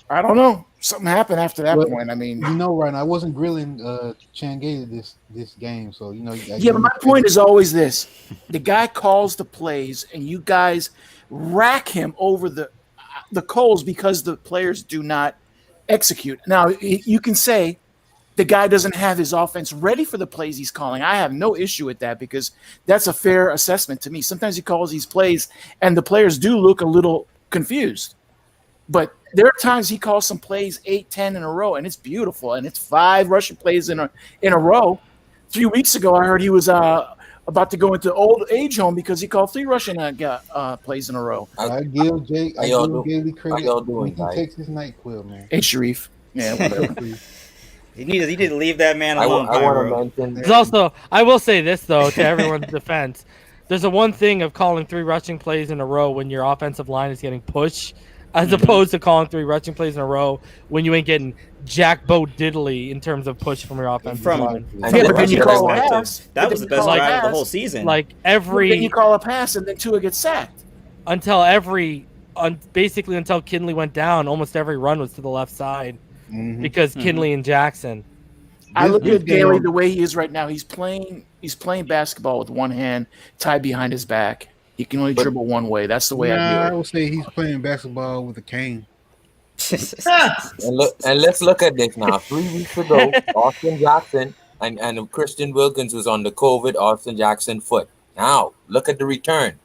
S11: I don't know, something happened after that point. I mean,
S3: Ryan, I wasn't grilling Chan Gailey this game, so
S11: Yeah, but my point is always this: the guy calls the plays, and you guys rack him over the coals because the players do not execute. Now, you can say the guy doesn't have his offense ready for the plays he's calling. I have no issue with that because that's a fair assessment to me. Sometimes he calls these plays, and the players do look a little confused. But there are times he calls some plays 8, 10 in a row, and it's beautiful. And it's 5 rushing plays in a row. 3 weeks ago, I heard he was about to go into old age home because he called 3 rushing plays in a row.
S3: I give Gailey credit.
S8: How y'all doing,
S3: he takes his NyQuil, man.
S11: Hey, Sharif. Yeah, whatever.
S13: You need to leave that man alone.
S8: I want to mention.
S2: There's also, I will say this though, to everyone's defense, there's a one thing of calling 3 rushing plays in a row when your offensive line is getting pushed, as opposed to calling 3 rushing plays in a row when you ain't getting jack bo diddly in terms of push from your offensive line.
S11: But then you call a pass.
S13: That was the best drive of the whole season.
S2: Like
S11: then you call a pass and then Tua gets sacked.
S2: Basically until Kinley went down, almost every run was to the left side because Kinley and Jackson.
S11: I look at Gailey the way he is right now. He's playing basketball with one hand tied behind his back. He can only dribble one way. That's the way I view it.
S3: I would say he's playing basketball with a cane.
S8: and let's look at this now. 3 weeks ago, Austin Jackson and Christian Wilkins was on the COVID Austin Jackson foot. Now, look at the return.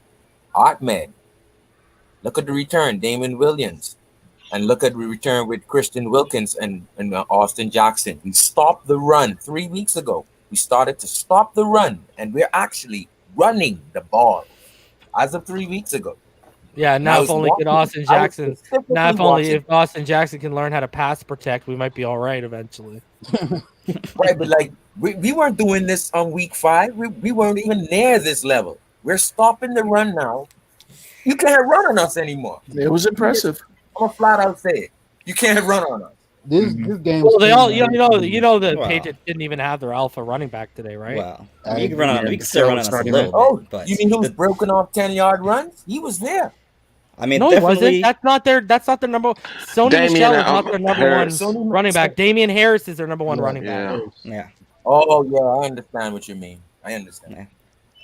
S8: Ahmed. Look at the return. Damon Williams. And look at the return with Christian Wilkins and Austin Jackson. We stopped the run 3 weeks ago. We started to stop the run, and we're actually running the ball. as of 3 weeks ago.
S2: Yeah, now if only could Austin Jackson. Now if Austin Jackson can learn how to pass protect, we might be all right eventually.
S8: Right, but like we weren't doing this on week 5. We weren't even near this level. We're stopping the run now. You can't run on us anymore.
S11: It was impressive.
S8: I'm gonna flat out say it. You can't run on us.
S3: This game.
S2: Well, they all the Patriots didn't even have their alpha running back today, right?
S13: Wow. You can run on. You can still run on us a little bit.
S8: Oh,
S13: but
S8: you mean he was broken off 10-yard runs? He was there.
S13: I mean,
S2: no, he wasn't. That's not their number. Sony Michel is not their number one running back. Damian Harris is their number one running back.
S13: Yeah.
S8: Oh yeah, I understand what you mean. I understand.
S13: Yeah.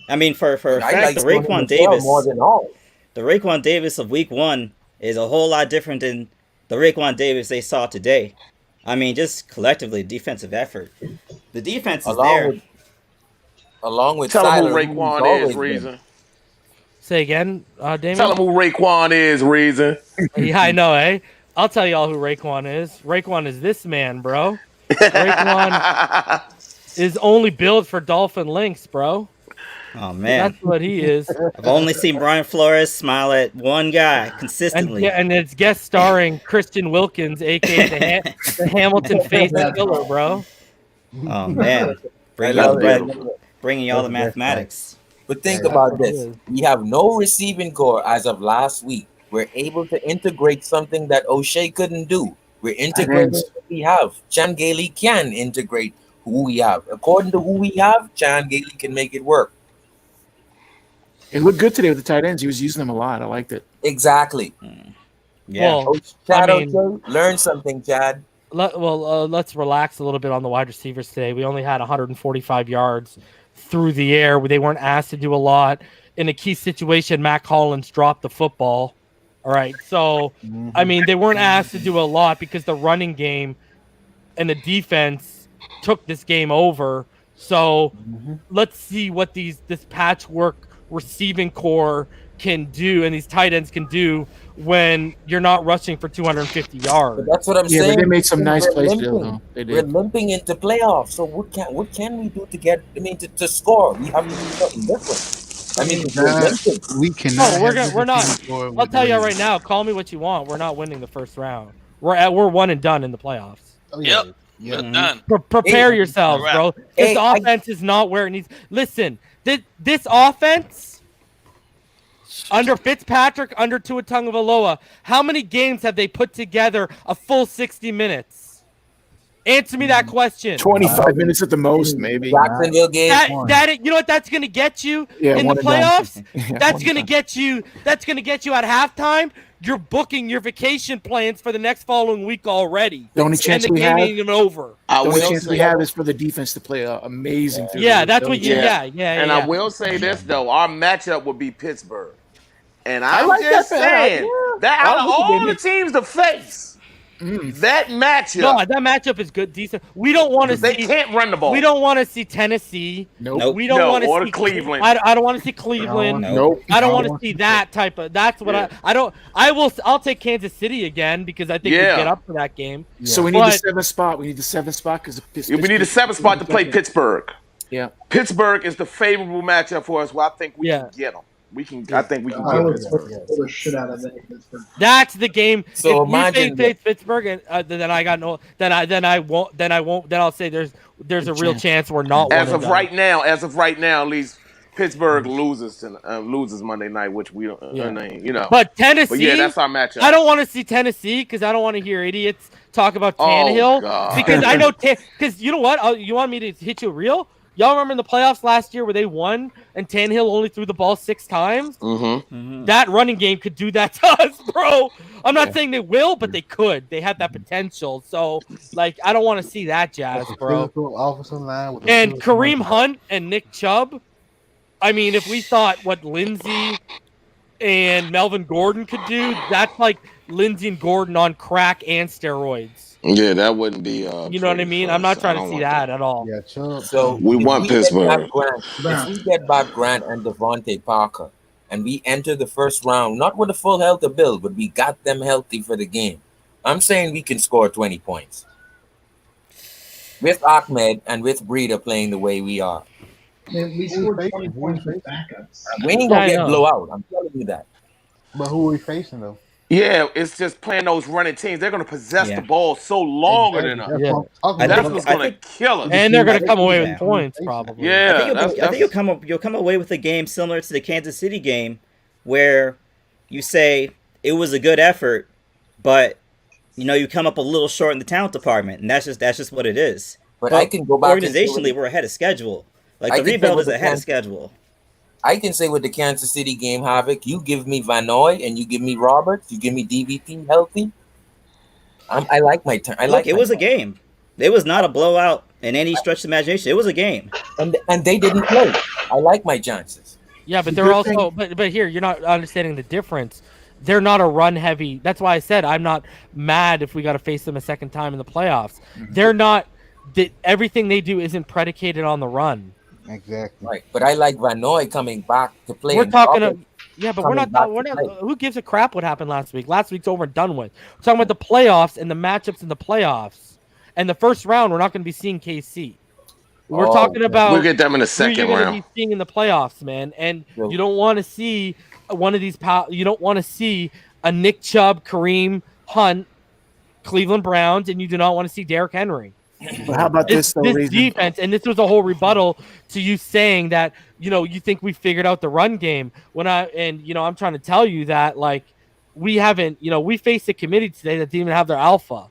S13: I mean, for a fact, the Raekwon Davis more than all. The Raekwon Davis of week 1 is a whole lot different than the Raekwon Davis they saw today. I mean, just collectively, defensive effort. The defense is there.
S8: Along with
S6: tell him who Raekwon is, Reason.
S2: Say again, Damien?
S6: Tell him who Raekwon is, Reason.
S2: Yeah, I know, eh? I'll tell y'all who Raekwon is. Raekwon is this man, bro. Raekwon is only built for Dolphin Links, bro.
S13: Oh, man.
S2: That's what he is.
S13: I've only seen Brian Flores smile at one guy consistently.
S2: And it's guest starring Christian Wilkins, a.k.a. the Hamilton face killer, bro.
S13: Oh, man. Bringing y'all the mathematics.
S8: But think about this. We have no receiving core as of last week. We're able to integrate something that O'Shea couldn't do. We're integrating what we have. Chan Gailey can integrate who we have. According to who we have, Chan Gailey can make it work.
S11: It looked good today with the tight ends. He was using them a lot. I liked it.
S8: Exactly.
S2: Yeah.
S8: Well, Chad, learn something, Chad.
S2: Let's relax a little bit on the wide receivers today. We only had 145 yards through the air. They weren't asked to do a lot. In a key situation, Matt Collins dropped the football. All right. So, I mean, they weren't asked to do a lot because the running game and the defense took this game over. So, let's see what this patchwork receiving core can do and these tight ends can do when you're not rushing for 250 yards.
S8: But that's what I'm saying.
S11: They made some nice plays still, though.
S8: We're limping into playoffs. So what can we do to get? I mean, to score? We have to do something different. I mean,
S3: we cannot.
S2: No, we're not. I'll tell you right now. Call me what you want. We're not winning the first round. We're one and done in the playoffs.
S3: Oh, yeah.
S9: Yep. Done.
S2: Prepare yourselves, bro. This offense is not where it needs. Listen, this offense under Fitzpatrick, under Tua Tagovailoa, how many games have they put together a full 60 minutes? Answer me that question.
S11: 25 minutes at the most, maybe.
S8: Jacksonville game.
S2: You know what that's gonna get you in the playoffs? That's gonna get you. That's gonna get you at halftime. You're booking your vacation plans for the next following week already.
S11: The only chance we have,
S2: ain't even over.
S11: The only chance we have is for the defense to play amazing.
S2: Yeah, that's what you. Yeah.
S6: And I will say this though, our matchup would be Pittsburgh, and I'm just saying that out of all the teams to face. That matchup.
S2: No, that matchup is good, decent. We don't want to see.
S6: They can't run the ball.
S2: We don't want to see Tennessee.
S11: Nope.
S2: We don't want to see
S6: Cleveland.
S2: I don't want to see Cleveland.
S11: Nope.
S2: I don't want to see that type of. That's what I don't. I'll take Kansas City again because I think we get up for that game.
S11: Yeah. So we need the 7th spot. We need the 7th spot because
S6: we need the 7th spot to play Pittsburgh.
S11: Yeah.
S6: Pittsburgh is the favorable matchup for us. Well, I think we can get them. I think we can get
S14: the shit out of Pittsburgh.
S2: That's the game.
S8: So
S2: if
S8: imagine
S2: you face Pittsburgh, and then I got no. Then I won't. Then I'll say there's a real chance we're not.
S6: As of right now, at least Pittsburgh loses Monday night, which we don't. You know.
S2: But Tennessee.
S6: That's our matchup.
S2: I don't want to see Tennessee because I don't want to hear idiots talk about Tannehill because I know because you know what? You want me to hit you real? Y'all remember in the playoffs last year where they won and Tannehill only threw the ball 6 times? That running game could do that to us, bro. I'm not saying they will, but they could. They have that potential. So, I don't want to see that jazz, bro. And Kareem Hunt and Nick Chubb. I mean, if we thought what Lindsey and Melvin Gordon could do, that's like Lindsey and Gordon on crack and steroids.
S6: Yeah, that wouldn't be.
S2: You know what I mean? I'm not trying to see that at all.
S3: Yeah,
S8: so
S6: we want Pittsburgh.
S8: If we get back Grant and Devontae Parker, and we enter the first round, not with a full health of Bill, but we got them healthy for the game, I'm saying we can score 20 points. With Ahmed and with Breida playing the way we are.
S14: We scored 20 points with backups.
S8: We ain't gonna get blowout. I'm telling you that.
S3: But who are we facing though?
S6: Yeah, it's just playing those running teams. They're going to possess the ball so longer than us. That's what's going to kill us.
S2: And they're going to come away with points, probably.
S6: Yeah,
S13: I think you'll come away with a game similar to the Kansas City game, where you say it was a good effort, but you come up a little short in the talent department, and that's just what it is.
S8: But I can go back.
S13: Organizationally, we're ahead of schedule. Like the rebuild is ahead of schedule.
S8: I can say with the Kansas City game, Havoc, you give me Van Noy and you give me Roberts, you give me DVP healthy. I like my turn.
S13: It was a game. It was not a blowout in any stretch of imagination. It was a game,
S8: and they didn't play. I like my chances.
S2: Yeah, but they're also but here you're not understanding the difference. They're not a run heavy. That's why I said I'm not mad if we got to face them a second time in the playoffs. Mm-hmm. They're not. Everything they do isn't predicated on the run.
S3: Exactly.
S8: Right, but I like Van Noy coming back to play.
S2: We're talking. But we're not. Who gives a crap what happened last week? Last week's over and done with. We're talking about the playoffs and the matchups in the playoffs. And the first round, we're not going to be seeing KC. We're talking about.
S6: We'll get them in the second round.
S2: Going to be seeing in the playoffs, man. And you don't want to see one of these. You don't want to see a Nick Chubb, Kareem Hunt, Cleveland Browns, and you do not want to see Derrick Henry.
S11: But how about this
S2: defense? And this was a whole rebuttal to you saying that you think we figured out the run game. I'm trying to tell you that we haven't. We faced a committee today that didn't even have their alpha.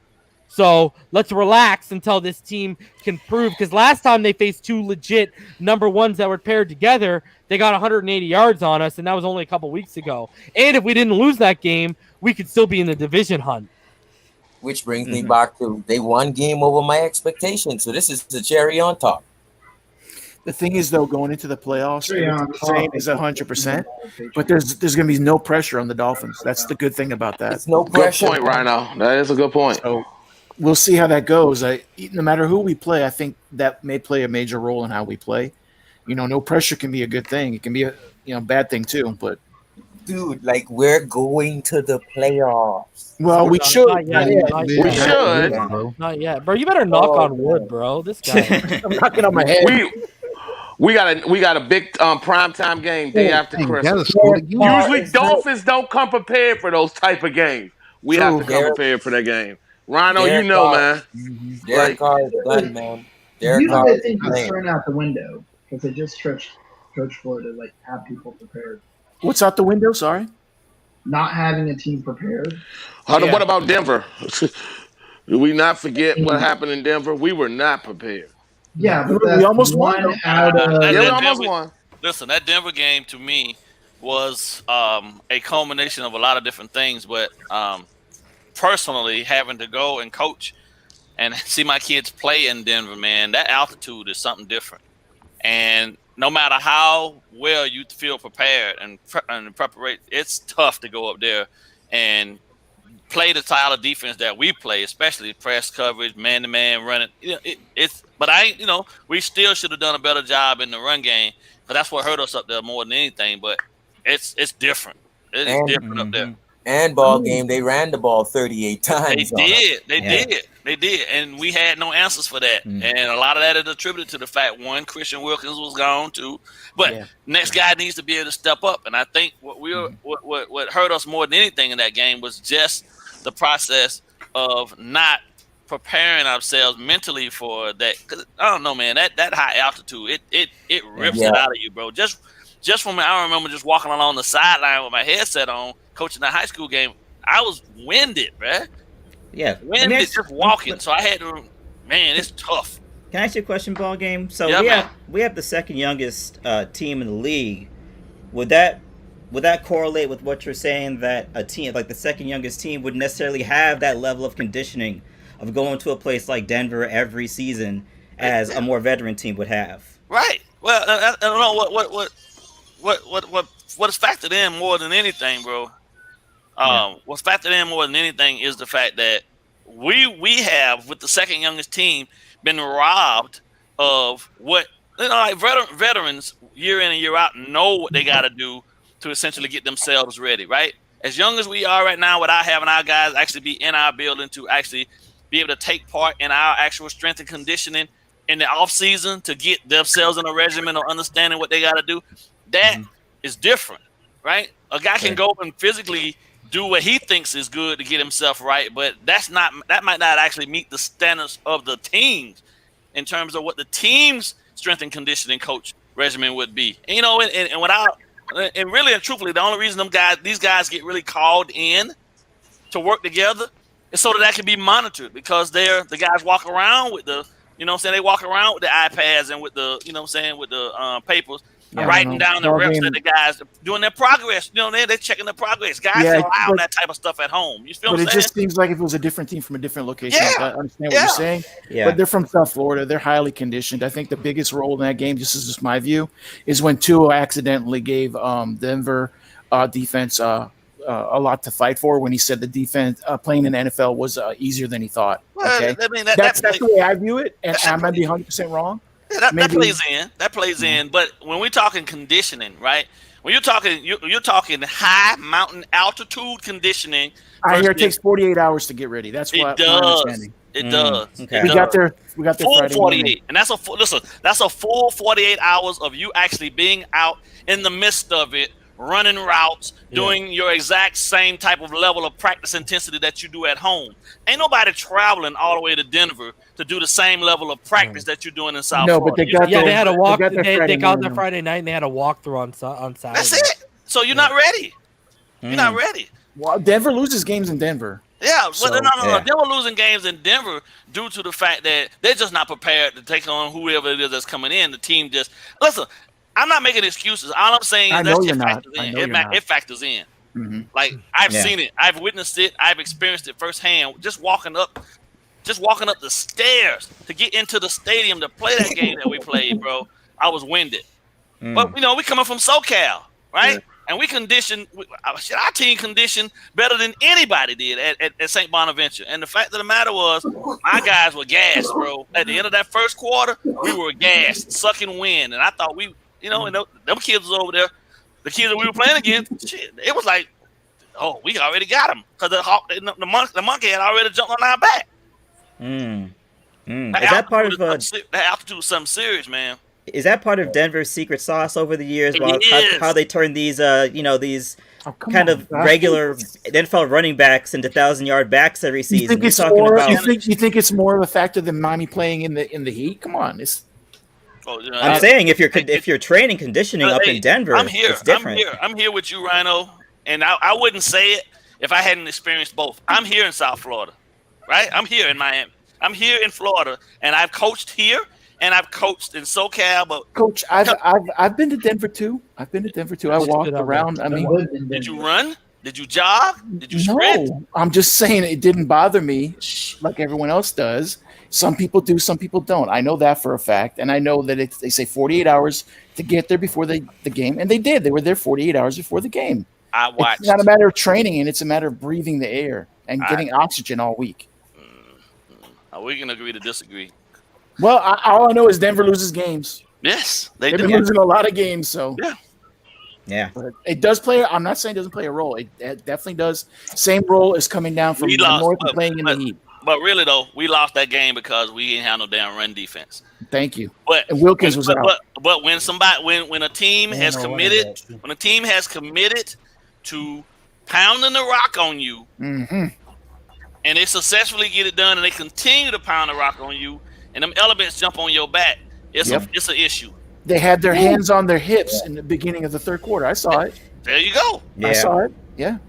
S2: So let's relax until this team can prove. Because last time they faced two legit number ones that were paired together, they got 180 yards on us, and that was only a couple weeks ago. And if we didn't lose that game, we could still be in the division hunt.
S8: Which brings me back to they won game over my expectations. So this is the cherry on top.
S11: The thing is, though, going into the playoffs, saying is 100%, but there's going to be no pressure on the Dolphins. That's the good thing about that.
S8: It's no pressure.
S6: Good point, Rhino. That is a good point.
S11: So we'll see how that goes. No matter who we play, I think that may play a major role in how we play. No pressure can be a good thing. It can be a bad thing too, but.
S8: Dude, we're going to the playoffs.
S11: Well, we should.
S6: We should.
S2: Not yet, bro. You better knock on wood, bro. This guy.
S11: I'm knocking on my head.
S6: We got a big primetime game day after Christmas. Usually Dolphins don't come prepared for those type of games. We have to come prepared for that game. Rhino, man.
S8: Derek Carr is done, man.
S14: Derek Carr is thrown out the window because they just stretched Coach Floyd to have people prepared.
S11: What's out the window? Sorry,
S14: not having a team prepared.
S6: What about Denver? Do we not forget what happened in Denver? We were not prepared.
S14: Yeah, but
S11: we almost won.
S6: We almost won.
S9: Listen, that Denver game to me was a culmination of a lot of different things, but personally, having to go and coach and see my kids play in Denver, man, that altitude is something different. And no matter how well you feel prepared and preparation, it's tough to go up there and play the style of defense that we play, especially press coverage, man-to-man running. We still should have done a better job in the run game, because that's what hurt us up there more than anything. But it's different. It's different up there.
S8: And ball game, they ran the ball 38 times.
S9: They did, and we had no answers for that. And a lot of that is attributed to the fact, one, Christian Wilkins was gone too, but next guy needs to be able to step up. And I think what hurt us more than anything in that game was just the process of not preparing ourselves mentally for that. Because I don't know, man, that high altitude, it rips it out of you, bro. Just from I remember just walking along the sideline with my headset on, coaching that high school game. I was winded, bruh.
S13: Yeah,
S9: winded just walking. So I had to. Man, it's tough.
S13: Can I ask you a question, ball game? So we have the second youngest team in the league. Would that correlate with what you're saying, that a team like the second youngest team would necessarily have that level of conditioning of going to a place like Denver every season as a more veteran team would have?
S9: Right. Well, I don't know what is factored in more than anything, bro. What's factored in more than anything is the fact that we have, with the second youngest team, been robbed of what veterans year in and year out know what they got to do to essentially get themselves ready, right? As young as we are right now, without having our guys actually be in our building to actually be able to take part in our actual strength and conditioning in the off season to get themselves in a regimen or understanding what they got to do, that is different, right? A guy can go and physically do what he thinks is good to get himself right, but that might not actually meet the standards of the teams in terms of what the team's strength and conditioning coach regimen would be. And, you know, and really and truthfully, the only reason these guys get really called in to work together is so that can be monitored, because the guys walk around with the, you know what I'm saying, they walk around with the iPads and with the, you know what I'm saying, with the papers, writing down the reps that the guys doing their progress. You know, they're checking the progress. Guys don't allow that type of stuff at home. You feel what I'm saying?
S11: But it just seems like if it was a different team from a different location. I understand what you're saying. Yeah. But they're from South Florida. They're highly conditioned. I think the biggest role in that game, this is just my view, is when Tua accidentally gave Denver defense a lot to fight for, when he said the defense playing in the NFL was easier than he thought. Okay, I mean, that's the way I view it, and I might be 100% wrong.
S9: Yeah, that plays in. That plays in. But when we're talking conditioning, right? When you're talking high mountain altitude conditioning.
S11: I hear it takes 48 hours to get ready. That's what my understanding.
S9: It does.
S11: Okay. We got there
S9: full
S11: Friday
S9: 48,
S11: morning.
S9: and that's a full 48 hours of you actually being out in the midst of it, running routes, doing your exact same type of level of practice intensity that you do at home. Ain't nobody traveling all the way to Denver to do the same level of practice that you're doing in South Florida.
S2: But they had a walk. They got there Friday night and they had a walkthrough on Saturday.
S9: That's it. So you're not ready. You're not ready.
S11: Well, Denver loses games in Denver.
S9: Yeah, but no. Denver losing games in Denver due to the fact that they're just not prepared to take on whoever it is that's coming in. The team just listen. I'm not making excuses. All I'm saying is it factors in.
S11: Mm-hmm.
S9: Like I've seen it, I've witnessed it, I've experienced it firsthand. Just walking up the stairs to get into the stadium to play that game that we played, bro. I was winded. But you know, we coming from SoCal, right? Yeah. And we conditioned. Our team conditioned better than anybody did at St. Bonaventure. And the fact of the matter was, my guys were gassed, bro. At the end of that first quarter, we were gassed, sucking wind, and I thought we. You know, and them kids was over there. The kids that we were playing against, shit, it was like, oh, we already got them, because the monkey had already jumped on our back.
S13: Is that part of
S9: that altitude was something serious, man?
S13: Is that part of Denver's secret sauce over the years? How they turn these, kind of regular NFL running backs into 1,000-yard backs every season?
S11: You think it's more of a factor than Miami playing in the heat? Come on,
S13: I'm saying if you're training conditioning up in Denver, it's different.
S9: I'm here with you, Rhino, and I wouldn't say it if I hadn't experienced both. I'm here in South Florida, right? I'm here in Miami. I'm here in Florida, and I've coached here and I've coached in SoCal. But
S11: Coach, I've been to Denver too. I walked around. I mean,
S9: did you run? Did you jog? Did you sprint?
S11: No, I'm just saying it didn't bother me like everyone else does. Some people do, some people don't. I know that for a fact, and I know that they say 48 hours to get there before the game, and they did. They were there 48 hours before the game.
S9: I watched.
S11: It's not a matter of training, and it's a matter of breathing the air and getting oxygen all week.
S9: Are we gonna agree to disagree?
S11: Well, all I know is Denver loses games.
S9: Yes,
S11: they've been losing a lot of games. So
S13: yeah.
S11: But it does play. I'm not saying it doesn't play a role. It definitely does. Same role as coming down from the north and playing in the heat.
S9: But really, though, we lost that game because we didn't have no damn run defense.
S11: Thank you.
S9: And
S11: Wilkins was out.
S9: But when a team has committed, to pounding the rock on you, and they successfully get it done, and they continue to pound the rock on you, and them elements jump on your back, it's an issue.
S11: They had their hands on their hips in the beginning of the third quarter. I saw it.
S9: There you go.
S13: Yeah.
S11: I saw it. Yeah.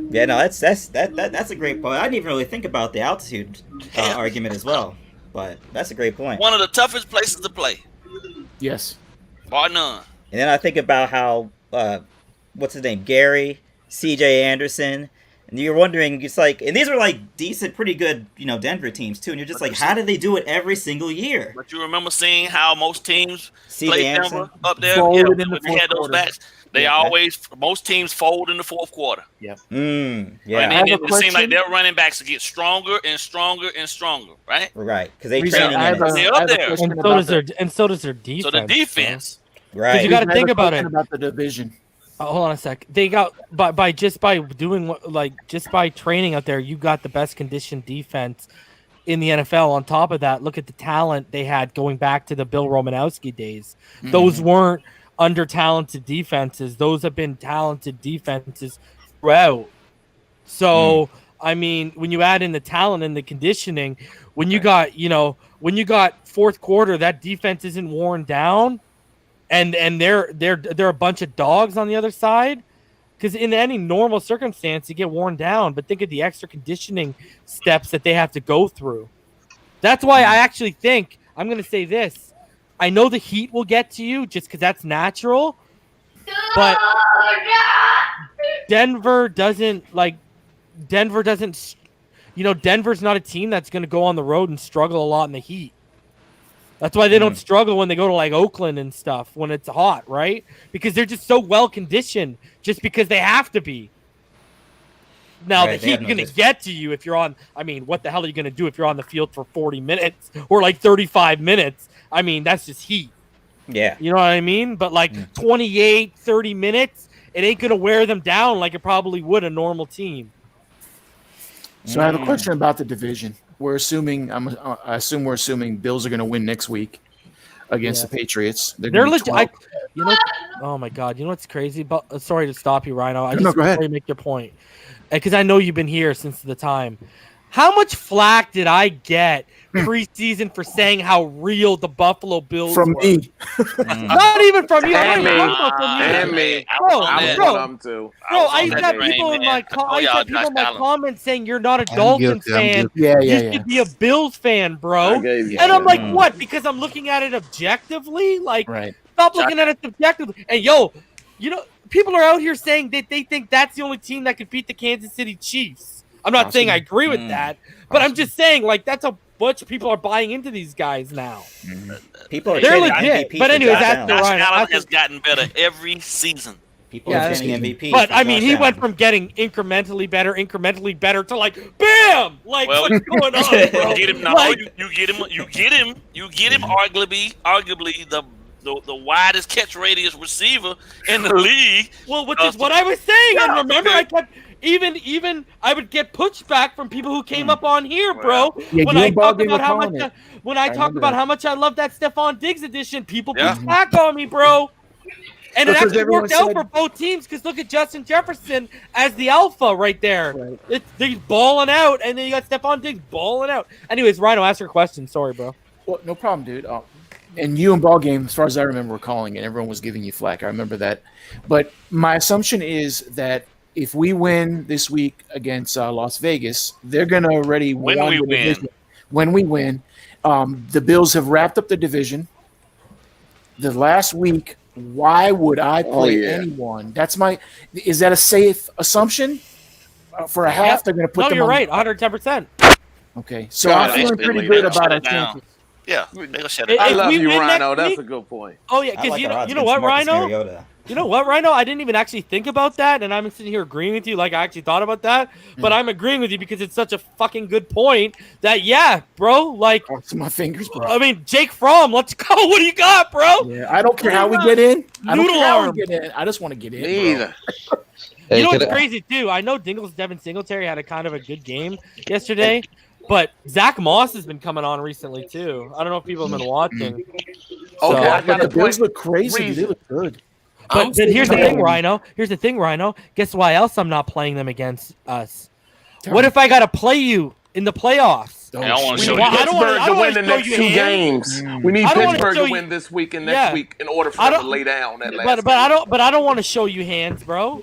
S13: Yeah, no, that's a great point. I didn't even really think about the altitude argument as well, but that's a great point.
S9: One of the toughest places to play.
S11: Yes.
S9: Bar none.
S13: And then I think about how what's his name, Gary, C.J. Anderson, and you're wondering, it's like, and these are like decent, pretty good, Denver teams too, and you're just like, how do they do it every single year?
S9: But you remember seeing how most teams
S13: play Denver
S9: up there, when they had those backs. Most teams fold in the fourth quarter.
S11: Yep.
S13: Yeah.
S9: And it seems like their running backs get stronger and stronger and stronger, right?
S13: Right, because they training
S9: they're up there.
S2: And so does their defense.
S9: So the defense.
S13: Right.
S2: Because you got to think about it.
S11: About the division.
S2: Hold on a sec. They got by training out there, you got the best conditioned defense in the NFL. On top of that, look at the talent they had going back to the Bill Romanowski days. Those weren't under-talented defenses. Those have been talented defenses throughout. So, I mean, when you add in the talent and the conditioning, when you got fourth quarter, that defense isn't worn down, and they're a bunch of dogs on the other side. Because in any normal circumstance, you get worn down, but think of the extra conditioning steps that they have to go through. That's why I actually think I'm going to say this. I know the heat will get to you just because that's natural, but Denver's not a team that's going to go on the road and struggle a lot in the heat. That's why they don't struggle when they go to like Oakland and stuff when it's hot, right? Because they're just so well conditioned just because they have to be. Now, the heat is going to get to you if you're on. I mean, what the hell are you going to do if you're on the field for 40 minutes or like 35 minutes? I mean, that's just heat.
S13: Yeah.
S2: You know what I mean? But like 28, 30 minutes, it ain't going to wear them down like it probably would a normal team.
S11: So I have a question about the division. We're assuming I assume we're assuming Bills are going to win next week against the Patriots. They're legit.
S2: Oh my God! You know what's crazy? But sorry to stop you, Rhino.
S11: Before
S2: you make your point, because I know you've been here since the time. How much flack did I get preseason for saying how real the Buffalo Bills were?
S11: Me.
S2: Not even from you.
S6: And me.
S2: Bro, I used to have
S9: Rain,
S2: people in
S9: man.
S2: my comments saying you're not a Dolphins fan.
S11: Yeah.
S2: You should be a Bills fan, bro. And I'm like, what? Because I'm looking at it objectively? Like, stop looking at it subjectively. And people are out here saying that they think that's the only team that could beat the Kansas City Chiefs. I'm not saying I agree with that, but I'm just saying, like, that's a bunch of people are buying into these guys now.
S13: People are
S2: they're legit. But anyways, that's
S9: Josh Allen has gotten better every season.
S13: People are chanting MVP.
S2: But I mean, he went from getting incrementally better to like, bam! Like, what's going on, bro?
S9: You get him. You get him. Arguably the widest catch radius receiver in the league.
S2: Well, which is what I was saying. And remember, I kept. Even I would get pushback from people who came up on here, bro. When I talked about how much I love that Stephon Diggs edition, people push back on me, bro. And it actually worked out for both teams because look at Justin Jefferson as the alpha right there. He's balling out, and then you got Stephon Diggs balling out. Anyways, Rhino, ask your question. Sorry, bro.
S11: Well, no problem, dude. And you and Ball Game, as far as I remember, were calling it. Everyone was giving you flack. I remember that. But my assumption is that if we win this week against Las Vegas, they're going to already win the division. When we win, the Bills have wrapped up the division. The last week, why would I play anyone? Is that a safe assumption? For a half, they're going to put them on.
S2: No, you're right, 110%.
S11: Okay, so I'm feeling pretty good about our chances.
S9: Yeah, they'll shut it
S6: down. I love you, Rhino. That's a good point.
S2: Oh, yeah, because you know what, Rhino? You know what, Rhino? I didn't even actually think about that, and I'm sitting here agreeing with you like I actually thought about that. But I'm agreeing with you because it's such a fucking good point that, bro, like...
S11: my fingers, bro.
S2: I mean, Jake Fromm, let's go. What do you got, bro?
S11: Yeah, I don't care how we get in. I just want to get in,
S6: either.
S2: You know what's crazy, too? I know Devin Singletary had a kind of a good game yesterday, but Zach Moss has been coming on recently, too. I don't know if people have been watching.
S11: Okay, the Bills look crazy. They look good.
S2: But here's the thing, Rhino. Guess why else I'm not playing them against us? What if I got to play you in the playoffs?
S6: I don't want to show you. Pittsburgh to win the next 2 games. We need Pittsburgh to win this week and next week in order for them to lay down that last game.
S2: But I don't want to show you hands, bro.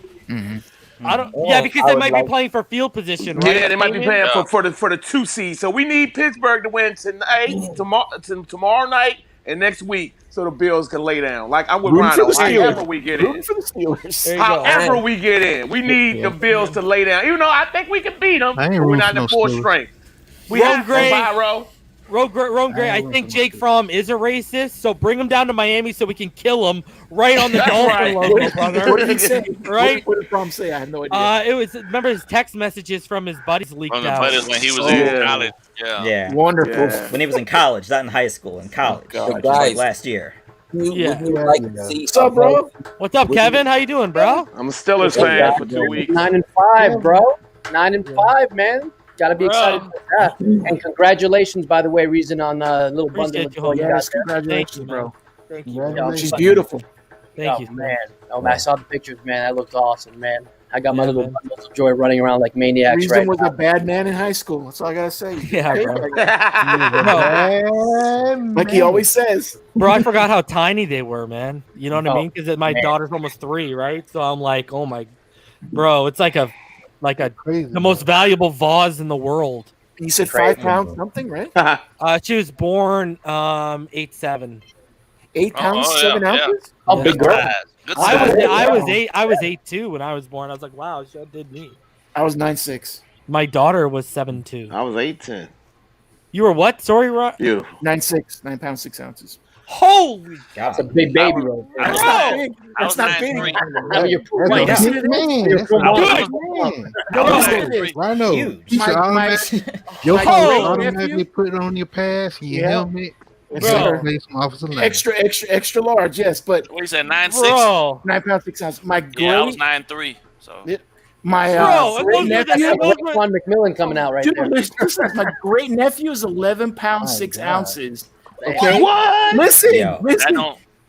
S2: I don't. Yeah, because they might be playing for field position, right?
S6: Yeah, they might be playing for the 2 seed. So we need Pittsburgh to win tonight, tomorrow night, and next week, so the Bills can lay down. Like I'm with Rhino. However we get in, however we get in, we need the Bills to lay down. Even though I think we can beat them, we're not in full strength. We have
S2: Rome Gray, I think Jake Fromm is a racist, so bring him down to Miami so we can kill him right on the Dolphin logo, brother.
S11: What did he say?
S2: Right?
S11: What did Fromm say? I have no idea.
S2: Remember his text messages from his buddies leaked out.
S9: When he was in college.
S13: Yeah.
S11: Wonderful.
S13: Yeah. When he was in college, not in high school, in college.
S8: Guys,
S13: last year.
S8: What's
S2: up, bro? What's up, Kevin? How you doing, bro?
S6: I'm a Steelers fan for 2 weeks.
S15: 9-5, bro. 9-5, man. Got to be excited for that. And congratulations, by the way, Reason, on little bundle of joy you got there.
S11: Congratulations, bro.
S13: Thank you.
S11: Congratulations. She's beautiful.
S15: Thank you, man. Oh, man, I saw the pictures, man. That looked awesome, man. I got my little bundles of joy running around like maniacs
S11: Reason
S15: right
S11: was
S15: now.
S11: a bad man in high school. That's all I gotta say.
S2: Yeah, bro.
S11: Like he always says.
S2: Bro, I forgot how tiny they were, man. You know what I
S15: Oh,
S2: mean? Because my
S15: man.
S2: daughter's almost 3, right? So I'm like, oh my, bro, it's like
S3: Crazy,
S2: the most valuable vase in the world.
S11: You said 5 pounds something, right?
S2: She was born 8'7".
S11: 8 pounds, 7 ounces.
S15: Oh, big girl.
S9: Good
S2: I was
S9: size.
S2: I was 8'2" when I was born. I was like, wow, she did me.
S11: I was 9'6".
S2: My daughter was 7'2".
S16: I was 8'10".
S2: You were what? Sorry, Rob.
S16: You
S11: 9'6", 9 pounds 6 ounces.
S2: Holy
S15: That's a big baby, right there.
S11: That's not big. That's not big.
S15: No, you're right.
S3: That's
S15: You're
S3: a man.
S15: you're
S3: That's
S15: from
S3: a
S15: Boston.
S3: man. Rhino. You should your
S11: my
S3: automatically put it on your pass and your helmet.
S11: Yes, sir. Extra large, yes, but
S9: What you said, 9'6"?
S11: 9 pounds 6 ounces. My great,
S9: Yeah, I was 9'3". So
S11: my
S15: great nephew, Juan McMillan coming out right there.
S11: My great nephew is 11 pounds 6 ounces. Okay,
S15: What?
S11: Listen.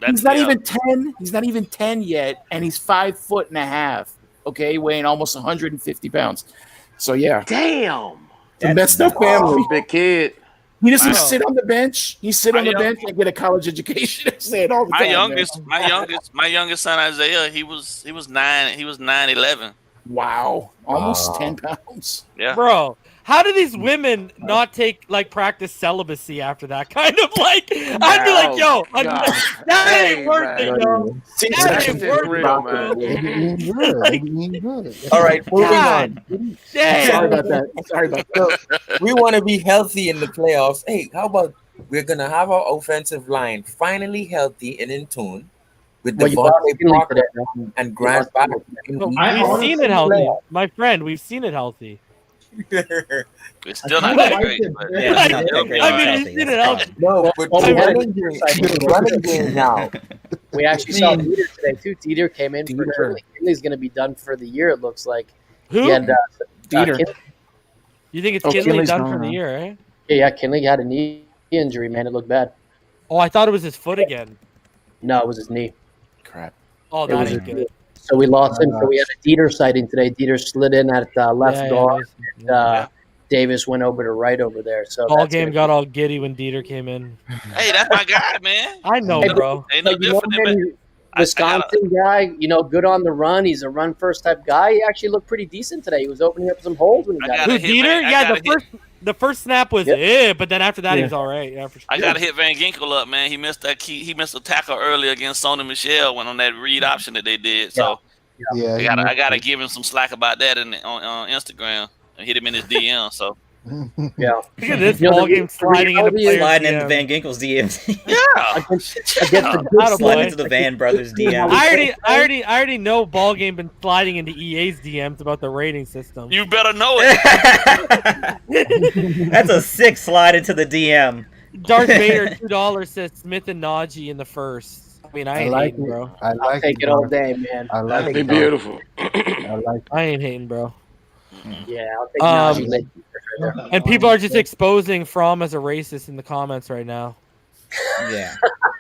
S9: He's
S11: not even 10. He's not even 10 yet, and he's 5'1.5". Okay, weighing almost 150 pounds. So yeah,
S16: damn,
S11: the messed up family.
S16: Big kid.
S11: He doesn't sit on the bench. He sit on the bench and get a college education. I say it all the time.
S9: My youngest son Isaiah, he was 9'11".
S11: Wow, almost 10 pounds.
S9: Yeah,
S2: bro. How do these women not take practice celibacy after that kind of I'd be like, yo, that ain't worth it, yo. That ain't worth it.
S8: All right, moving on.
S11: Sorry about that.
S8: We want to be healthy in the playoffs. Hey, how about we're gonna have our offensive line finally healthy and in tune with the Parker and Grant back.
S2: We've seen it healthy, my friend. We've seen it healthy.
S9: It's still not that great.
S2: You've seen it healthy.
S8: No, but running game now.
S15: We actually saw Dieter today too. Dieter came in for Kinley. Kinley's going to be done for the year. It looks like.
S2: Who?
S15: And,
S2: Dieter. You think it's Kinley done for the year, right?
S15: Yeah, Kinley had a knee injury, man. It looked bad.
S2: Oh, I thought it was his foot again.
S15: No, it was his knee.
S11: Crap.
S2: Oh, that ain't good.
S15: So we lost him. So we had a Dieter sighting today. Dieter slid in at left guard. And, Davis went over to right over there. So
S2: all game got all giddy when Dieter came in.
S9: Hey, that's my guy, man.
S2: I know, bro.
S9: Ain't no different than
S15: Wisconsin guy, good on the run. He's a run first type guy. He actually looked pretty decent today. He was opening up some holes when he got
S2: Who's Dieter? Yeah, the first snap was but then after that he was all right. Yeah, for sure.
S9: I gotta hit Van Ginkel up, man. He missed that key. He missed a tackle earlier against Sony Michel when on that read option that they did. So I gotta give him some slack about that on Instagram and hit him in his DM. So
S15: yeah,
S2: look at this ball game sliding into
S13: Van Ginkel's DMs.
S2: Sliding
S13: into the Van brothers DMs.
S2: I already know ball game been sliding into EA's DMs about the rating system.
S9: You better know it.
S13: That's a 6 slide into the DM.
S2: Darth Vader $2 says Smith and Najee in the first. I mean, I ain't hating, bro.
S15: I'll take it all day, man.
S16: I like it. Beautiful.
S2: I ain't hating, bro.
S15: Yeah, I'll take Najee.
S2: And people are just exposing Fromm as a racist in the comments right now.
S13: Yeah.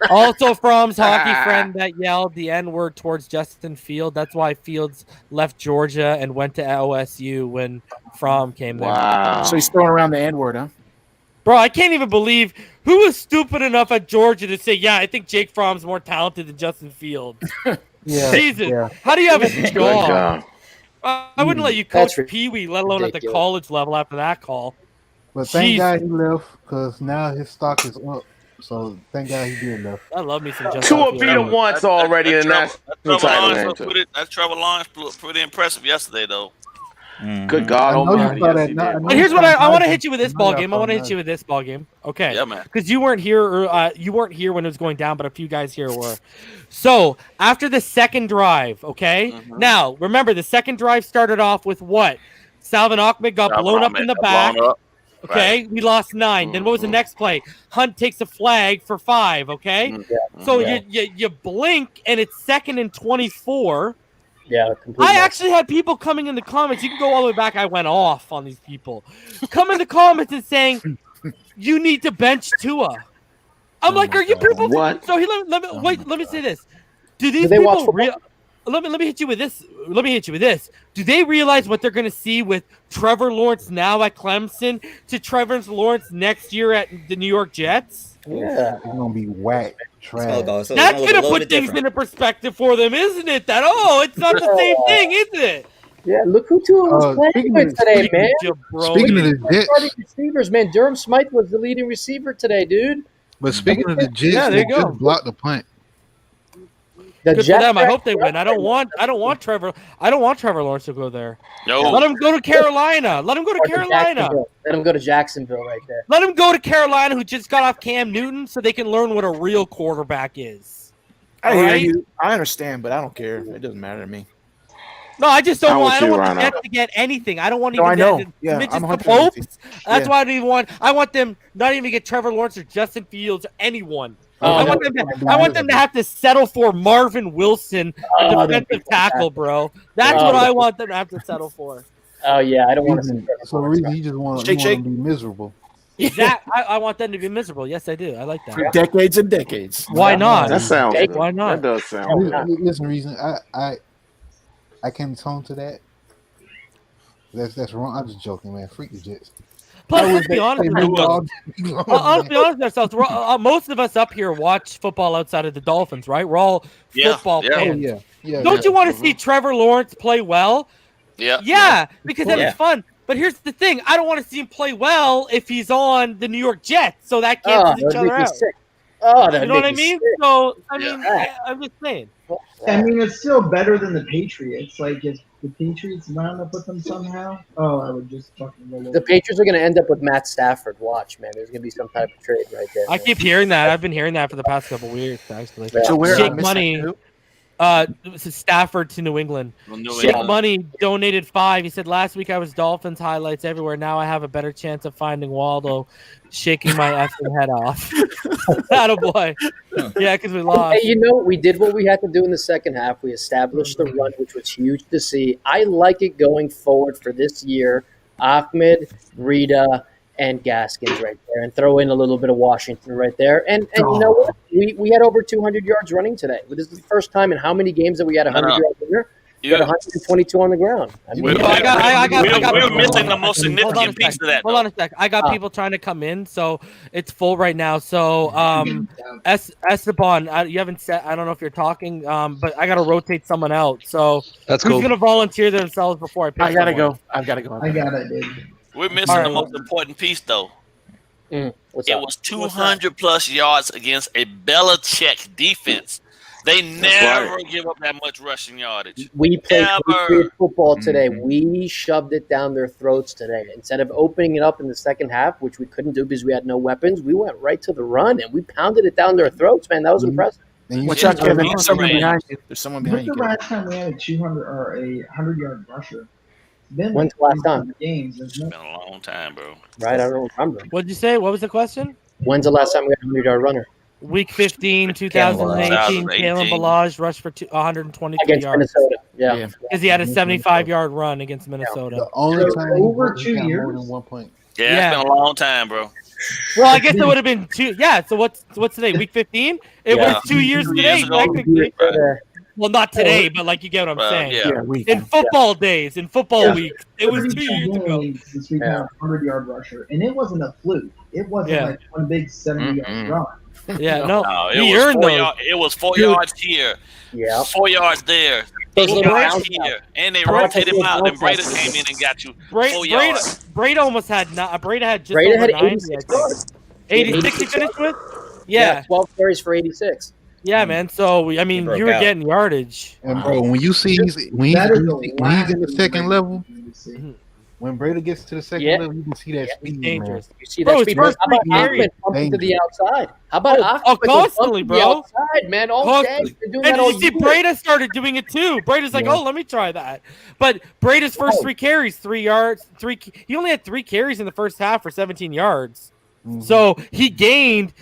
S2: Also, Fromm's hockey friend that yelled the N-word towards Justin Field. That's why Fields left Georgia and went to OSU when Fromm came there.
S11: Wow. So he's throwing around the N-word, huh?
S2: Bro, I can't even believe who was stupid enough at Georgia to say, yeah, I think Jake Fromm's more talented than Justin Fields. Jesus. Yeah. How do you have a jaw? I wouldn't let you coach Pee Wee, let alone ridiculous. At the college level after that call.
S3: But thank God he left because now his stock is up. So thank God he did left.
S2: I love me some Justin
S16: Tua beat him once already in that
S9: That's Trevor Lawrence pretty impressive yesterday, though.
S16: Mm-hmm. Good God Almighty.
S2: But here's what I want to hit you with this ball game. Okay.
S9: Yeah, man.
S2: Because you weren't here when it was going down, but a few guys here were. So after the second drive, okay. Mm-hmm. Now remember, the second drive started off with what? Salvin Ahmed got blown up in the back. Okay, right. We lost 9. Then what was the next play? Hunt takes a flag for 5. Okay, so you blink and it's 2nd and 24.
S15: Yeah,
S2: I actually had people coming in the comments. You can go all the way back. I went off on these people. Come in the comments and saying, you need to bench Tua. I'm like, are you people?
S16: What?
S2: So let me say this. Do these
S15: they watch
S2: people let me hit you with this. Let me hit you with this. Do they realize what they're going to see with Trevor Lawrence now at Clemson to Trevor Lawrence next year at the New York Jets?
S3: Yeah, it's gonna be whack trash.
S2: That's going to put things into perspective for them, isn't it? That it's not the same thing, is it?
S15: Yeah, look who Tua was playing with today, man.
S3: Speaking of the Jets,
S15: starting receivers, man, Durham Smythe was the leading receiver today, dude.
S3: but speaking of the Jets, they just blocked the punt.
S2: Good for them. I hope they win. I don't want Trevor Lawrence to go there.
S9: No.
S2: Let him go to Carolina. Let him go to Carolina.
S15: Let him go to Jacksonville right there.
S2: Let him go to Carolina, who just got off Cam Newton, so they can learn what a real quarterback is.
S11: I hear you. I understand, but I don't care. It doesn't matter to me.
S2: No, I just don't want. I don't want the Jets to get anything. I don't want even.
S11: I know.
S2: Yeah,
S11: I'm
S2: hopes. That's why I don't even want. I want them not even to get Trevor Lawrence or Justin Fields or anyone. I want them to have to settle for Marvin Wilson, a defensive tackle, bro. That's what I want them to have to settle for.
S15: Oh yeah, I don't want to.
S3: So really, you just want to be miserable.
S2: I want them to be miserable. Yes, I do. I like that.
S11: For decades and decades.
S2: Why not?
S16: That sounds good.
S2: Why not?
S16: That does sound good.
S3: Listen, reason I can't atone to that. That's wrong. I'm just joking, man. Freak the Jets.
S2: Plus, let's be honest with ourselves. Most of us up here watch football outside of the Dolphins, right? We're all football fans. Don't you want to see Trevor Lawrence play well? Yeah, because then it's fun. But here's the thing: I don't want to see him play well if he's on the New York Jets, so that cancels each other out. You know what I mean? So I'm just saying.
S14: I mean, it's still better than the Patriots. Like, if the Patriots wound up with them somehow, I would just fucking roll over.
S15: The Patriots are going to end up with Matt Stafford. Watch, man. There's going to be some type of trade right there.
S2: I keep hearing that. I've been hearing that for the past couple of weeks, actually.
S11: So where
S2: Shake Money, Stafford to New England. Shake Money donated $5. He said, last week I was Dolphins highlights everywhere. Now I have a better chance of finding Waldo shaking my effing head off. Attaboy. Yeah, because we lost.
S15: Hey, we did what we had to do in the second half. We established the run, which was huge to see. I like it going forward for this year. Ahmed, Rita, and Gaskins right there, and throw in a little bit of Washington right there. And you know what? We had over 200 yards running today. This is the first time in how many games that we had 100 yards runner? We got 122 on the ground.
S9: We're missing the most significant piece of that.
S2: Hold on a sec. I got people trying to come in, so it's full right now. So Esteban, you haven't said. I don't know if you're talking, but I got to rotate someone out. So who's going to volunteer themselves before I pick?
S11: I gotta go. I've got to go.
S14: I got it, dude.
S9: We're missing the most important piece, though. It was 200 plus yards against a Belichick defense. They never give up that much rushing yardage.
S15: We played Patriot football today. We shoved it down their throats today. Instead of opening it up in the second half, which we couldn't do because we had no weapons, we went right to the run and we pounded it down their throats, man. That was impressive.
S11: Watch out, Kevin. There's someone behind you. There's someone behind you.
S14: When's the last time we had a 200 or a 100-yard rusher?
S15: When's the last time?
S9: It's been a long time, bro.
S15: Right, I don't remember.
S2: What'd you say? What was the question?
S15: When's the last time we had a 100-yard runner?
S2: Week 15, 2018, Kalen Ballage rushed for 123
S15: against
S2: yards.
S15: Minnesota. Yeah.
S2: Because he had a 75-yard run against Minnesota.
S3: The only time
S14: over 2 years.
S3: More than 1 point.
S9: Yeah, it's been a long time, bro.
S2: Well, I guess it would have been 2. Yeah, so what's today? Week 15? It was 2 years today, technically. Well, not today, but like you get what I'm saying. In football days, in football weeks, it was 2 years ago.
S14: This week had a 100-yard rusher, and it wasn't a fluke. It wasn't like one big 70-yard run.
S2: Yeah, no,
S9: we earned those. It was 4 yards here, 4 yards there, 8 yards here, and they rotated him out. And Breda came in and got you 4 yards.
S2: Breda almost had Breda had just over 90. 86 he finished with. Yeah,
S15: 12 carries for 86.
S2: Yeah, man. So you were getting yardage.
S3: And bro, when you see when he's in the second level. When Brady gets to the second level, you can see that speed.
S15: Dangerous. You see that speed. How about Ahmed pumping to the outside? How about Ahmed
S2: constantly, bro?
S15: Outside, man, all day.
S2: And you see, Breda started doing it too. Breda's like, let me try that. But Breda's first 3 carries, 3 yards. He only had 3 carries in the first half for 17 yards. So he gained,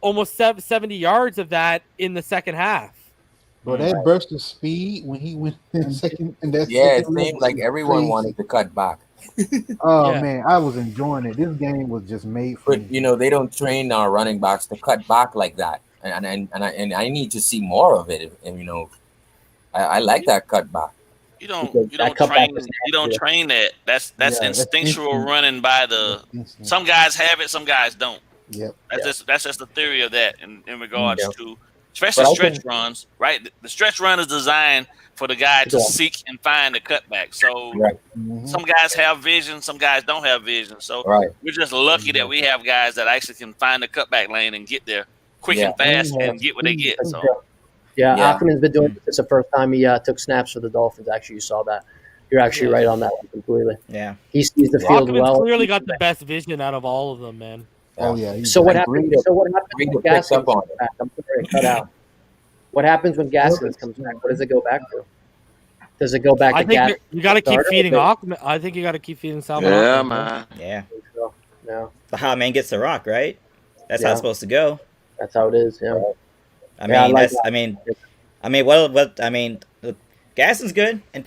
S2: almost 70 yards of that in the second half.
S3: But that burst of speed when he went in second in that
S8: Yeah, it
S3: second
S8: seemed like everyone wanted to cut back.
S3: Oh man, I was enjoying it. This game was just made for me.
S8: But they don't train our running backs to cut back like that, and I need to see more of it. And I like that cut back.
S9: You don't train that. That's instinctual running by the. Some guys have it, some guys don't.
S3: Yep.
S9: That's just the theory of that in regards to especially stretch runs, right? The stretch run is designed for the guy to seek and find the cutback. So some guys have vision, some guys don't have vision. So we're just lucky that we have guys that actually can find the cutback lane and get there quick and fast and get what they get. So.
S15: Yeah, Ackerman's been doing this the first time he took snaps for the Dolphins. Actually, you saw that. You're actually right on that one completely.
S13: Yeah.
S15: He sees the field well.
S2: Clearly got the best vision out of all of them, man.
S3: Oh yeah.
S15: So what happens? When Gaskins comes back? I'm sorry, cut out. What happens when Gaskins comes back? What does it go back to? Does it go back to Gaskins?
S2: You got to keep feeding Achman. I think you got to keep feeding Salvin.
S6: Yeah, man.
S13: Yeah.
S15: No.
S13: The hot man gets the rock, right? That's how it's supposed to go.
S15: That's how it is. Yeah.
S13: Gaston's good, and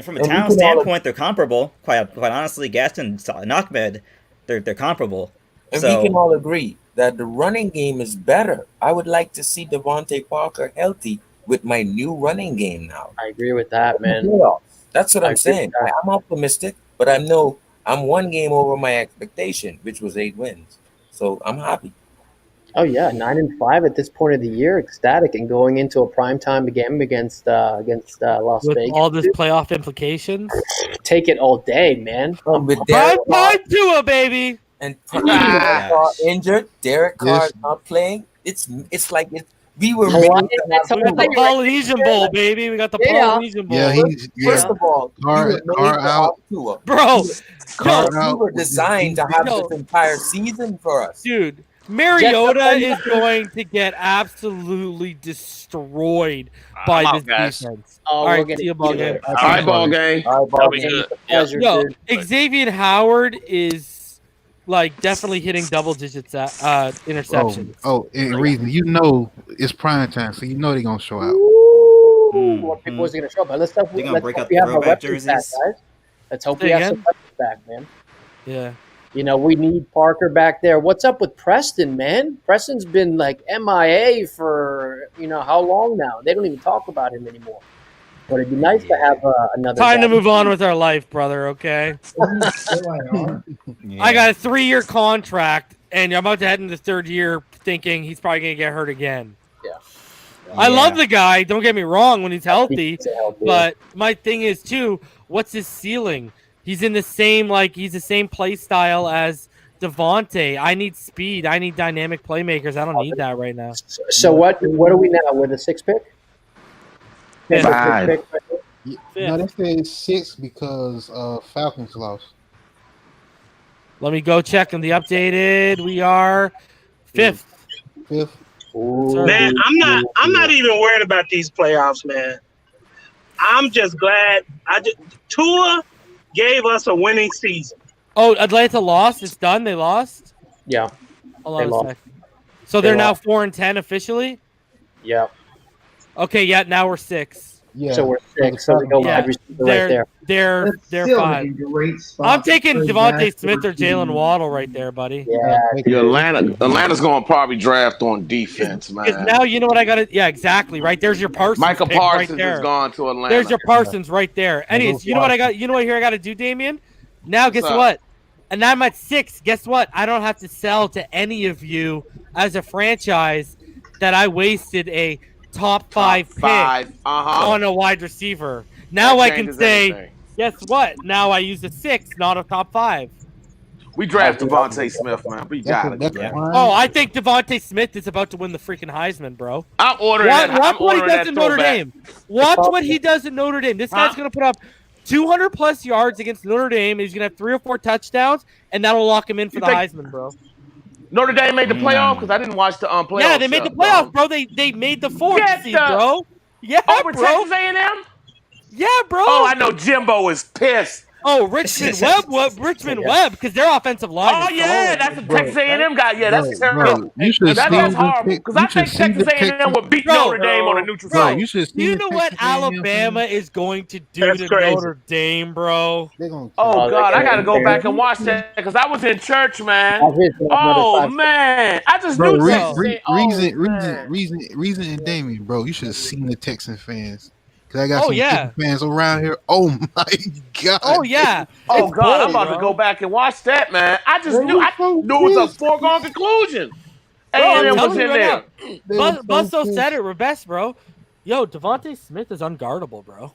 S13: from a talent standpoint, they're comparable. Quite honestly, Gaston and Ahmed, they're comparable.
S8: And we can all agree that the running game is better. I would like to see Devontae Parker healthy with my new running game now.
S15: I agree with that, man.
S8: That's what I'm saying. I'm optimistic, but I'm one game over my expectation, which was 8 wins. So I'm happy.
S15: Oh yeah, 9-5 at this point of the year, ecstatic, and going into a primetime game against Las Vegas.
S2: All this playoff implications.
S15: Take it all day, man.
S8: With Derek
S2: Carr, baby.
S8: And Carr injured. Derek Carr not playing. It's like we were made
S2: the Polynesian Bowl, baby. We got the Polynesian Bowl.
S8: First of all,
S3: Carr out,
S2: bro.
S8: We were designed to have this entire season for us,
S2: dude. Mariota is going to get absolutely destroyed by this defense. All right, see you, ball game.
S6: All right, ball game.
S2: Yo, Xavier Howard is like definitely hitting double digits at interceptions.
S3: And reason it's prime time, so they're gonna show out.
S15: What people are gonna show up? But let's hope we have our weapons back, guys. Let's hope we have some weapons back, man.
S2: Yeah.
S15: We need Parker back there. What's up with Preston, man? Preston's been like MIA for how long now? They don't even talk about him anymore. But it'd be nice to have another.
S2: Time to move on with our life, brother. Okay. I got a 3-year contract, and I'm about to head into the 3rd year, thinking he's probably gonna get hurt again.
S15: Yeah.
S2: I love the guy. Don't get me wrong when he's healthy, but my thing is too. What's his ceiling? He's in the same play style as Devontae. I need speed. I need dynamic playmakers. I don't need that right now.
S15: So what are we now? We're the 6th pick?
S3: 5. No, they say 6 because Falcons lost.
S2: Let me go check on the updated. We are 5th.
S12: Man, I'm not even worried about these playoffs, man. I'm just glad Tua gave us a winning season.
S2: Oh, Atlanta lost. It's done. They lost.
S15: Yeah.
S2: Hold on a sec. So they're now 4-10 officially.
S15: Yeah.
S2: Okay. Yeah. Now we're 6.
S15: Yeah. So we're 6. So we go wide receiver right there.
S2: They're 5. I'm taking Devontae Smith or Jalen Waddle right there, buddy.
S15: Yeah.
S6: Atlanta's going to probably draft on defense, man.
S2: Because now you know what I got to. Yeah, exactly. Right there's your Parsons.
S6: Michael Parsons
S2: right there.
S6: has gone to Atlanta.
S2: There's your Parsons right there. Anyways, you know what I got? You know what here I got to do, Damien? Now, guess what? And now I'm at 6. Guess what? I don't have to sell to any of you as a franchise that I wasted a top 5 pick on a wide receiver. Now I can say, guess what? Now I use a 6, not a top 5.
S6: We draft Devontae Smith, man. We got it.
S2: Oh, I think Devontae Smith is about to win the freaking Heisman, bro.
S6: I'm ordering
S2: Watch what he does in Notre Dame. Watch what he does in Notre Dame. This guy's going to put up 200-plus yards against Notre Dame. He's going to have 3 or 4 touchdowns, and that'll lock him in for the Heisman, bro.
S6: Notre Dame made the playoff because I didn't watch the playoff.
S2: Yeah, they made the playoff, bro. They made the 4th seed, bro. Yeah,
S6: over
S2: bro.
S6: Texas A&M?
S2: Yeah, bro.
S6: Oh, I know Jimbo is pissed.
S2: Oh, Richmond Webb. What Richmond Webb? Because their offensive line.
S16: Oh
S2: is
S16: yeah, that's the Texas A&M guy. Yeah, that's terrible.
S3: You should
S16: That's horrible. Because I think Texas A&M would beat Notre Dame on a neutral site.
S3: You should.
S2: You know what Alabama is going to do
S12: That's
S2: to
S12: crazy.
S2: Notre Dame, bro?
S16: Oh God, I gotta go back and watch that because I was in church, man. Oh man, I just knew Texas.
S3: Reason and Damien, bro. You should have seen the Texan fans. Cause I got some
S2: yeah.
S3: Texan fans around here. Oh my God.
S2: Oh yeah.
S16: Oh God, I'm about to go back and watch that, man. I just knew it was a foregone conclusion. A&M was in there.
S2: Busto said it best, bro. Yo, Devontae Smith is unguardable, bro.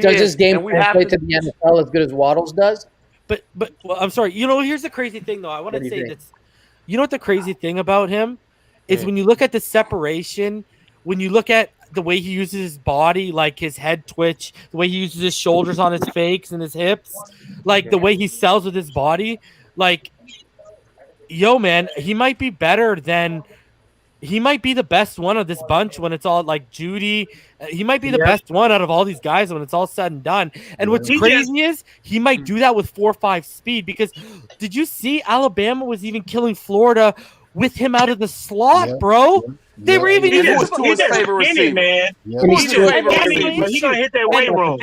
S15: Does this game translate to the NFL as good as Waddles does?
S2: But well, I'm sorry. You know, here's the crazy thing, though. I want to say this. You know what the crazy thing about him is when you look at the separation, when you look at the way he uses his body, like his head twitch, the way he uses his shoulders on his fakes and his hips, like the way he sells with his body, like, yo, man, he might be better than. He might be the best one of this bunch when it's all like Judy. He might be the best one out of all these guys when it's all said and done. And what's crazy is he might do that with 4.5 speed because did you see Alabama was even killing Florida with him out of the slot, bro? They were even using
S12: his favorite receiver, man. He's gonna hit that weight room.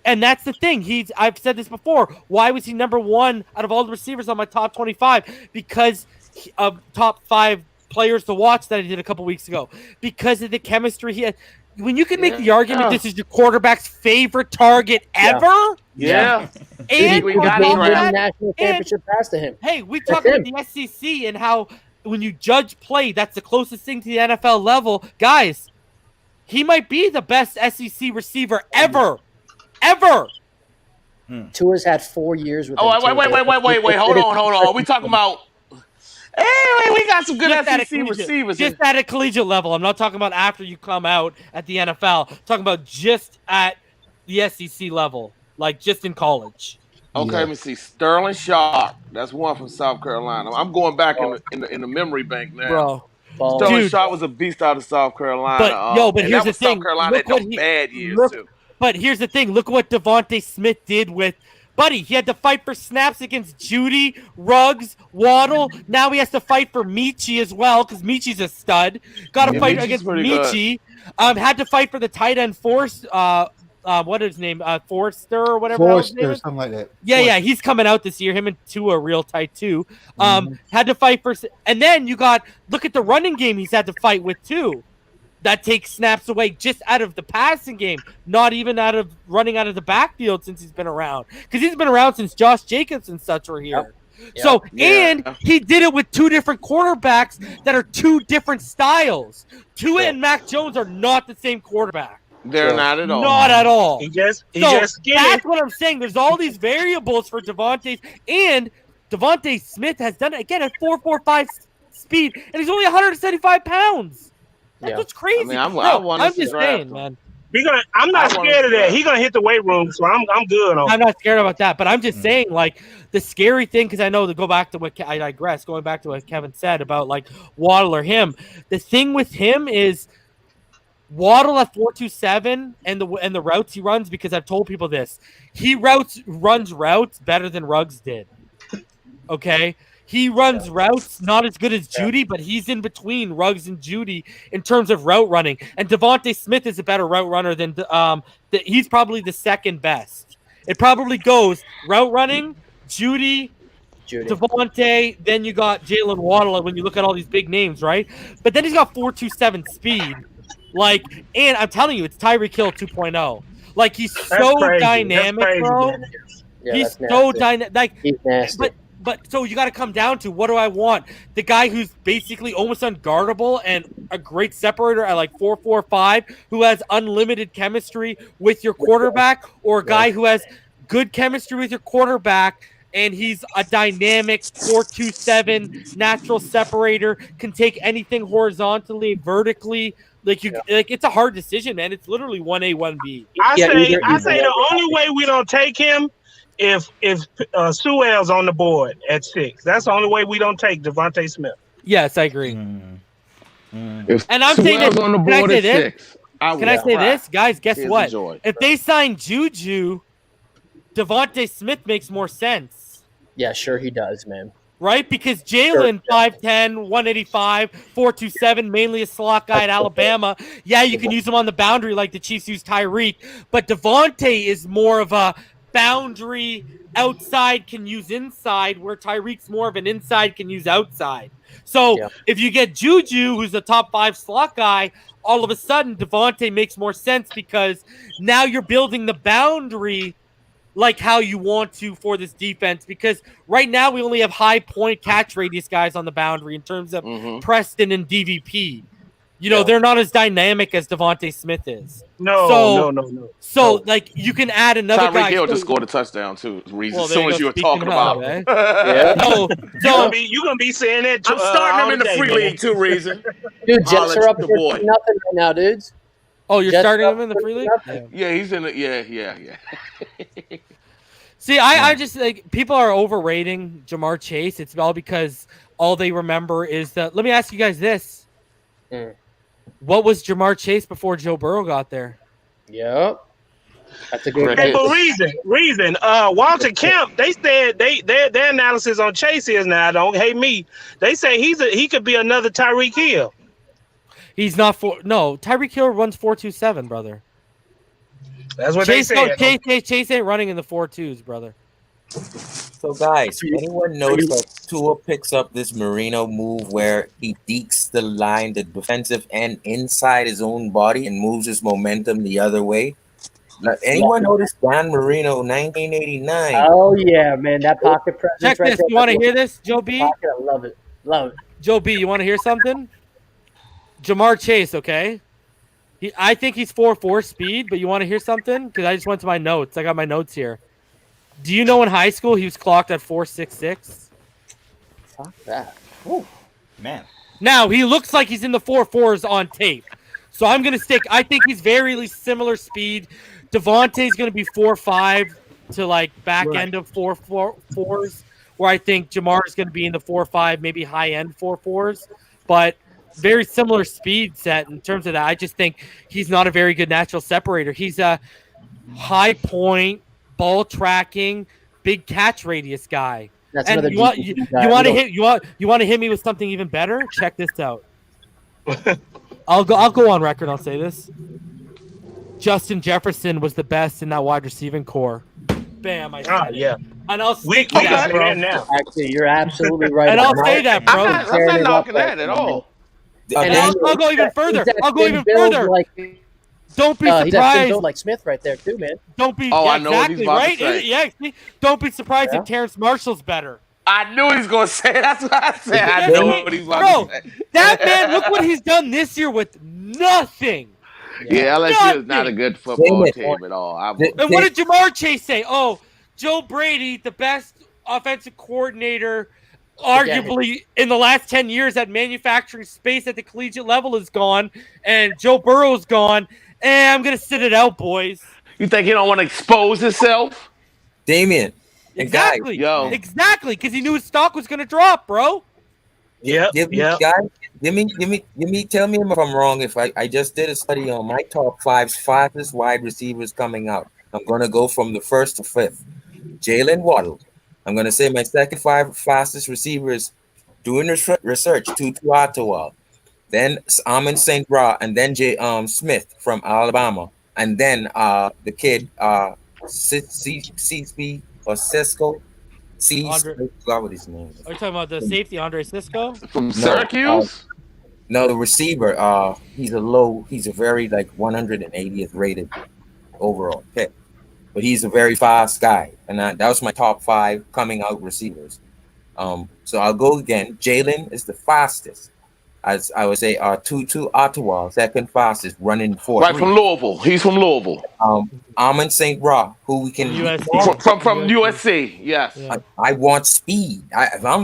S2: And that's the thing. I've said this before. Why was he number one out of all the receivers on my top 25? Because of top 5 players to watch that I did a couple weeks ago because of the chemistry he had. When you can make the argument this is your quarterback's favorite target ever,
S15: and we got the national championship pass to him.
S2: Hey, we talked about the SEC and how when you judge play, that's the closest thing to the NFL level, guys. He might be the best SEC receiver ever.
S15: Tua's had 4 years with.
S16: Oh wait! Hold on. We talking about. Hey, we got some good SEC receivers.
S2: Just at a collegiate level. I'm not talking about after you come out at the NFL. I'm talking about just at the SEC level, like just in college.
S16: Okay, let me see. Sterling Sharp. That's one from South Carolina. I'm going back in the memory bank now.
S2: Bro.
S16: Sterling Sharp was a beast out of South Carolina.
S2: But here's the thing.
S16: South Carolina had no bad years, too.
S2: But here's the thing. Look what Devontae Smith did with Buddy. He had to fight for snaps against Judy, Ruggs, Waddle. Now he has to fight for Michi as well because Michi's a stud. Got to fight against Michi. Had to fight for the tight end Forrest. What is his name? Forrester or whatever.
S3: Forrester, something like that.
S2: Yeah. He's coming out this year. Him and Tua are real tight too. Had to fight for, and then you got look at the running game he's had to fight with too. That takes snaps away just out of the passing game, not even out of running out of the backfield since he's been around. Because he's been around since Josh Jacobs and such were here. So, and he did it with 2 different quarterbacks that are 2 different styles. Tua and Mac Jones are not the same quarterback.
S16: They're not at all.
S2: Not at all.
S12: That's
S2: what I'm saying. There's all these variables for Devontae, and Devontae Smith has done it again at 4.45 speed, and he's only 175 pounds. That's what's crazy.
S16: I mean,
S2: I'm just saying, man.
S12: I'm not scared of that. He's gonna hit the weight room, so I'm good on.
S2: I'm not scared about that, but I'm just saying, like the scary thing, because I know to go back to what I digress. Going back to what Kevin said about like Waddle or him, the thing with him is Waddle at 4.27 and the routes he runs. Because I've told people this, he runs routes better than Ruggs did. Okay. He runs routes not as good as Judy, but he's in between Ruggs and Judy in terms of route running. And Devontae Smith is a better route runner than he's probably the second best. It probably goes route running, Judy, Devontae, then you got Jalen Waddle when you look at all these big names, right? But then he's got 4.27 speed. Like, and I'm telling you, it's Tyreek Hill 2.0. Like, he's so dynamic, bro. He's so dynamic. Like,
S15: he's nasty.
S2: But so you got to come down to what do I want? The guy who's basically almost unguardable and a great separator at like 4.45, who has unlimited chemistry with your quarterback, or a guy who has good chemistry with your quarterback and he's a dynamic 4.27 natural separator, can take anything horizontally, vertically. Like it's a hard decision, man. It's literally 1A, 1B.
S12: I say the only way we don't take him if Sewell's on the board at 6. That's the only way we don't take Devontae Smith.
S2: Yes, I agree.
S16: If
S2: and I'm saying that,
S16: on the board at 6,
S2: can I say this? Guys, guess what? If they sign Juju Devontae Smith makes more sense.
S15: Yeah, sure he does, man.
S2: Right? Because Jalen, 5'10", 185, 427, mainly a slot guy at Alabama. Yeah, you can use him on the boundary like the Chiefs use Tyreek, but Devontae is more of a boundary outside can use inside, where Tyreek's more of an inside can use outside. So if you get Juju, who's a top 5 slot guy, all of a sudden Devontae makes more sense because now you're building the boundary like how you want to for this defense, because right now we only have high point catch radius guys on the boundary in terms of Preston and DVP. You know, they're not as dynamic as Devontae Smith is.
S12: No.
S2: So, like, you can add another guy.
S16: Tyreek Hill just scored a touchdown, too, Reese, as
S2: there
S16: soon as you were
S2: speaking
S16: talking
S2: of,
S16: about.
S12: You're going to be saying that.
S16: I'm starting him in the free league, too, Reason.
S15: Dude, Jets are up 13-0 right now, dudes.
S2: Oh, you're starting him in the free league?
S16: Yeah, he's in the. Yeah.
S2: See, I just like people are overrating Jamar Chase. It's all because all they remember is that. Let me ask you guys this: what was Jamar Chase before Joe Burrow got there?
S15: Yep, that's a good.
S12: Hey, but reason. Walter Kemp, they said their analysis on Chase is now. Don't hate me. They say he could be another Tyreek Hill.
S2: He's not Tyreek Hill runs 4.27, brother.
S12: That's what
S2: Chase,
S12: they said.
S2: Chase ain't running in the 4.2s, brother.
S8: So, guys, anyone notice that Tua picks up this Marino move where he dekes the line, the defensive end inside his own body and moves his momentum the other way? Anyone notice Dan Marino, 1989?
S15: Oh, yeah, man. That pocket presence.
S2: Check this. You want to hear this, Joe B?
S15: I love it.
S2: Joe B, you want to hear something? Jamar Chase, okay? I think he's 4.4 speed, but you want to hear something? Because I just went to my notes. I got my notes here. Do you know in high school he was clocked at 4.66?
S15: Fuck that.
S13: Ooh, man.
S2: Now, he looks like he's in the 4.4s on tape. So I'm going to stick. I think he's very similar speed. Devontae's going to be 4.5 to like back end of 4.4s, where I think Jamar is going to be in the 4.5, maybe high end 4.4s. But very similar speed set in terms of that. I just think he's not a very good natural separator. He's a high point, ball tracking, big catch radius guy.
S15: That's
S2: and you want to hit me with something even better? Check this out. I'll go on record. I'll say this. Justin Jefferson was the best in that wide receiving core. Bam! I said it. And I'll stick to that, bro.
S15: Actually, you're absolutely right.
S2: And I'll say that, bro.
S16: I'm not knocking that at all.
S2: And I'll go even further. Don't be surprised.
S15: He's like Smith right there too, man.
S2: Don't be.
S16: I know what he's about to say.
S2: Yeah. Don't be surprised if Terrence Marshall's better.
S16: I knew he was going to say it. That's what I said. I know what he's about to say.
S2: That man, look what he's done this year with nothing.
S16: Yeah, LSU is not a good football team at all.
S2: And what did Jamar Chase say? Oh, Joe Brady, the best offensive coordinator, arguably in the last 10 years at manufacturing space at the collegiate level, is gone, and Joe Burrow's gone, and I'm going to sit it out, boys.
S16: You think he don't want to expose himself?
S8: Damien.
S2: Exactly.
S16: Guys,
S2: exactly, because he knew his stock was going to drop, bro.
S8: Guys, tell me if I'm wrong. If I just did a study on my top 5 fastest wide receivers coming out. I'm going to go from the 1st to 5th. Jalen Waddle. I'm going to say my second 5 fastest receivers doing research, Tutu Atwell. Then Amon St. Bra, and then Smith from Alabama. And then the kid, CSP or Cisco. Forgot what his name is.
S2: Are you talking about the safety, Andre Cisco?
S16: From Syracuse?
S8: No, the receiver. He's a very 180th rated overall pick. But he's a very fast guy. And that was my top 5 coming out receivers. So I'll go again. Jalen is the fastest. As I would say, Tutu Atwell, second fastest, running 4.
S16: Right, from Louisville. He's from Louisville.
S8: Amon St. Bra, who we can
S16: from USC. Yes.
S8: Yeah. I want speed.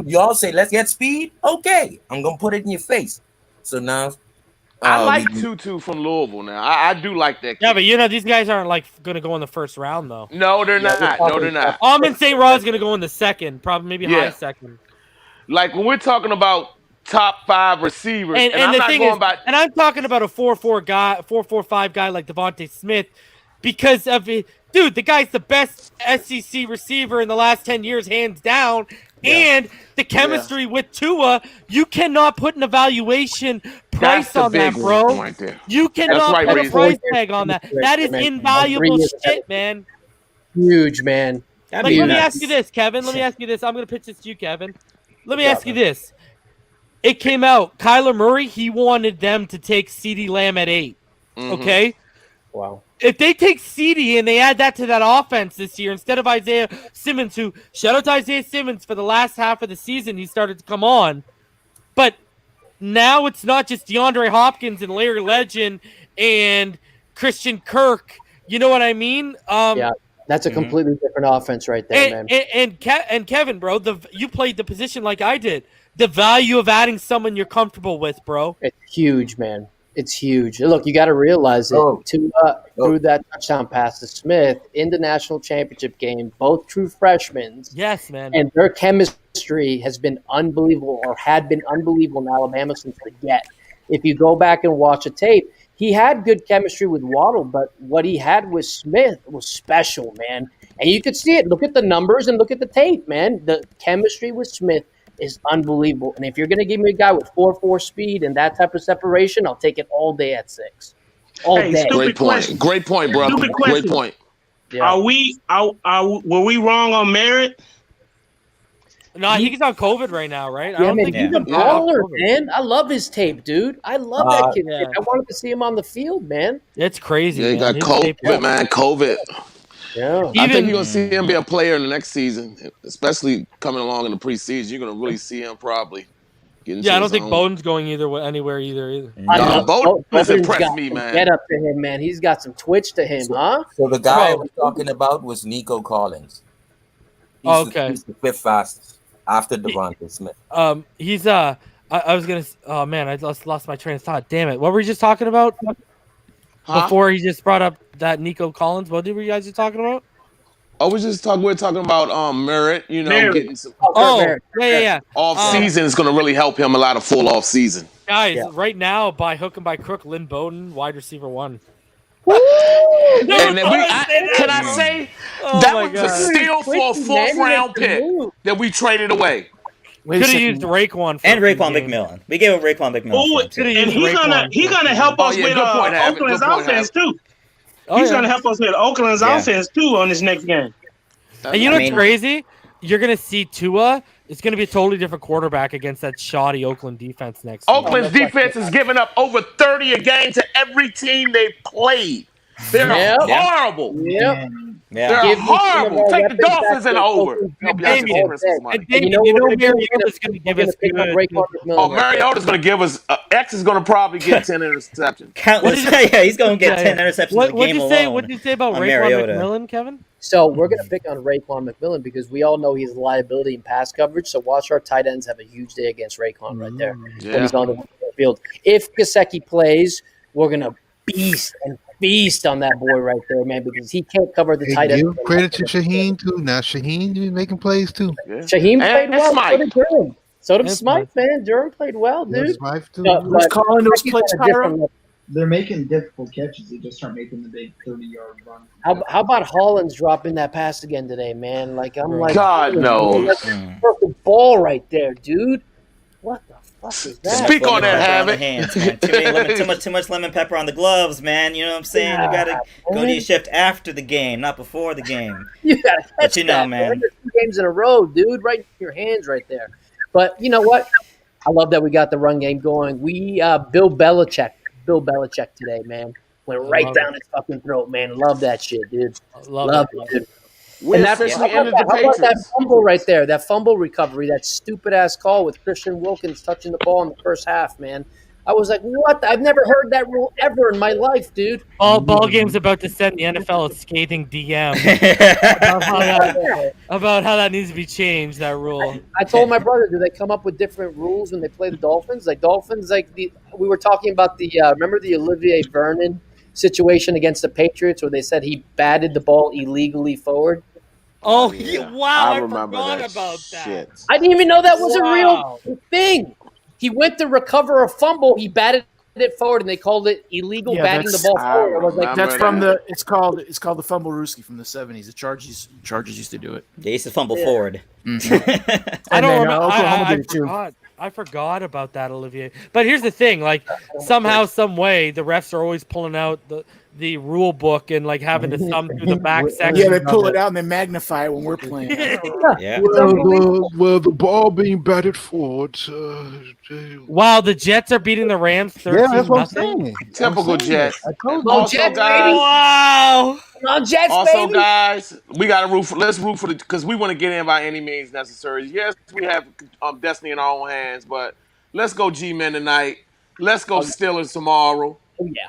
S8: Y'all say let's get speed. Okay, I'm gonna put it in your face. So now,
S16: I like Tutu from Louisville. Now I do like that kid.
S2: Yeah, but these guys aren't gonna go in the first round though.
S16: No, they're not. No, they're not.
S2: Amon St. Bra is gonna go in the second, probably maybe high second.
S16: Like when we're talking about top 5 receivers, and I'm not going by.
S2: And I'm talking about a 4.4 guy, 4.45 guy like Devontae Smith. because of it. Dude, the guy's the best SEC receiver in the last 10 years, hands down. Yeah. And the chemistry with Tua, you cannot put an evaluation price on that, bro.
S16: Right there.
S2: You cannot put a price tag on that. That is invaluable shit, man.
S15: Huge, man.
S2: Like, let me ask you this, Kevin. Let me ask you this. I'm going to pitch this to you, Kevin. Let me ask you this. It came out, Kyler Murray, he wanted them to take CeeDee Lamb at 8. Okay?
S15: Wow.
S2: If they take CeeDee and they add that to that offense this year instead of Isaiah Simmons, who shout out to Isaiah Simmons for the last half of the season, he started to come on. But now it's not just DeAndre Hopkins and Larry Legend and Christian Kirk. You know what I mean?
S15: Yeah, that's a completely different offense right there, man.
S2: And Kevin, bro, you played the position like I did. The value of adding someone you're comfortable with, bro.
S15: It's huge, man. It's huge. Look, you got to realize it. Through that touchdown pass to Smith in the national championship game, both true freshmen.
S2: Yes, man.
S15: And their chemistry has been unbelievable, or had been unbelievable in Alabama since the get. If you go back and watch a tape, he had good chemistry with Waddle, but what he had with Smith was special, man. And you could see it. Look at the numbers and look at the tape, man. The chemistry with Smith is unbelievable. And if you're going to give me a guy with 4.4 speed and that type of separation, I'll take it all day at 6. All day.
S16: Great point. Great point, bro. Great point.
S12: Yeah. Were we wrong on Merritt?
S2: No, I think he's on COVID right now, right?
S15: Yeah, man, he's a baller, man. I love his tape, dude. I love that kid. Yeah. I wanted to see him on the field, man.
S2: It's crazy.
S16: Yeah, he got COVID, man. COVID.
S15: Yeah.
S16: I think you're going to see him be a player in the next season, especially coming along in the preseason. You're going to really see him probably getting
S2: I don't think Bowden's going anywhere either.
S16: No, Bowden's impressed me, man.
S15: Get up to him, man. He's got some twitch to him, huh?
S8: So the guy I was talking about was Nico Collins. He's the 5th fastest after Devontae Smith.
S2: He's I was gonna. Oh man, I lost my train of thought. Damn it! What were you just talking about? Before he just brought up that Nico Collins. What were you guys just talking about?
S16: Oh, we're talking about Merritt, getting some
S2: yeah.
S16: Off season is gonna really help him a lot of full off season.
S2: Guys, right now, by hook and by crook, Lynn Bowden, wide receiver 1.
S16: And then can I say that was a steal for a 4th round pick that we traded away.
S2: Could have used Raekwon
S13: and Raekwon McMillan. We gave up Raekwon McMillan.
S12: And he's gonna help us with Oakland's offense too. He's gonna help us with Oakland's offense too on this next game.
S2: And you know what's crazy? You're gonna see Tua. It's gonna be a totally different quarterback against that shoddy Oakland defense next year.
S16: Oakland's defense is giving up over 30 a game to every team they played. They're horrible.
S15: Yep.
S16: They're horrible. Take the Dolphins and over.
S2: And you know Mariota's going to give us
S16: Mariota's going to give us X is going to probably get 10 interceptions.
S13: Countless. Yeah, he's going to get 10 interceptions a game alone.
S2: What did you say about Raekwon McMillan, Kevin?
S15: So we're going to pick on Raekwon McMillan because we all know he's a liability in pass coverage. So watch our tight ends have a huge day against Raekwon right there when he's on the field. If Gesicki plays, we're going to beast on that boy right there, man, because he can't cover the tight end.
S3: Give credit to Shaheen too. Now Shaheen is making plays too.
S15: Yeah. Shaheen played well. So did Durham. So did Smythe, man. Durham played well, dude.
S3: Smythe too.
S11: Who's calling those plays, Tyra?
S14: They're making difficult catches. They just aren't making the big 30-yard run.
S15: How about Hollins dropping that pass again today, man? Like
S16: God knows.
S15: Perfect ball right there, dude. What the fuck is that?
S16: Speak on that, Havoc.
S13: Too much lemon pepper on the gloves, man. You know what I'm saying? You gotta go to your shift after the game, not before the game.
S15: You gotta catch that,
S13: man.
S15: 2 games in a row, dude. Right in your hands, right there. But you know what? I love that we got the run game going. We Bill Belichick today, man. Went right down his fucking throat, man. Love that shit, dude. Love it, dude. How about that fumble right there? That fumble recovery, that stupid ass call with Christian Wilkins touching the ball in the first half, man. I was like, what? I've never heard that rule ever in my life, dude.
S2: Ball game's about to send the NFL a scathing DM about how that needs to be changed, that rule.
S15: I told my brother, do they come up with different rules when they play the Dolphins? We were talking about remember the Olivier Vernon situation against the Patriots where they said he batted the ball illegally forward?
S2: Oh, wow. I
S16: remember
S2: forgot about
S16: shit.
S2: that.
S15: I didn't even know that was a real thing. He went to recover a fumble. He batted it forward and they called it illegal
S11: Yeah,
S15: batting the
S11: that's-
S15: ball forward. I was like,
S11: That's from the. It's called the Fumblerooski from the '70s. The Chargers used to do it.
S13: They used to fumble forward.
S2: I don't remember.
S11: Oklahoma did it too.
S2: I forgot about that, Olivier. But here's the thing: like somehow, some way, the refs are always pulling out the rule book and like having to thumb through the back section.
S11: Yeah, they pull it out and they magnify it when we're playing.
S13: Yeah.
S3: Well, the ball being batted forward.
S2: Wow, the Jets are beating the Rams 13-0.
S3: Yeah, that's what I'm saying.
S16: Typical Jets.
S3: I told you.
S16: Also,
S15: Jets,
S16: guys.
S15: baby.
S2: Wow.
S15: On Jets,
S16: Also,
S15: baby.
S16: guys, we got to root for. Let's root for because we want to get in by any means necessary. Yes, we have destiny in our own hands, but let's go G-Men tonight. Let's go Steelers tomorrow.
S15: Oh yeah.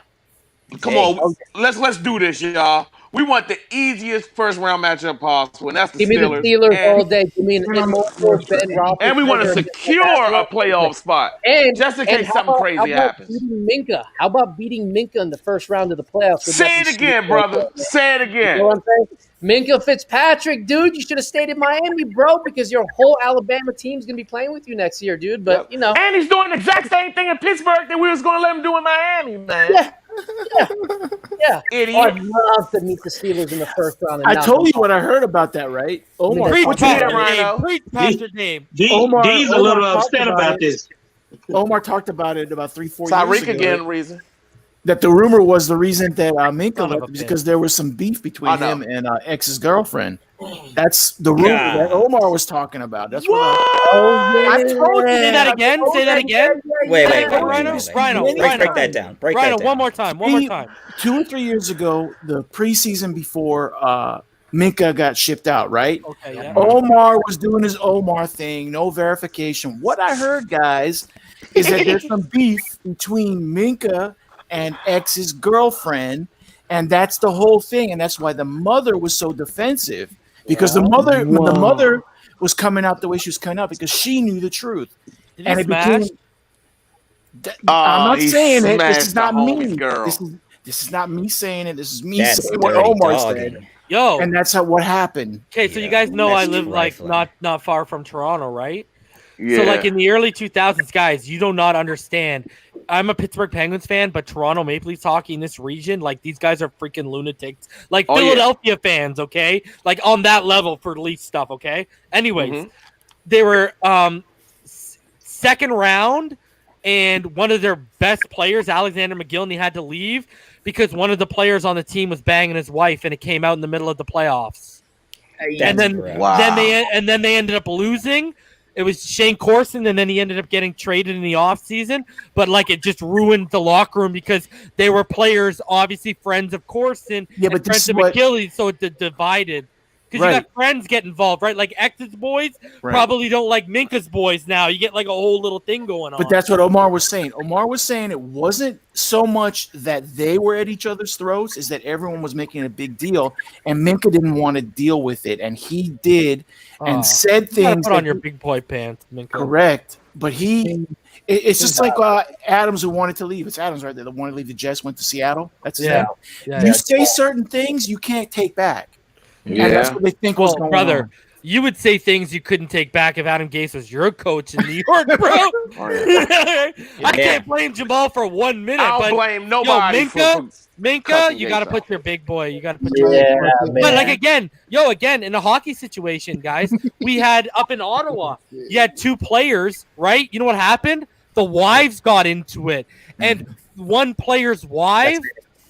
S16: Come on, let's do this, y'all. We want the easiest first round matchup possible, and that's the
S15: Give me the
S16: Steelers.
S15: Steelers all day. Give me an immobile Ben Roethlisberger.
S16: And we want to secure a playoff spot, just in case something crazy happens.
S15: Beating Minka? How about beating Minka in the first round of the playoffs?
S16: Say it again, brother. Say it again.
S15: You know what I'm saying? Minka Fitzpatrick, dude, you should have stayed in Miami, bro, because your whole Alabama team's gonna be playing with you next year, dude. But you know,
S16: and he's doing the exact same thing in Pittsburgh that we was going to let him do in Miami, man.
S15: Yeah.
S16: Idiot.
S15: I'd love to meet the Steelers in the first round. And
S11: I
S15: knock
S11: told
S15: them
S11: you what I heard about that, right? Omar,
S2: Preach,
S11: talked
S2: Pastor
S11: about it.
S2: Dave. Preach, Pastor Dave.
S11: Omar
S17: D's a little
S11: talked
S17: upset about this.
S11: Omar talked about it about 3-4 years
S16: Tyreek
S11: ago.
S16: again, reason.
S11: That the rumor was the reason that Minka
S2: Son of
S11: left
S2: a
S11: because there was some beef between
S16: know.
S11: him and ex's girlfriend. That's the rumor
S13: God.
S11: that Omar was talking about. That's what
S15: I
S11: told you.
S2: Say that again. Say that again.
S13: Wait.
S2: Rhino.
S13: Break that down. Break
S2: Rhino,
S13: that down.
S2: one more time. One more time.
S11: 2 or 3 years ago, the preseason before Minka got shipped out, right?
S2: Okay, yeah.
S11: Omar was doing his Omar thing, no verification. What I heard, guys, is that there's some beef between Minka and ex's girlfriend, and that's the whole thing, and that's why the mother was so defensive, because the mother was coming out the way she was coming out because she knew the truth.
S2: Did
S11: And
S2: he
S11: it
S2: smash?
S11: became I'm not
S16: he
S11: saying it. This
S16: smashed
S11: is not
S16: the
S11: me.
S16: homie girl.
S11: This is not me saying it. This is me
S13: That's
S11: saying what
S13: dirty
S11: Omar
S13: dogging.
S11: said.
S2: Yo.
S11: And that's what happened.
S2: Okay, so
S13: Yeah,
S2: you guys know I
S13: that's
S2: live like
S13: trifling.
S2: not far from Toronto, right?
S16: Yeah.
S2: So like in the early 2000s, guys, you do not understand. I'm a Pittsburgh Penguins fan, but Toronto Maple Leafs hockey in this region, like these guys are freaking lunatics. Like Philadelphia fans, okay? Like on that level for Leafs stuff, okay? Anyways, they were second round, and one of their best players, Alexander McGillney, had to leave because one of the players on the team was banging his wife, and it came out in the middle of the playoffs. And then they ended up losing. It was Shane Corson, and then he ended up getting traded in the offseason. But, like, it just ruined the locker room because they were players, obviously friends of Corson and friends of McGillney, so it divided. Because you got friends get involved, right? Like, X's boys probably don't like Minka's boys now. You get, like, a whole little thing going on.
S11: But that's what Omar was saying. Omar was saying it wasn't so much that they were at each other's throats, is that everyone was making a big deal, and Minka didn't want to deal with it, and he did and said
S2: You gotta
S11: things.
S2: put on your big boy pants, Minka.
S11: Correct. But it's just like Adams who wanted to leave. It's Adams right there. The one to leave the Jets went to Seattle. That's his name. You say certain things you can't take back.
S2: Yeah.
S11: And that's what they think was going
S2: brother,
S11: on.
S2: you would say things you couldn't take back if Adam Gase was your coach in New York, bro. I can't blame Jamal for 1 minute.
S16: I don't blame nobody.
S2: Minka, you got to put your big boy. You got to put your big boy. But like again, in a hockey situation, guys, we had up in Ottawa, you had two players, right? You know what happened? The wives got into it, and one player's wife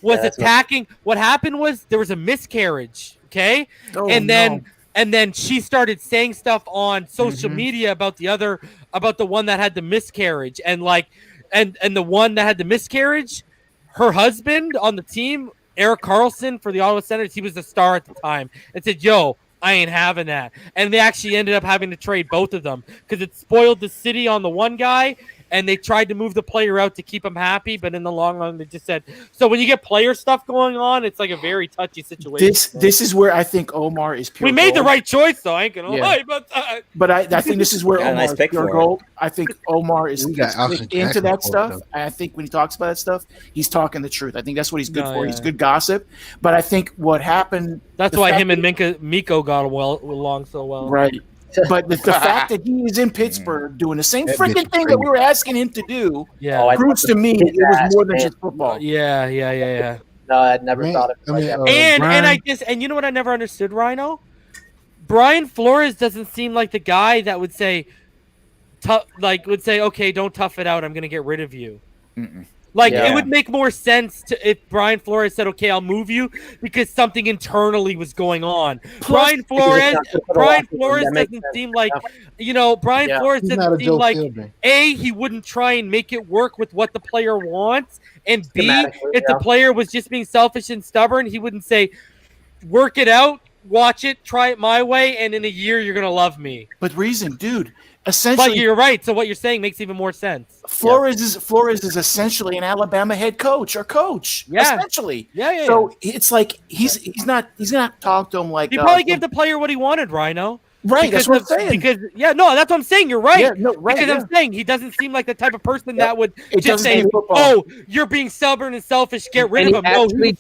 S2: was attacking. What happened was there was a miscarriage. Okay, and then she started saying stuff on social media about the one that had the miscarriage, and the one that had the miscarriage, her husband on the team, Eric Carlson for the Ottawa Senators, he was the star at the time, and said, "Yo, I ain't having that," and they actually ended up having to trade both of them because it spoiled the city on the one guy. And they tried to move the player out to keep him happy, but in the long run, they just said. So when you get player stuff going on, it's like a very touchy situation.
S11: This is where I think Omar is pure.
S2: We made
S11: gold.
S2: the right choice, though. I ain't gonna lie about that.
S11: But I think this is where
S13: Got a
S11: Omar
S13: nice
S11: is
S13: pick
S11: pure
S13: for it.
S11: gold. I think Omar is
S3: We got Austin
S11: into
S3: Jackson
S11: that
S3: for it,
S11: stuff.
S3: though.
S11: I think when he talks about that stuff, he's talking the truth. I think that's what he's good
S2: No,
S11: for.
S2: yeah.
S11: He's good gossip. But I think what happened.
S2: That's
S11: the
S2: why
S11: fact
S2: him and Miko got along so well.
S11: Right. But the fact that he is in Pittsburgh doing the same freaking thing that we were asking him to do proves to me it was more than just football.
S2: Yeah.
S15: No, I'd never thought of it like that.
S2: And you know what I never understood, Rhino? Brian Flores doesn't seem like the guy that would say, okay, don't tough it out. I'm gonna get rid of you. It would make more sense if Brian Flores said, okay, I'll move you because something internally was going on. Brian Flores doesn't seem like, Brian Flores doesn't seem like, A, he wouldn't try and make it work with what the player wants, and B, if the player was just being selfish and stubborn, he wouldn't say, work it out, watch it, try it my way, and in a year you're going to love me.
S11: But dude, essentially,
S2: but you're right. So what you're saying makes even more sense.
S11: Flores is essentially an Alabama head coach or coach.
S2: Yeah.
S11: Essentially.
S2: Yeah.
S11: So it's like he's not talk to him like
S2: he probably gave the player what he wanted, Rhino.
S11: Right, that's what I'm saying.
S2: That's what I'm saying. You're right.
S11: Yeah, no, right.
S2: Because I'm saying he doesn't seem like the type of person that would just say, you're being stubborn and selfish, get rid of him.
S15: He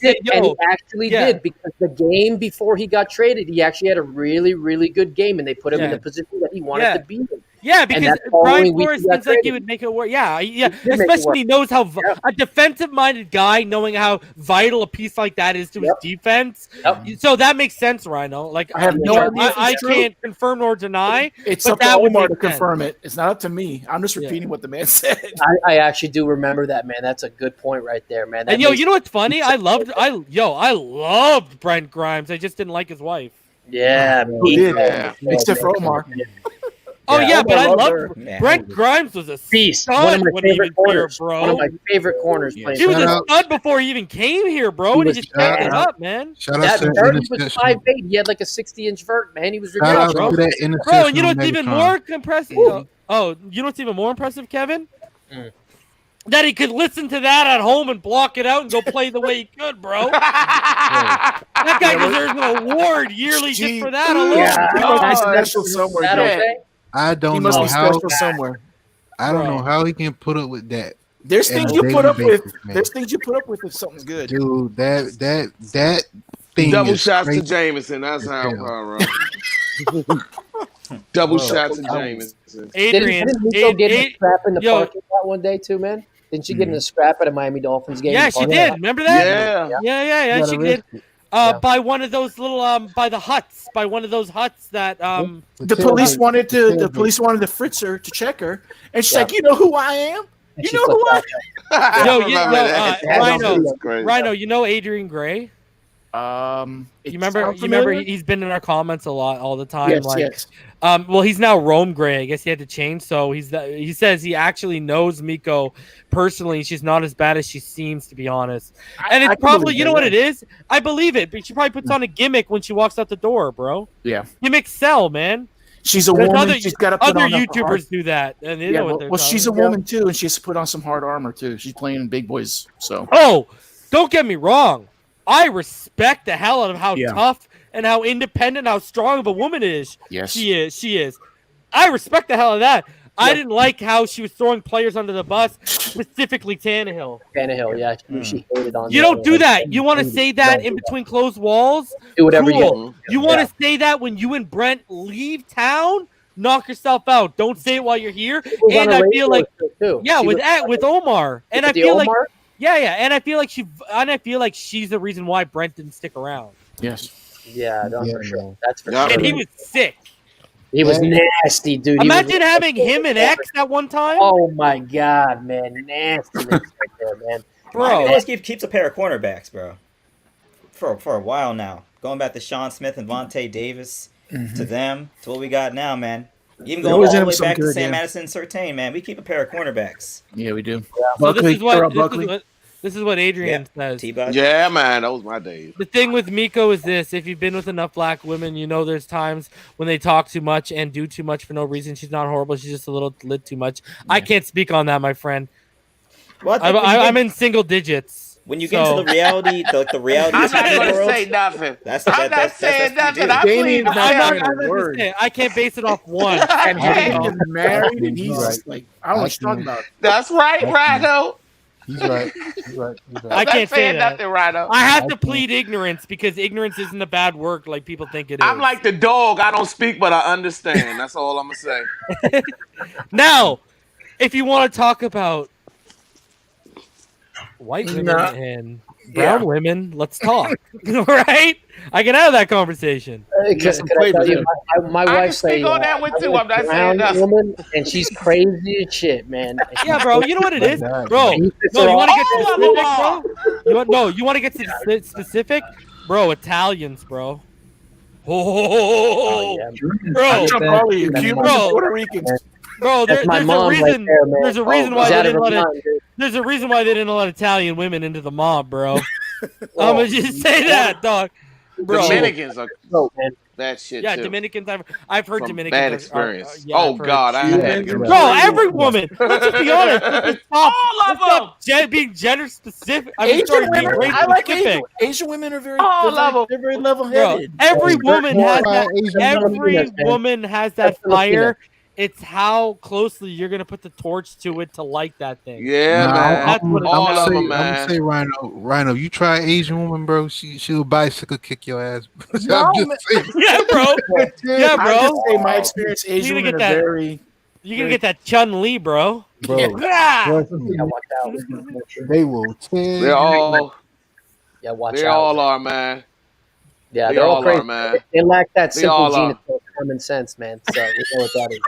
S15: actually did because the game before he got traded, he actually had a really, really good game, and they put him in the position that he wanted to be in.
S2: Yeah, because Brian Flores seems like he would make it work. Yeah. Especially when he knows how a defensive-minded guy, knowing how vital a piece like that is to his defense. So that makes sense, Rhino. Like
S11: I have no idea.
S2: I can't confirm nor deny.
S11: It's up to Omar to confirm it. It's not up to me. I'm just repeating what the man said.
S15: I actually do remember that, man. That's a good point right there, man.
S2: And you know what's funny? I loved Brent Grimes. I just didn't like his wife.
S15: Yeah,
S11: except for Omar.
S2: Oh yeah, but I love Brent Grimes was a
S15: beast.
S2: One of
S15: my favorite corners,
S2: bro.
S15: One of my favorite corners. Playing.
S2: He was a stud before he even came here, bro. And he just picked it up, man.
S15: That vert, he was 5'8". He had like a 60-inch vert, man. He was ridiculous, bro.
S2: Bro, and you know what's even more impressive? You know what's even more impressive, Kevin? That he could listen to that at home and block it out and go play the way he could, bro. That guy deserves an award yearly just for that alone.
S11: Yeah, special somewhere.
S3: I don't know how. I don't know how he can put up with that.
S11: There's things you put up with. There's things you put up with if something's good,
S3: dude. That thing.
S16: Double shots to Jameson. That's how I run. Double shots to Jameson.
S15: Adrian, didn't get in a scrap in the parking lot one day too, man? Didn't she get in a scrap at a Miami Dolphins game?
S2: Yeah, she did. Remember that?
S16: Yeah,
S2: she did. By one of those little by one of those huts that
S11: the police wanted to fritz her to check her, and she's like, you know who I am? You know who I
S2: am? Rhino, you know Adrian Gray? You remember he's been in our comments a lot all the time.
S11: Yes.
S2: Well, he's now Rome Gray. I guess he had to change. So he says he actually knows Miko personally. She's not as bad as she seems, to be honest. And it's probably, you know what it is? I believe it. But she probably puts on a gimmick when she walks out the door, bro.
S11: Yeah.
S2: Gimmicks sell, man.
S11: She's a woman. She's got to put
S2: other
S11: on
S2: YouTubers do that. And they know what they're
S11: she's a woman too, and she has to put on some hard armor too. She's playing in Big Boys. So.
S2: Oh, don't get me wrong. I respect the hell out of how tough and how independent, how strong of a woman is.
S11: Yes,
S2: she is. I respect the hell of that. I didn't like how she was throwing players under the bus, specifically Tannehill.
S15: She hated on.
S2: You don't do that. You want to say that in between closed walls?
S15: Do whatever
S2: you want to say that when you and Brent leave town? Knock yourself out. Don't say it while you're here. And I feel like, with Omar, and I feel like. Yeah, and I feel like she's the reason why Brent didn't stick around.
S11: Yes.
S15: Yeah, for sure. That's for sure.
S2: And he was sick.
S15: He was nasty, dude.
S2: Imagine having him and X at one time.
S15: Oh my god, man, nasty right there, man.
S13: Bro, always keeps a pair of cornerbacks, bro. For a while now, going back to Sean Smith and Vontae Davis, to them, to what we got now, man. Even going all the way back to Sam Madison, Surtain, man, we keep a pair of cornerbacks.
S11: Yeah, we do.
S2: So this is what Adrian says.
S16: Yeah, man, that was my days.
S2: The thing with Miko is this: if you've been with enough black women, you know there's times when they talk too much and do too much for no reason. She's not horrible; she's just a little lit too much. Yeah. I can't speak on that, my friend. Well, I'm in single digits.
S13: When you get into the reality, the reality
S16: I'm not
S13: going to
S16: say nothing.
S13: I'm not saying nothing.
S2: I can't base it off one.
S11: And having been married, and he's like, I don't know what you're talking about.
S16: That's right, Rhino.
S3: He's right. He's right.
S2: I can't say that.
S16: Nothing, Rhino.
S2: I have to plead ignorance because ignorance isn't a bad word like people think it is.
S16: I'm like the dog. I don't speak, but I understand. That's all I'm gonna say.
S2: Now, if you want to talk about white women and brown women, let's talk. Right? I can have that conversation.
S15: Could I tell you, my wife's a woman, and she's crazy as shit, man.
S2: Yeah, bro. You know what it is, bro. No, you want to get specific, bro? You want to get to specific, bro? Italians, bro. Oh, yeah. Bro,
S11: Puerto Ricans.
S2: Bro, there's a reason. There's a reason why they didn't let it. There's a reason why they didn't let Italian women into the mob, bro. I'm gonna just say that, dog. Bro.
S16: Dominicans are that shit.
S2: Yeah,
S16: too.
S2: Dominicans. I've heard Dominicans.
S16: Bad experience.
S2: Yeah,
S16: God, I had
S2: bro, every woman. Let's just be honest.
S12: All of them.
S2: Being gender specific.
S11: Asian women. I like Asian women are very they're very level-headed.
S2: Every woman has that. Every woman has that fire. It's how closely you're gonna put the torch to it to like that thing.
S16: Yeah, man.
S3: That's
S16: what all of them, man.
S3: I'm gonna say, Rhino, you try Asian woman, bro. She'll bicycle kick your ass.
S2: Yeah, bro. Yeah, bro.
S11: I just say my experience, Asian women are very.
S2: You're gonna get that Chun-Li, bro.
S3: Yeah, watch out. They will tear.
S16: They're all.
S15: Yeah, watch
S16: they
S15: out.
S16: all are, man.
S15: Yeah,
S16: they
S15: they're all crazy.
S16: Are, man.
S15: They lack that
S16: They
S15: simple
S16: all
S15: gene
S16: are.
S15: of common sense, man. So you know what that is.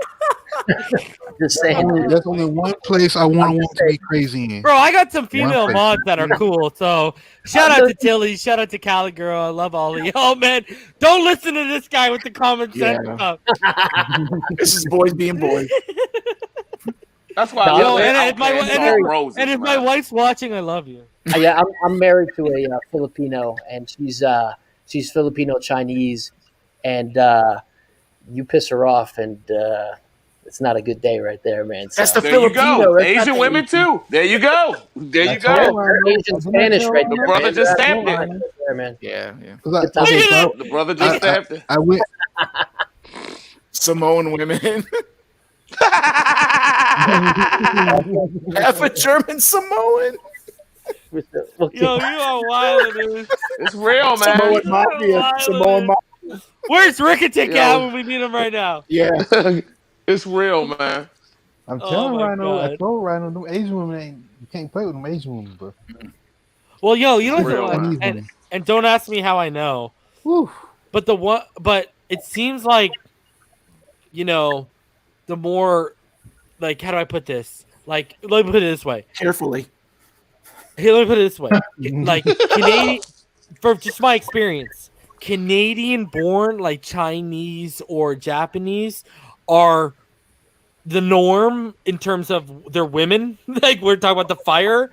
S15: Just saying.
S3: That's only one place I want to be crazy in.
S2: Bro, I got some female mods that are cool. So shout out to Tilly, shout out to Cali Girl. I love all of y'all, man. Don't listen to this guy with the common sense stuff.
S11: This is boys being boys.
S16: That's why I love
S2: and if my wife's watching, I love you.
S15: Yeah, I'm married to a Filipino, and she's Filipino Chinese, and you piss her off, and it's not a good day right there, man. So.
S11: That's the
S16: there
S11: Filipino.
S16: You go. Asian women too. There you go. There you go.
S15: Asian Spanish right there.
S16: The brother just stamped it.
S15: There, man.
S11: Yeah.
S16: The brother just stamped it.
S3: I went.
S11: Samoan women. Half a German Samoan.
S2: Yo, you are wild, dude.
S16: It's real, man.
S11: Samoan mafia. Samoan mafia.
S2: Where's Ricketic at when we need him right now?
S11: Yeah.
S16: It's real, man.
S3: I'm telling Rhino, I told Rhino, them Asian women ain't. You can't play with them Asian women, bro.
S2: Well, yo, you know, and don't ask me how I know.
S3: Woo.
S2: But it seems like, you know, the more, like, how do I put this? Like, let me put it this way.
S11: Carefully.
S2: Here, let me put it this way. Like, Canadian, for just my experience, Canadian-born, like Chinese or Japanese, are the norm in terms of their women. Like, we're talking about the fire,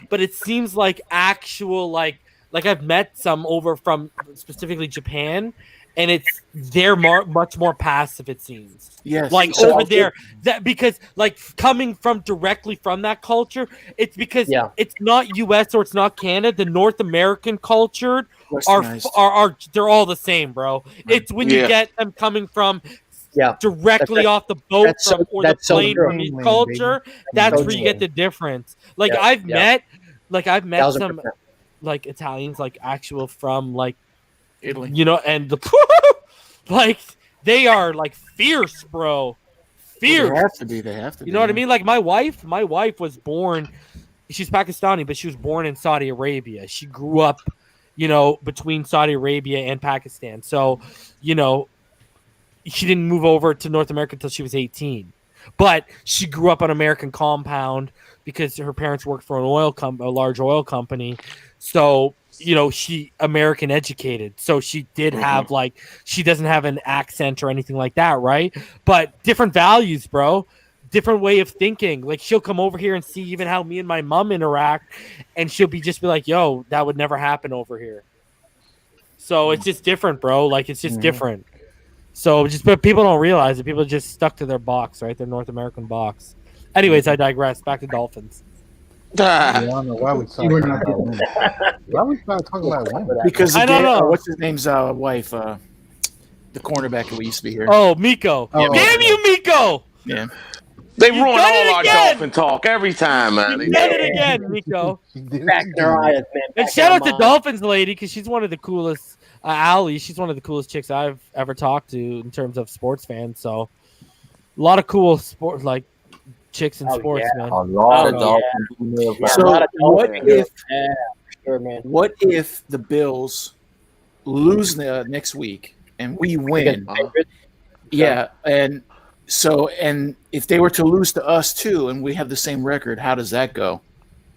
S2: but it seems like actual, like I've met some over from specifically Japan, and they're much more passive, it seems.
S11: Yes.
S2: Like over there, that because like coming from directly from that culture, it's because it's not US or it's not Canada. The North American culture are they're all the same, bro. It's when you get them coming from directly off the boat or the plane from each culture. That's where you get the difference. Like I've met some like Italians, like actual from like
S11: Italy,
S2: you know, and the like they are like fierce, bro. Fierce.
S11: They have to be. They have to be.
S2: You know what I mean? Like my wife was born. She's Pakistani, but she was born in Saudi Arabia. She grew up, you know, between Saudi Arabia and Pakistan. So, you know, she didn't move over to North America until she was 18. But she grew up on an American compound because her parents worked for a large oil company. So, you know, she American educated. So she did have like, she doesn't have an accent or anything like that, right? But different values, bro. Different way of thinking. Like she'll come over here and see even how me and my mom interact, and she'll be like, yo, that would never happen over here. So it's just different, bro. Like it's just different. So but people don't realize it. People are just stuck to their box, right? Their North American box. Anyways, I digress. Back to Dolphins.
S3: I don't know why we talking about women. Why we start talking about women?
S11: Because
S2: I don't know.
S11: What's his name's wife? The cornerback that we used to be here.
S2: Oh, Miko.
S11: Oh,
S2: damn you, Miko!
S11: Yeah.
S16: They ruin all our Dolphin talk every time, man.
S2: You did it again, Nico.
S15: Back in our eyes, man.
S2: And shout out to Dolphins lady because she's one of the coolest. Allie, she's one of the coolest chicks I've ever talked to in terms of sports fans. So a lot of cool sport chicks in sports, man.
S8: A lot of Dolphins.
S11: So what if the Bills lose next week and we win? Yeah, and if they were to lose to us too, and we have the same record, how does that go?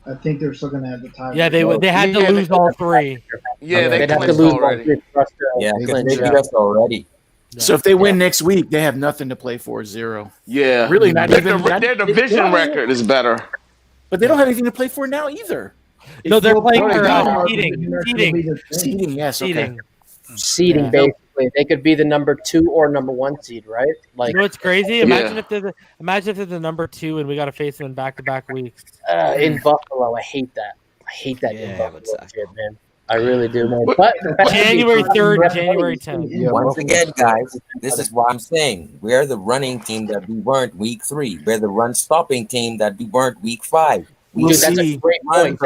S14: I think they're still gonna have the time.
S2: Yeah, they had to lose all three.
S16: Yeah,
S15: they'd have to lose already.
S8: Yeah, because they beat us already.
S11: So if they win next week, they have nothing to play for, 0.
S16: Yeah,
S11: really not even.
S16: Their division record is better,
S11: but they don't have anything to play for now either.
S2: No, they're playing for seeding.
S11: Yes, okay.
S15: Seeding, basically. They could be the number 2 or number 1 seed, right? Like,
S2: you know what's crazy? Imagine if they're the number 2 and we got to face them in back-to-back weeks.
S15: In Buffalo, I hate that. I hate that in Buffalo, man. I really do, man. But
S2: January 3rd, January 10th.
S8: Once again, guys, this is what I'm saying. We're the running team that we weren't week 3. We're the run-stopping team that we weren't week 5.
S15: Dude, that's a great point.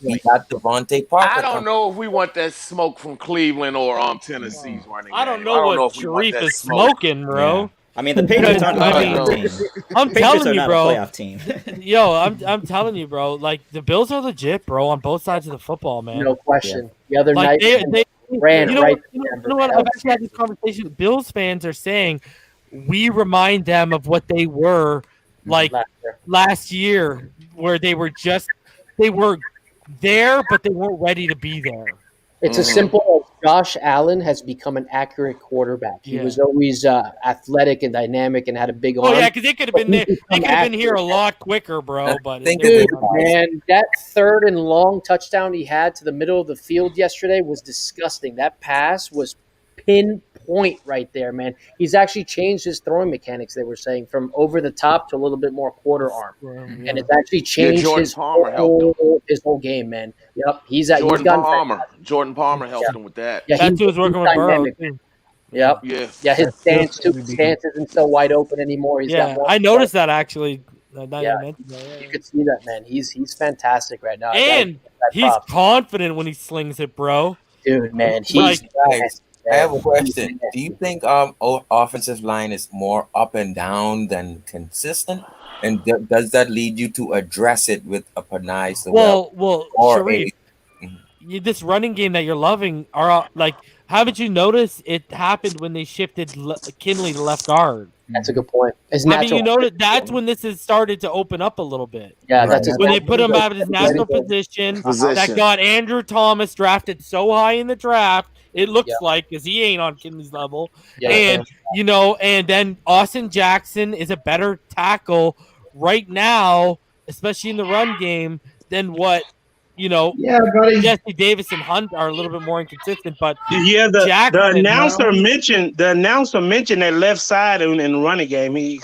S8: We got Devontae Parker.
S16: I don't know if we want that smoke from Cleveland or Tennessee's running.
S2: I don't know what Sharif is smoking, bro.
S13: Yeah. I mean, the Patriots aren't a playoff team.
S2: I'm telling you, bro.
S13: Playoff team.
S2: Yo, I'm telling you, bro. Like the Bills are legit, bro, on both sides of the football, man.
S15: No question. The other
S2: like,
S15: night,
S2: they
S15: ran right.
S2: You know what? I've actually had this conversation. Bills fans are saying we remind them of what they were like last year, where they were there, but they weren't ready to be there.
S15: It's as simple as Josh Allen has become an accurate quarterback. He was always athletic and dynamic and had a big arm.
S2: Oh yeah, because they could have been there. They could have been here a lot quicker, bro. But
S15: dude, man, that 3rd and long touchdown he had to the middle of the field yesterday was disgusting. That pass was pinpoint right there, man. He's actually changed his throwing mechanics. They were saying from over the top to a little bit more quarter arm, and it's actually changed his whole game, man. Yep,
S16: Jordan Palmer helped him with that.
S2: Yeah, that's who was working with Burrow.
S15: Yep.
S16: Yeah.
S15: His stance isn't so wide open anymore.
S2: I noticed that actually.
S15: You could see that, man. He's fantastic right now.
S2: And he's confident when he slings it, bro.
S15: Dude, man,
S8: guys, I have a question. Do you think offensive line is more up and down than consistent? And does that lead you to address it with a Panay?
S2: Well, Sharif, this running game that you're loving haven't you noticed it happened when they shifted Kinley to left guard?
S15: That's a good point.
S2: You noticed that's when this has started to open up a little bit.
S15: Yeah, that's
S2: when they put him out of his natural position. That got Andrew Thomas drafted so high in the draft. It looks like because he ain't on Kinley's level, and then Austin Jackson is a better tackle right now, especially in the run game, than what Jesse Davis and Hunt are a little bit more inconsistent. But
S12: the announcer mentioned that left side in the running game. He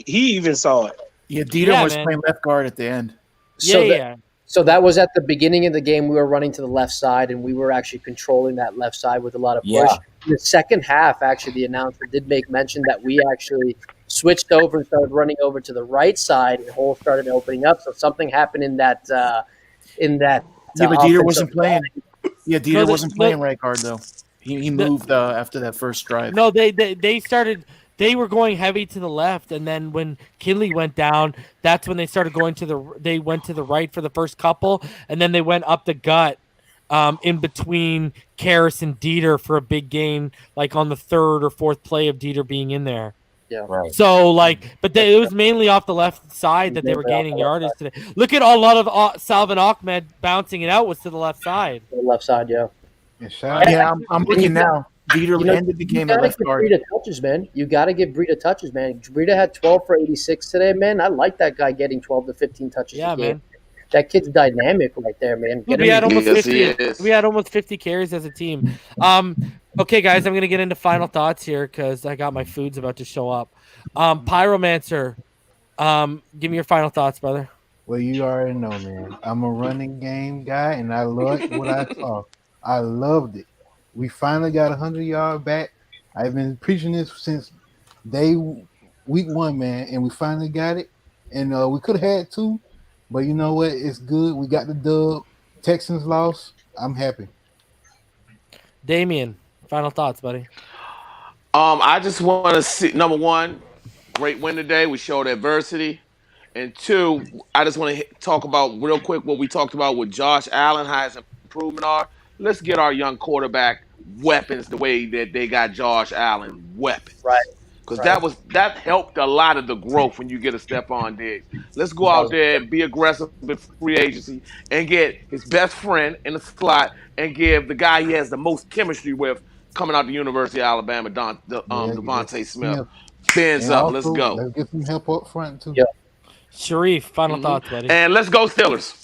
S12: even saw it.
S11: Yeah, Dieter was playing left guard at the end.
S15: So that was at the beginning of the game. We were running to the left side, and we were actually controlling that left side with a lot of push. In the second half, actually, the announcer did make mention that we actually switched over and started running over to the right side, and the hole started opening up. So something happened in that. But
S11: Dieter wasn't playing. Yeah, Dieter wasn't playing right guard though. He moved after that first drive.
S2: No, they started. They were going heavy to the left, and then when Kinley went down, that's when they started going they went to the right for the first couple, and then they went up the gut in between Karras and Dieter for a big gain, like on the 3rd or 4th play of Dieter being in there.
S15: Yeah, right.
S2: So it was mainly off the left side that they were gaining yardage today. Look at a lot of Salvin Ahmed bouncing it out was to the left side.
S15: The left side,
S11: I'm looking now. Dieter ended the game at left guard.
S15: Breida touches, man. You got to give Breida touches, man. Breida had 12 for 86 today, man. I like that guy getting 12 to 15 touches a game. Man. That kid's dynamic right there, man.
S2: We had almost 50 carries as a team. Okay, guys, I'm going to get into final thoughts here because I got my food's about to show up. Pyromancer, give me your final thoughts, brother.
S3: Well, you already know, man. I'm a running game guy, and I loved what I saw. I loved it. We finally got 100-yard back. I've been preaching this since day week 1, man, and we finally got it. And we could have had 2, but you know what? It's good. We got the dub. Texans lost. I'm happy.
S2: Damien, final thoughts, buddy.
S16: I just want to see, number one, great win today. We showed adversity. And 2, I just want to talk about real quick what we talked about with Josh Allen, how his improvement are. Let's get our young quarterback weapons the way that they got Josh Allen weapons.
S15: Right.
S16: Because
S15: Right.
S16: that helped a lot of the growth when you get a Stephon Diggs. Let's go out there and be aggressive with free agency and get his best friend in the slot and give the guy he has the most chemistry with coming out the University of Alabama, Devontae Smith. Fins
S3: And
S16: up. Let's
S3: also,
S16: go.
S3: let's get some help up front too.
S15: Yep.
S2: Sharif, final thoughts, buddy.
S16: And let's go Steelers.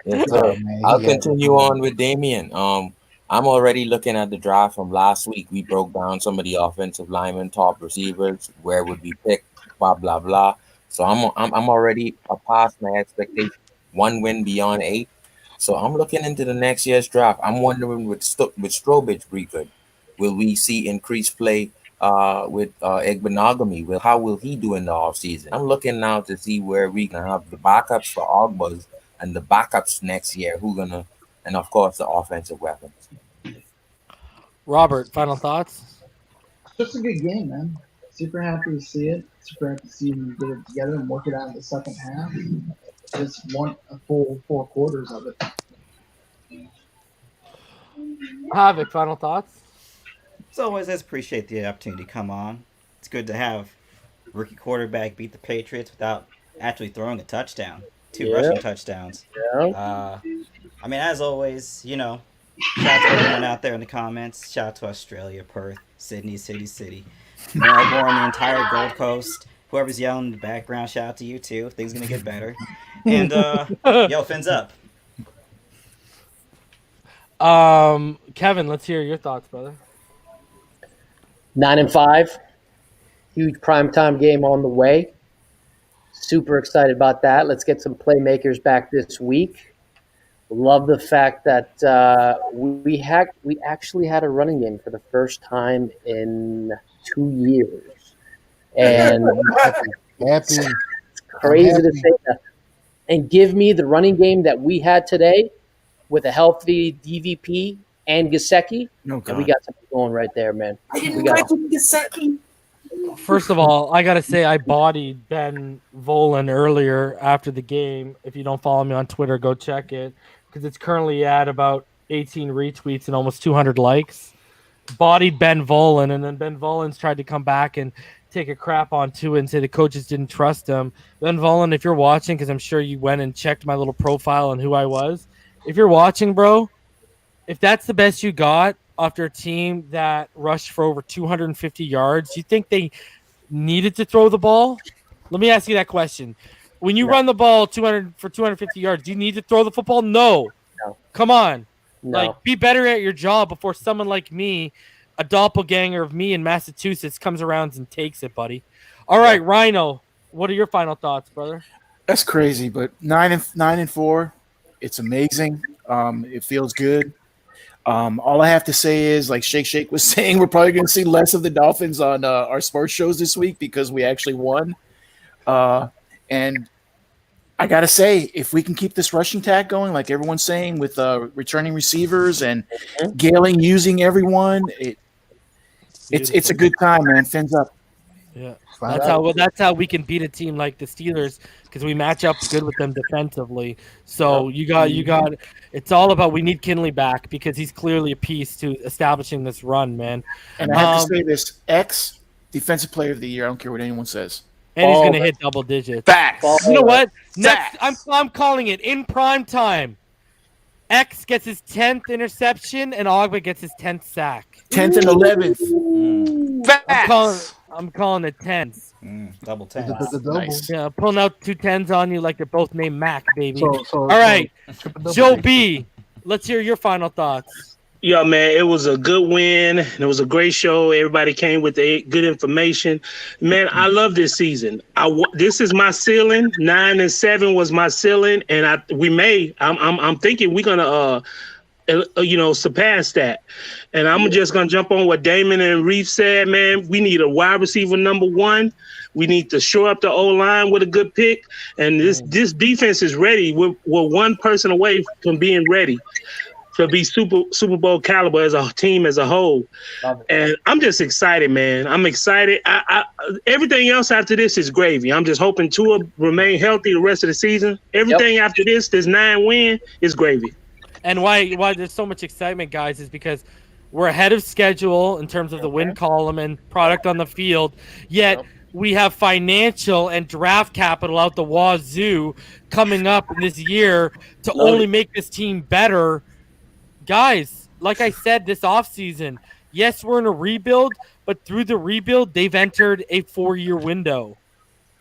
S8: Yes, sir.
S3: Man,
S8: I'll
S3: he got it.
S8: continue on with Damien. I'm already looking at the draft from last week. We broke down some of the offensive linemen, top receivers, where would we pick, blah blah blah. So I'm already past my expectation. 1 win beyond 8. So I'm looking into the next year's draft. I'm wondering with Strobridge good, will we see increased play with Igbenogamy? How will he do in the offseason? I'm looking now to see where we can have the backups for Ogbas and the backups next year. And of course the offensive weapons.
S2: Robert, final thoughts?
S14: Just a good game, man. Super happy to see it. Super happy to see them get it together and work it out in the second half. Just want a full 4 quarters of it.
S2: Havoc, final thoughts?
S13: As always, I appreciate the opportunity to come on. It's good to have rookie quarterback beat the Patriots without actually throwing a touchdown. 2 rushing touchdowns.
S15: Yeah.
S13: I mean, as always, shout out to everyone out there in the comments. Shout out to Australia, Perth, Sydney, City, Melbourne, the entire Gold Coast. Whoever's yelling in the background, shout out to you too. Things gonna get better. And yo, fins up.
S2: Kevin, let's hear your thoughts, brother.
S15: 9-5. Huge primetime game on the way. Super excited about that. Let's get some playmakers back this week. Love the fact that we actually had a running game for the first time in 2 years. And
S3: Happy.
S15: It's crazy to say that. And give me the running game that we had today with a healthy DVP and Gesicki.
S11: Oh,
S15: and we got something going right there, man.
S2: First of all, I got to say I bodied Ben Volen earlier after the game. If you don't follow me on Twitter, go check it because it's currently at about 18 retweets and almost 200 likes. Bodied Ben Volen, and then Ben Volen's tried to come back and take a crap on Tua and say the coaches didn't trust him. Ben Volen, if you're watching, because I'm sure you went and checked my little profile on who I was. If you're watching, bro, if that's the best you got after a team that rushed for over 250 yards, do you think they needed to throw the ball? Let me ask you that question. When you run the ball 250 yards, do you need to throw the football? No. Come on.
S15: No.
S2: Like, be better at your job before someone like me, a doppelganger of me in Massachusetts, comes around and takes it, buddy. All right, Rhino, what are your final thoughts, brother?
S11: That's crazy, but 9-4, it's amazing. It feels good. All I have to say is, like Shake was saying, we're probably going to see less of the Dolphins on our sports shows this week because we actually won. And I got to say, if we can keep this rushing attack going, like everyone's saying, with returning receivers and Galen using everyone, it's a good time, man. Fins up.
S2: Yeah, that's how we can beat a team like the Steelers because we match up good with them defensively. So you got. It's all about we need Kinley back because he's clearly a piece to establishing this run, man.
S11: And I have to say this: X Defensive Player of the Year. I don't care what anyone says.
S2: And he's going to hit double digits.
S16: Facts.
S2: You know what? Next, I'm calling it in prime time. X gets his 10th interception and Ogba gets his 10th sack.
S11: 10th and 11th.
S16: Facts.
S2: I'm calling it 10s.
S13: Double 10.
S11: Nice.
S2: Yeah, pulling out 2 10s on you like they're both named Mac, baby.
S3: All
S2: right, Joe B, let's hear your final thoughts.
S12: Yeah, man, it was a good win. It was a great show. Everybody came with good information. Man, I love this season. This is my ceiling. 9-7 was my ceiling, and I'm thinking we're gonna surpass that. And I'm just going to jump on what Damon and Reef said, man. We need a wide receiver number one. We need to shore up the O-line with a good pick. And this defense is ready. We're one person away from being ready to be Super Bowl caliber as a team as a whole. And I'm just excited, man. I'm excited. Everything else after this is gravy. I'm just hoping Tua remain healthy the rest of the season. Everything after this 9 win, is gravy.
S2: And why there's so much excitement, guys, is because we're ahead of schedule in terms of the win column and product on the field, yet we have financial and draft capital out the wazoo coming up in this year to only make this team better. Guys, like I said this offseason, yes, we're in a rebuild, but through the rebuild, they've entered a 4-year window.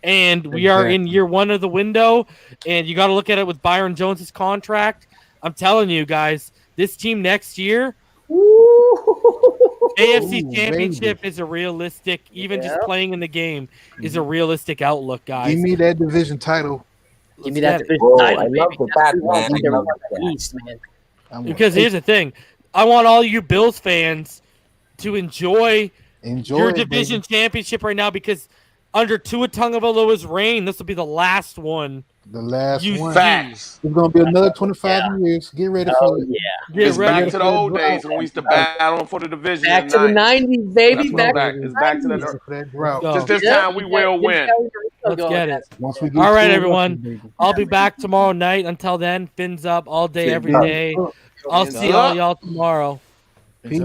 S2: And we are in year 1 of the window, and you got to look at it with Byron Jones's contract. I'm telling you guys, this team next year, AFC Championship is a realistic, even just playing in the game is a realistic outlook, guys.
S3: Give me that division title.
S15: Give me that division title.
S8: I love the fact, man.
S15: East, man.
S2: Because here's the thing. I want all you Bills fans to enjoy your division championship right now, because under Tua Tagovailoa's reign, this will be the last one.
S3: The last one.
S16: Facts.
S3: It's going to be another 25 years. Get ready for it.
S16: Yeah. It's back to the old days when we used to battle for the division.
S15: Back to the 90s, baby.
S16: It's back to that. Just this time we will win.
S2: Let's get it. All right, everyone. I'll be back tomorrow night. Until then, fins up all day, every day. I'll see all y'all tomorrow.
S3: Peace.